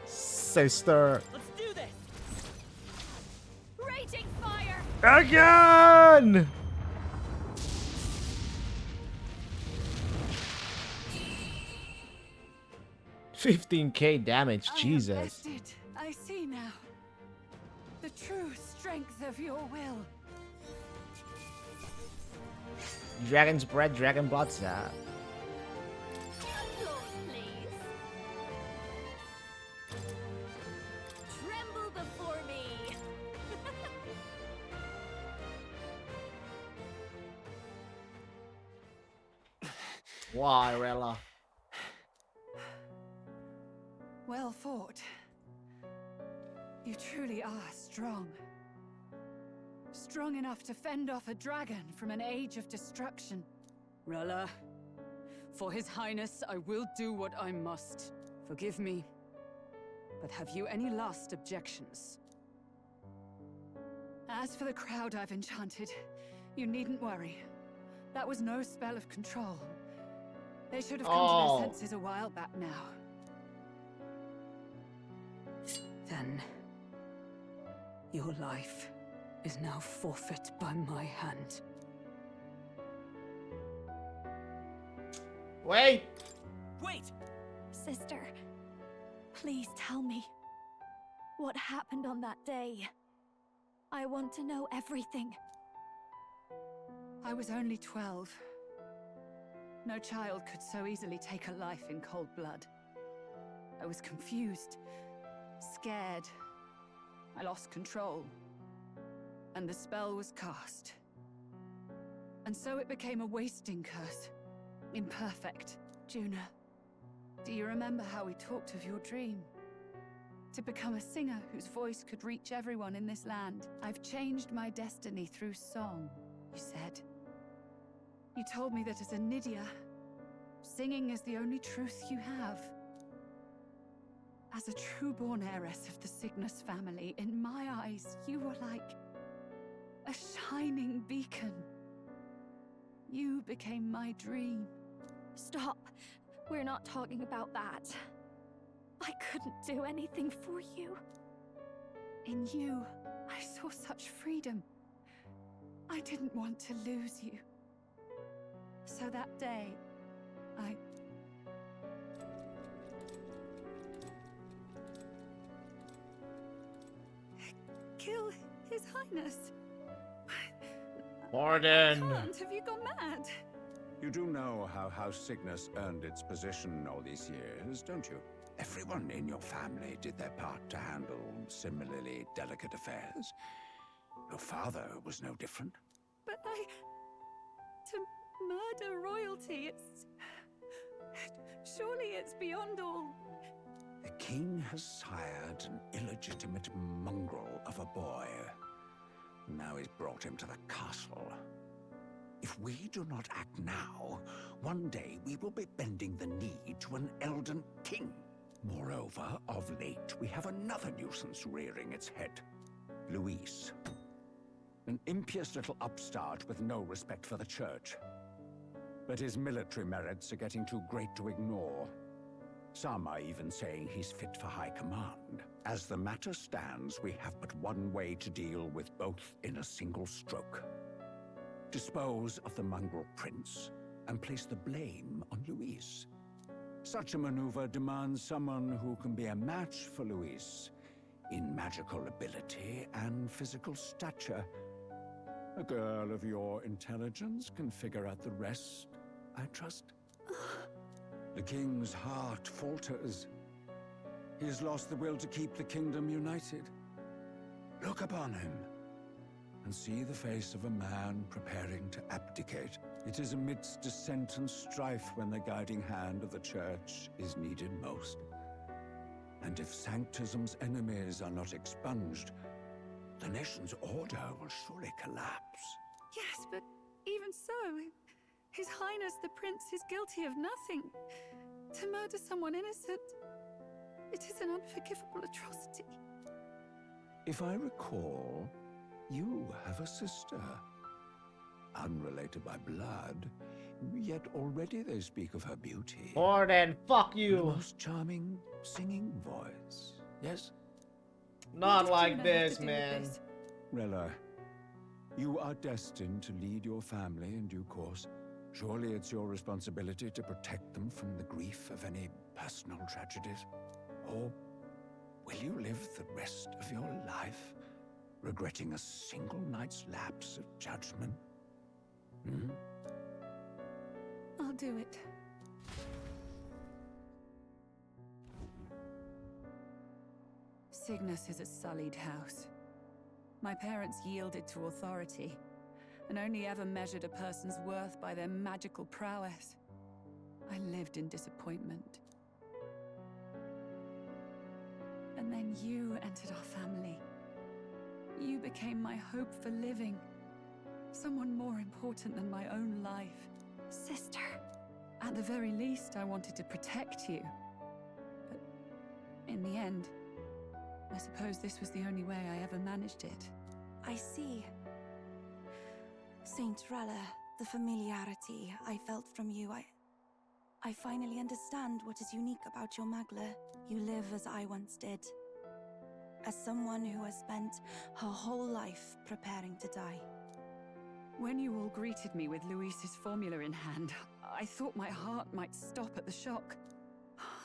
Sister.
Let's do this! Raging fire!
Again! $15,000 damage, Jesus.
I am bested. I see now. The true strength of your will.
Dragon's bread, dragon blood sap.
Applause, please. Tremble before me.
Why, Rella?
Well fought. You truly are strong. Strong enough to fend off a dragon from an age of destruction. Rella, for His Highness, I will do what I must. Forgive me, but have you any last objections? As for the crowd I've enchanted, you needn't worry. That was no spell of control. They should have come to their senses a while back now. Then, your life is now forfeit by my hand.
Wait!
Wait!
Sister, please tell me what happened on that day. I want to know everything.
I was only 12. No child could so easily take a life in cold blood. I was confused, scared. I lost control. And the spell was cast. And so it became a wasting curse. Imperfect. Juna, do you remember how we talked of your dream? To become a singer whose voice could reach everyone in this land. I've changed my destiny through song, you said. You told me that as a Nydia, singing is the only truth you have. As a true-born heiress of the Cygnus family, in my eyes, you were like a shining beacon. You became my dream.
Stop. We're not talking about that. I couldn't do anything for you.
In you, I saw such freedom. I didn't want to lose you. So that day, I... kill His Highness.
Pardon.
Have you gone mad?
You do know how House Cygnus earned its position all these years, don't you? Everyone in your family did their part to handle similarly delicate affairs. Your father was no different.
But to murder royalty, surely it's beyond all.
The king has sired an illegitimate mongrel of a boy. Now he's brought him to the castle. If we do not act now, one day we will be bending the knee to an Elden king. Moreover, of late, we have another nuisance rearing its head. Luis. An impious little upstart with no respect for the church. But his military merits are getting too great to ignore. Some are even saying he's fit for high command. As the matter stands, we have but one way to deal with both in a single stroke. Dispose of the mongrel prince and place the blame on Luis. Such a maneuver demands someone who can be a match for Luis in magical ability and physical stature. A girl of your intelligence can figure out the rest, I trust. The king's heart falters. He has lost the will to keep the kingdom united. Look upon him and see the face of a man preparing to abdicate. It is amidst dissent and strife when the guiding hand of the church is needed most. And if Sanctism's enemies are not expunged, the nation's order will surely collapse.
Yes, but even so, His Highness the Prince is guilty of nothing. To murder someone innocent, it is an unforgivable atrocity.
If I recall, you have a sister. Unrelated by blood, yet already they speak of her beauty.
Orden, fuck you!
The most charming singing voice, yes?
Not like this, man.
Rella, you are destined to lead your family in due course. Surely it's your responsibility to protect them from the grief of any personal tragedies. Or will you live the rest of your life regretting a single night's lapse of judgment? Hmm?
I'll do it. Cygnus is a sullied house. My parents yielded to authority, and only ever measured a person's worth by their magical prowess. I lived in disappointment. And then you entered our family. You became my hope for living. Someone more important than my own life.
Sister.
At the very least, I wanted to protect you. But in the end, I suppose this was the only way I ever managed it.
I see. Saint Rella, the familiarity I felt from you, I finally understand what is unique about your Magla. You live as I once did. As someone who has spent her whole life preparing to die.
When you all greeted me with Luis's formula in hand, I thought my heart might stop at the shock.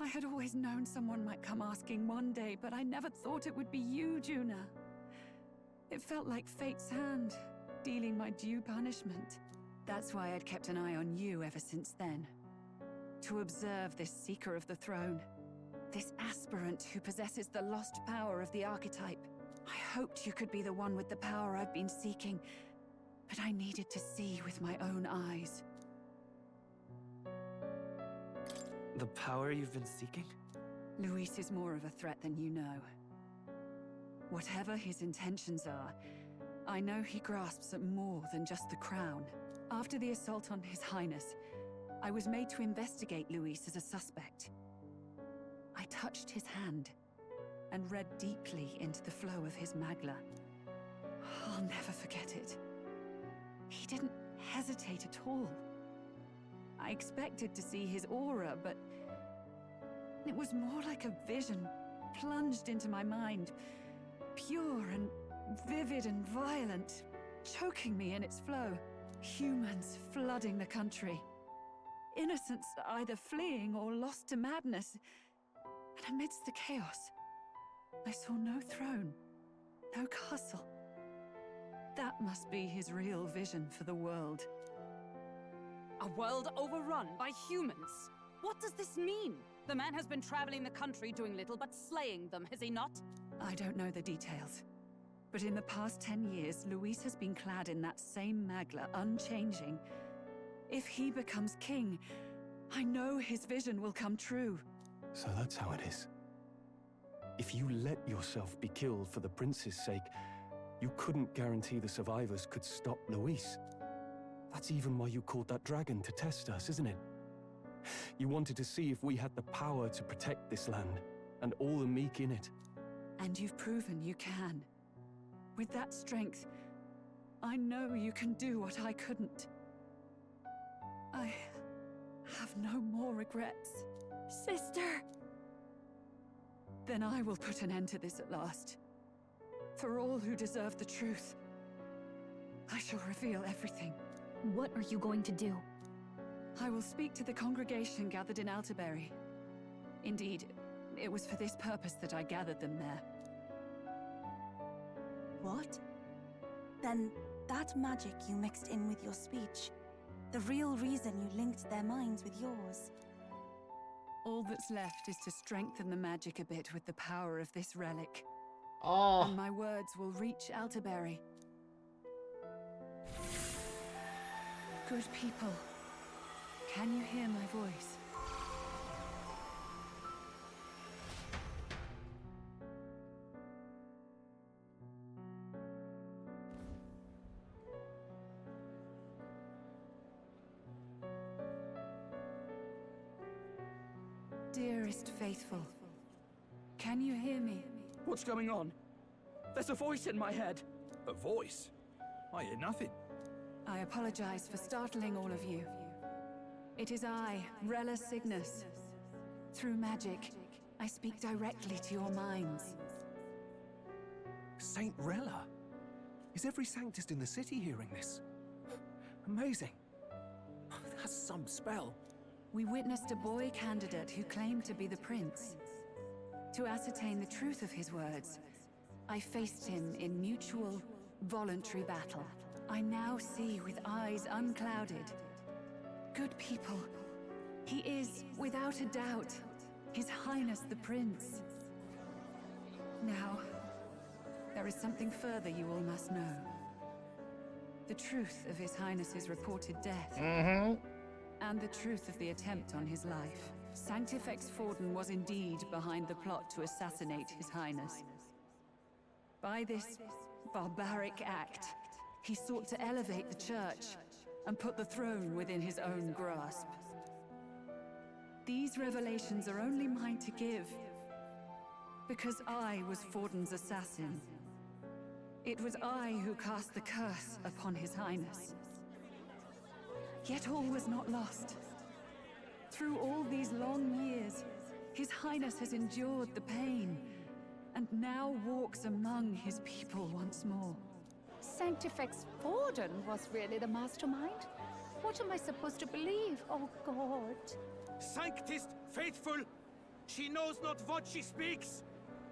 I had always known someone might come asking one day, but I never thought it would be you, Juna. It felt like fate's hand, dealing my due punishment. That's why I'd kept an eye on you ever since then. To observe this seeker of the throne. This aspirant who possesses the lost power of the archetype. I hoped you could be the one with the power I've been seeking, but I needed to see with my own eyes.
The power you've been seeking?
Luis is more of a threat than you know. Whatever his intentions are, I know he grasps at more than just the crown. After the assault on His Highness, I was made to investigate Luis as a suspect. I touched his hand and read deeply into the flow of his Magla. I'll never forget it. He didn't hesitate at all. I expected to see his aura, but it was more like a vision plunged into my mind. Pure and vivid and violent, choking me in its flow. Humans flooding the country. Innocents either fleeing or lost to madness. And amidst the chaos, I saw no throne, no castle. That must be his real vision for the world.
A world overrun by humans? What does this mean?
The man has been traveling the country doing little but slaying them, has he not?
I don't know the details. But in the past 10 years, Luis has been clad in that same magla, unchanging. If he becomes king, I know his vision will come true.
So that's how it is. If you let yourself be killed for the prince's sake, you couldn't guarantee the survivors could stop Luis. That's even why you called that dragon to test us, isn't it? You wanted to see if we had the power to protect this land, and all the meek in it.
And you've proven you can. With that strength, I know you can do what I couldn't. I have no more regrets.
Sister!
Then I will put an end to this at last. For all who deserve the truth, I shall reveal everything.
What are you going to do?
I will speak to the congregation gathered in Altaberry. Indeed, it was for this purpose that I gathered them there.
What? Then that magic you mixed in with your speech, the real reason you linked their minds with yours.
All that's left is to strengthen the magic a bit with the power of this relic.
Oh.
And my words will reach Altaberry. Good people, can you hear my voice? Dearest faithful, can you hear me?
What's going on? There's a voice in my head. A voice? I hear nothing.
I apologize for startling all of you. It is I, Rella Cygnus. Through magic, I speak directly to your minds.
Saint Rella? Is every Sanctist in the city hearing this? Amazing. That's some spell.
We witnessed a boy candidate who claimed to be the prince. To ascertain the truth of his words, I faced him in mutual, voluntary battle. I now see with eyes unclouded. Good people, he is, without a doubt, His Highness the Prince. Now, there is something further you all must know. The truth of His Highness's reported death. And the truth of the attempt on his life. Sanctifex Forden was indeed behind the plot to assassinate His Highness. By this barbaric act, he sought to elevate the church and put the throne within his own grasp. These revelations are only mine to give, because I was Forden's assassin. It was I who cast the curse upon His Highness. Yet all was not lost. Through all these long years, His Highness has endured the pain, and now walks among his people once more.
Sanctifex Forden was really the mastermind? What am I supposed to believe? Oh, God.
Sanctist faithful, she knows not what she speaks.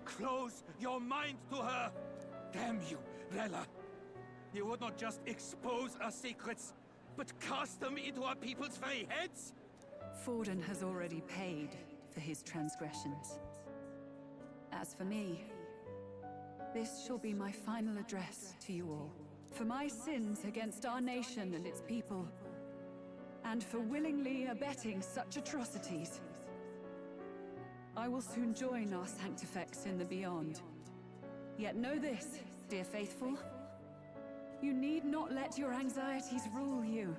Close your mind to her. Damn you, Rella. You would not just expose our secrets, but cast them into our people's very heads?
Forden has already paid for his transgressions. As for me, this shall be my final address to you all. For my sins against our nation and its people, and for willingly abetting such atrocities. I will soon join our Sanctifex in the beyond. Yet know this, dear faithful. You need not let your anxieties rule you.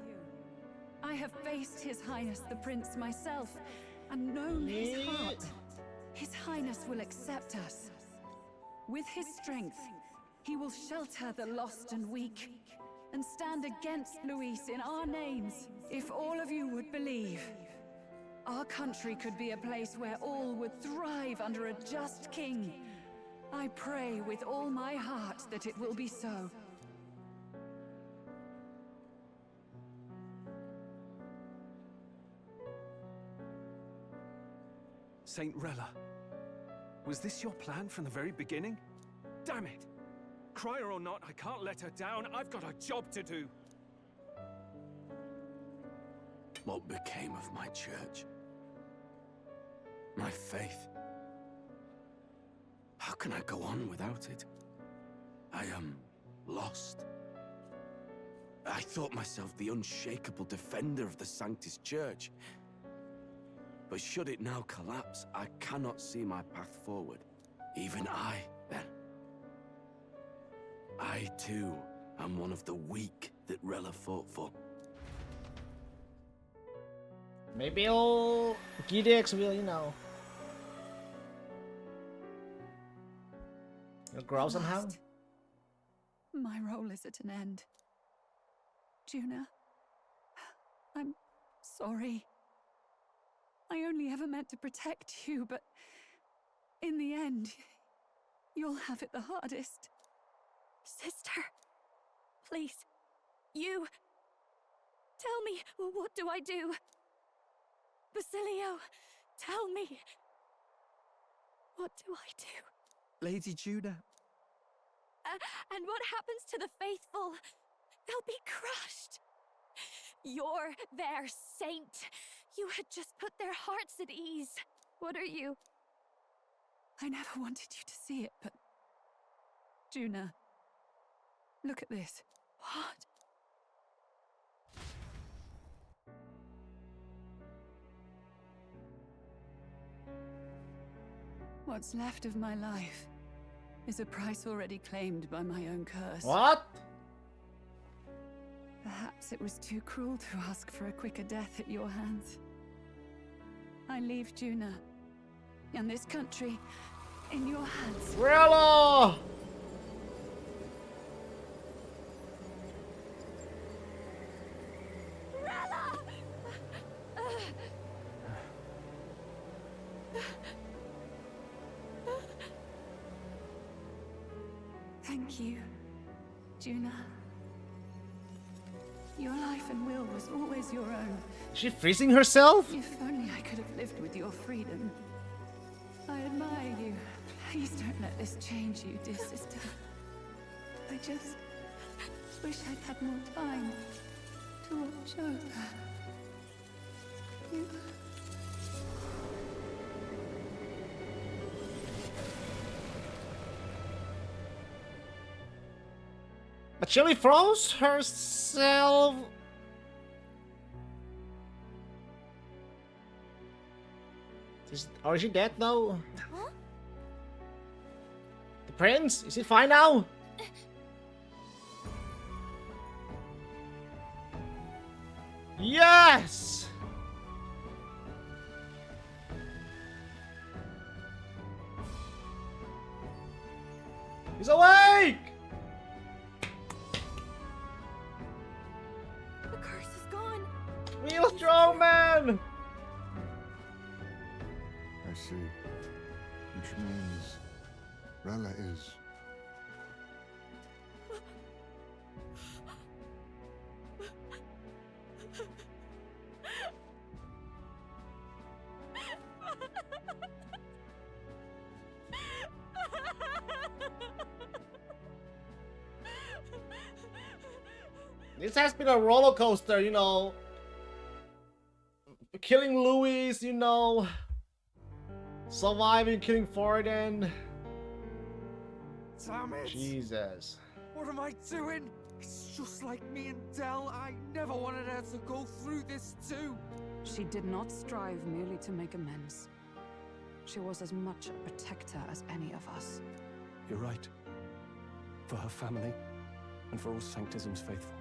I have faced His Highness the Prince myself, and known his heart. His Highness will accept us. With his strength, he will shelter the lost and weak, and stand against Luis in our names. If all of you would believe, our country could be a place where all would thrive under a just king. I pray with all my heart that it will be so.
Saint Rella, was this your plan from the very beginning? Damn it! Crier or not, I can't let her down. I've got a job to do.
What became of my church?
My faith. How can I go on without it? I am lost. I thought myself the unshakable defender of the Sanctus Church. But should it now collapse, I cannot see my path forward. Even I, then. I, too, am one of the weak that Rella fought for.
Maybe old Gidex will, you know, it'll grow somehow.
My role is at an end. Juna, I'm sorry. I only ever meant to protect you, but in the end, you'll have it the hardest.
Sister, please, you... Tell me, what do I do? Basilio, tell me. What do I do?
Lady Juna.
And what happens to the faithful? They'll be crushed. You're their saint. You had just put their hearts at ease. What are you?
I never wanted you to see it, but... Juna, look at this.
What?
What's left of my life is a price already claimed by my own curse.
What?
Perhaps it was too cruel to ask for a quicker death at your hands. I leave Juna and this country in your hands.
Rella!
Rella!
Thank you, Juna. Your life and will was always your own.
Is she freezing herself?
If only I could have lived with your freedom. I admire you. Please don't let this change you, dear sister. I just wish I'd had more time to watch over you.
But she only froze herself. Or is she dead though?
Huh?
The prince? Is he fine now? Yes! He's awake!
The curse is gone.
Real strong man!
I see. Which means Rella is...
This has been a roller coaster, you know. Killing Louis, you know. Surviving, killing Forden.
Damn it!
Jesus.
What am I doing? It's just like me and Dell. I never wanted her to go through this too.
She did not strive merely to make amends. She was as much a protector as any of us.
You're right. For her family, and for all Sanctism's faithful.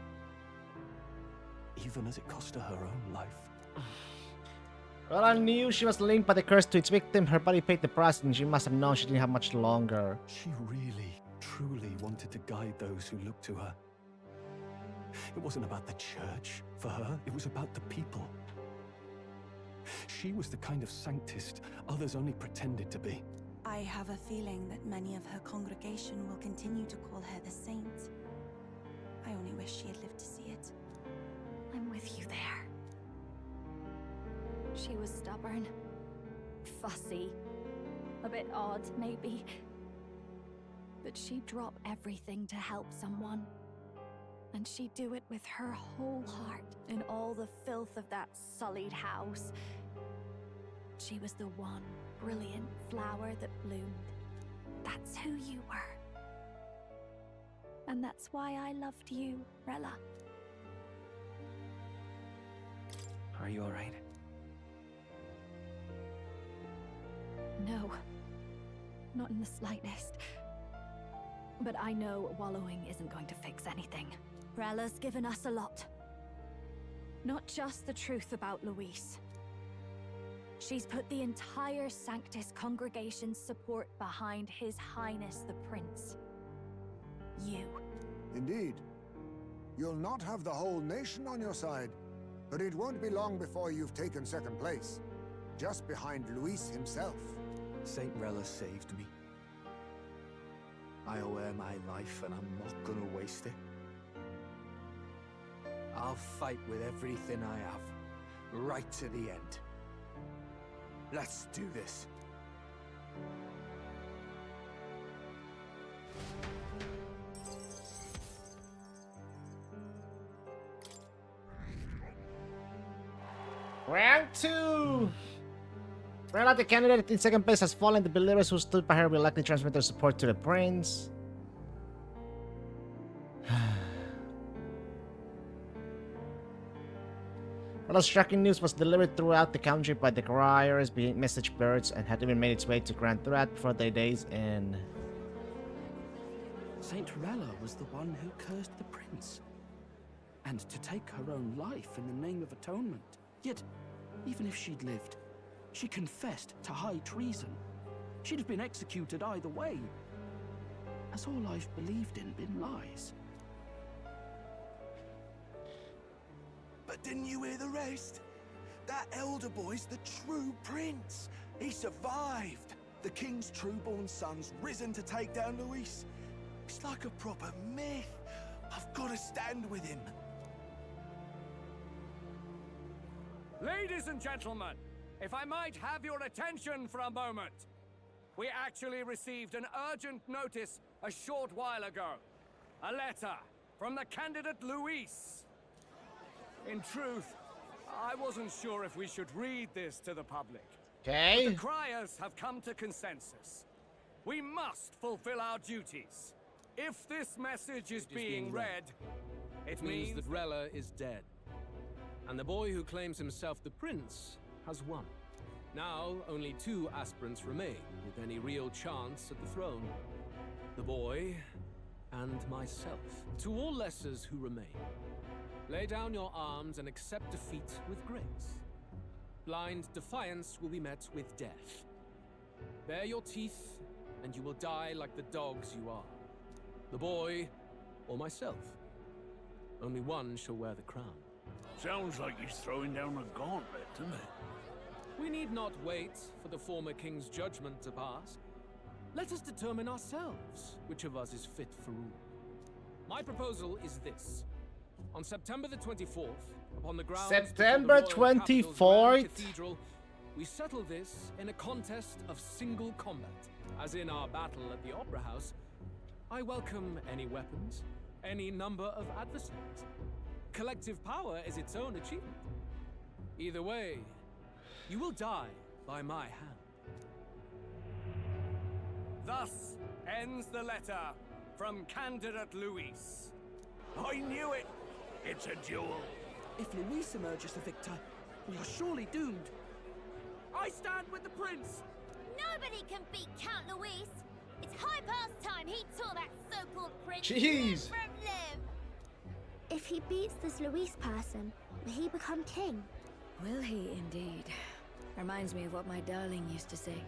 Even as it cost her her own life.
Well, I knew she was linked by the curse to its victim. Her body paid the price, and she must have known she didn't have much longer.
She really, truly wanted to guide those who looked to her. It wasn't about the church for her, it was about the people. She was the kind of Sanctist others only pretended to be.
I have a feeling that many of her congregation will continue to call her the saint. I only wish she had lived to see it.
I'm with you there. She was stubborn, fussy, a bit odd, maybe. But she'd drop everything to help someone. And she'd do it with her whole heart in all the filth of that sullied house. She was the one
brilliant flower that bloomed. That's who you were. And that's why I loved you, Rella.
Are you alright?
No. Not in the slightest. But I know wallowing isn't going to fix anything. Rella's given us a lot. Not just the truth about Luis. She's put the entire Sanctus congregation's support behind His Highness the Prince. You.
Indeed. You'll not have the whole nation on your side, but it won't be long before you've taken second place, just behind Luis himself.
Saint Rella saved me. I owe her my life, and I'm not gonna waste it. I'll fight with everything I have, right to the end. Let's do this.
Round 2! Rella, the candidate in second place, has fallen. The believers who stood by her will likely transmit their support to the prince. Rella's shocking news was delivered throughout the country by the criers, being message birds, and had even made its way to Grand Threat before the days end.
Saint Rella was the one who cursed the prince. And to take her own life in the name of atonement. Yet, even if she'd lived, she confessed to high treason. She'd have been executed either way. Has all I've believed in been lies?
But didn't you hear the rest? That elder boy's the true prince. He survived. The king's true-born son's risen to take down Luis. It's like a proper myth. I've got to stand with him.
Ladies and gentlemen, if I might have your attention for a moment. We actually received an urgent notice a short while ago. A letter from the candidate Luis. In truth, I wasn't sure if we should read this to the public.
Okay.
But the criers have come to consensus. We must fulfill our duties. If this message is being read, it means
that Rella is dead. And the boy who claims himself the prince has won. Now, only 2 aspirants remain with any real chance at the throne. The boy and myself. To all lessers who remain, lay down your arms and accept defeat with grace. Blind defiance will be met with death. Bare your teeth, and you will die like the dogs you are. The boy, or myself. Only one shall wear the crown.
Sounds like he's throwing down a gauntlet, doesn't it?
We need not wait for the former king's judgment to pass. Let us determine ourselves which of us is fit for rule. My proposal is this. On September the 24th, upon the grounds
September
of the Royal Capital's
24th?
Grand Cathedral, we settle this in a contest of single combat. As in our battle at the Opera House, I welcome any weapons, any number of adversaries. Collective power is its own achievement. Either way, you will die by my hand.
thus ends the letter from candidate Luis.
I knew it! It's a duel.
If Luis emerges the victor, we are surely doomed.
I stand with the prince!
Nobody can beat Count Luis! It's high past time he tore that so-called prince
Jeez.
from limb!
If he beats this Luis person, will he become king?
Will he indeed? Reminds me of what my darling used to say.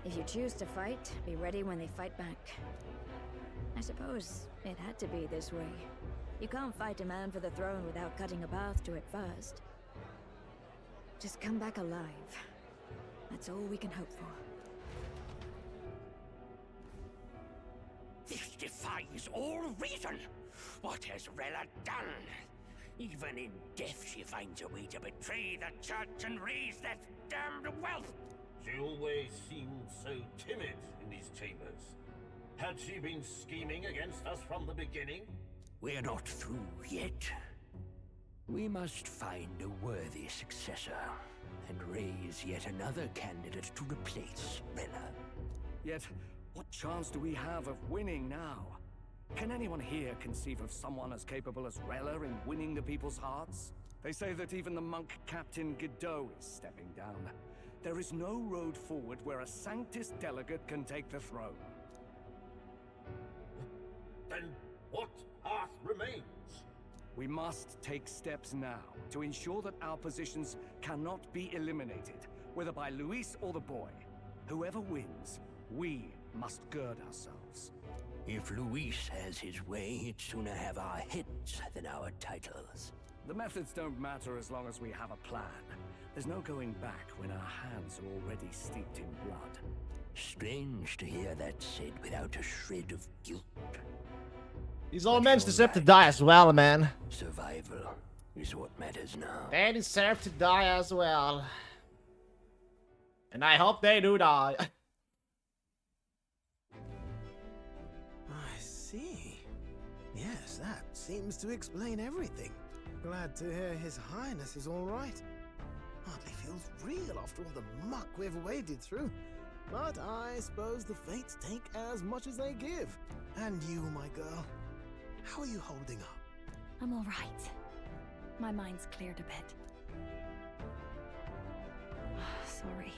If you choose to fight, be ready when they fight back. I suppose it had to be this way. You can't fight a man for the throne without cutting a path to it first. Just come back alive. That's all we can hope for.
This defies all reason! What has Rella done? Even in death she finds a way to betray the church and raise that damned wealth!
She always seemed so timid in these chambers. Had she been scheming against us from the beginning?
We're not through yet. We must find a worthy successor. and raise yet another candidate to replace Rella.
Yet, what chance do we have of winning now? Can anyone here conceive of someone as capable as Rella in winning the people's hearts? They say that even the monk Captain Godot is stepping down. There is no road forward where a Sanctus delegate can take the throne.
Then what path remains?
We must take steps now to ensure that our positions cannot be eliminated, whether by Luis or the boy. Whoever wins, we must gird ourselves.
If Luis has his way, he'd sooner have our heads than our titles.
The methods don't matter as long as we have a plan. There's no going back when our hands are already steeped in blood.
Strange to hear that said without a shred of guilt.
These old men deserve to die as well, man.
Survival is what matters now.
They deserve to die as well. And I hope they do die.
I see. Yes, that seems to explain everything. Glad to hear His Highness is all right. Hardly feels real after all the muck we've waded through. But I suppose the fates take as much as they give. And you, my girl, how are you holding up?
I'm all right. My mind's cleared a bit. Sorry.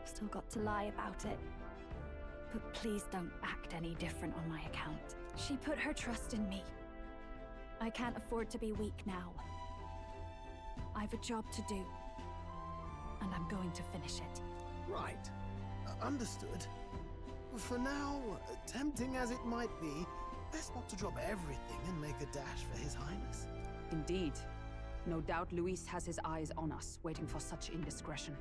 Still got to lie about it. But please don't act any different on my account. She put her trust in me. I can't afford to be weak now. I've a job to do. And I'm going to finish it.
Right. Understood. For now, tempting as it might be, best not to drop everything and make a dash for His Highness.
Indeed. No doubt Luis has his eyes on us, waiting for such indiscretion.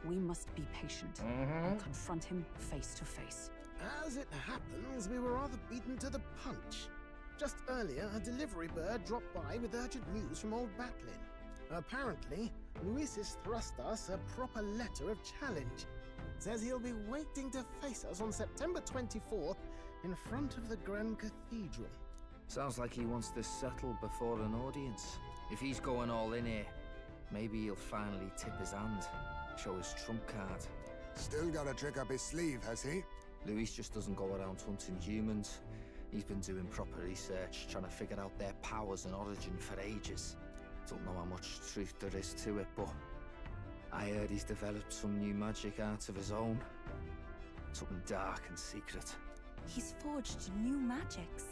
We must be patient and confront him face to face.
As it happens, we were rather beaten to the punch. Just earlier, a delivery bird dropped by with urgent news from old Batlin. Apparently, Luis has thrust us a proper letter of challenge. Says he'll be waiting to face us on September 24th in front of the Grand Cathedral.
Sounds like he wants this settled before an audience. If he's going all in here, maybe he'll finally tip his hand, show his trump card.
Still got a trick up his sleeve, has he?
Luis just doesn't go around hunting humans. He's been doing proper research, trying to figure out their powers and origin for ages. Don't know how much truth there is to it, but I heard he's developed some new magic art of his own. Something dark and secret.
He's forged new magics.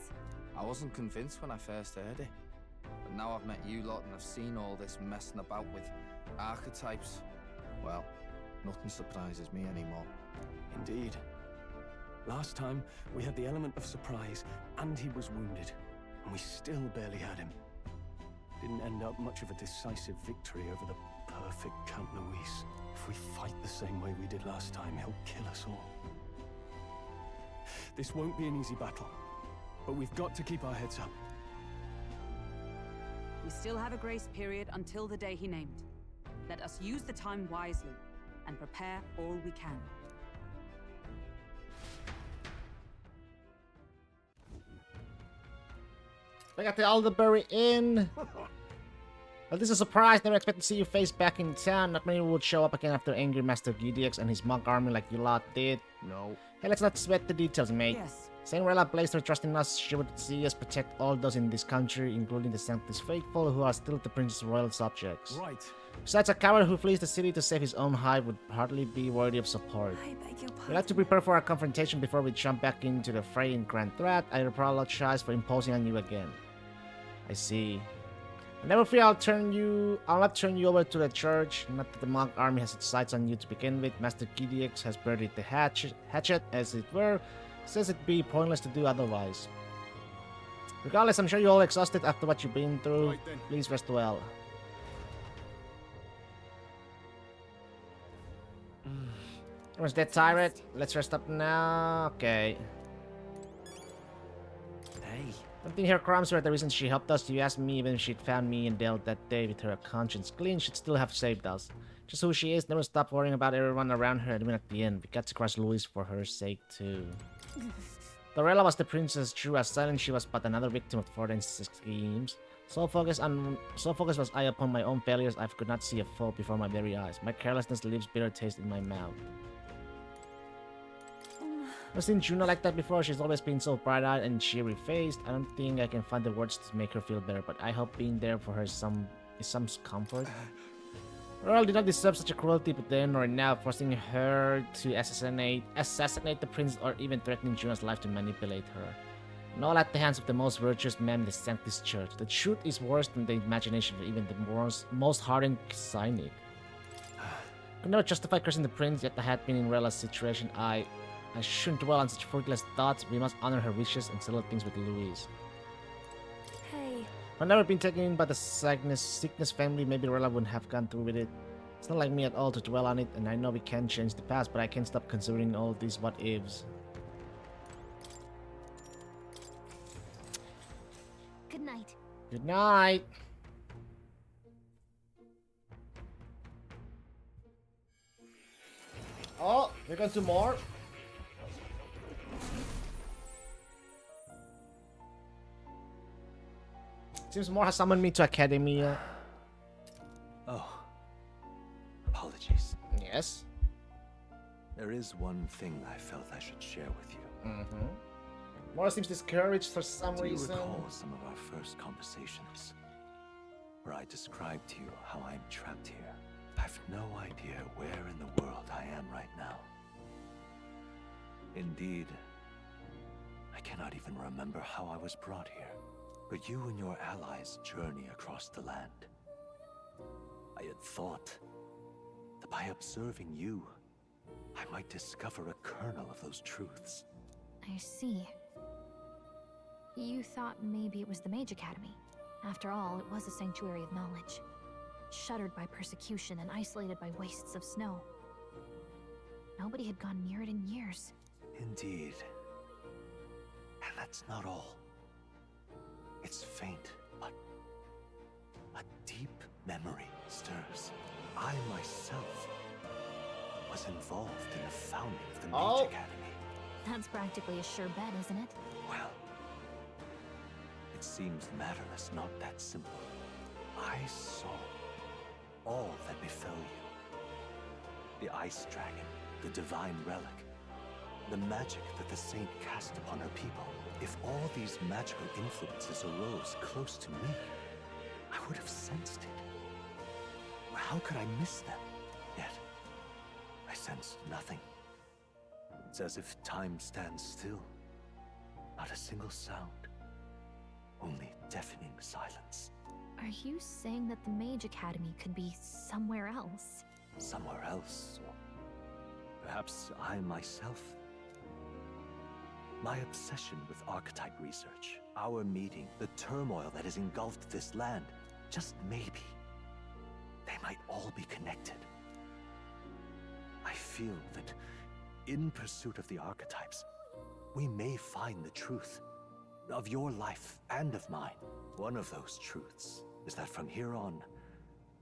I wasn't convinced when I first heard it. But now I've met you lot and I've seen all this messing about with archetypes. Well, nothing surprises me anymore.
Indeed. Last time, we had the element of surprise, and he was wounded. And we still barely had him. Didn't end up much of a decisive victory over the perfect Count Luis. If we fight the same way we did last time, he'll kill us all. This won't be an easy battle, but we've got to keep our heads up.
We still have a grace period until the day he named. Let us use the time wisely and prepare all we can.
I got the Alderbury Inn. Well, this is a surprise. Never expect to see you face back in town. Not many would show up again after angry Master Gidex and his monk army like you lot did.
No.
Hey, let's not sweat the details, mate.
Yes.
Saying Rella placed her trust in us, she would see us protect all those in this country, including the Sanctus Faithful, who are still the prince's royal subjects.
Right.
Besides, a coward who flees the city to save his own hide would hardly be worthy of support.
I beg your pardon.
We like to prepare for our confrontation before we jump back into the fray in Grand Threat. I apologize for imposing on you again. I see. Never fear, I'll not turn you over to the church. Not that the monk army has its sights on you to begin with. Master Gidex has buried the hatchet, as it were. Says it'd be pointless to do otherwise. Regardless, I'm sure you're all exhausted after what you've been through.
Right then.
Please rest well. Where's that tyrant? Let's rest up now. Okay.
Hey.
Something here crumbs were the reason she helped us. You asked me even if she'd found me and Dale that day with her conscience clean, she'd still have saved us. Just who she is, never stop worrying about everyone around her, even at the end. We got to crush Luis for her sake, too. Dorella was the princess, true as silent, she was but another victim of Forden's schemes. So focused was I upon my own failures, I could not see a foe before my very eyes. My carelessness leaves bitter taste in my mouth. I've seen Juno like that before. She's always been so bright-eyed and cheery-faced. I don't think I can find the words to make her feel better, but I hope being there for her is some comfort. Earl did not deserve such a cruelty, but then or now, forcing her to assassinate the prince or even threatening Juno's life to manipulate her. And all at the hands of the most virtuous man in the Sanctus Church. The truth is worse than the imagination of even the most hardened cynic. Could never justify cursing the prince, yet I had been in Rella's situation. I shouldn't dwell on such fruitless thoughts. We must honor her wishes and settle things with Louise.
Hey.
If I'd never been taken in by the sickness family, maybe Rella wouldn't have gone through with it. It's not like me at all to dwell on it, and I know we can't change the past, but I can't stop considering all these what-ifs.
Good night.
Good night. Oh, we got 2 more. Seems more has summoned me to Academia.
Oh. Apologies.
Yes?
There is one thing I felt I should share with you.
Mm-hmm. Mora seems discouraged for some reason.
Do you recall some of our first conversations? Where I described to you how I'm trapped here. I've no idea where in the world I am right now. Indeed, I cannot even remember how I was brought here. But you and your allies journey across the land. I had thought that by observing you, I might discover a kernel of those truths.
I see. You thought maybe it was the Mage Academy. After all, it was a sanctuary of knowledge. Shuttered by persecution and isolated by wastes of snow. Nobody had gone near it in years.
Indeed. And that's not all. It's faint, but a deep memory stirs. I myself was involved in the founding of the Mage Academy.
That's practically a sure bet, isn't it?
Well, it seems the matter is not that simple. I saw all that befell you. The Ice Dragon, the Divine Relic, the magic that the Saint cast upon her people. If all these magical influences arose close to me, I would have sensed it. How could I miss them? Yet, I sensed nothing. It's as if time stands still. Not a single sound. Only deafening silence.
Are you saying that the Mage Academy could be somewhere else?
Somewhere else, or perhaps I myself. My obsession with archetype research, our meeting, the turmoil that has engulfed this land, just maybe, they might all be connected. I feel that in pursuit of the archetypes, we may find the truth of your life and of mine. One of those truths is that from here on,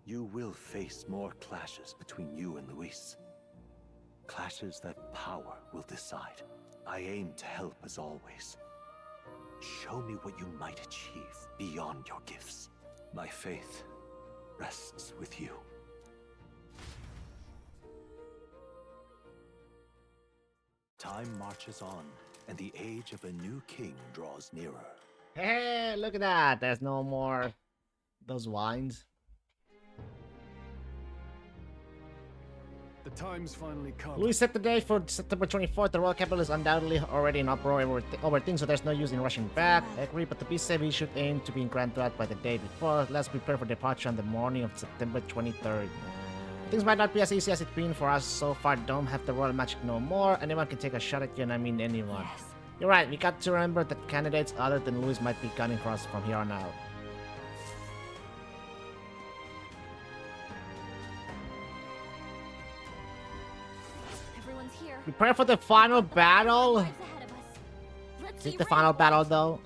you will face more clashes between you and Luis. Clashes that power will decide. I aim to help as always. Show me what you might achieve beyond your gifts. My faith rests with you. Time marches on, and the age of a new king draws nearer.
Hey, look at that. There's no more those wines.
The time's finally come.
Louis set the date for September 24th. The royal capital is undoubtedly already in uproar over things, so there's no use in rushing back. I agree, but to be safe, we should aim to be in Grand Threat by the day before. Let's prepare for departure on the morning of September 23rd. Things might not be as easy as it's been for us so far. Don't have the royal magic no more. Anyone can take a shot at you, and I mean anyone.
Yes.
You're right, we got to remember that candidates other than Louis might be gunning for us from here on out.
Everyone's here.
Prepare for the final battle.
Lives ahead of us. Let's
Is
be
it the
ready.
final battle though?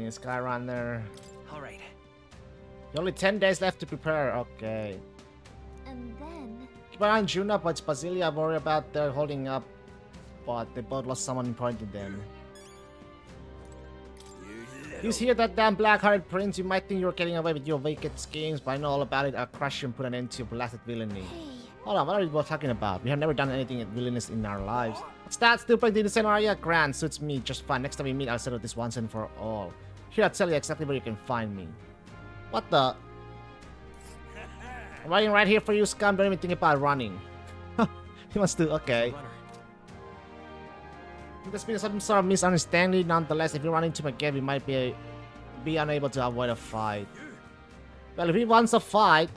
Skyrunner.
Alright.
Only 10 days left to prepare. Okay.
And then
Keep an eye on Juna, but Basilia worry about their holding up. But they both lost someone important to them. He's here, that damn black-hearted prince. You might think you're getting away with your vacant schemes, but I know all about it. I'll crush you and put an end to your blasted villainy. Hold on, what are you both talking about? We have never done anything villainous in our lives. What's that? Still playing the same area? Grand, suits me just fine. Next time we meet, I'll settle this once and for all. Here, I'll tell you exactly where you can find me. What the? I'm waiting right here for you, scum. Don't even think about running. He wants to, okay. There's been some sort of misunderstanding. Nonetheless, if you run into him again, we might be unable to avoid a fight. Well, if he wants a fight,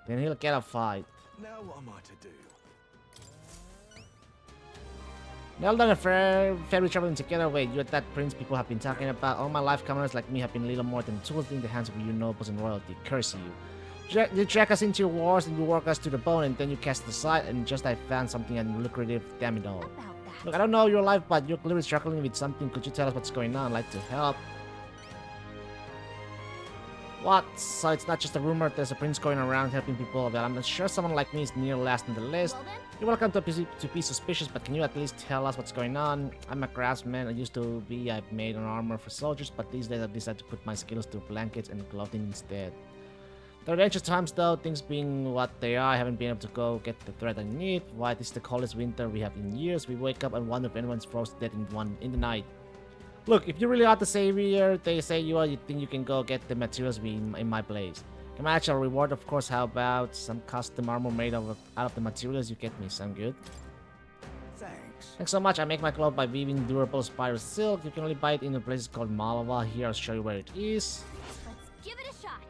then he'll get a fight.
Now what am I to do?
Nelda and Fairy traveling together. Wait, you're that prince people have been talking about. All my life, commoners like me have been little more than tools in the hands of you nobles and royalty. Curse you. You drag us into your wars and you work us to the bone, and then you cast aside, and just I found something lucrative. Damn it all. Look, I don't know your life, but you're clearly struggling with something. Could you tell us what's going on? I'd like to help. What? So it's not just a rumor. There's a prince going around helping people. Well, I'm not sure someone like me is near last on the list. You're welcome to be suspicious, but can you at least tell us what's going on? I'm a craftsman. I used to be. I've made an armor for soldiers, but these days I've decided to put my skills to blankets and clothing instead. The adventurous times though, things being what they are, I haven't been able to go get the thread I need. Why, this is the coldest winter we have in years. We wake up and wonder if anyone's frozen to death in the night. Look, if you really are the savior they say you are, you think you can go get the materials in my place. Can match a reward, of course. How about some custom armor made out of the materials you get me? Sound good? Thanks so much. I make my clothes by weaving durable spider silk. You can only buy it in a place called Malava. Here, I'll show you where it is.
Let's give it a shot.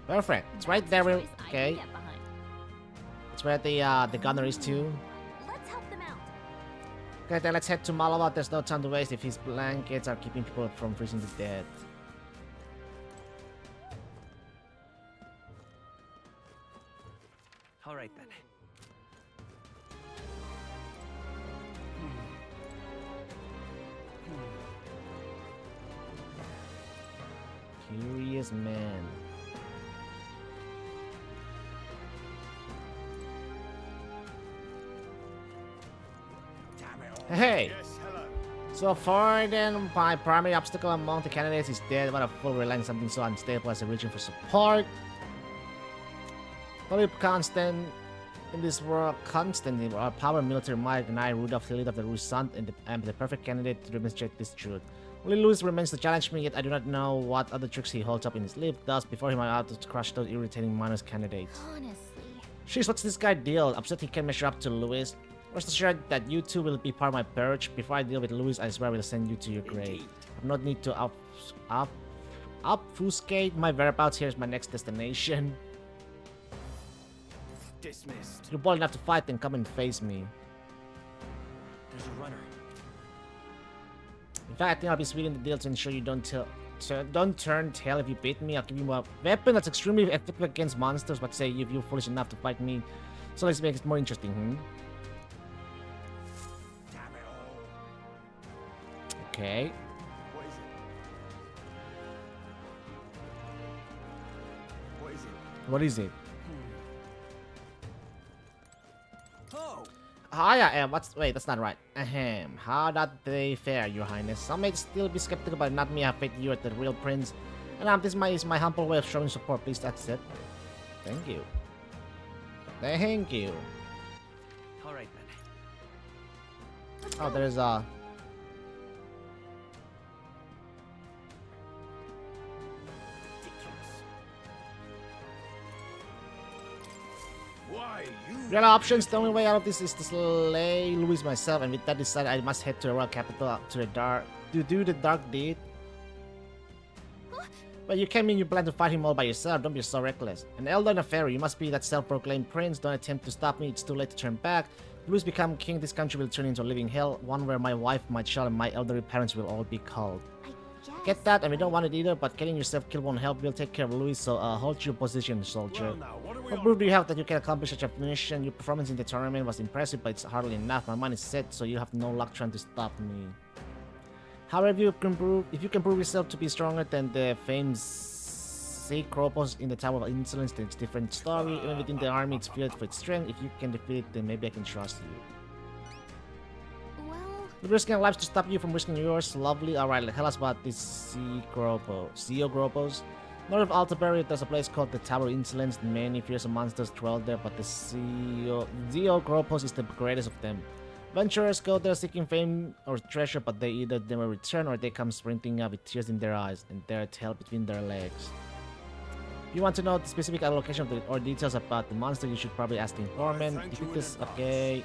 Perfect. It's right there. Okay. It's where the gunner is too.
Let's help them out.
Okay, then let's head to Malava. There's no time to waste if his blankets are keeping people from freezing to death.
All right then.
Curious man. Hey! So far then, my primary obstacle among the candidates is dead. What a fool, relying on something so unstable as a region for support. Only constant in this world, constant in our power, military might, and I, Rudolph, the leader of the Rusant, and am the perfect candidate to demonstrate this truth. Only Louis remains to challenge me, yet I do not know what other tricks he holds up in his sleeve. Thus, before him, I'm out to crush those irritating minus candidates.
Honestly.
Sheesh, what's this guy deal? Upset he can't measure up to Louis. Rest assured that you two will be part of my purge. Before I deal with Louis, I swear I will send you to your grave. I have no need to obfuscate my whereabouts. Here's my next destination.
Dismissed.
You're bold enough to fight, then come and face me.
There's a runner.
In fact, I think I'll be sweetening the deal to ensure you don't turn tail if you beat me. I'll give you a weapon that's extremely effective against monsters, but say if you're foolish enough to fight me. So let's make it more interesting, Okay.
What is it? What is it?
What is it?
Oh!
Hi, I am. Wait, that's not right. Ahem. How that they fare, your highness? Some may still be skeptical, but not me. I have faith you are the real prince. And this is my humble way of showing support. Please accept. Thank you. Thank you.
All right then.
Oh, there's a...
Why you?
Real options. The only way out of this is to slay Louis myself, and with that decided, I must head to the royal capital to do the dark deed. But you can't mean you plan to fight him all by yourself. Don't be so reckless. An elder and a fairy. You must be that self-proclaimed prince. Don't attempt to stop me. It's too late to turn back. If Louis become king, this country will turn into a living hell. One where my wife, my child, and my elderly parents will all be called. Get that, and we don't want it either, but getting yourself killed won't help. We'll take care of Louis, so hold your position, soldier.
Well, now,
what proof do you have that you can accomplish such a mission? Your performance in the tournament was impressive, but it's hardly enough. My mind is set, so you have no luck trying to stop me. However, if you can prove yourself to be stronger than the famed Kropos in the Tower of Insolence, then it's a different story. Even within the army, it's feared for its strength. If you can defeat it, then maybe I can trust you. risking our lives to stop you from risking yours. Lovely. Alright, tell us about this Sea Gropos. North of Altaberry, there's a place called the Tower of Insolence. Many fearsome monsters dwell there, but the Zeo Gropos is the greatest of them. Adventurers go there seeking fame or treasure, but they either never return or they come sprinting up with tears in their eyes and their tail between their legs. If you want to know the specific location or details about the monster, you should probably ask the informant. If it is okay.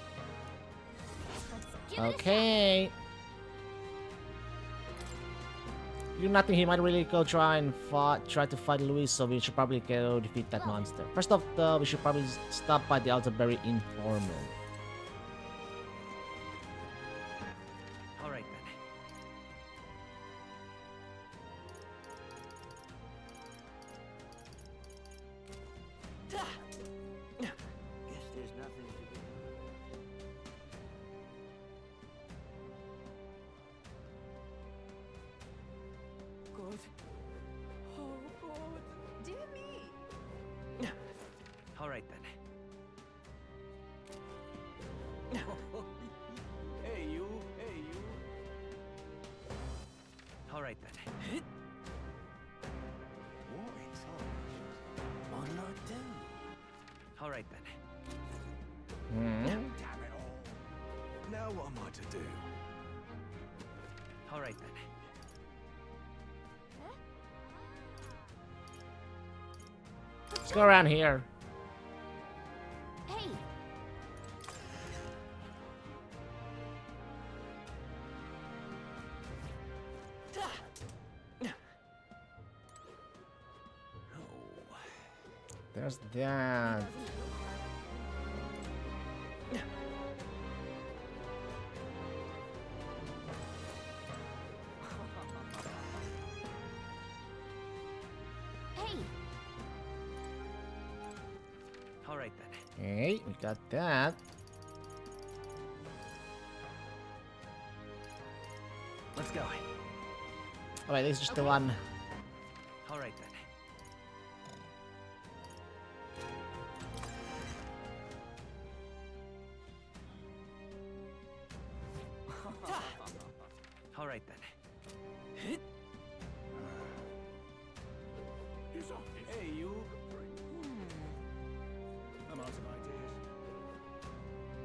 Okay. You nothing. He might really go try to fight Luis, so we should probably go defeat that monster. First off, though, we should probably stop by the Altaberry informant.
All right then.
Guess there's nothing to do.
God. Oh, God. Dear me.
All right then.
Hey, you. Hey, you.
All right then.
War intelligence. One or two.
All right then.
Damn it all.
Now what am I to do?
All right then.
Let's go around here.
Hey!
There's that.
Hey!
All right then.
Okay, we got that.
Let's go.
Alright, this is just the one.
All right then. All right then.
Hey, you.
I'm out of ideas.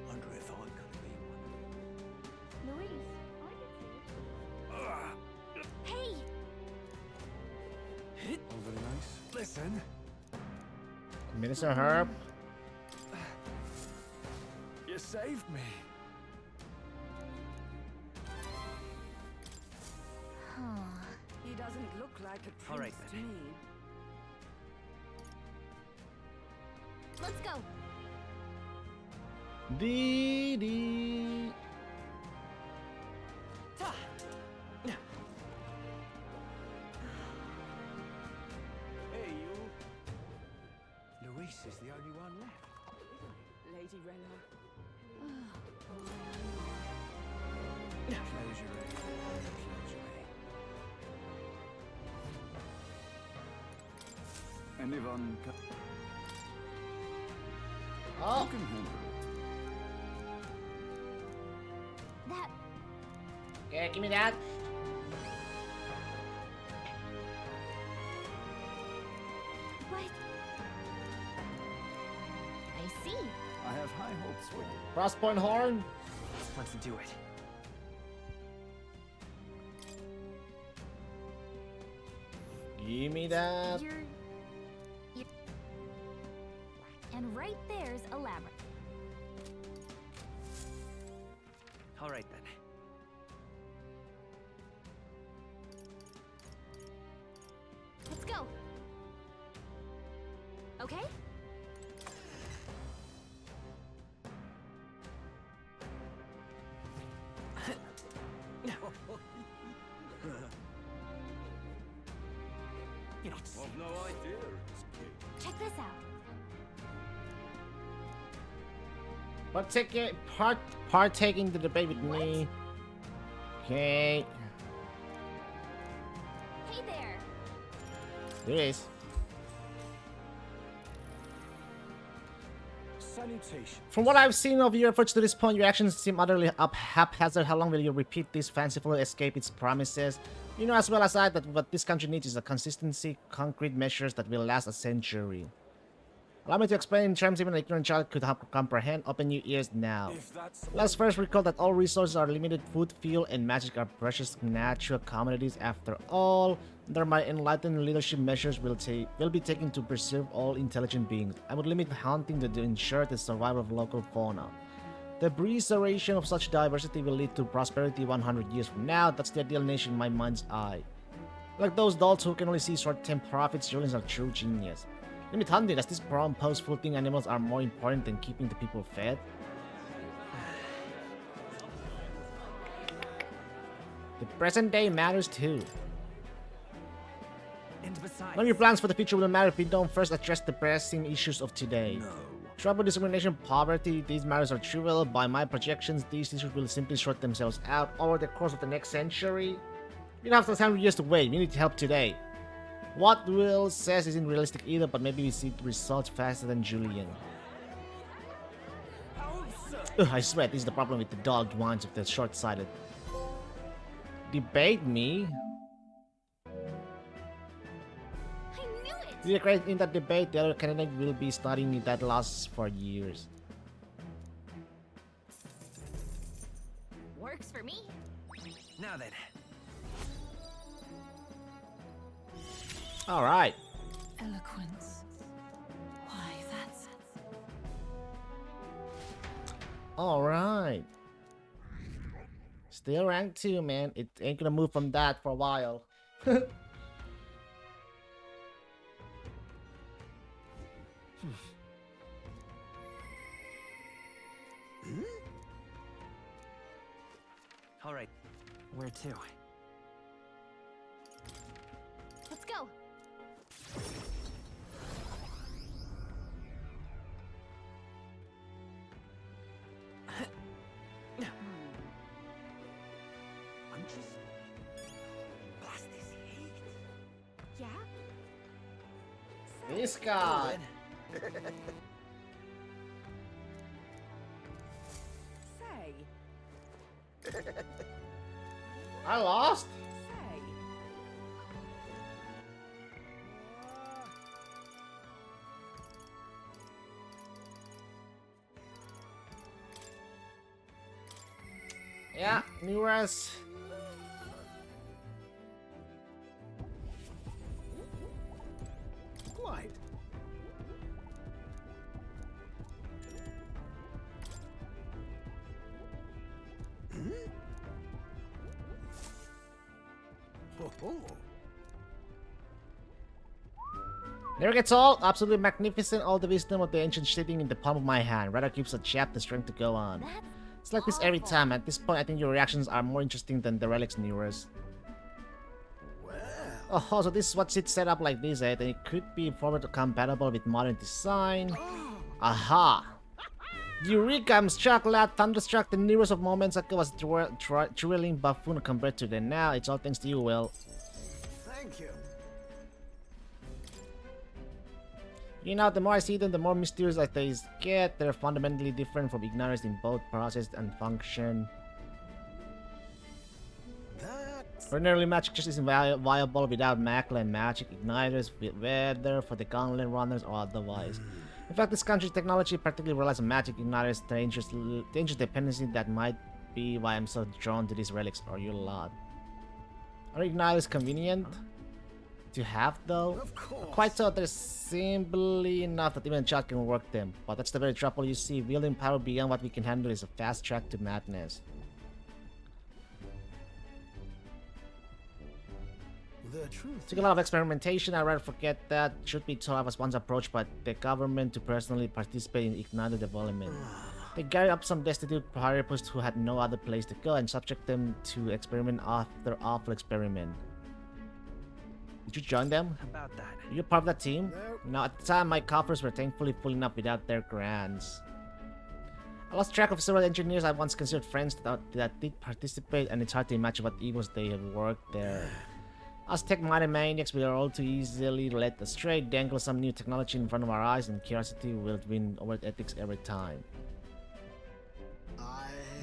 Wonder if I could be one.
Louise, Hey!
Oh, very nice.
Listen.
Minister Herb.
You saved me.
He doesn't look like a prince
All right,
to
then.
me.
Let's go!
Dee dee.
Hey, you.
Luis is the only one left.
Lady Rella.
Close your eyes. Close your eyes.
Anyone
Oh.
can handle
That...
Okay, give me that.
What? I see.
it. I have high hopes for you.
Crosspoint horn.
Let's do it.
Give me that.
You're... And right there's a labyrinth.
All right then.
Let's go. Okay?
You're not
I've no idea. It's cute.
Check this out.
Partaking the debate with me. Okay.
Hey there!
There it is.
So,
Salutations.
From what I've seen of your efforts to this point, your actions seem utterly haphazard. How long will you repeat this fanciful escape its promises? You know as well as I that what this country needs is a consistency, concrete measures that will last a century. Allow me to explain in terms even an ignorant child could comprehend. Open your ears now. Let's first recall that all resources are limited. Food, fuel, and magic are precious natural commodities. After all, under my enlightened leadership, measures will be taken to preserve all intelligent beings. I would limit hunting to ensure the survival of local fauna. The preservation of such diversity will lead to prosperity 100 years from now. That's the ideal nation in my mind's eye. Like those dolls who can only see short-term profits, Julians are true genius. Limit hunting, as these pose floating animals are more important than keeping the people fed. The present day matters too.
And besides,
None of your plans for the future will matter if we don't first address the pressing issues of today. Trouble, discrimination, poverty, these matters are trivial. By my projections, these issues will simply sort themselves out over the course of the next century. We don't have some 100 years to wait, we need help today. What Will says isn't realistic either, but maybe we see results faster than Julian. Ugh, I swear, this is the problem with the dogged minds of the short-sighted. Debate me? If you're in that debate, the other candidate will be studying that lasts for years.
Works for me.
now then.
Alright.
Eloquence. Why, that's...
Alright. Still rank 2, man. It ain't gonna move from that for a while.
All right. Where to?
Let's go.
I'm just... blast this heat.
Yeah?
This guy.
Say.
I lost?
Say.
Yeah, new res.
Quite. Oh.
Never gets old. Absolutely magnificent. All the wisdom of the ancient sitting in the palm of my hand. Rather keeps a chap the strength to go on. It's like this every time. At this point, I think your reactions are more interesting than the relics nearest. Oh, so this is what's it set up like this, eh? Then it could be forward compatible with modern design. Aha! Eureka! I'm struck, lad. Thunderstruck. The nearest of moments ago was thrilling buffoon compared to the now. It's all thanks to you, Will.
Thank you.
You know, the more I see them, the more mysterious I they get. They're fundamentally different from Ignitis in both process and function. Ordinarily, magic just isn't viable without Macla and magic igniters, whether for the gauntlet runners or otherwise. In fact, this country's technology particularly relies on magic igniters, dangerous dependency that might be why I'm so drawn to these relics or your lot. Are igniters convenient to have though? Quite so, there's simply enough that even a child can work them. But that's the very trouble you see. Wielding power beyond what we can handle is a fast track to madness.
The truth.
Took a lot of experimentation. I'd rather forget that. Should be told I was once approached by the government to personally participate in Igniter development. They gathered up some destitute pirates who had no other place to go and subject them to experiment after awful experiment. Did you join them?
About that.
Were you part of that team? No, at the time my coffers were thankfully full enough without their grants. I lost track of several engineers I once considered friends that did participate, and it's hard to imagine what evils they have worked there. Aztec mighty maniacs, we are all too easily led astray, dangle some new technology in front of our eyes, and curiosity will win over ethics every time.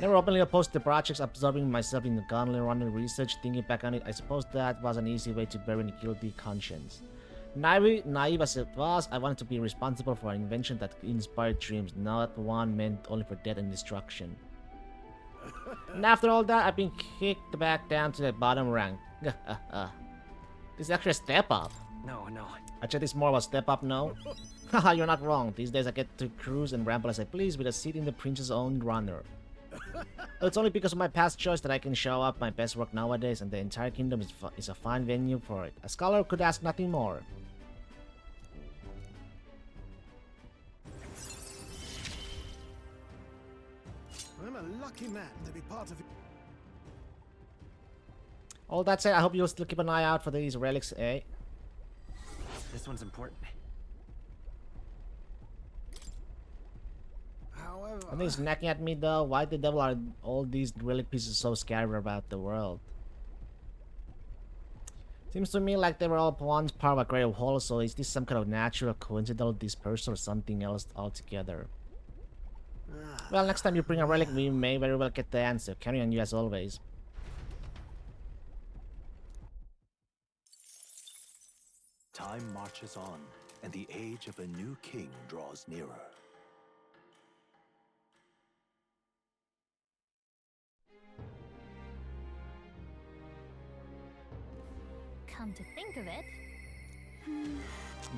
Never openly opposed to projects, absorbing myself in the gauntlet running research, thinking back on it, I suppose that was an easy way to bury a guilty conscience. Naive as it was, I wanted to be responsible for an invention that inspired dreams, not one meant only for death and destruction. And after all that, I've been kicked back down to the bottom rank. This is actually a step up.
No.
Actually, this is more of a step up, no? Haha, you're not wrong. These days I get to cruise and ramble as I please with a seat in the prince's own runner. It's only because of my past choice that I can show up my best work nowadays, and the entire kingdom is a fine venue for it. A scholar could ask nothing more.
I'm a lucky man to be part of it.
All that said, I hope you'll still keep an eye out for these relics, eh?
This one's important.
However,
I think he's knocking at me though. Why the devil are all these relic pieces so scattered about the world? Seems to me like they were all once part of a great whole, so is this some kind of natural coincidental dispersal or something else altogether? Well, next time you bring a relic, we may very well get the answer. Carry on you as always.
Time marches on, and the age of a new king draws nearer.
Come to think of it,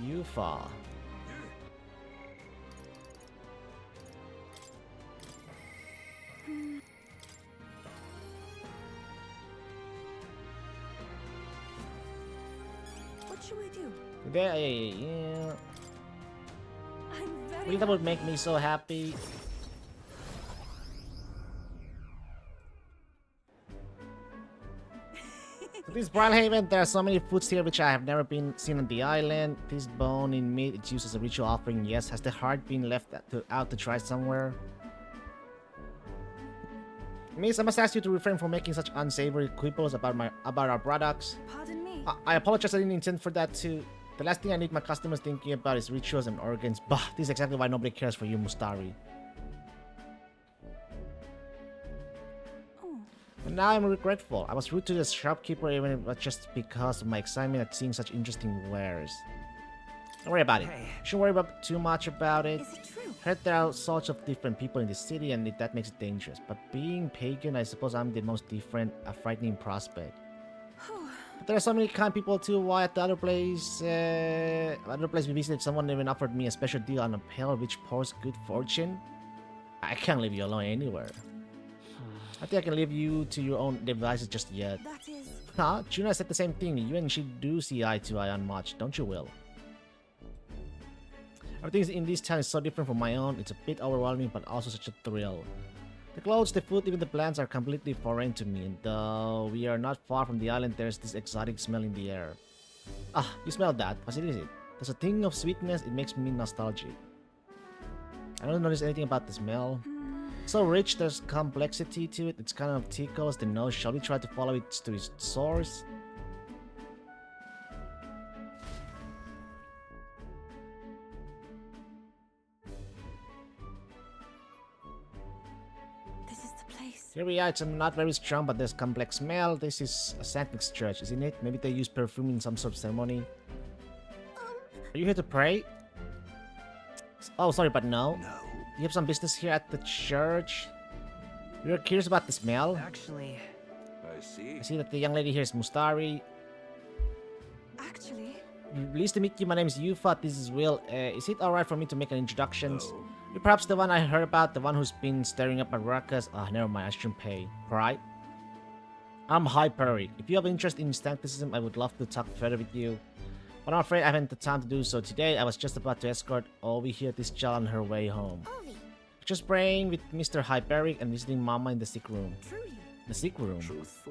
Yufa.
What should we do?
Today, yeah.
I'm very
Really, that would make me so happy. So this Brilhaven, there are so many foods here which I have never been seen on the island. This bone in meat, it's used as a ritual offering, yes. Has the heart been left out to try somewhere? Miss, I must ask you to refrain from making such unsavory quibbles about our products.
Pardon me.
I apologize, I didn't intend for that too. The last thing I need my customers thinking about is rituals and organs. Bah, this is exactly why nobody cares for you, Mustari. And now I'm regretful. I was rude to the shopkeeper even if it was just because of my excitement at seeing such interesting wares. Don't worry about it. Shouldn't worry too much about it.
Is it true?
Heard there are all sorts of different people in the city and that makes it dangerous. But being pagan, I suppose I'm the most different, a frightening prospect. But there are so many kind people too. Why at the other place we visited, someone even offered me a special deal on a pill which pours good fortune. I can't leave you alone anywhere. I think I can leave you to your own devices just yet.
That is...
Huh? Juna said the same thing. You and she do see eye to eye on much, don't you, Will? Everything in this town is so different from my own. It's a bit overwhelming, but also such a thrill. The clothes, the food, even the plants are completely foreign to me. And though we are not far from the island, there's this exotic smell in the air. Ah, you smell that? What is it? There's a thing of sweetness. It makes me nostalgic. I don't notice anything about the smell. So rich, there's complexity to it. It's kind of tickles the nose. Shall we try to follow it to its source?
This is the place.
Here we are. It's not very strong, but there's complex smell. This is a Saint Nick's church, isn't it? Maybe they use perfume in some sort of ceremony. Are you here to pray? Oh, sorry, but no. You have some business here at the church? You're curious about the smell?
Actually...
I see that the young lady here is Mustari.
Actually...
Pleased to meet you. My name is Yufa. This is Will. Is it alright for me to make an introduction? You're perhaps the one I heard about, the one who's been staring up at Ruckus. Ah, never mind, I shouldn't pay. Right? I'm Hyperic. If you have interest in Sancticism, I would love to talk further with you. But I'm afraid I haven't the time to do so today. I was just about to escort Ovi here, this child, on her way home.
Ovi.
Just praying with Mr. Hyperic and visiting Mama in the sick room.
Truly.
The sick room?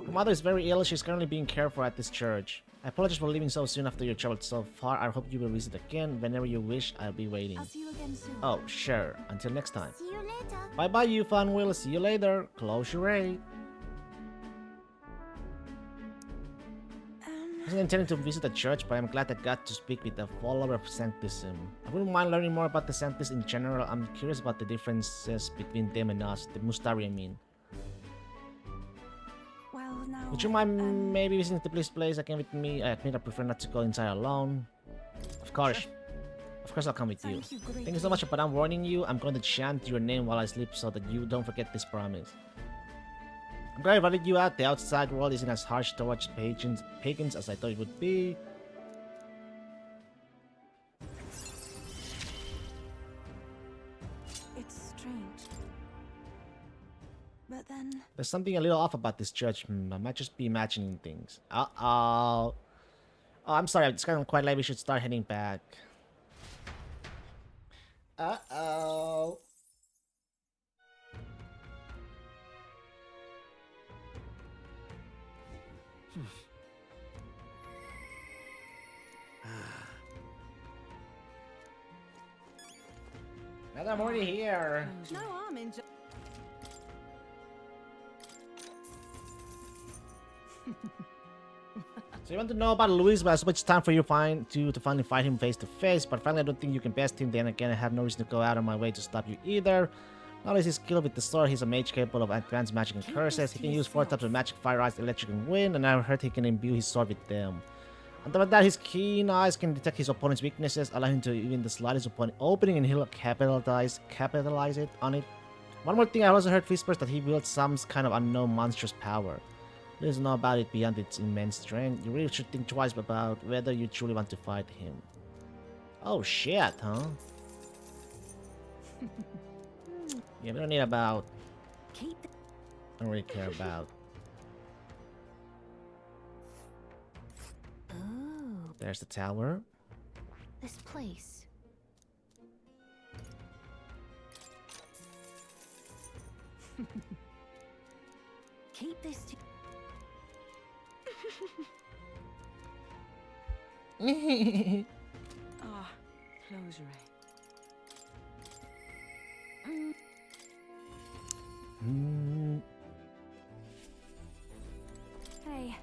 Her mother is very ill. She's currently being cared for at this church. I apologize for leaving so soon after you traveled so far. I hope you will visit again. Whenever you wish, I'll be waiting.
I'll see you again soon.
Oh, sure. Until next time.
See you later.
Bye-bye, you fun Will. See you later. Close your ray. wasn't intending to visit the church, but I'm glad I got to speak with a follower of Sanctism. I wouldn't mind learning more about the Sanctists in general. I'm curious about the differences between them and us, the Mustari I mean.
Well, now...
Would you mind maybe visiting the place again with me? I admit I prefer not to go inside alone. Of course. Sure. Of course I'll come with you. Thank you so much, but I'm warning you, I'm going to chant your name while I sleep so that you don't forget this promise. I'm glad I invited you out. The outside world isn't as harsh towards pagans as I thought it would be.
It's strange. But then...
There's something a little off about this church. I might just be imagining things. Uh-oh. Oh, I'm sorry. It's kind of quite late. We should start heading back. Uh-oh. Now that I'm already here.
No, I'm enjoying...
So you want to know about Luis, but I suppose it's time for you to finally fight him face to face. But finally, I don't think you can best him. Then again, I have no reason to go out of my way to stop you either. Not only is he skilled with the sword, he's a mage capable of advanced magic and curses. He can use 4 types of magic: fire, ice, electric, and wind. And I've heard he can imbue his sword with them. On top of that, his keen eyes can detect his opponent's weaknesses, allowing him to even the slightest opening, and he'll capitalize it on it. One more thing, I also heard whispers that he wields some kind of unknown monstrous power. There's no about it beyond its immense strength. You really should think twice about whether you truly want to fight him. Oh shit, huh? Yeah, we don't need about... I don't really care about.
Oh.
There's the tower.
This place. Keep this to...
Ah, close your eye.
Hey.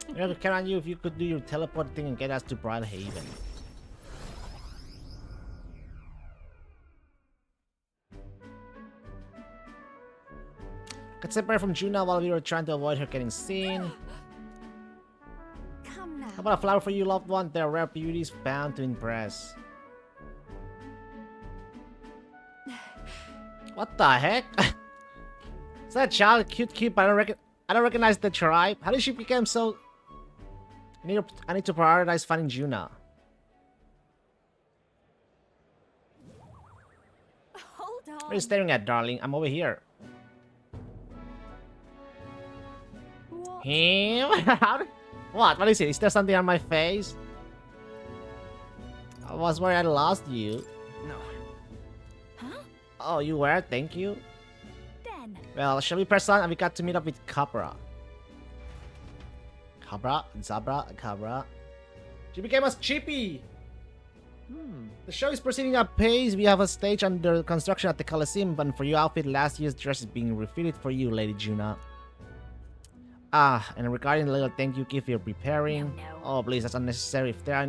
I could count on you if you could do your teleport thing and get us to Bridlehaven. Got separated from Juna while we were trying to avoid her getting seen.
Come now.
How about a flower for you, loved one? They're rare beauties bound to impress. What the heck? Is that child cute, but I don't recognize the tribe. How did she become so... I need to prioritize finding Juna.
Hold on.
What are you staring at, darling? I'm over here. Him? What? What is it? Is there something on my face? I was worried I lost you.
No.
Huh?
Oh, you were? Thank you.
Den.
Well, shall we press on? And we got to meet up with Cabra. Cabra. She became a chippy! The show is proceeding at pace. We have a stage under construction at the Coliseum, but for your outfit, last year's dress is being refitted for you, Lady Juna. Ah, and regarding the little thank you gift you're preparing.
No.
Oh, please, that's unnecessary. If there are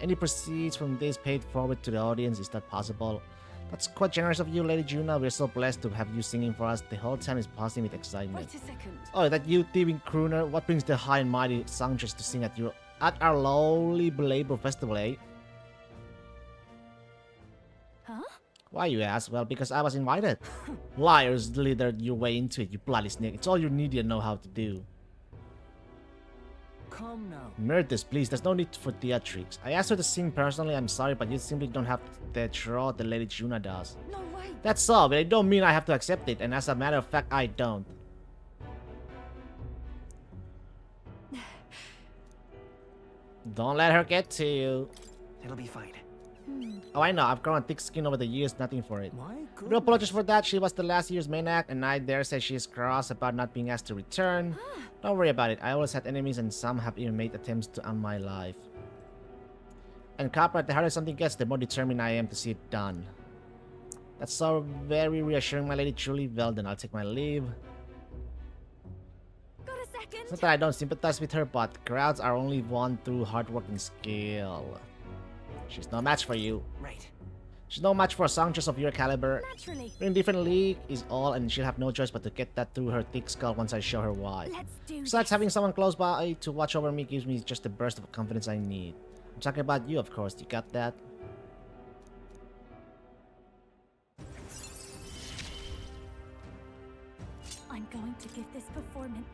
any proceeds from this paid forward to the audience, is that possible? That's quite generous of you, Lady Juna. We're so blessed to have you singing for us. The whole town is buzzing with excitement.
Wait a second.
Oh, that you thieving crooner. What brings the high and mighty songstress to sing at our lowly labor festival, eh?
Huh?
Why, you ask? Well, because I was invited. Liars leader your way into it, you bloody snake. It's all you need to know how to do.
Come now.
Murders, please. There's no need for theatrics. I asked her to sing personally. I'm sorry, but you simply don't have the draw the Lady Juna does.
No way.
That's all, but it don't mean I have to accept it. And as a matter of fact, I don't. Don't let her get to you.
It'll be fine.
Oh, I know. I've grown thick skin over the years. Nothing for it.
My
No
goodness.
apologies for that. She was the last year's main act, and I dare say she's cross about not being asked to return. Don't worry about it. I always had enemies, and some have even made attempts to end my life. And Copper, the harder something gets, the more determined I am to see it done. That's so very reassuring, my lady. Truly, well then, I'll take my leave.
Got a second?
It's not that I don't sympathize with her, but crowds are only won through hard work and skill. She's no match for you.
Right.
She's no match for a songstress of your caliber.
Naturally.
We're in different league is all, and she'll have no choice but to get that through her thick skull once I show her why.
Let's do
Besides,
this.
having someone close by to watch over me gives me just the burst of confidence I need. I'm talking about you, of course. You got that?
I'm going to give this performance.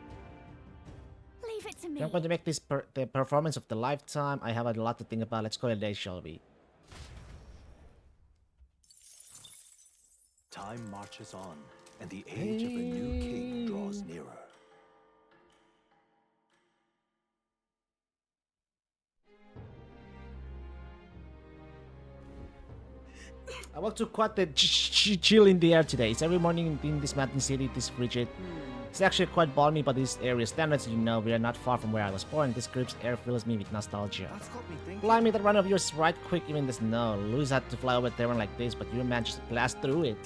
Leave it to me.
I'm going to make this the performance of the lifetime. I have a lot to think about. Let's call it a day, shall we?
Time marches on, and the age of a new king draws nearer.
I want to quite the chill in the air today. It's every morning in this mountain city, this frigid. It's actually quite balmy, but this area standards, you know, we are not far from where I was born. This crisp air fills me with nostalgia.
That's got me thinking.
Blimey, that run of yours is right quick even in the snow. Louis had to fly over terrain like this, but you managed to blast through it.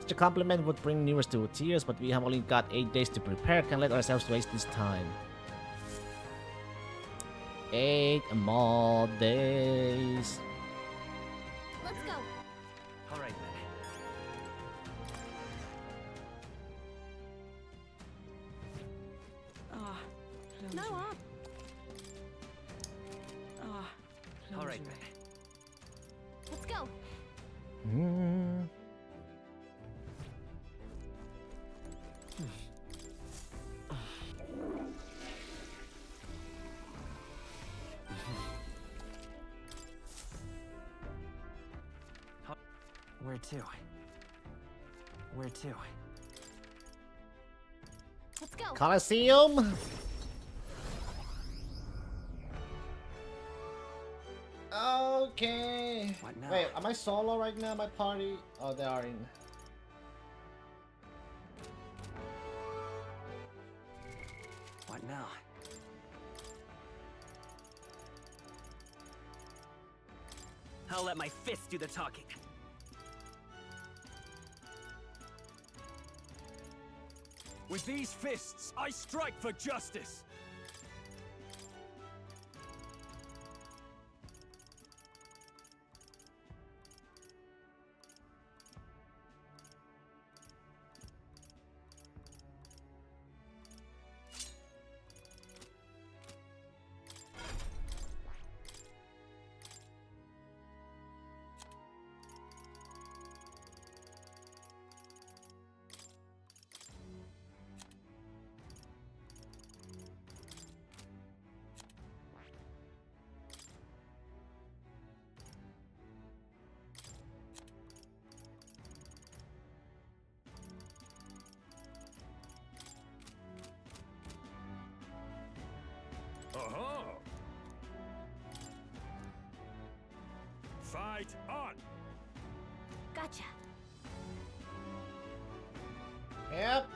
Such a compliment would bring viewers to tears, but we have only got 8 days to prepare. Can't let ourselves waste this time. 8 more days.
Let's go.
All right, then.
No up.
All right, then.
Let's go.
Where to? Where to?
Let's go.
Coliseum. Okay.
What now?
Wait, am I solo right now? My party? Oh, they are in.
What now? I'll let my fists do the talking.
With these fists, I strike for justice!
Aha! Fight on!
Gotcha.
Yep.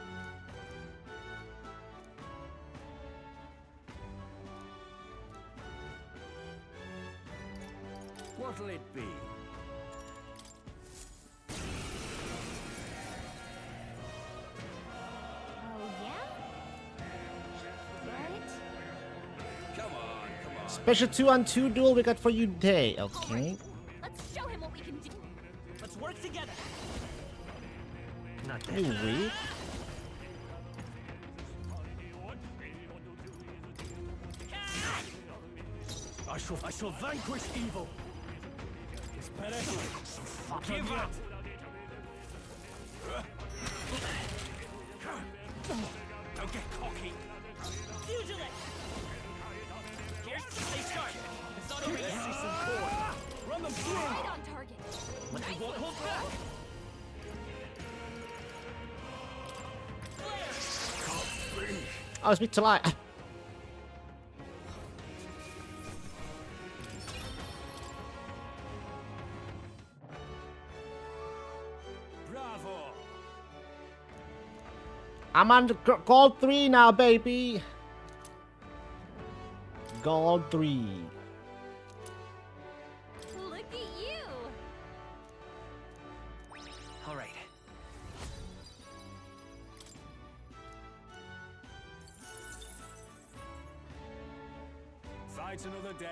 What'll it be?
Oh, yeah? Right?
Come on.
Special 2-on-2 duel we got for you today. Okay.
Let's show him what we can do.
Let's work together. Not
You weak.
I shall vanquish evil. It's better. Give up.
Don't get cocky. Usually. Here's they start. It's not over yet.
Run them through.
Right on target.
You won't hold back.
I was a bit too light.
Bravo.
I'm on the gold 3 now, baby. Gold 3.
Look at you.
All right.
night's another day.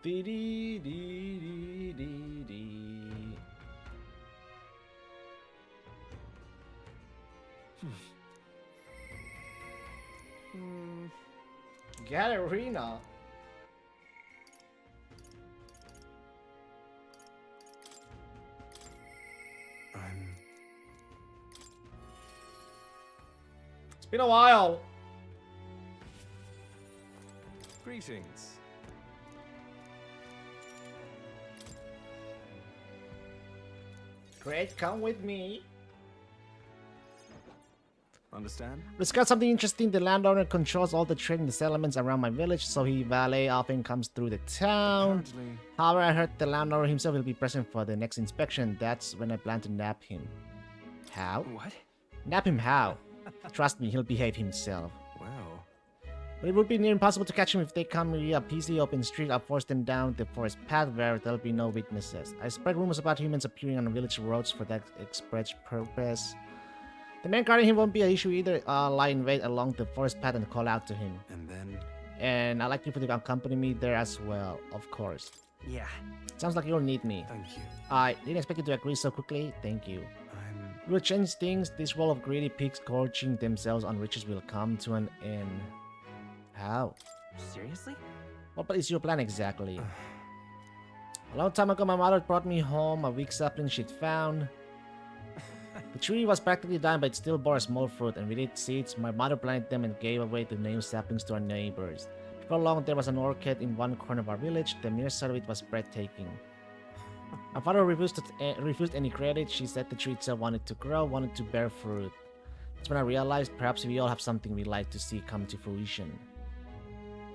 Dee dee dee dee dee dee. Gallerina. It's been a while.
Greetings.
Great, come with me.
Understand?
Discuss something interesting. The landowner controls all the trade in the settlements around my village, so his valet often comes through the town.
Apparently.
However, I heard the landowner himself will be present for the next inspection. That's when I plan to nab him. How?
What?
Nab him how? Trust me, he'll behave himself.
Wow.
But it would be near impossible to catch him if they come via a peacefully open street. I'll force them down the forest path where there'll be no witnesses. I spread rumors about humans appearing on village roads for that express purpose. The man guarding him won't be an issue either. I'll lie in wait along the forest path and call out to him.
And then?
And I'd like you to accompany me there as well, of course.
Yeah.
Sounds like you'll need me.
Thank you.
I didn't expect you to agree so quickly. Thank you. We'll change things. This world of greedy pigs gorging themselves on riches will come to an end. How?
Seriously?
What is your plan exactly? A long time ago, my mother brought me home a weak sapling she'd found. The tree was practically dying, but it still bore a small fruit, and with its seeds, my mother planted them and gave away the new saplings to our neighbors. Before long, there was an orchard in one corner of our village. The mere sight of it was breathtaking. My father refused any credit. She said the tree itself wanted to grow, wanted to bear fruit. That's when I realized perhaps we all have something we'd like to see come to fruition.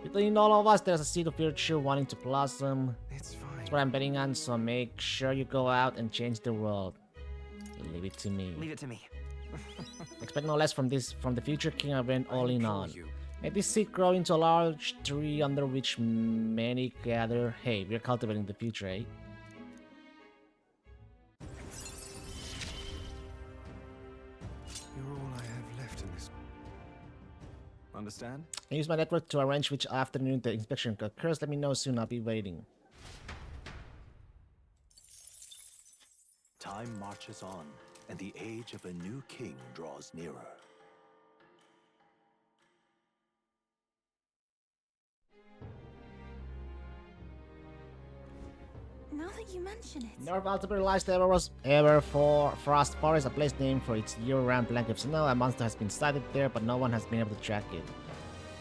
Between all of us, there's a seed of virtue wanting to blossom.
It's fine.
That's what I'm betting on, so make sure you go out and change the world. Leave it to me.
Leave it to me.
Expect no less from the future king I went all in on. Make this seed grow into a large tree under which many gather. Hey, we're cultivating the future, eh?
You're all I have left in this. Understand?
I use my network to arrange which afternoon the inspection occurs. Let me know soon. I'll be waiting.
Time marches on, and the age of a new king draws nearer.
Now that you mention it.
Never multiple realized there was ever for Frost Forest, a place named for its year-round blanket of snow. A monster has been sighted there, but no one has been able to track it.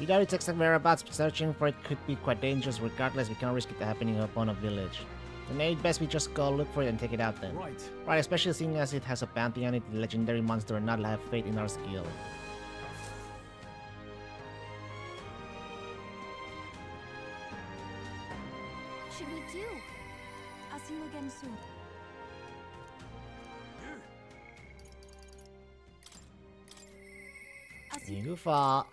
Without its exact whereabouts, searching for it could be quite dangerous. Regardless, we cannot risk it happening upon a village. Then it's best we just go look for it and take it out then. Right, especially seeing as it has a bounty on it, the legendary monster will not have faith in our skill.
What should we do? I'll see you again soon.
Ingen far.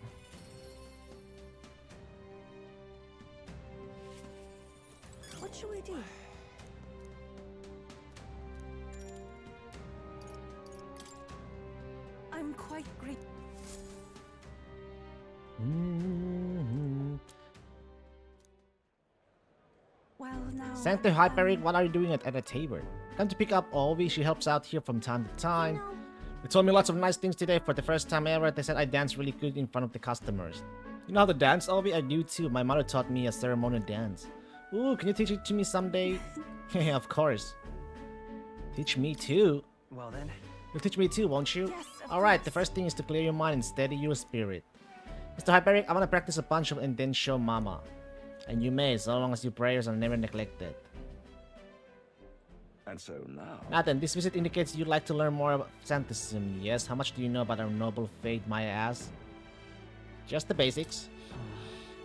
What should we do? I'm quite great. Well, now.
Sanctum Hyperic, what are you doing at a table? Come to pick up Ovi. She helps out here from time to time. They told me lots of nice things today. For the first time ever, they said I dance really good in front of the customers. You know how to dance, Ovi? I do too. My mother taught me a ceremonial dance. Ooh, can you teach it to me someday? Yeah, of course. Teach me too.
Well then.
You'll teach me too, won't you?
Yes,
Alright, the first thing is to clear your mind and steady your spirit. Mr. Hyperic, I want to practice a bunch of and then show Mama. And you may, so long as your prayers are never neglected.
And so now...
Nathan, this visit indicates you'd like to learn more about Santism, yes? How much do you know about our noble faith, my ass? Just the basics.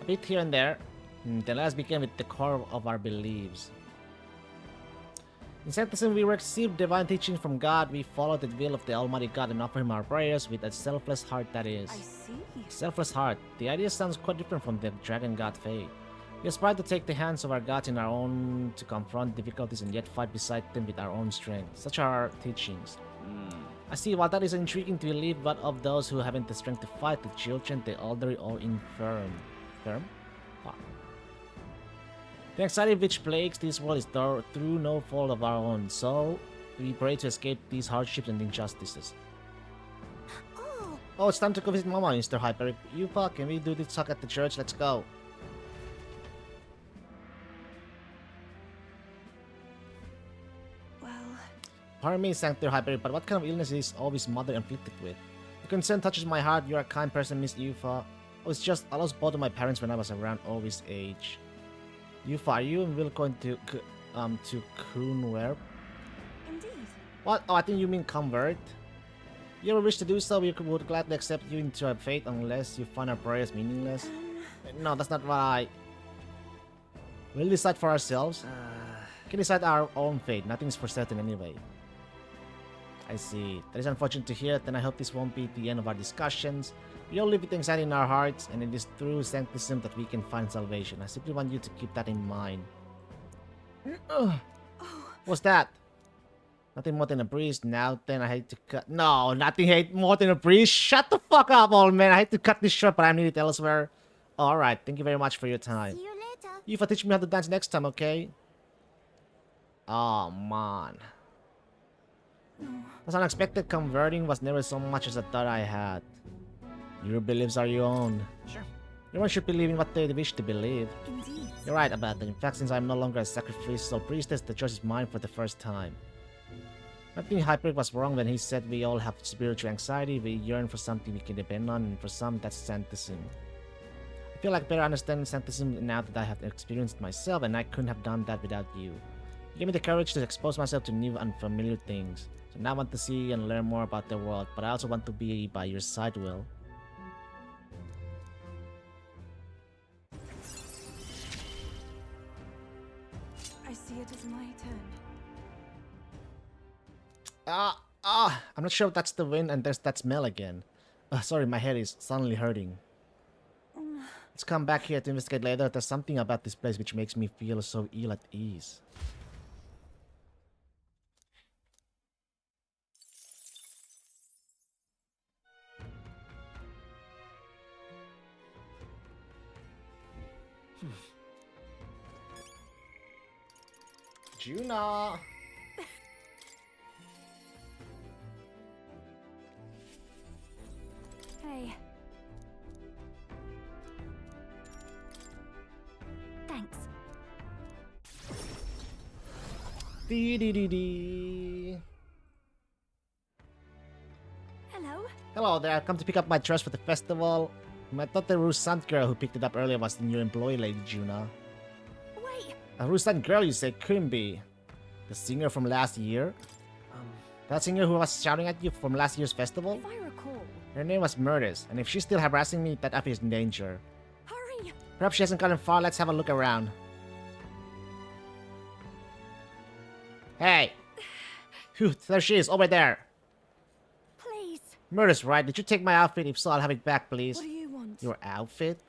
A bit here and there. Then let us begin with the core of our beliefs. In Santism, we receive divine teaching from God. We follow the will of the Almighty God and offer Him our prayers with a selfless heart, that is.
I see.
Selfless heart. The idea sounds quite different from the Dragon God faith. We aspire to take the hands of our gods in our own to confront difficulties and yet fight beside them with our own strength. Such are our teachings. I see, while that is intriguing to believe, but of those who haven't the strength to fight, the children, the elderly, or infirm. Firm? Ah. The anxiety which plagues this world is through no fault of our own, so we pray to escape these hardships and injustices. Oh, it's time to go visit Mama, Mr. Hyperic. Yupa, can we do this talk at the church? Let's go.
Well...
Pardon me, Sanctor Hyperic, but what kind of illness is always mother inflicted with? The concern touches my heart. You're a kind person, Miss Yufa. Oh, it's just I lost both of my parents when I was around Ovi's age. Yufa, are you and Will going to Kunwerp?
Indeed.
What? Oh, I think you mean convert. If you ever wish to do so, we would gladly accept you into our fate unless you find our prayers meaningless. No, that's not what I... We'll decide for ourselves. We can decide our own fate. Nothing's for certain anyway. I see. That is unfortunate to hear, then I hope this won't be the end of our discussions. We all live with anxiety in our hearts, and it is through sanctism that we can find salvation. I simply want you to keep that in mind. What's that? Nothing more than a breeze. Now then, I hate to cut... No, nothing hate more than a breeze. Shut the fuck up, old man. I hate to cut this short, but I'm needed elsewhere. Alright, thank you very much for your time.
See you later.
You for teach me how to dance next time, okay? Oh, man. As unexpected, converting was never so much as I thought I had. Your beliefs are your own.
Sure.
Everyone should believe in what they wish to believe.
Indeed.
You're right about that. In fact, since I'm no longer a sacrificial priestess, the choice is mine for the first time. I think Hyperic was wrong when he said we all have spiritual anxiety, we yearn for something we can depend on, and for some, that's sanctism. I feel like better understanding sanctism now that I have experienced it myself, and I couldn't have done that without you. You gave me the courage to expose myself to new, unfamiliar things. So now I want to see and learn more about the world, but I also want to be by your side, Will.
I see it as my turn.
I'm not sure if that's the wind and there's that smell again. Sorry, my head is suddenly hurting. Let's come back here to investigate later. There's something about this place which makes me feel so ill at ease. Juna!
Hey. Thanks.
Dee.
Hello.
Hello there, I've come to pick up my dress for the festival. I thought the Rusant girl who picked it up earlier was the new employee, Lady Juna.
Wait.
A Rusant girl, you say? Couldn't be. The singer from last year? That singer who was shouting at you from last year's festival?
If I recall.
Her name was Murders, and if she's still harassing me, that Effie is in danger.
Hurry.
Perhaps she hasn't gotten far. Let's have a look around. Hey! Phew, there she is, over there.
Please.
Murders, right? Did you take my outfit? If so, I'll have it back, please.
What do you want?
Your outfit?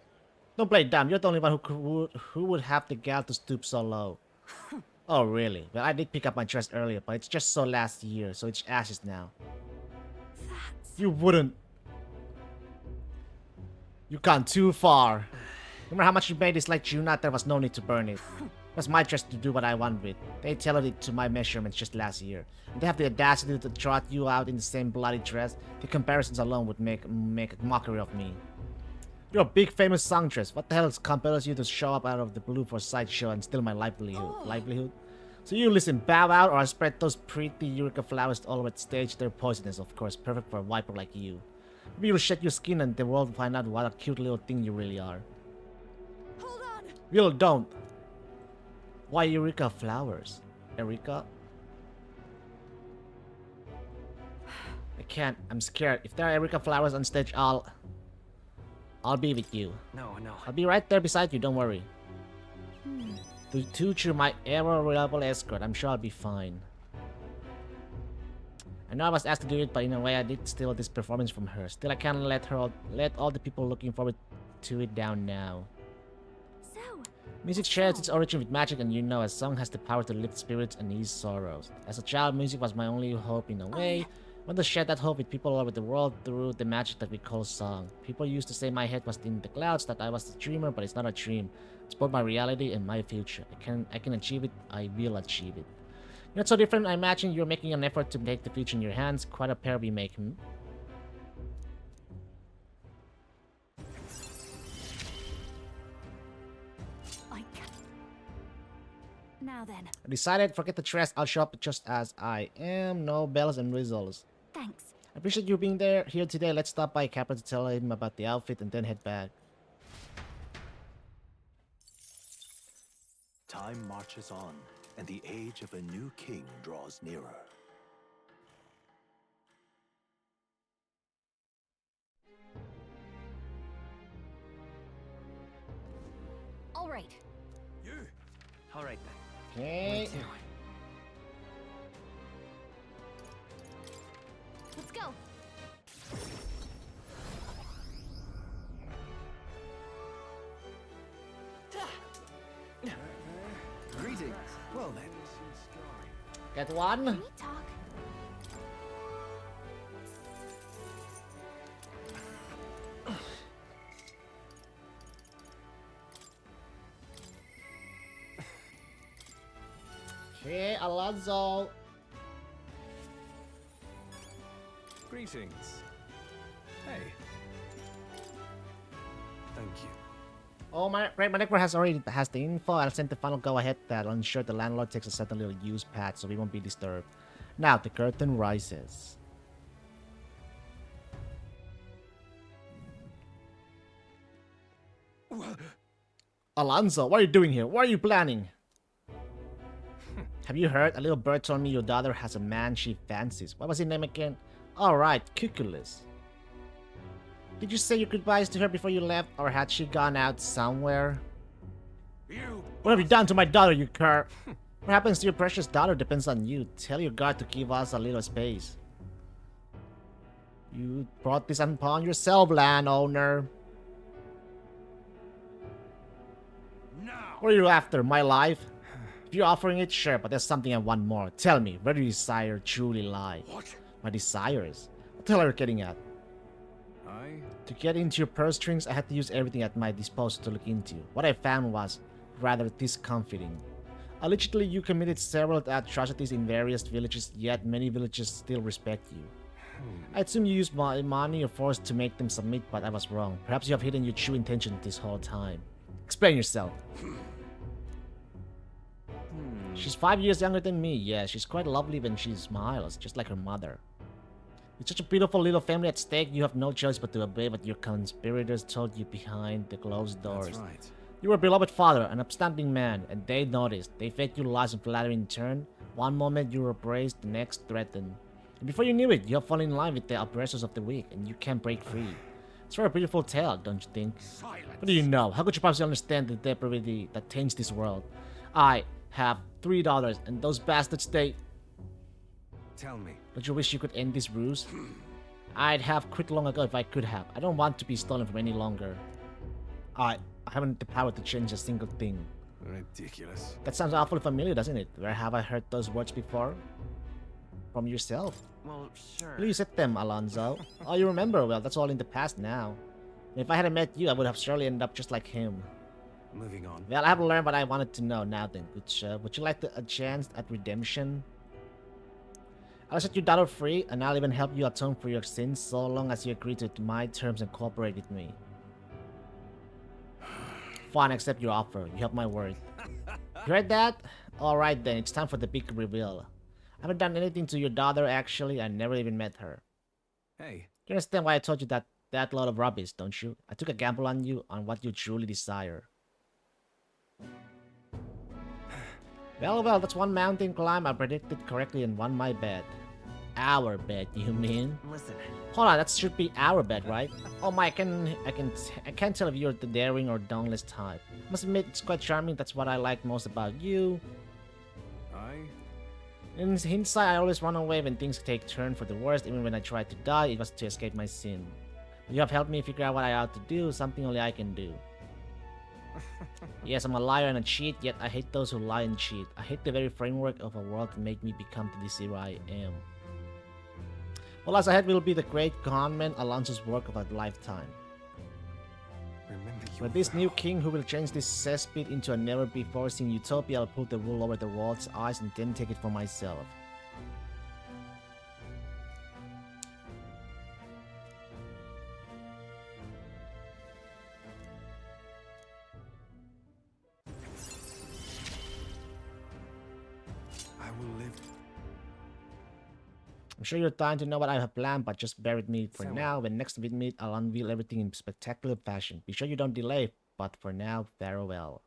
Don't play dumb. You're the only one who would have the gal to stoop so low. Oh, really? Well, I did pick up my dress earlier, but it's just so last year, so it's ashes now. You wouldn't. You gone too far. Remember how much you made this like Juna? There was no need to burn it. It was my dress to do what I want with. They tailored it to my measurements just last year. And they have the audacity to trot you out in the same bloody dress. The comparisons alone would make a mockery of me. You're a big famous songstress. What the hell compels you to show up out of the blue for a sideshow and steal my livelihood? So you listen, bow out, or I spread those pretty Eureka flowers all over the stage. They're poisonous, of course, perfect for a viper like you. Maybe you'll shed your skin and the world will find out what a cute little thing you really are.
Hold on.
Will, don't. Why Eureka flowers? Eureka? I can't. I'm scared. If there are Eureka flowers on stage, I'll be with you.
No.
I'll be right there beside you, don't worry. To toot you my ever-reliable escort, I'm sure I'll be fine. I know I was asked to do it, but in a way I did steal this performance from her. Still, I can't let all the people looking forward to it down now.
So,
Music shares its origin with magic, and you know a song has the power to lift spirits and ease sorrows. As a child, music was my only hope in a way. Want to share that hope with people all over the world through the magic that we call song. People used to say my head was in the clouds, that I was a dreamer, but it's not a dream. It's both my reality and my future. I can achieve it. I will achieve it. You're not so different. I imagine you're making an effort to take the future in your hands. Quite a pair we make, hmm?
Now then.
I decided, forget the dress. I'll show up just as I am. No bells and whistles.
Thanks.
I appreciate you being here today. Let's stop by Capra to tell him about the outfit and then head back.
Time marches on, and the age of a new king draws nearer.
All right.
You.
All right then.
Okay.
Let's go.
Greetings. Well then.
Get one.
Can we talk?
Okay, Alonso.
Greetings. Hey. Thank you.
Oh my network has the info. I'll send the final go-ahead that will ensure the landlord takes a certain little use pad so we won't be disturbed. Now the curtain rises. Alonso, what are you doing here? What are you planning? Have you heard? A little bird told me your daughter has a man she fancies. What was his name again? Alright, Cuculus. Did you say your goodbyes to her before you left, or had she gone out somewhere? What have you done to my daughter, you cur? What happens to your precious daughter depends on you. Tell your guard to give us a little space. You brought this upon yourself, landowner. What are you after, my life? If you're offering it, sure, but there's something I want more. Tell me, where do your desire truly lie?
What?
My desires? What the hell are you getting at? To get into your purse strings, I had to use everything at my disposal to look into. What I found was rather discomfiting. Allegedly, you committed several atrocities in various villages, yet many villages still respect you. I assume you used money or force to make them submit, but I was wrong. Perhaps you have hidden your true intention this whole time. Explain yourself. She's 5 years younger than me. Yeah, she's quite lovely when she smiles, just like her mother. With such a beautiful little family at stake, you have no choice but to obey what your conspirators told you behind the closed doors.
That's right.
You were a beloved father, an upstanding man, and they noticed. They fed you lies and flattery in turn. One moment you were praised, the next threatened. And before you knew it, you have fallen in line with the oppressors of the weak, and you can't break free. It's a very beautiful tale, don't you think?
Silence.
What do you know? How could you possibly understand the depravity that taints this world? I have $3, and those bastards, they...
Tell me.
Don't you wish you could end this ruse? I'd have quit long ago if I could have. I don't want to be stolen from any longer. I haven't the power to change a single thing.
Ridiculous.
That sounds awfully familiar, doesn't it? Where have I heard those words before? From yourself.
Well, sure.
You said them, Alonso. Oh, you remember? Well, that's all in the past now. If I hadn't met you, I would have surely ended up just like him.
Moving on.
Well, I have learned what I wanted to know now then. Would you like a chance at redemption? I'll set your daughter free, and I'll even help you atone for your sins so long as you agree to my terms and cooperate with me. Fine, accept your offer. You have my word. You heard that? Alright then, it's time for the big reveal. I haven't done anything to your daughter, actually. I never even met her.
Hey.
You understand why I told you that load of rubbish, don't you? I took a gamble on you, on what you truly desire. Well, that's one mountain climb I predicted correctly and won my bet. Our bet, you mean?
Listen.
Hold on, that should be our bet, right? Oh my, I can't tell if you're the daring or dauntless type. Must admit, it's quite charming. That's what I like most about you. In hindsight, I always run away when things take turn for the worst. Even when I tried to die, it was to escape my sin. You have helped me figure out what I ought to do, something only I can do. Yes, I'm a liar and a cheat, yet I hate those who lie and cheat. I hate the very framework of a world that made me become the deceiver I am. What lies ahead will be the great government Alonso's work of a lifetime.
Remember your
With this
vow.
new king who will change this cesspit into a never-before-seen utopia, I'll put the wool over the world's eyes and then take it for myself.
I will live.
I'm sure you're dying to know what I have planned, but just bear with me for
Farewell.
now. When next we meet, I'll unveil everything in spectacular fashion. Be sure you don't delay, but for now, farewell.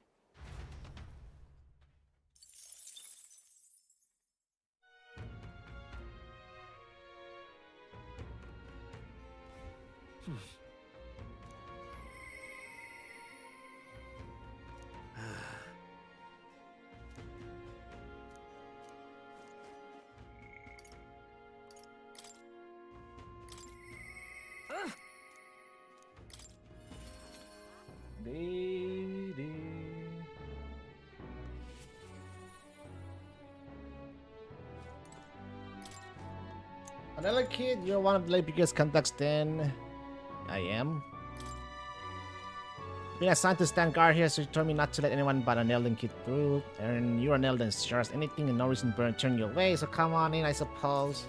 Another kid, you're one of the biggest contacts then. I am. Been assigned to stand guard here, so you told me not to let anyone but an Elden kid through. And you're an Elden, sure as anything and no reason to turn your way, so come on in, I suppose.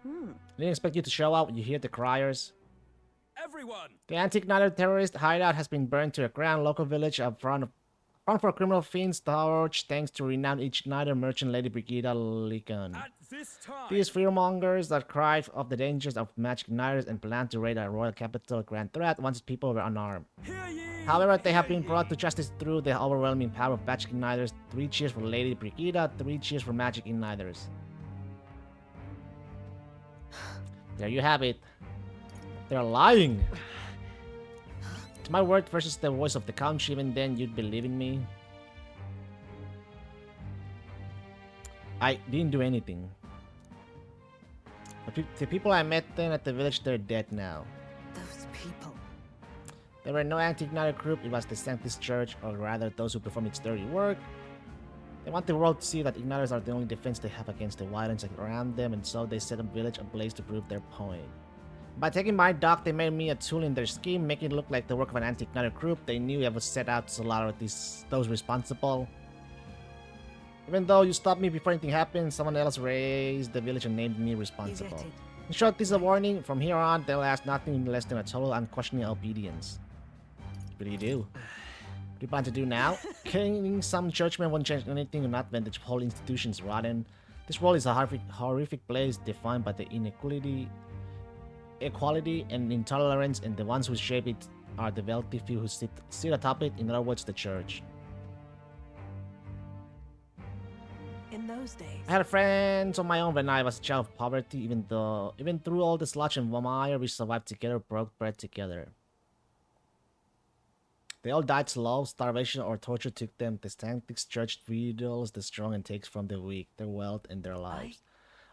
Didn't expect you to show up when you hear the criers.
Everyone!
The anti-Igniter terrorist hideout has been burned to a ground. Local village up front for criminal fiends torch thanks to renowned Igniter merchant Lady Brigida Ligon. These fearmongers that cried of the dangers of magic igniters and planned to raid our royal capital Grand Threat once its people were unarmed. However, they have been brought to justice through the overwhelming power of magic igniters. 3 cheers for Lady Brigida, 3 cheers for magic igniters. There you have it. They're lying. It's my word versus the voice of the country. Even then, you'd believe in me. I didn't do anything. The people I met then at the village, they're dead now.
Those people.
There were no anti-Igniter group. It was the Sanctus Church, or rather those who perform its dirty work. They want the world to see that Igniters are the only defense they have against the violence around them, and so they set the village ablaze to prove their point. By taking my dock, they made me a tool in their scheme, making it look like the work of an anti-Igniter group. They knew I was set out to slaughter those responsible. Even though you stopped me before anything happened, someone else raised the village and named me responsible. In short, this is a warning. From here on, they'll ask nothing less than a total unquestioning obedience. What do you do? What do you plan to do now? Killing some churchmen won't change anything, not when the whole institution is rotten. This world is a horrific place defined by the equality and intolerance, and the ones who shape it are the wealthy few who sit atop it, in other words, the church.
In those days,
I had friends on my own when I was a child of poverty, even through all the sludge and mire, we survived together, broke bread together. They all died slow, starvation or torture took them. The Sanctus Church wheedles the strong and takes from the weak, their wealth and their lives.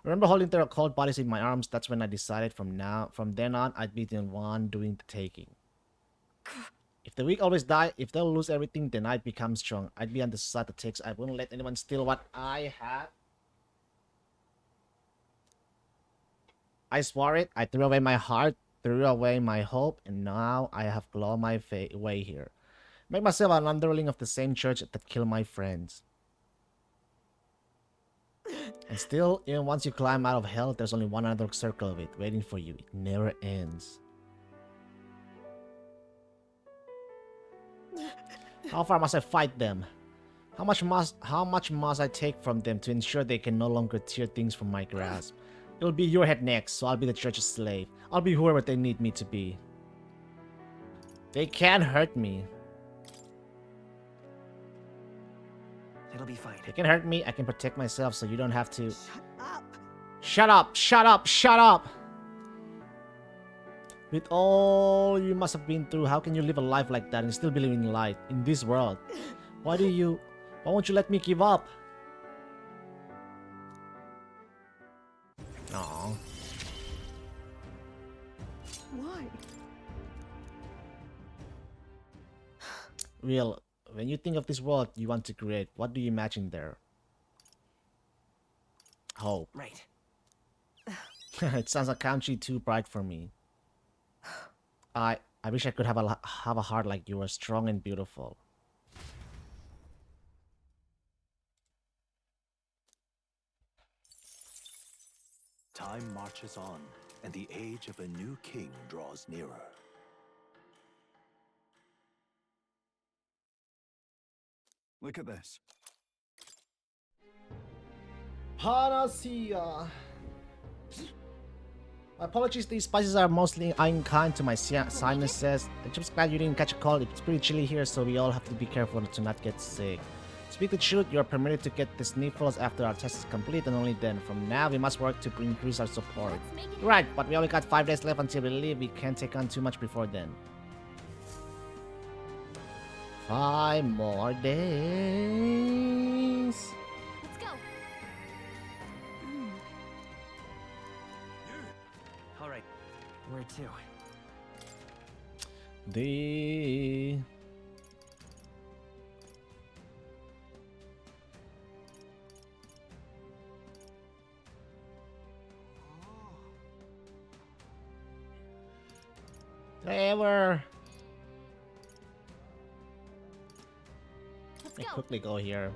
I remember holding their cold bodies in my arms. That's when I decided from then on, I'd be the one doing the taking. If the weak always die, if they'll lose everything, then I'd become strong. I'd be on the side that takes. I wouldn't let anyone steal what I had. I swore it. I threw away my heart, threw away my hope, and now I have clawed my way here. Make myself an underling of the same church that killed my friends. And still, even once you climb out of hell, there's only one other circle of it waiting for you. It never ends. How far must I fight them? How much must I take from them to ensure they can no longer tear things from my grasp? It'll be your head next, so I'll be the church's slave. I'll be whoever they need me to be. They can't hurt me.
It'll be fine.
They can hurt me, I can protect myself, so you don't have to. Shut up! Shut up! Shut up! With all you must have been through, how can you live a life like that and still believe in light in this world? Why won't you let me give up? Aww.
why?
Real, when you think of this world you want to create, what do you imagine there? Hope.
Right.
It sounds like country too bright for me. I wish I could have a heart like you, strong and beautiful.
Time marches on, and the age of a new king draws nearer.
Look at this.
Panacea. Apologies, these spices are mostly unkind to my sinuses. I'm just glad you didn't catch a cold. It's pretty chilly here, so we all have to be careful to not get sick. To speak the truth, you are permitted to get the sniffles after our test is complete, and only then. From now, we must work to increase our support. Right, but we only got 5 days left until we leave. We can't take on too much before then. 5 more days.
Let's go.
All right. Where to?
The... Trevor. Let me quickly go here.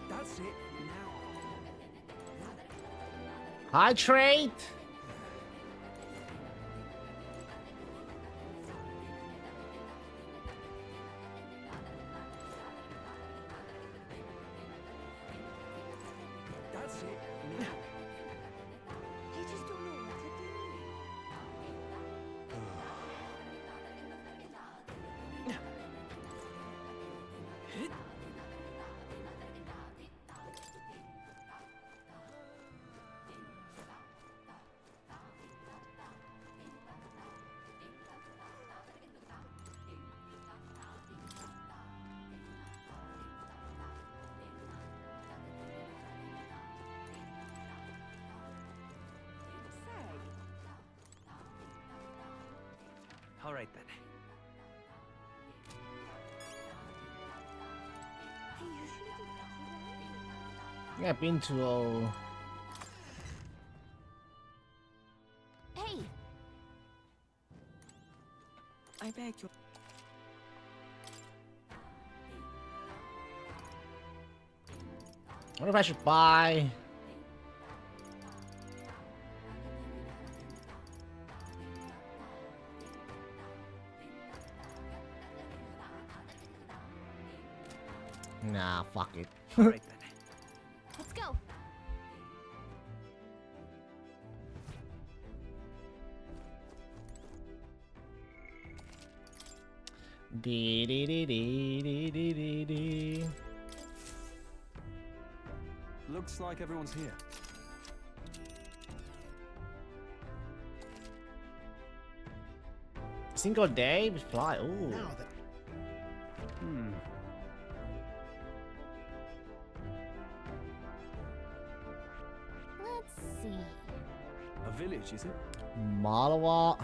That's it. Now.
Hydrate.
That's it. Now.
I just don't know what to
All right then.
Yeah, been to
Hey.
I beg you.
I wonder if I should buy. Nah, fuck it.
All right then.
Let's go.
Dee dee dee dee dee dee dee dee.
Looks like everyone's here.
Single day we fly. Ooh.
Let's see.
A village, is it?
Malawa.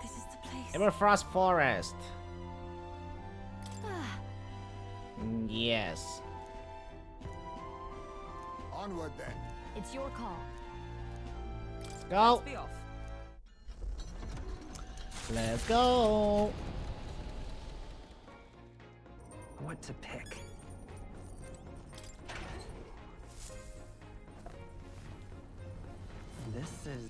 This is the place.
Everfrost Forest. Yes.
Onward then.
It's your call.
Let's go.
Let's be off.
Let's go.
What to pick? This is...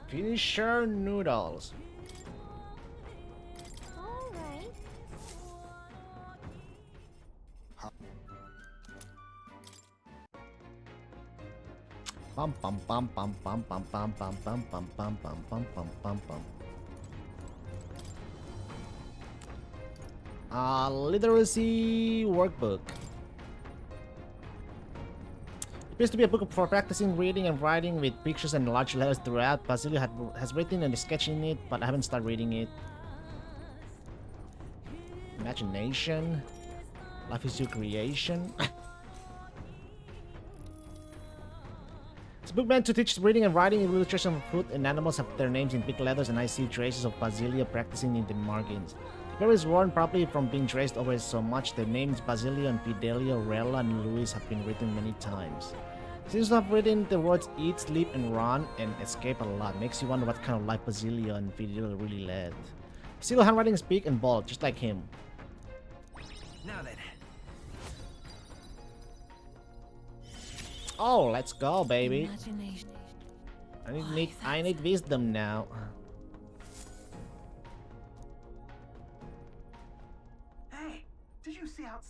Finisher noodles.
All right.
Pum pum pum pum pum pum pum pum pum pum pum pum pum pum pum pum. Literacy workbook. Appears to be a book for practicing reading and writing with pictures and large letters throughout. Basilio has written and is sketching it, but I haven't started reading it. Imagination. Life is your creation. It's a book meant to teach reading and writing. Illustrations of fruit and animals have their names in big letters, and I see traces of Basilio practicing in the margins. The paper is worn probably from being traced over so much. The names Basilio and Fidelio, Rella and Luis have been written many times. Seems to have written the words eat, sleep, and run, and escape a lot. Makes you wonder what kind of life Basilio and Fidelio really led. Basilio's handwriting is big and bold, just like him.
Now then.
Oh, let's go, baby. I need wisdom now.
Hey, did you see how?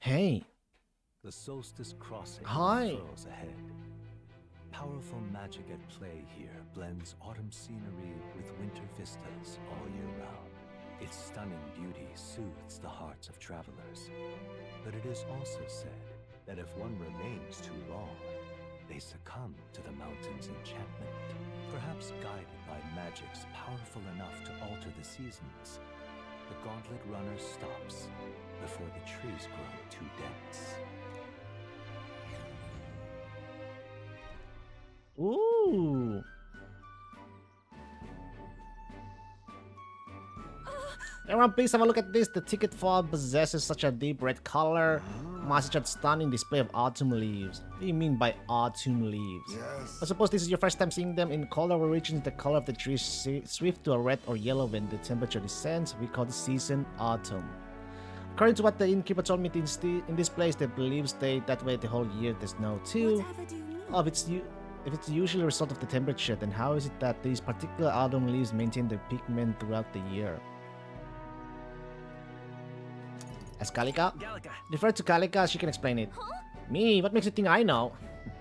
Hey.
The solstice crossing
Hi.
furrows ahead. Powerful magic at play here blends autumn scenery with winter vistas all year round. Its stunning beauty soothes the hearts of travelers. But it is also said that if one remains too long, they succumb to the mountain's enchantment. Perhaps guided by magics powerful enough to alter the seasons, the gauntlet runner stops before the trees grow too dense.
Ooh. Everyone, please have a look at this. The ticket fob possesses such a deep red color. Such a stunning display of autumn leaves. What do you mean by autumn leaves?
Yes.
I suppose this is your first time seeing them in color regions. The color of the trees shift to a red or yellow when the temperature descends. We call the season autumn. According to what the innkeeper told me in this place, the leaves stay that way the whole year. There's no too. Oh, if it's usually a result of the temperature, then how is it that these particular autumn leaves maintain their pigment throughout the year? As Kalika? Defer to Kalika, she can explain it. Me? What makes you think I know?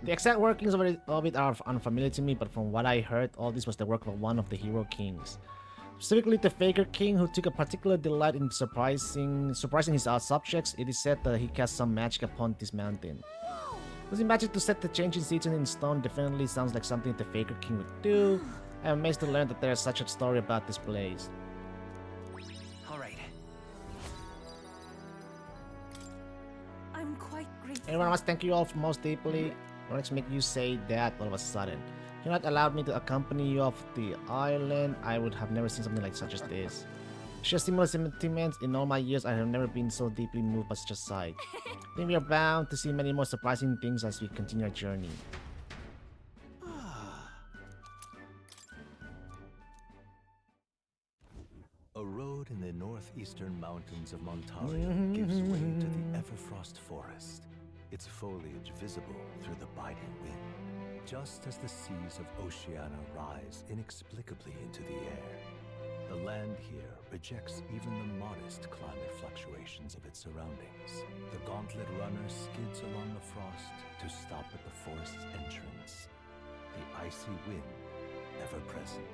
The exact workings of it are unfamiliar to me, but from what I heard, all this was the work of one of the hero kings. Specifically the Faker King, who took a particular delight in surprising his subjects. It is said that he cast some magic upon this mountain. Using magic to set the changing season in stone definitely sounds like something the Faker King would do. I am amazed to learn that there is such a story about this place.
Alright.
I'm quite grateful.
Everyone must thank you all most deeply. What makes make you say that all of a sudden? If you had allowed me to accompany you off the island, I would have never seen something like such as this. Share similar sentiments. In all my years, I have never been so deeply moved by such a sight. I think we are bound to see many more surprising things as we continue our journey.
A road in the northeastern mountains of Montario gives way to the Everfrost Forest, its foliage visible through the biting wind, just as the seas of Oceania rise inexplicably into the air. The land here rejects even the modest climate fluctuations of its surroundings. The gauntlet runner skids along the frost to stop at the forest's entrance, the icy wind ever present.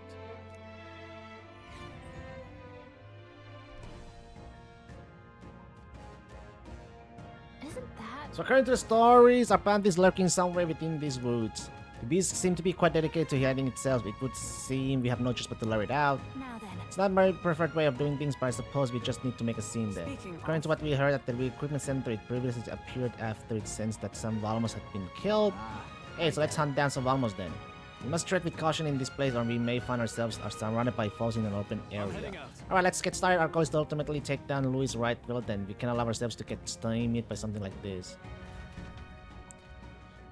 Isn't that...
So according to the stories, our plant is lurking somewhere within these woods. The beast seems to be quite dedicated to hiding itself. It would seem we have no choice but to lure it out.
Now then.
It's not a very perfect way of doing things, but I suppose we just need to make a scene there. According to what we heard at the recruitment center, it previously appeared after it sensed that some Valmos had been killed. Hey, so let's hunt down some Valmos then. We must tread with caution in this place or we may find ourselves surrounded by foes in an open area. Alright, let's get started. Our goal is to ultimately take down Louis Wrightville, then we cannot allow ourselves to get stymied by something like this.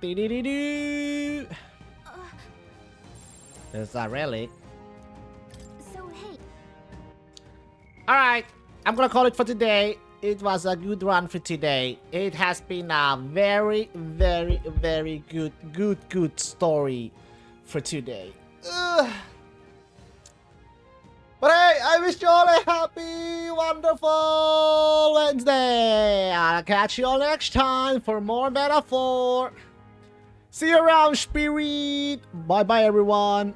Dee-dee-dee-doo! There's a relic.
So, hey.
Alright, I'm gonna call it for today. It was a good run for today. It has been a very, very, very good story for today. Ugh. But hey, I wish you all a happy, wonderful Wednesday. I'll catch you all next time for more Metaphor. See you around, spirit. Bye bye, everyone.